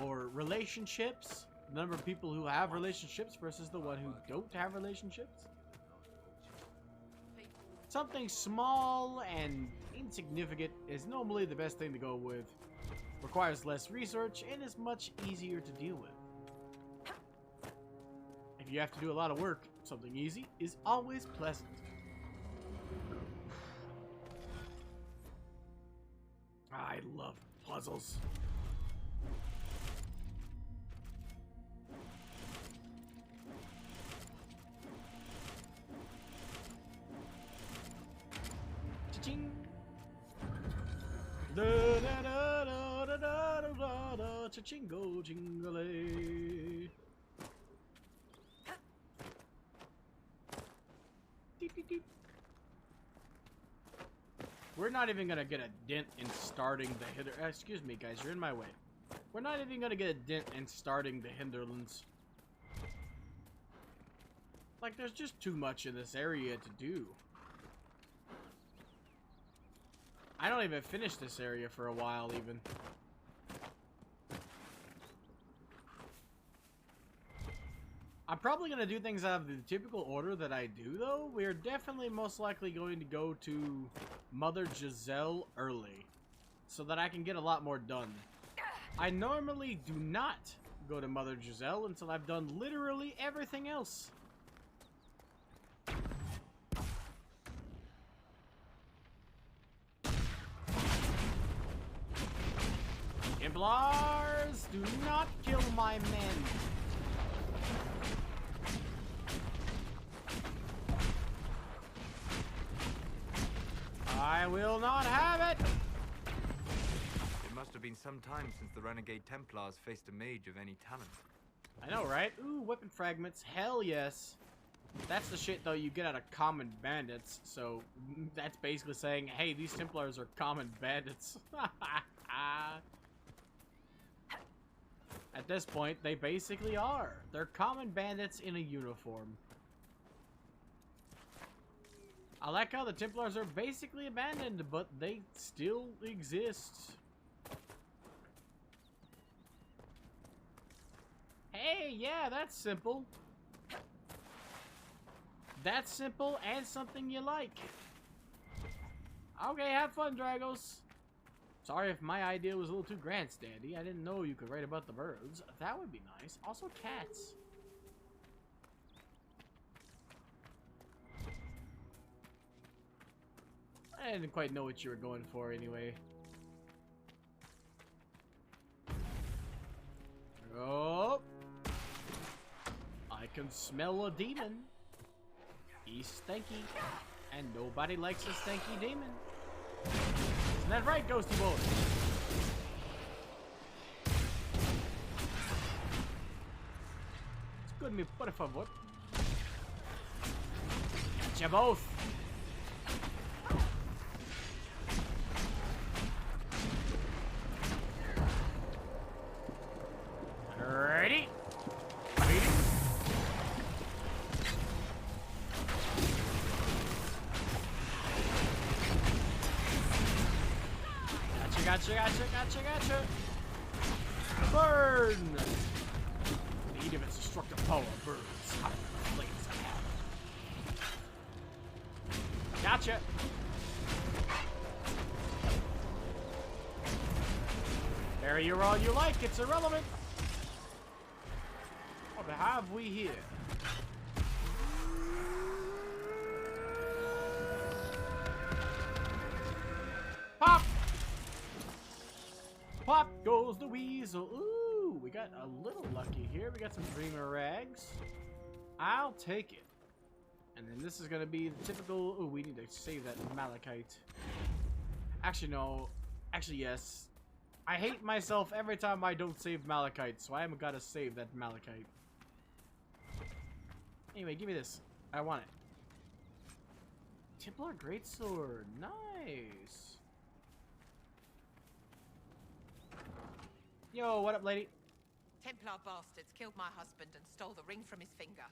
S1: or relationships. The number of people who have relationships versus the one who don't have relationships. Something small and insignificant is normally the best thing to go with. Requires less research and is much easier to deal with. If you have to do a lot of work, something easy is always pleasant. I love puzzles. Cha-ching. Da da da da da da da da cha-chingo jingale. Deep, deep, deep. We're not even gonna get a dent in starting the hinder. Excuse me, guys, you're in my way. We're not even gonna get a dent in starting the hinterlands. Like, there's just too much in this area to do. I don't even finish this area for a while, even. I'm probably going to do things out of the typical order that I do, though. We're definitely most likely going to go to Mother Giselle early, so that I can get a lot more done. I normally do not go to Mother Giselle until I've done literally everything else. Templars, do not kill my men. I will not have it!
S6: It must have been some time since the Renegade Templars faced a mage of any talent.
S1: I know, right? Ooh, weapon fragments. Hell yes. That's the shit, though, you get out of common bandits. So, that's basically saying, hey, these Templars are common bandits. At this point, they basically are. They're common bandits in a uniform. I like how the Templars are basically abandoned, but they still exist. Hey, yeah, that's simple. That's simple and something you like. Okay, have fun, Dragos. Sorry if my idea was a little too grandstandy. I didn't know you could write about the birds. That would be nice. Also, cats. I didn't quite know what you were going for anyway. Oh, I can smell a demon. He's stanky, and nobody likes a stanky demon. Isn't that right, Ghosty Boy? It's good, me por favor. Gotcha both. Ready? Ready? Gotcha, gotcha, gotcha, gotcha. Burn! The heat of its destructive power burns hotter than the flames I have. Gotcha! Parry you all you like, it's irrelevant. What have we here? Pop! Pop goes the weasel. Ooh, we got got a little lucky here. We got some dreamer rags. I'll take it. And then this is gonna be the typical. Oh, we need to save that malachite. Actually, no. Actually, yes. I hate myself every time I don't save malachite, so I am gotta save that malachite. Anyway, give me this. I want it. Templar Greatsword. Nice. Yo, what up, lady?
S18: Templar bastards killed my husband and stole the ring from his finger.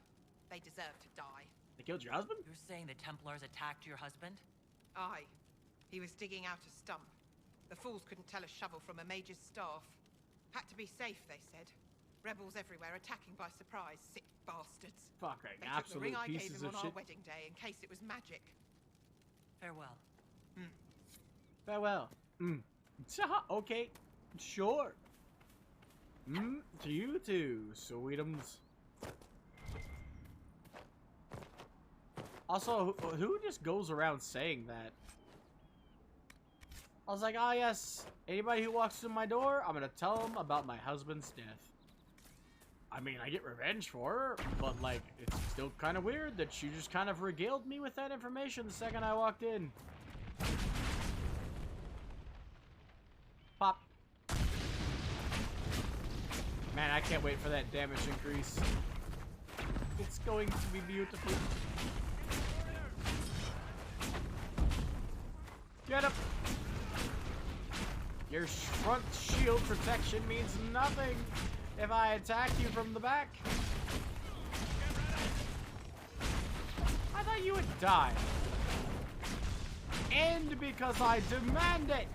S18: They deserve to die.
S1: They killed your husband?
S4: You're saying the Templars attacked your husband?
S18: Aye. He was digging out a stump. The fools couldn't tell a shovel from a mage's staff. Had to be safe, they said. Rebels everywhere attacking by surprise, sick bastards.
S1: Fuck, right.
S18: They
S1: Absolute
S18: took the ring I gave
S1: pieces
S18: him
S1: of
S18: on
S1: shit.
S18: our wedding day in case it was magic.
S4: Farewell.
S1: Farewell. Okay. Sure. To you too, sweetums. Also, who just goes around saying that? I was like, ah, yes. Anybody who walks through my door, I'm gonna tell them about my husband's death. I mean, I get revenge for her, but, like, it's still kind of weird that she just kind of regaled me with that information the second I walked in. Pop. Man, I can't wait for that damage increase. It's going to be beautiful. Get up! Your front shield protection means nothing if I attack you from the back. I thought you would die. And because I demand it.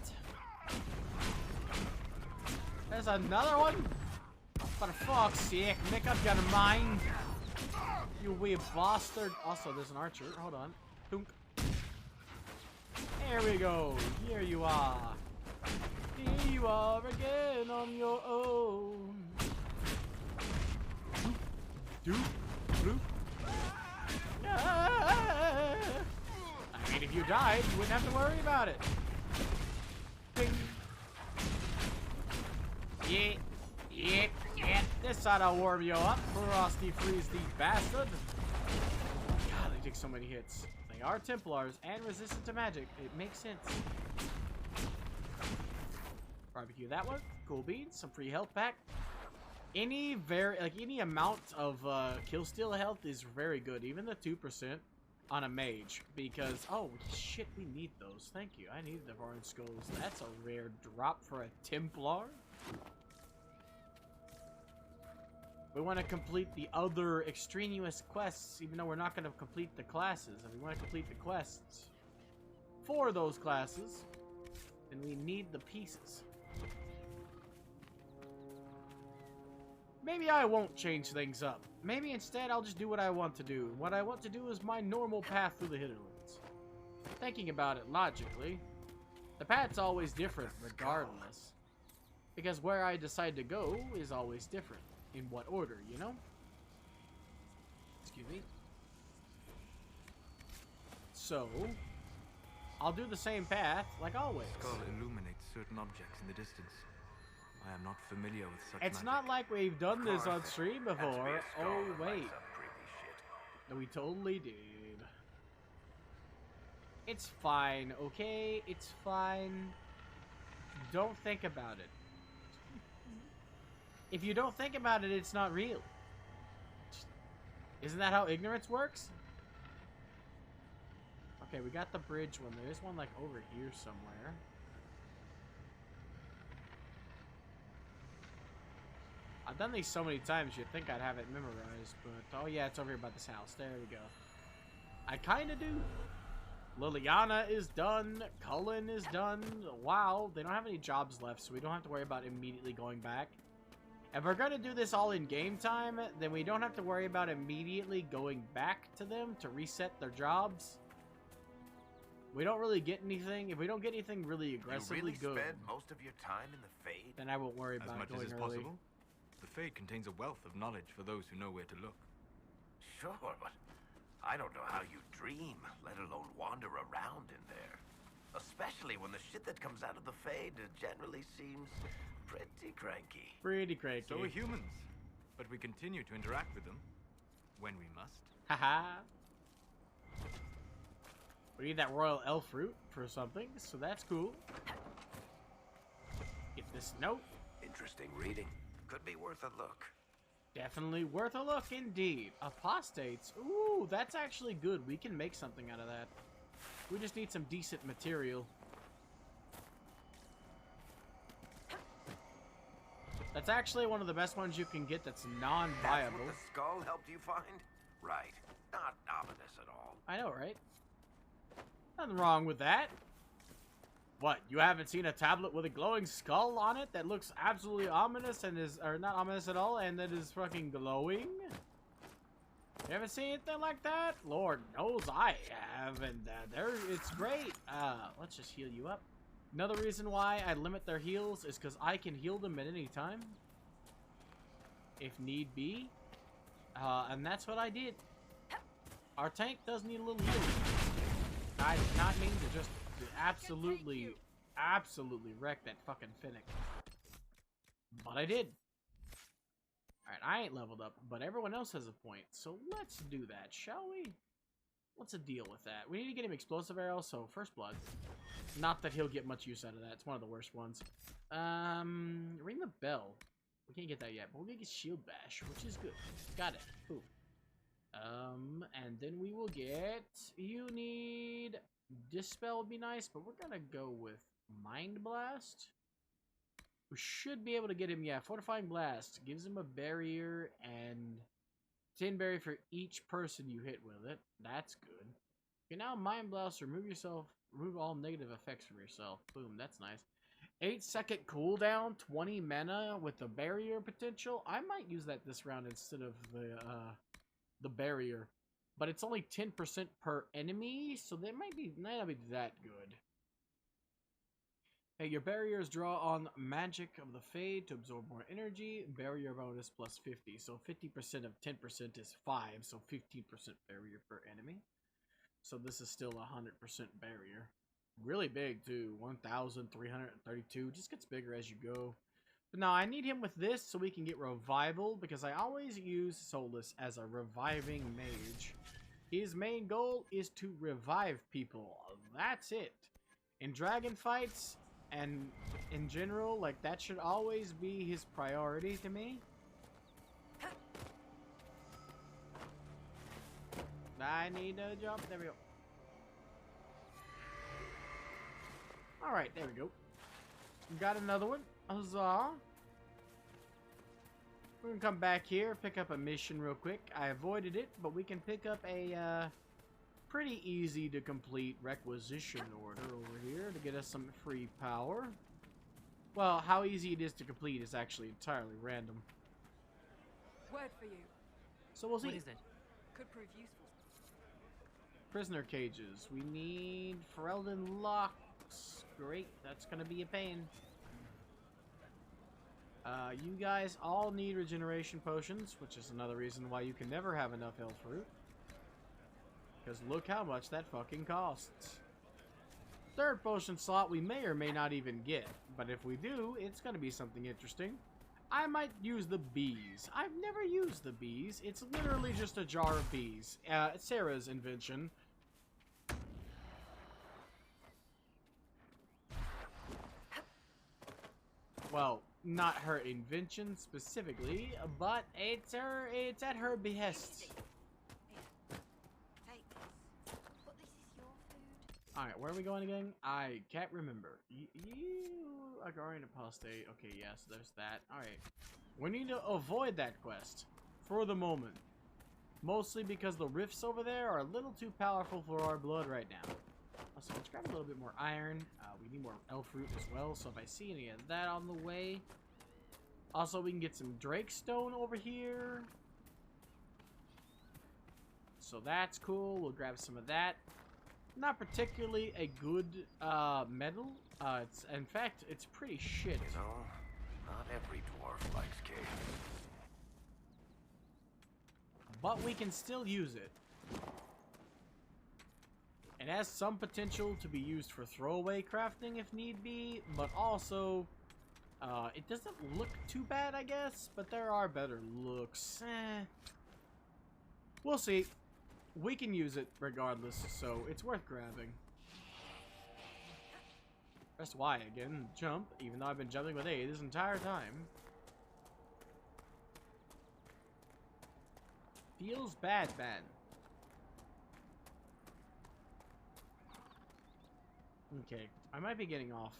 S1: There's another one. For fuck's sake, make up your mind. You wee bastard. Also, there's an archer. Hold on. Dunk. There we go. Here you are. Here you are again on your own. Doop. Bloop. Ah. I mean, if you died, you wouldn't have to worry about it. Ding. Yeah. Yeah. Yeah. This ought to warm you up, Frosty Freeze the bastard. God, they take so many hits. They are Templars and resistant to magic. It makes sense. Barbecue that one. Cool beans. Some free health pack. Any amount of kill steal health is very good. Even the 2% on a mage. Because, oh shit, we need those. Thank you. I need the Devouring Skulls. That's a rare drop for a Templar. We want to complete the other extraneous quests, even though we're not going to complete the classes. If we want to complete the quests for those classes, then we need the pieces. Maybe I won't change things up. Maybe instead I'll just do what I want to do. What I want to do is my normal path through the Hinterlands. Thinking about it logically, the path's always different regardless. Because where I decide to go is always different. In what order, you know? Excuse me. So, I'll do the same path like always.
S6: The skull illuminates certain objects in the distance. I am not familiar with such
S1: It's
S6: magic.
S1: not like we've done this on stream before. Oh, wait. No, we totally did. It's fine, okay? It's fine. Don't think about it. If you don't think about it, it's not real. Isn't that how ignorance works? Okay, we got the bridge one. There's one like over here somewhere. I've done these so many times you'd think I'd have it memorized, but oh yeah, it's over here by this house. There we go. I kinda do. Liliana is done. Cullen is done. Wow, they don't have any jobs left, so we don't have to worry about immediately going back. If we're gonna do this all in game time, then we don't have to worry about immediately going back to them to reset their jobs. We don't really get anything. If we don't get anything really aggressively
S13: you really
S1: good,
S13: spend most of your time in the Fade?
S1: then I won't worry about
S6: As much
S1: going
S6: as is
S1: early.
S6: possible. The Fade contains a wealth of knowledge for those who know where to look.
S13: Sure, but I don't know how you dream, let alone wander around in there. Especially when the shit that comes out of the Fade generally seems pretty cranky.
S1: Pretty cranky.
S6: So we're humans, but we continue to interact with them when we must.
S1: Haha. We need that royal elf fruit for something, so that's cool. Get this note.
S13: Interesting reading. Could be worth a look.
S1: Definitely worth a look indeed. Apostates. Ooh, that's actually good. We can make something out of that. We just need some decent material. That's actually one of the best ones you can get that's non-viable.
S13: That's what the skull helped you find? Right. Not ominous at all.
S1: I know, right? Nothing wrong with that. What, you haven't seen a tablet with a glowing skull on it that looks absolutely ominous and is, or not ominous at all, and that is fucking glowing? You haven't seen anything like that? Lord knows I have, and it's great. Let's just heal you up. Another reason why I limit their heals is because I can heal them at any time, if need be, and that's what I did. Our tank does need a little healing. I did not mean to just absolutely wreck that fucking Finnick, but I did. Alright, I ain't leveled up, but everyone else has a point, so let's do that, shall we? What's the deal with that? We need to get him explosive arrows, so first blood. Not that he'll get much use out of that. It's one of the worst ones. Ring the bell. We can't get that yet, but we'll get shield bash, which is good. Got it. Boom. And then we will get... You need... Dispel would be nice, but we're gonna go with Mind Blast. We should be able to get him, yeah. Fortifying Blast gives him a barrier and 10 barrier for each person you hit with it. That's good. You can now Mind Blast, remove all negative effects from yourself. Boom, that's nice. 8-second cooldown, 20 mana with the barrier potential. I might use that this round instead of the barrier. But it's only 10% per enemy, so that might not be that good. Hey, your barriers draw on Magic of the Fade to absorb more energy. Barrier bonus plus 50. So 50% of 10% is 5, so 15% barrier per enemy. So this is still 100% barrier. Really big too, 1,332. Just gets bigger as you go. But now I need him with this so we can get revival, because I always use Solus as a reviving mage. His main goal is to revive people. That's it. In dragon fights and in general, like, that should always be his priority to me. I need to jump. There we go. Alright, there we go. Got another one. Huzzah. We're gonna come back here, pick up a mission real quick. I avoided it, but we can pick up a pretty easy to complete requisition order over here to get us some free power. Well, how easy it is to complete is actually entirely random.
S2: Word for you.
S1: So we'll see.
S4: What is it?
S2: Could prove useful.
S1: Prisoner cages. We need Ferelden locks. Great, that's gonna be a pain. You guys all need regeneration potions, which is another reason why you can never have enough health fruit. Because look how much that fucking costs. Third potion slot we may or may not even get, but if we do, it's going to be something interesting. I might use the bees. I've never used the bees. It's literally just a jar of bees. Sarah's invention. Well, not her invention specifically, but it's at her behest. Alright, where are we going again? I can't remember. You are going to apostate. Okay, yes, there's that. Alright. We need to avoid that quest for the moment. Mostly because the rifts over there are a little too powerful for our blood right now. Also, let's grab a little bit more iron. We need more elf fruit as well, so if I see any of that on the way. Also, we can get some Drake Stone over here. So that's cool. We'll grab some of that. Not particularly a good metal. In fact, it's pretty shit.
S13: You know, not every dwarf likes caves.
S1: But we can still use it. It has some potential to be used for throwaway crafting if need be, but also it doesn't look too bad, I guess, but there are better looks. We'll see. We can use it regardless, so it's worth grabbing. Press Y again, jump, even though I've been jumping with A this entire time. Feels bad. Okay, I might be getting off.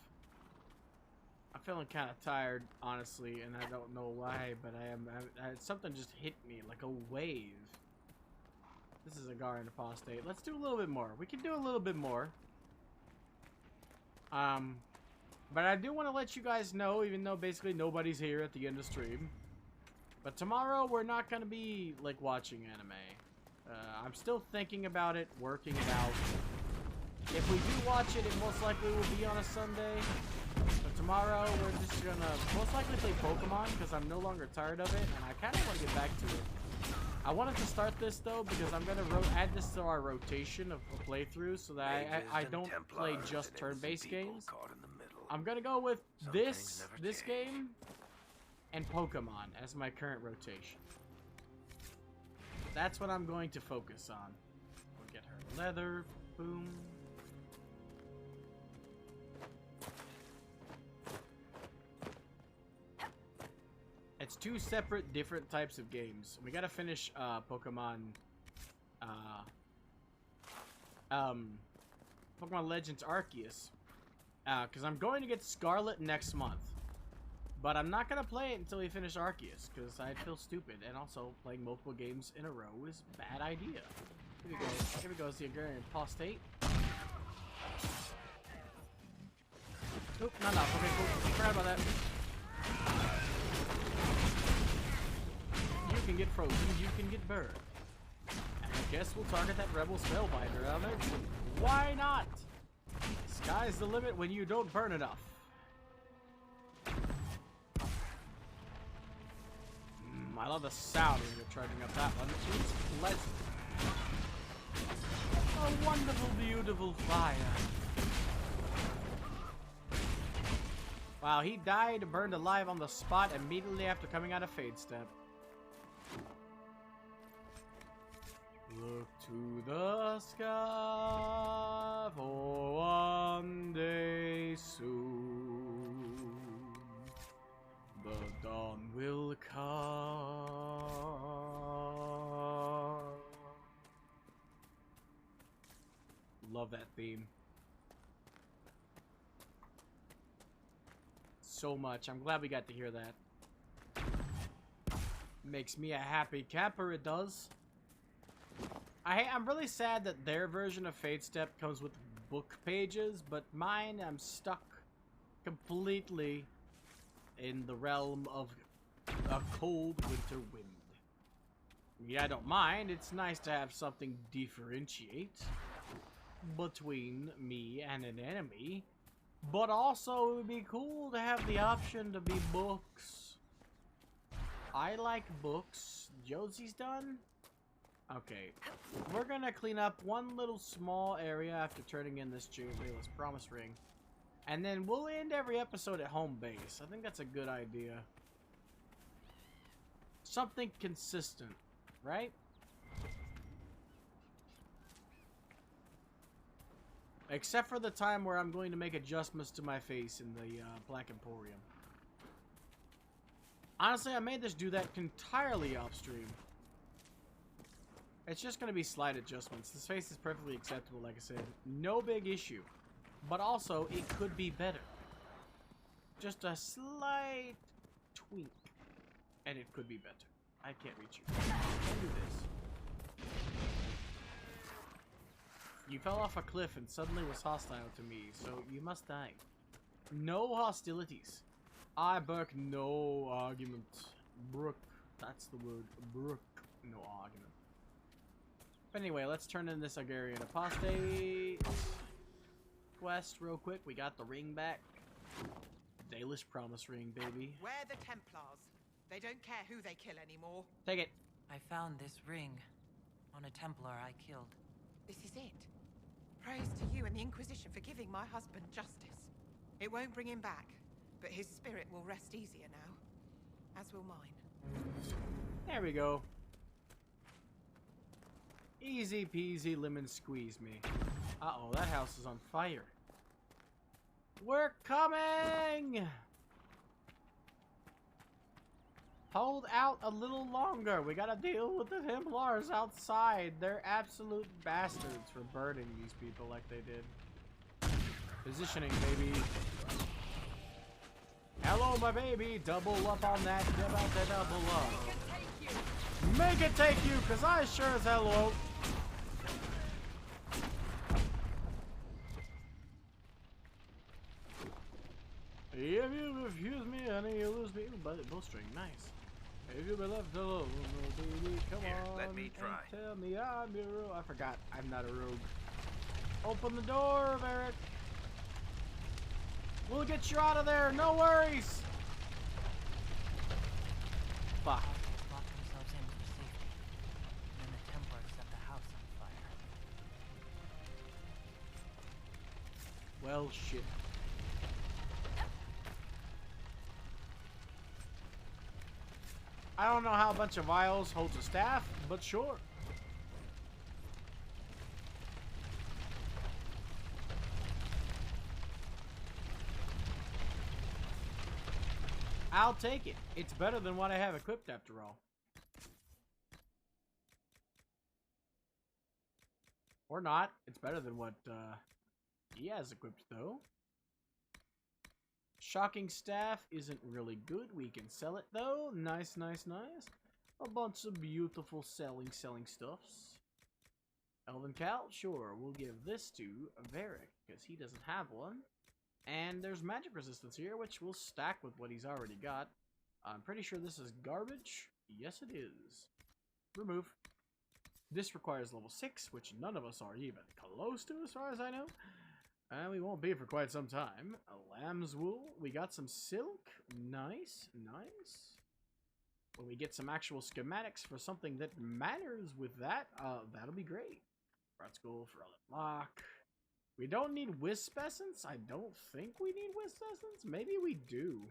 S1: I'm feeling kind of tired, honestly, and I don't know why, but something just hit me like a wave. This is a Guardian Apostate. Let's do a little bit more. We can do a little bit more. But I do want to let you guys know, even though basically nobody's here at the end of stream. But tomorrow, we're not going to be, like, watching anime. I'm still thinking about it, working it out. If we do watch it, it most likely will be on a Sunday. But tomorrow, we're just going to most likely play Pokemon, because I'm no longer tired of it, and I kind of want to get back to it. I wanted to start this, though, because I'm going to add this to our rotation of playthroughs, so that I don't play just turn-based games. I'm going to go with this game, and Pokemon as my current rotation. That's what I'm going to focus on. We'll get her leather. Boom. It's two separate, different types of games. We gotta finish Pokemon Legends Arceus. Because I'm going to get Scarlet next month. But I'm not gonna play it until we finish Arceus, because I feel stupid. And also, playing multiple games in a row is a bad idea. Here we go. Here we go. It's the Agrarian Apostate. Oop, not enough. Okay, cool. Forgot about that. You can get frozen. You can get burned. And I guess we'll target that Rebel Spellbinder on it. Why not? Sky's the limit when you don't burn enough. I love the sound when you're charging up that one. It's pleasant. A wonderful, beautiful fire. Wow, he died, burned alive on the spot immediately after coming out of Fade Step. Look to the sky for one day soon. The dawn will come. Love that theme. So much. I'm glad we got to hear that. Makes me a happy camper, it does. I'm really sad that their version of Fade Step comes with book pages, but mine, I'm stuck completely in the realm of a cold winter wind. Yeah, I don't mind. It's nice to have something differentiate between me and an enemy, but also it would be cool to have the option to be books. I like books. Josie's done? Okay, we're gonna clean up one little small area after turning in this Jayla's Promise Ring. And then we'll end every episode at home base. I think that's a good idea. Something consistent, right? Except for the time where I'm going to make adjustments to my face in the Black Emporium. Honestly, I made this do that entirely off stream. It's just going to be slight adjustments. This face is perfectly acceptable, like I said. No big issue. But also, it could be better. Just a slight tweak. And it could be better. I can't reach you. I can't do this. You fell off a cliff and suddenly was hostile to me, so you must die. No hostilities. I brook no argument. Brook. That's the word. Brook. No argument. But anyway, let's turn in this Agrarian Apostate quest real quick. We got the ring back. Dalish Promise Ring, baby.
S18: Where the Templars? They don't care who they kill anymore.
S1: Take it.
S4: I found this ring on a Templar I killed.
S18: This is it. Praise the Inquisition for giving my husband justice. It won't bring him back, but his spirit will rest easier now, as will mine.
S1: There we go. Easy peasy lemon squeeze me. Uh-oh, that house is on fire. We're coming! Hold out a little longer. We gotta deal with the Templars outside. They're absolute bastards for burning these people like they did. Positioning, baby. Hello, my baby. Double up on that. Double up. Make it take you, because I sure as hell won't. If you refuse me, honey, you lose me. But bowstring, nice. If you be left alone, no baby, come on.
S13: Let me try.
S1: Tell me I'm your rogue. I forgot, I'm not a rogue. Open the door, Varric. We'll get you out of there, no worries. Fuck.
S4: Locked themselves in for safety. And then the Templars set the house on fire.
S1: Well, shit. I don't know how a bunch of vials holds a staff, but sure. I'll take it. It's better than what I have equipped after all. Or not. It's better than what he has equipped though. Shocking staff isn't really good. We can sell it though. Nice, nice, nice. A bunch of beautiful selling stuffs. Elven Cal, sure. We'll give this to Varric because he doesn't have one. And there's magic resistance here, which will stack with what he's already got. I'm pretty sure this is garbage. Yes, it is. Remove. This requires level 6, which none of us are even close to as far as I know. And we won't be for quite some time. A lamb's wool. We got some silk. Nice, nice. When we get some actual schematics for something that matters with that, that'll be great. Rat Skull for a lock. We don't need wisp essence? I don't think we need wisp essence. Maybe we do.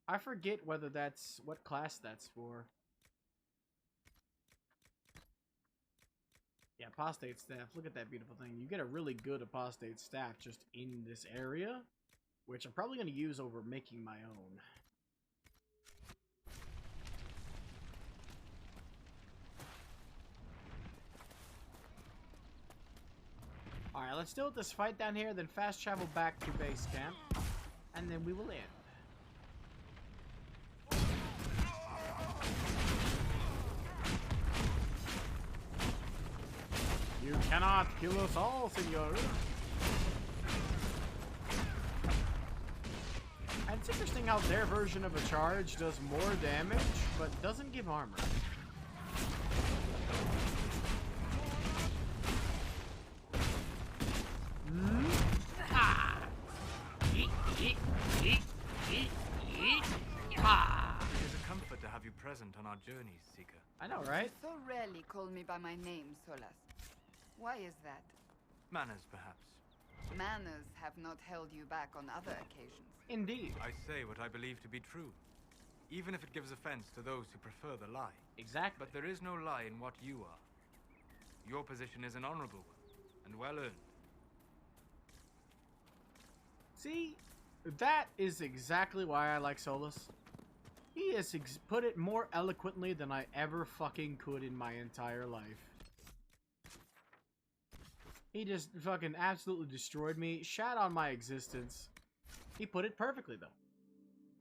S1: I forget whether that's what class that's for. Yeah, apostate staff. Look at that beautiful thing. You get a really good apostate staff just in this area, which I'm probably going to use over making my own. Alright, let's deal with this fight down here, then fast travel back to base camp, and then we will end. You cannot kill us all, senor. And it's interesting how their version of a charge does more damage, but doesn't give armor.
S6: It is a comfort to have you present on our journeys, Seeker.
S1: I know, right?
S2: You so rarely call me by my name, Solas. Why is that?
S6: Manners, perhaps.
S2: Manners have not held you back on other occasions.
S1: Indeed.
S6: I say what I believe to be true, even if it gives offense to those who prefer the lie.
S1: Exactly.
S6: But there is no lie in what you are. Your position is an honorable one, and well earned.
S1: See, that is exactly why I like Solas. He has put it more eloquently than I ever fucking could in my entire life. He just fucking absolutely destroyed me, shat on my existence. He put it perfectly, though.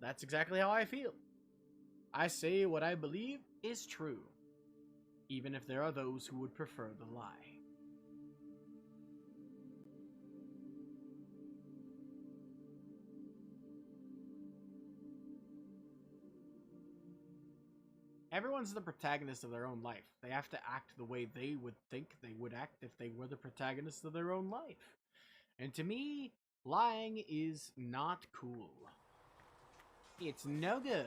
S1: That's exactly how I feel. I say what I believe is true, even if there are those who would prefer the lie. Everyone's the protagonist of their own life. They have to act the way they would think they would act if they were the protagonist of their own life. And to me, lying is not cool. It's no good.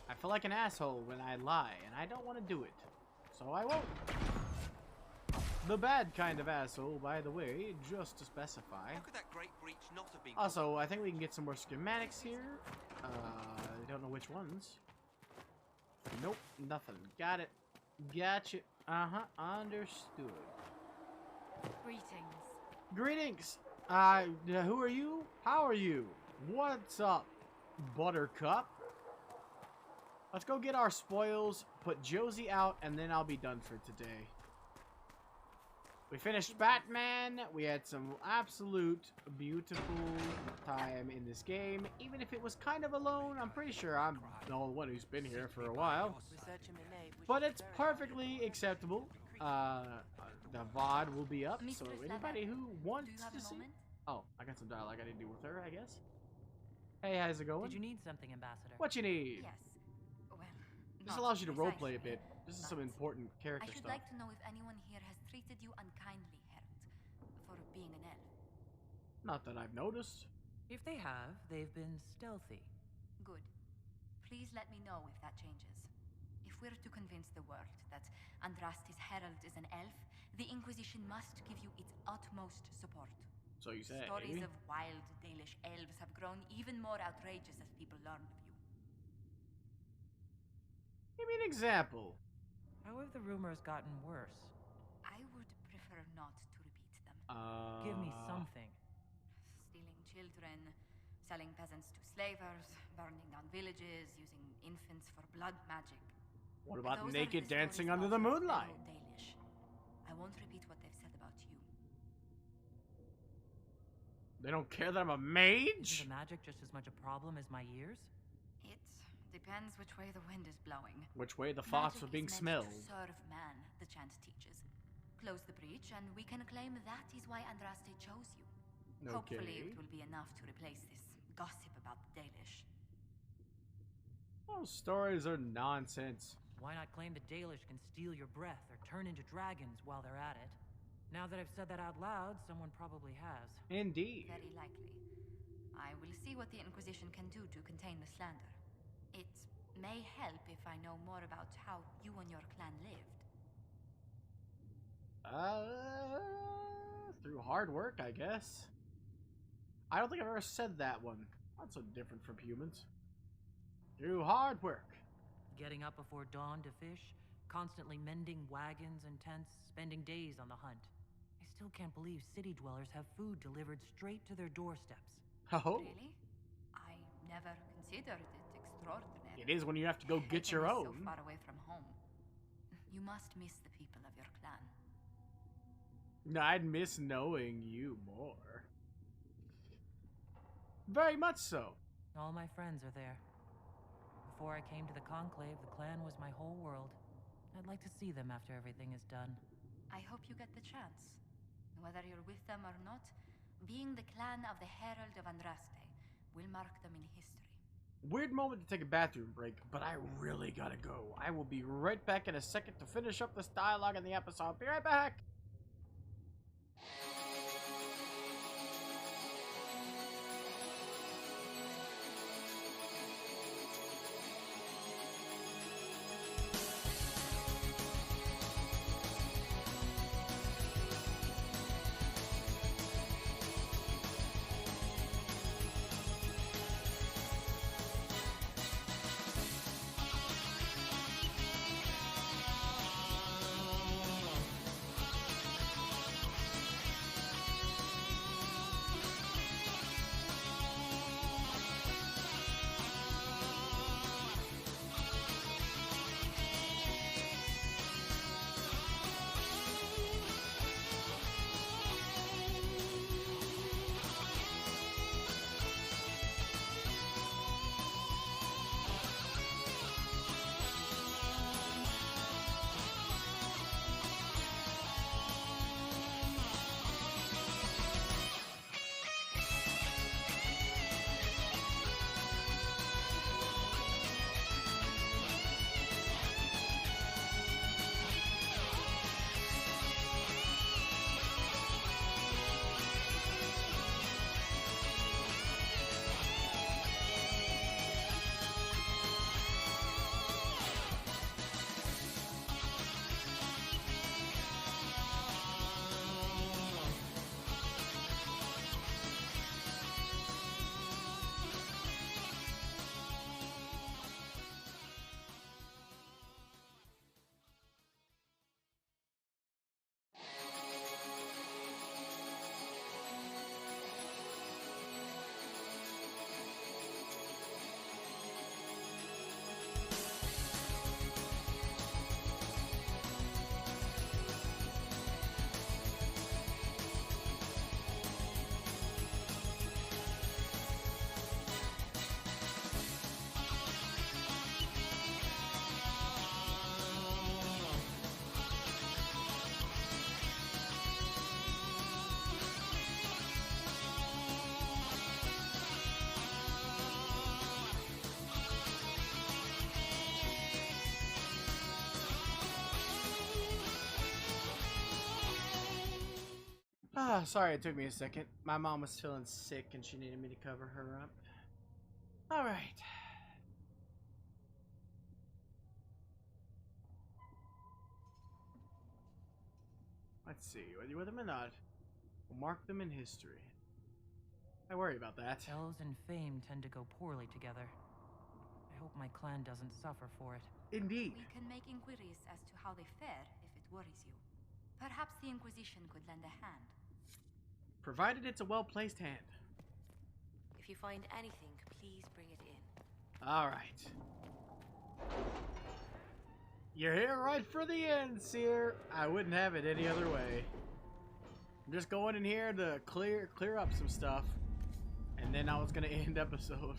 S1: I feel like an asshole when I lie, and I don't want to do it. So I won't. The bad kind of asshole, by the way, just to specify.
S19: How could that great breach not have been...
S1: Also, I think we can get some more schematics here. I don't know which ones. Nope, nothing. Got it. Gotcha. Uh-huh, understood.
S17: Greetings.
S1: Greetings. Who are you? How are you? What's up, Buttercup? Let's go get our spoils, put Josie out, and then I'll be done for today. We finished Batman. We had some absolute beautiful time in this game. Even if it was kind of alone, I'm pretty sure I'm the only one who's been here for a while. But it's perfectly acceptable. The VOD will be up, so anybody who wants to see... Oh, I got some dialogue I need to do with her, I guess. Hey, how's it going?
S4: Did you need something, Ambassador?
S1: What you need?
S2: Yes. Well,
S1: this allows you to roleplay a bit. This is some important character
S2: I should
S1: stuff.
S2: like to know if anyone here has treated you unkindly, Herald, for being an elf.
S1: Not that I've noticed.
S4: If they have, they've been stealthy.
S2: Good. Please let me know if that changes. If we're to convince the world that Andraste's herald is an elf, the Inquisition must give you its utmost support.
S1: So you say.
S2: Stories of wild Dalish elves have grown even more outrageous as people learn of you.
S1: Give me an example.
S4: How have the rumors gotten worse?
S2: I would prefer not to repeat them.
S4: Give me something.
S2: Stealing children, selling peasants to slavers, burning down villages, using infants for blood magic.
S1: What about
S2: Those
S1: naked
S2: are the
S1: dancing
S2: stories
S1: under the
S2: of
S1: moonlight?
S2: fellow Dalish. I won't repeat what they've said about you.
S1: They don't care that I'm a
S4: Is
S1: mage?
S4: the magic just as much a problem as my ears?
S2: It depends which way the wind is blowing.
S1: Which way the thoughts are being smelled.
S2: To serve man, the chant teaches. Close the breach, and we can claim that is why Andraste chose you.
S1: Okay.
S2: Hopefully it will be enough to replace this gossip about the Dalish.
S1: Those stories are nonsense.
S4: Why not claim the Dalish can steal your breath or turn into dragons while they're at it? Now that I've said that out loud, someone probably has.
S1: Indeed.
S2: Very likely. I will see what the Inquisition can do to contain the slander. It may help if I know more about how you and your clan lived.
S1: Through hard work, I guess. I don't think I've ever said that one. That's so different from humans. Through hard work.
S4: Getting up before dawn to fish, constantly mending wagons and tents, spending days on the hunt. I still can't believe city dwellers have food delivered straight to their doorsteps.
S1: Oh.
S2: Really? I never considered it extraordinary.
S1: It is when you have to go get your own.
S2: So far away from home. You must miss the people of your clan.
S1: I'd miss knowing you more. Very much so.
S4: All my friends are there. Before I came to the Conclave, the clan was my whole world. I'd like to see them after everything is done.
S2: I hope you get the chance. Whether you're with them or not, being the clan of the Herald of Andraste will mark them in history.
S1: Weird moment to take a bathroom break, but I really gotta go. I will be right back in a second to finish up this dialogue in the episode. Be right back! Ah, sorry it took me a second. My mom was feeling sick and she needed me to cover her up. Alright. Let's see, whether you with them or not, we'll mark them in history. I worry about that.
S4: Elves and fame tend to go poorly together. I hope my clan doesn't suffer for it.
S1: Indeed.
S20: We can make inquiries as to how they fare if it worries you. Perhaps the Inquisition could lend a hand.
S1: Provided it's a well-placed hand.
S5: If you find anything, please bring it in.
S1: Alright. You're here right for the end, Seer. I wouldn't have it any other way. I'm just going in here to clear up some stuff. And then I was going to end episode.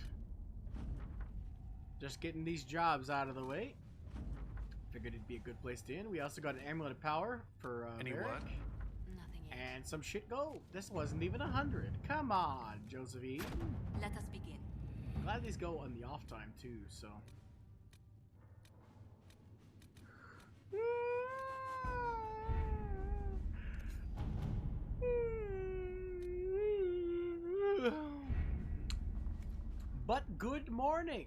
S1: Just getting these jobs out of the way. Figured it'd be a good place to end. We also got an amulet of power for
S3: Anyone?
S20: Nothing yet.
S1: And some shit gold. This wasn't even 100. Come on, Josephine.
S20: Let us begin.
S1: A lot of these go on the off time too, so. But good morning.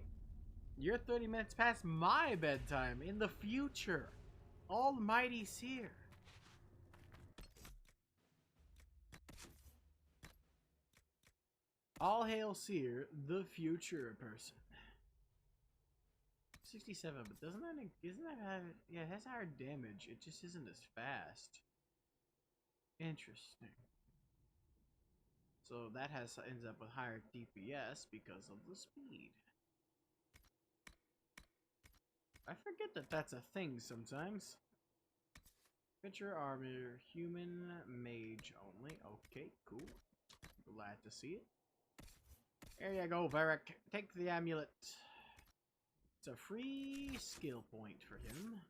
S1: You're 30 minutes past my bedtime in the future. Almighty Seer. All hail Seer, the future person. 67, but doesn't that have, yeah, it has higher damage. It just isn't as fast. Interesting. So that ends up with higher DPS because of the speed. I forget that that's a thing sometimes. Picture armor, human mage only. Okay, cool. Glad to see it. There you go, Varric. Take the amulet. It's a free skill point for him.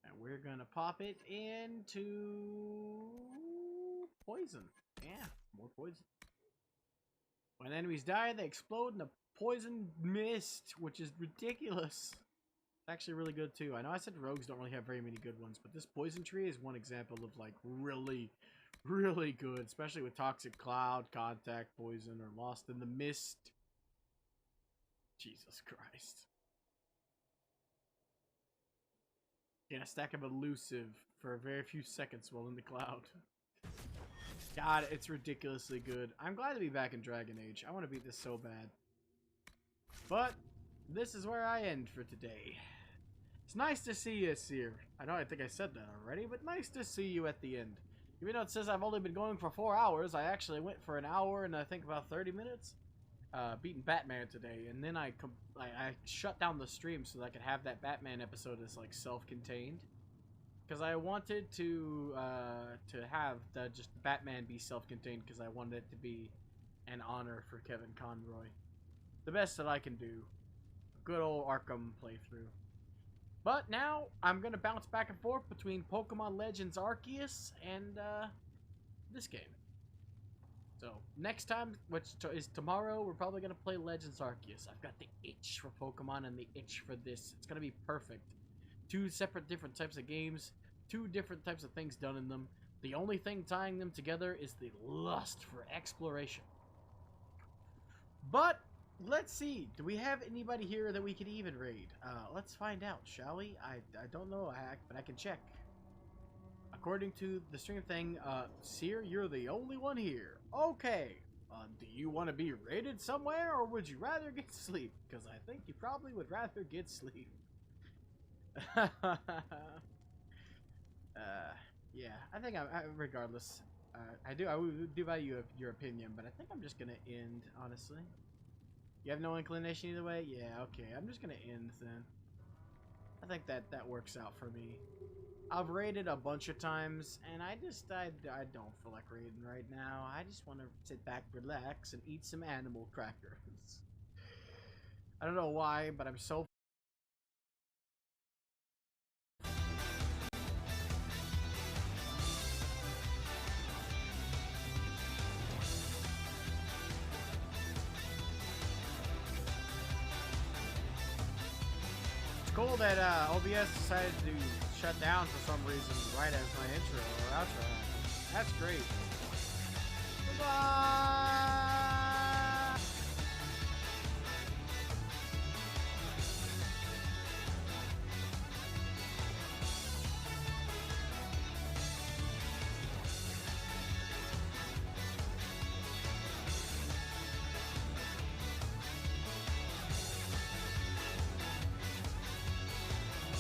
S1: And we're gonna pop it into poison. Yeah, more poison. When enemies die, they explode in a poison mist, which is ridiculous. It's actually really good too. I know I said rogues don't really have very many good ones, but this poison tree is one example of like really good, especially with toxic cloud, contact poison, or lost in the mist. Jesus Christ. Get a stack of elusive for a very few seconds while in the cloud. God, it's ridiculously good. I'm glad to be back in Dragon Age. I want to beat this so bad. But this is where I end for today. It's nice to see you, Seer. I think I said that already, but nice to see you at the end. Even though it says I've only been going for 4 hours, I actually went for an hour and I think about 30 minutes. Beating Batman today, and then I shut down the stream so that I could have that Batman episode as like self-contained. Because I wanted to have just Batman be self-contained because I wanted it to be an honor for Kevin Conroy. The best that I can do. A good old Arkham playthrough. But now, I'm going to bounce back and forth between Pokemon Legends Arceus and this game. So, next time, which is tomorrow, we're probably going to play Legends Arceus. I've got the itch for Pokemon and the itch for this. It's going to be perfect. 2 separate different types of games, 2 different types of things done in them. The only thing tying them together is the lust for exploration. But, let's see. Do we have anybody here that we could even raid? Let's find out, shall we? I don't know, but I can check. According to the stream thing, Seer, you're the only one here. Okay. Do you want to be raided somewhere, or would you rather get sleep? Because I think you probably would rather get sleep. Yeah, I think regardless, I would do value your opinion, but I think I'm just gonna end, honestly. You have no inclination either way? Yeah, okay, I'm just gonna end then. I think that works out for me. I've raided a bunch of times, and I don't feel like raiding right now. I just want to sit back, relax, and eat some animal crackers. I don't know why, but I'm so... It's cool that OBS decided to shut down for some reason right as my intro or outro happened. That's great. Bye-bye!